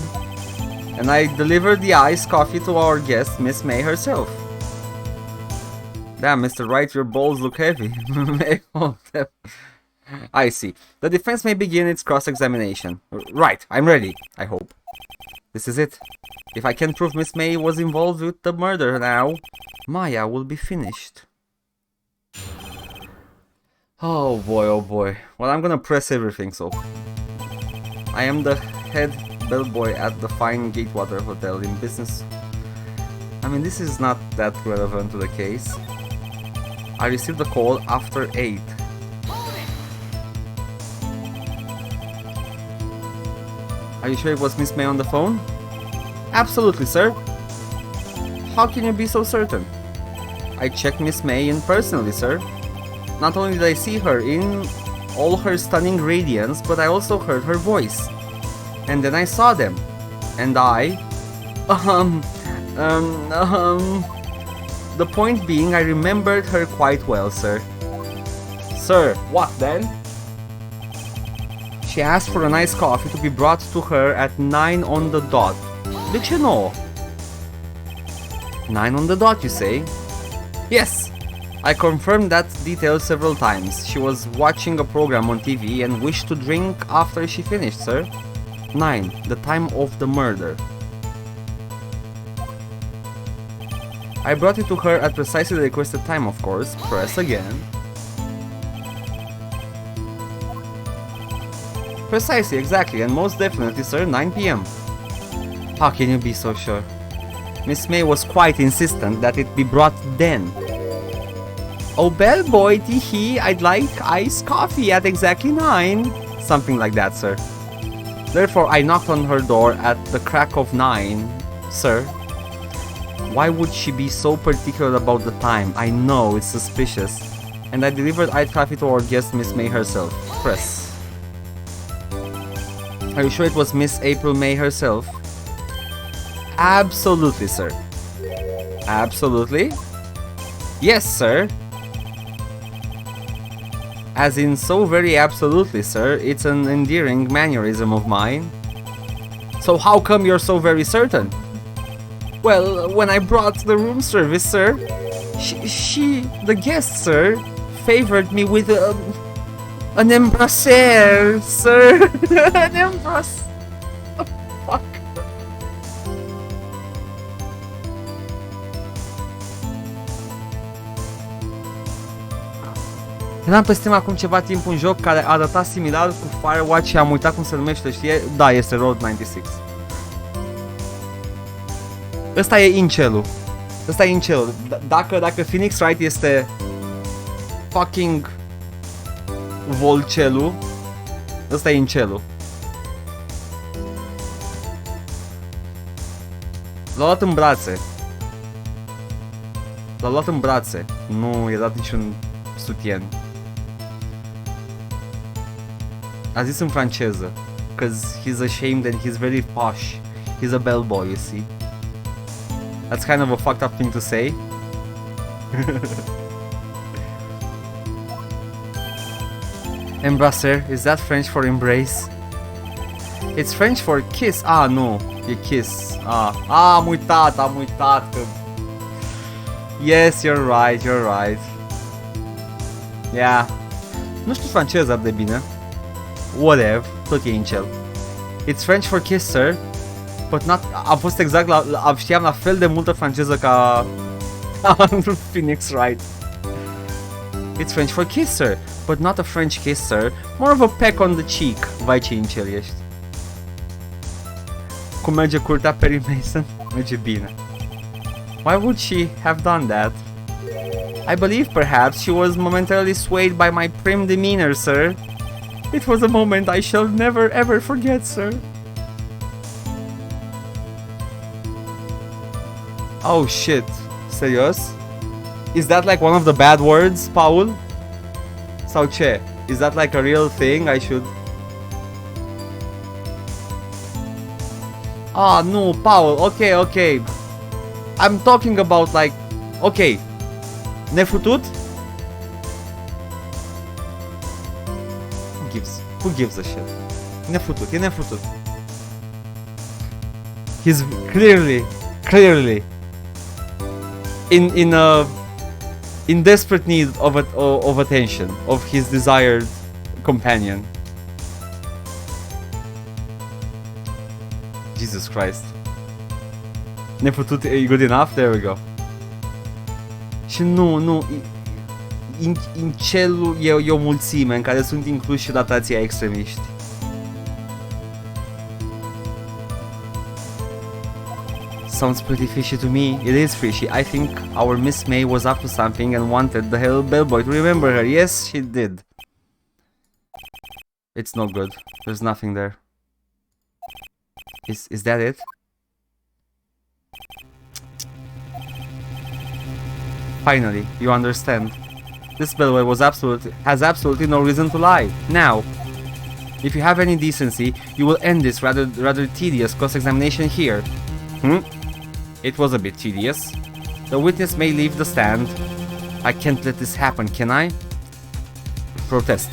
And I delivered the iced coffee to our guest, Miss May herself. Damn, Mr. Wright, your balls look heavy. I see. The defense may begin its cross-examination. Right, I'm ready, I hope. This is it. If I can prove Miss May was involved with the murder now, Maya will be finished. Oh boy, oh boy. Well, I'm gonna press everything, so. I am the head bellboy at the fine Gatewater Hotel in business. I mean, this is not that relevant to the case. I received a call after 8. Are you sure it was Miss May on the phone? Absolutely, sir. How can you be so certain? I checked Miss May in personally, sir. Not only did I see her in all her stunning radiance, but I also heard her voice. And then I saw them. And the point being, I remembered her quite well, sir. Sir, what then? She asked for a nice coffee to be brought to her at 9 on the dot. De ce nu? 9 on the dot, you say? Yes! I confirmed that detail several times. She was watching a program on TV and wished to drink after she finished, sir. 9. The time of the murder. I brought it to her at precisely the requested time, of course. Press again. Precisely, exactly, and most definitely, sir, 9 p.m. How can you be so sure? Miss May was quite insistent that it be brought then. Oh, bellboy, tee-hee, I'd like iced coffee at exactly 9. Something like that, sir. Therefore, I knocked on her door at the crack of 9, sir. Why would she be so particular about the time? I know, it's suspicious. And I delivered iced coffee to our guest, Miss May herself. Press. Are you sure it was Miss April May herself? Absolutely, sir. Absolutely? Yes, sir. As in so very absolutely, sir. It's an endearing mannerism of mine. So how come you're so very certain? Well, when I brought the room service, sir, the guest, sir, favored me with an embrasser, sir. An embrass. Oh, fuck. Eram pe Steam acum ceva timp un joc care arăta similar cu Firewatch și am uitat cum se numește, știe? Da, este Road 96. Ăsta e incelul. Ăsta e incelul. Dacă Phoenix Wright este fucking Volcelul, ăsta e incelul. L-a luat în brațe. L-a luat în brațe. Nu i-a dat niciun sutien. A zis în franceză. Cause he's ashamed and he's very posh. He's a bellboy, you see. That's kind of a fucked up thing to say. Embrasser, is that French for embrace? It's French for kiss. Ah, nu, e kiss. Am uitat că... Yes, you're right. Yeah. Nu știu franceză atât de bine. Whatever, tot e incel. It's French for kiss, sir. But not... Am fost exact la... Știam la fel de multă franceză ca... Phoenix Wright. It's French for kiss, sir. But not a French kiss, sir. More of a peck on the cheek. Vai ce incel ești. Cum merge curtea Perry Mason? Merge bine. Why would she have done that? I believe perhaps she was momentarily swayed by my prim demeanor, sir. It was a moment I shall never ever forget, sir. Oh shit. Serios? Is that like one of the bad words, Paul? Sau ce? Is that like a real thing I should... Ah, no, Paul, okay. I'm talking about like... Okay. Nefutut? Who gives a shit? Nefutut, e nefutut. He's clearly in desperate need of attention, of his desired companion. Jesus Christ. Nefutut e good enough? There we go. Și nu, incelul e o mulțime în care sunt incluși și datații extremiști. Sounds pretty fishy to me. It is fishy. I think our Miss May was up to something and wanted the hell bellboy to remember her. Yes, she did. It's no good. There's nothing there. Is that it? Finally, you understand. This bellboy has absolutely no reason to lie. Now, if you have any decency, you will end this rather tedious cross-examination here. It was a bit tedious. The witness may leave the stand. I can't let this happen, can I? Protest.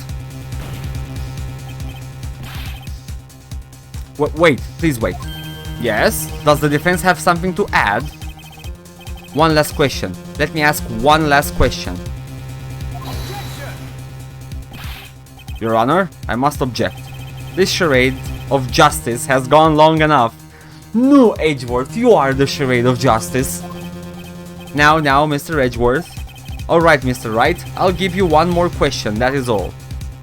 Wait, please wait. Yes? Does the defense have something to add? One last question. Let me ask one last question. Your Honor, I must object. This charade of justice has gone long enough. No, Edgeworth, you are the charade of justice. Now, Mr. Edgeworth. Alright, Mr. Wright, I'll give you one more question, that is all.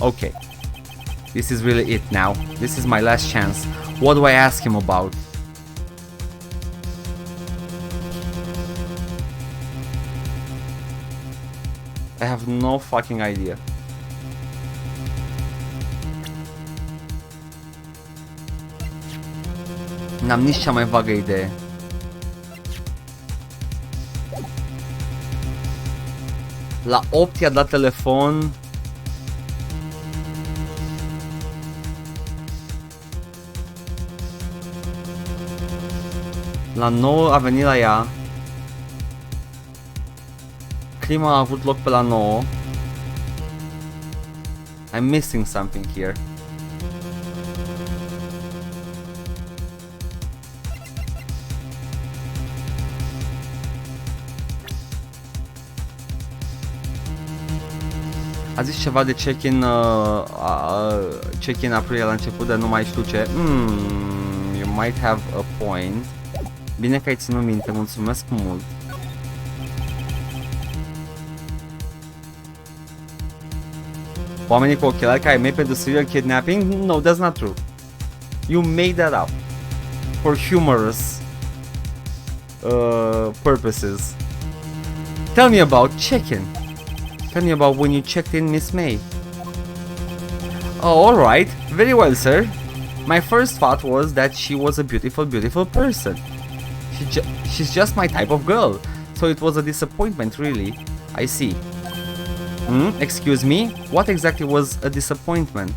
Okay. This is really it now. This is my last chance. What do I ask him about? I have no fucking idea. N-am nici cea mai vagă idee. La 8 i-a dat telefon. La 9 a venit la ea. Crima a avut loc pe la 9. I'm missing something here. A zis ceva de check-in aprilie la început, dar nu mai știu ce. You might have a point. Bine că ai ținut minte, mulțumesc mult. Oamenii cu ochelari care ai mei pentru serial kidnapping? No, that's not true. You made that up. For humorous purposes. Tell me about check-in. Tell me about when you checked in Miss May. Oh, alright. Very well, sir. My first thought was that she was a beautiful, beautiful person. She's just my type of girl. So it was a disappointment, really. I see. Excuse me? What exactly was a disappointment?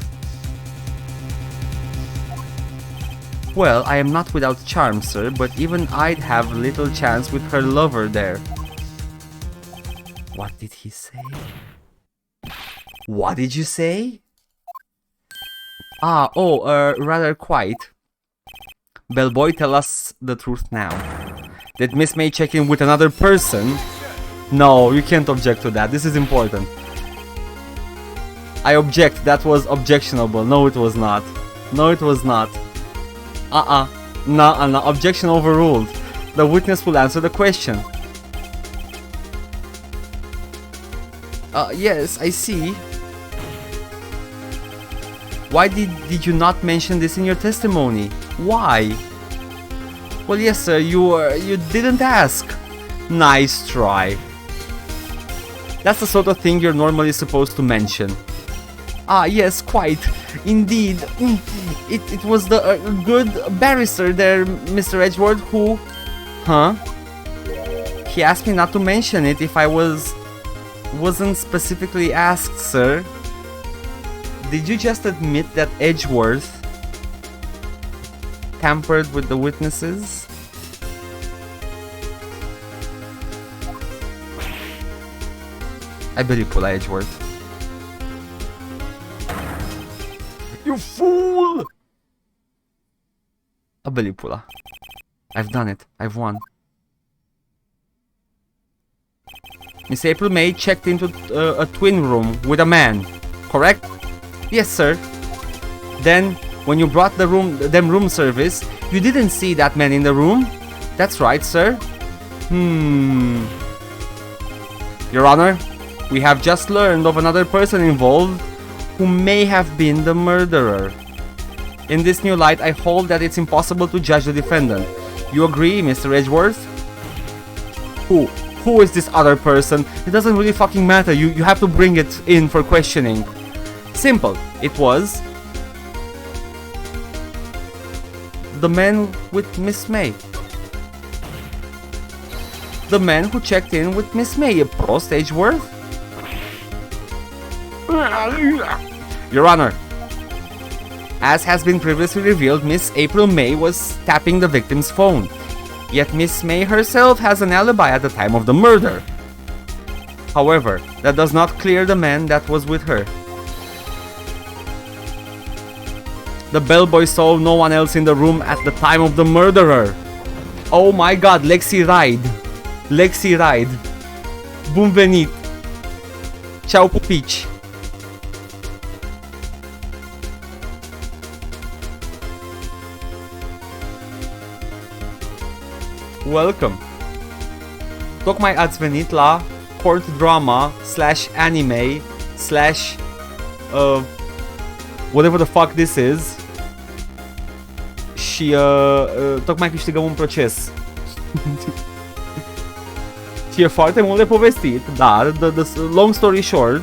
Well, I am not without charm, sir, but even I'd have little chance with her lover there. What did he say? What did you say? Rather quiet. Bellboy, tell us the truth now. Did Miss May check in with another person? No, you can't object to that. This is important. I object. That was objectionable. No, it was not. No, it was not. No. Objection overruled. The witness will answer the question. Yes, I see. Why did you not mention this in your testimony? Why? Well, yes, sir, you didn't ask. Nice try. That's the sort of thing you're normally supposed to mention. Yes, quite. Indeed. It was the good barrister there, Mr. Edgeworth, who... Huh? He asked me not to mention it if I wasn't specifically asked, sir. Did you just admit that Edgeworth tampered with the witnesses? I believe Pula Edgeworth. You fool! I believe Pula. I've done it. I've won. Miss April May checked into a twin room with a man, correct? Yes, sir. Then, when you brought them room service, you didn't see that man in the room? That's right, sir. Your Honor, we have just learned of another person involved who may have been the murderer. In this new light, I hold that it's impossible to judge the defendant. You agree, Mr. Edgeworth? Who is this other person? It doesn't really fucking matter. You have to bring it in for questioning. Simple. It was the man with Miss May. The man who checked in with Miss May. Prost, Edgeworth. Your Honor, as has been previously revealed, Miss April May was tapping the victim's phone. Yet Miss May herself has an alibi at the time of the murder. However, that does not clear the man that was with her. The bellboy saw no one else in the room at the time of the murderer. Oh my god, Lexi Ride. Lexi Ride. Bun venit. Ceau pupici. Welcome. Tocmai ați venit la court drama / anime / whatever the fuck this is. Și tocmai câștigăm un proces. Și e foarte mult de povestit, dar the long story short,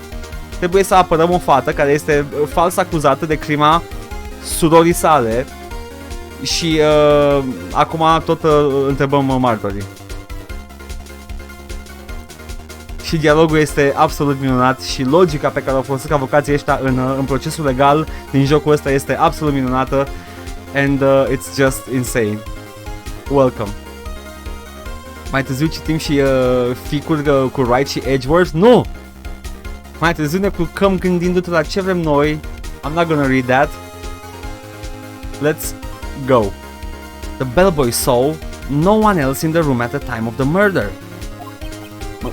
trebuie să apărăm o fată care este fals acuzată de crima surorii sale. Și acum tot întrebăm martorii. Și dialogul este absolut minunat și logica pe care o folosesc avocații ăștia în procesul legal din jocul ăsta este absolut minunată. And it's just insane. Welcome. Mai târziu citim și ficuri cu Wright și Edgeworth. Nu! Mai târziu ne culcăm gândindu-te la ce vrem noi. I'm not gonna read that. Let's go. The bellboy saw no one else in the room at the time of the murder.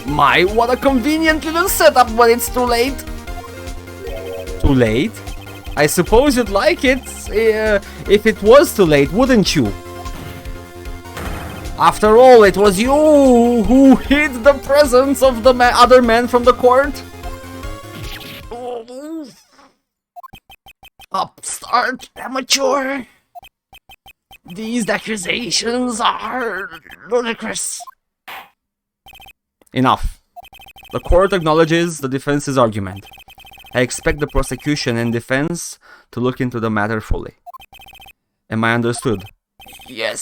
My, what a convenient little setup when it's too late. Too late? I suppose you'd like it if it was too late, wouldn't you? After all, it was you who hid the presence of the other man from the court. Upstart amateur. These accusations are ludicrous. Enough. The court acknowledges the defense's argument. I expect the prosecution and defense to look into the matter fully. Am I understood? Yes.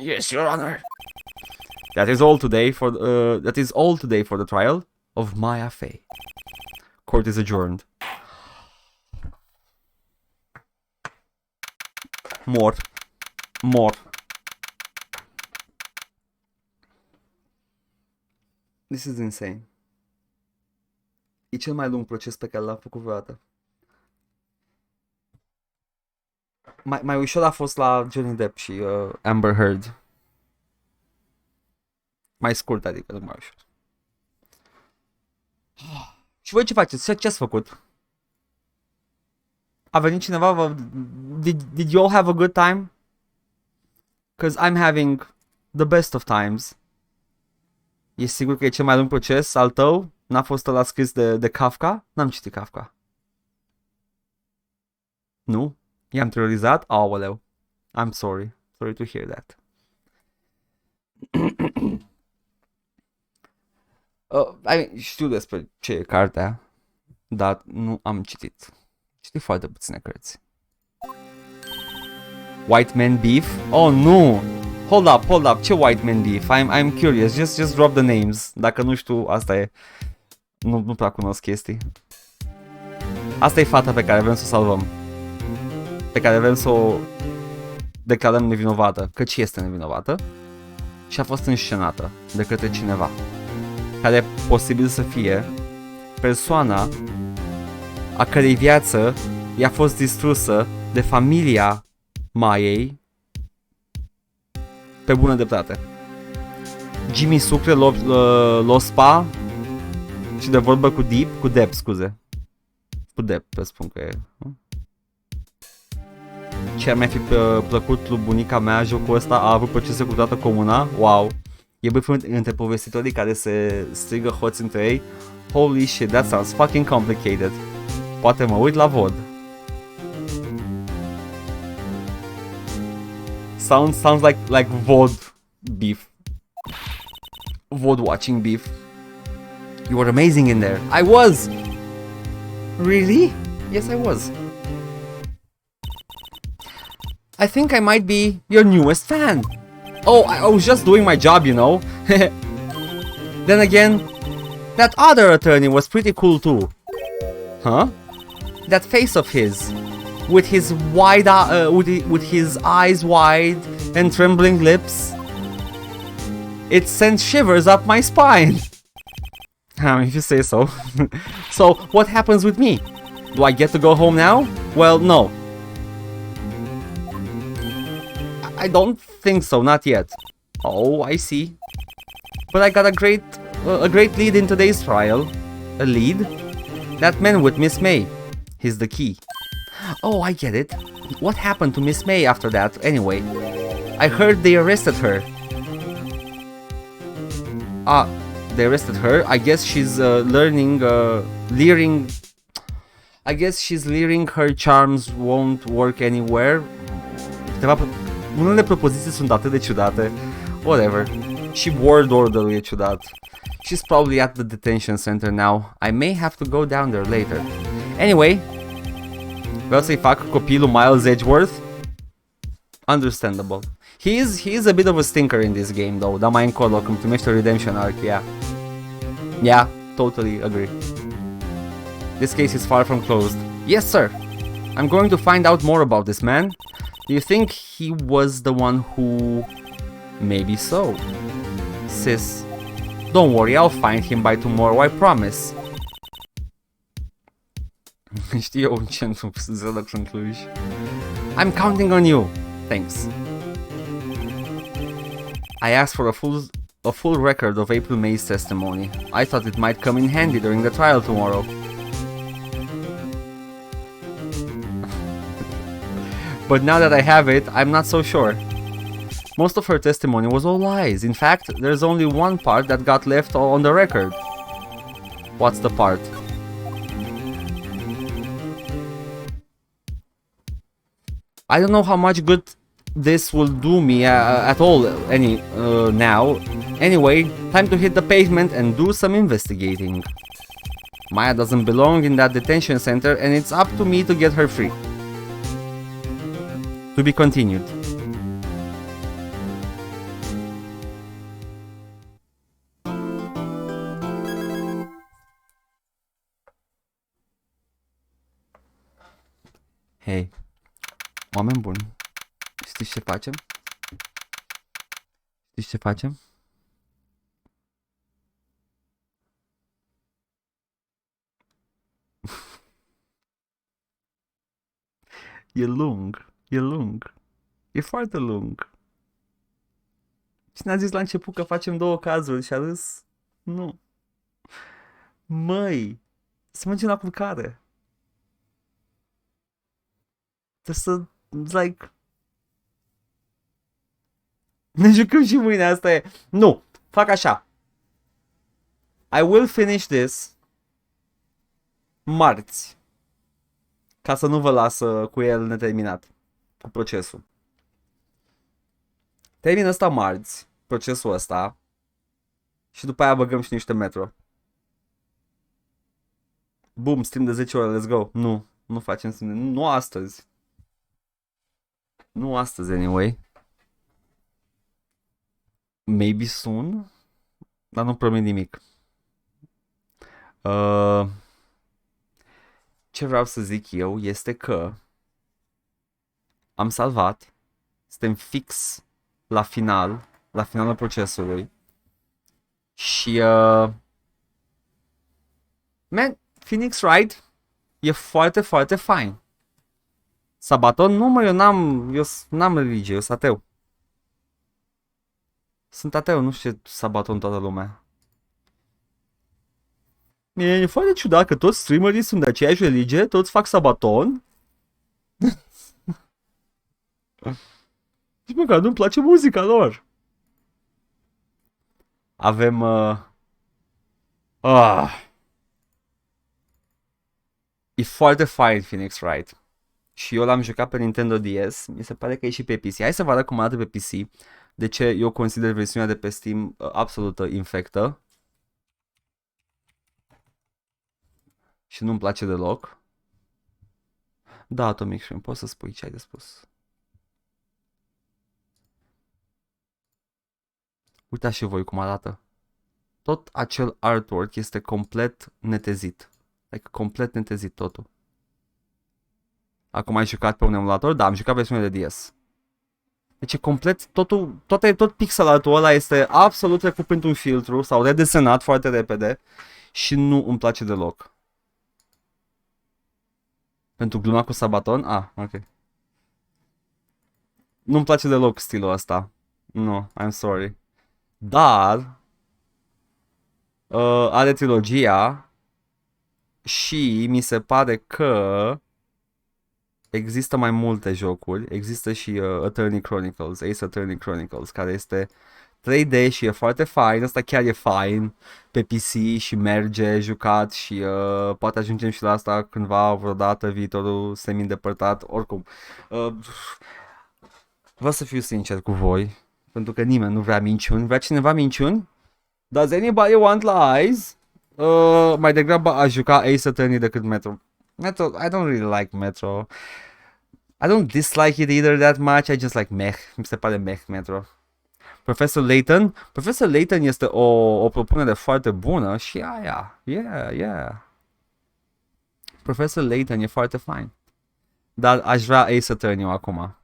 Yes, Your Honor. That is all today for the trial of Maya Fey. Court is adjourned. More. This is insane. E cel mai lung proces pe care l-am făcut vreodată. mai ușor a fost la Johnny Depp și Amber Heard. Mai scurt, adică nu mai ușor. Și voi ce faceți? Ce ați făcut? A venit cineva? Did you all have a good time? Because I'm having the best of times. E sigur că e cel mai lung proces al tău? N-a fost ăla scris de Kafka? N-am citit Kafka. Nu? I-am terorizat? Aoleu. I'm sorry. Sorry to hear that. Știu despre ce e cartea, dar nu am citit. Știu foarte puține cărți. White Man Beef? Oh, nu! Hold up, ce White Man Beef? I'm curious, just drop the names. Dacă nu știu, asta e. Nu prea cunosc chestii. Asta e fata pe care vrem să o salvăm. Pe care vrem să o declarăm nevinovată, căci este nevinovată. Și a fost înscenată de către cineva care e posibil să fie persoana a cărei viață i-a fost distrusă de familia Maiei pe bună dreptate. Jimmy Sucre lo spa și de vorbă cu Depp, scuze. Cu Depp, pe spun că e. Ce ar mai fi plăcut lui bunica mea jocul ăsta? A avut procese cu toată comuna? Wow! E băfânt între povestitorii care se strigă hoți între ei. Holy shit, that sounds fucking complicated. Poate mă uit la vod. Sounds like vod beef. Vod watching beef. You were amazing in there. I was! Really? Yes, I was. I think I might be your newest fan. Oh, I was just doing my job, you know. Then again, that other attorney was pretty cool too. Huh? That face of his, with his with his eyes wide and trembling lips, it sent shivers up my spine. If you say so. So, what happens with me? Do I get to go home now? Well, no. I don't think so, not yet. Oh, I see. But I got a great lead in today's trial. A lead? That man with Miss May. He's the key. Oh, I get it. What happened to Miss May after that, anyway? I heard they arrested her. They arrested her? I guess she's leering... I guess she's leering her charms won't work anywhere. Unele propoziții sunt atât de ciudate. Whatever. Și word order-ul e ciudat. She's probably at the detention center now. I may have to go down there later. Anyway, vreau să-i fac copilul Miles Edgeworth. Understandable. He is a bit of a stinker in this game though. Dar mai încolo, când primește redemption arc, yeah. Yeah, totally agree. This case is far from closed. Yes, sir. I'm going to find out more about this man. Do you think he was the one who... Maybe so. Sis, don't worry, I'll find him by tomorrow, I promise. Știi eu un centru zălăc în Cluj. I'm counting on you. Thanks. I asked for a full record of April May's testimony. I thought it might come in handy during the trial tomorrow. But now that I have it, I'm not so sure. Most of her testimony was all lies. In fact, there's only one part that got left on the record. What's the part? I don't know how much good this will do me at all now. Anyway, time to hit the pavement and do some investigating. Maya doesn't belong in that detention center and it's up to me to get her free. To be continued. Hei, oameni buni, știți ce facem? Știți ce facem? E lung. E lung. E foarte lung. Cine a zis la început că facem 2 cazuri și a râs? Nu. Măi, să mergem la culcare. Trebuie să, like... Ne jucăm și mâine, asta e. Nu, fac așa. I will finish this marți. Ca să nu vă las cu el neterminat. Cu procesul. Termin ăsta marți, procesul ăsta. Și după aia băgăm și niște metro. Boom, stream de 10 ore, let's go. Nu, nu facem stream de... Nu astăzi. Nu astăzi, anyway. Maybe soon. Dar nu promit nimic. Ce vreau să zic eu este că am salvat. Suntem fix la finalul procesului. Și man, Phoenix Wright e foarte, foarte fain. Sabaton? Nu, mă, eu n-am religie, eu sunt ateu. Sunt ateu, nu știu ce Sabaton toată lumea. E foarte ciudat că toți streamerii sunt de aceeași religie, toți fac Sabaton. Și măcar nu-mi place muzica lor. Avem... E foarte fain Phoenix Wright. Și eu l-am jucat pe Nintendo DS. Mi se pare că e și pe PC. Hai să vă arăt cum arată pe PC. De ce eu consider versiunea de pe Steam absolută infectă. Și nu-mi place deloc. Da, Atomic Shrimp, poți să spui ce ai de spus. Uitați și voi cum arată. Tot acel artwork este complet netezit. Adică complet netezit totul. Acum ai jucat pe un emulator? Da, am jucat versiunea de DS. Deci e complet, tot pixel artul ăla este absolut trecut printr-un filtru sau redesenat foarte repede și nu îmi place deloc. Pentru gluma cu Sabaton? Ah, ok. Nu-mi place deloc stilul ăsta. Nu, I'm sorry. Dar are trilogia și mi se pare că există mai multe jocuri. Există și Attorney Chronicles, Ace Attorney Chronicles, care este 3D și e foarte fain. Asta chiar e fain pe PC și merge jucat și poate ajungem și la asta cândva vreodată, viitorul semi-îndepărtat. Oricum, vreau să fiu sincer cu voi, pentru că nimeni nu vrea minciuni. Vrea cineva minciuni? Does anybody want lies? Mai degrabă a juca Ace Attorney decât Metro. Metro, I don't really like Metro. I don't dislike it either that much. I just like meh. Mi se pare meh Metro. Professor Layton? Professor Layton este o propunere foarte bună și aia. Yeah. Professor Layton e foarte fain. Dar aș vrea Ace Attorney acum.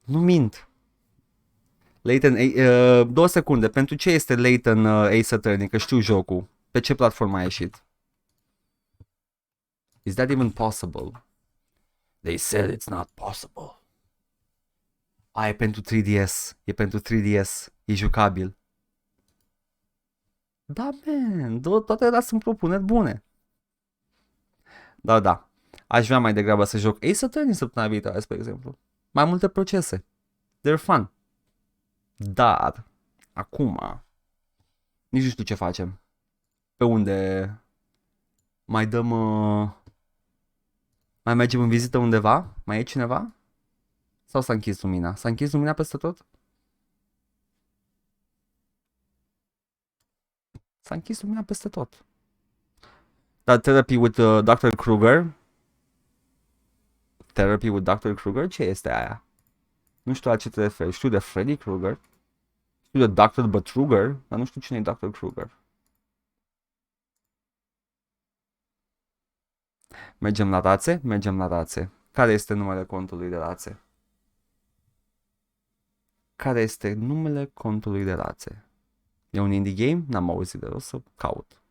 Nu mint. Layton, 2 secunde. Pentru ce este Layton Ace Attorney? Că știu jocul. Pe ce platformă a ieșit? Is that even possible? They said it's not possible. E pentru 3DS. E pentru 3DS. E jucabil. Da, man. Toate astea sunt propuneri bune. Da. Aș vrea mai degrabă să joc Ace Attorney săptămâna viitoare, spre exemplu. Mai multe procese. They're fun. Dar, acum, nici nu știu ce facem. Pe unde mai dăm... mai mergem în vizită undeva? Mai e cineva? Sau s-a închis lumina? S-a închis lumina peste tot? S-a închis lumina peste tot. Dar Therapy with Dr. Kruger? Therapy with Dr. Kruger? Ce este aia? Nu știu la ce te referi. Știu de Freddy Krueger. Știu de Dr. Betruger, dar nu știu cine e Dr. Kruger. Mergem la rațe? Mergem la rațe. Care este numele contului de rațe? Care este numele contului de rațe? E un indie game? N-am auzit de el, o să caut.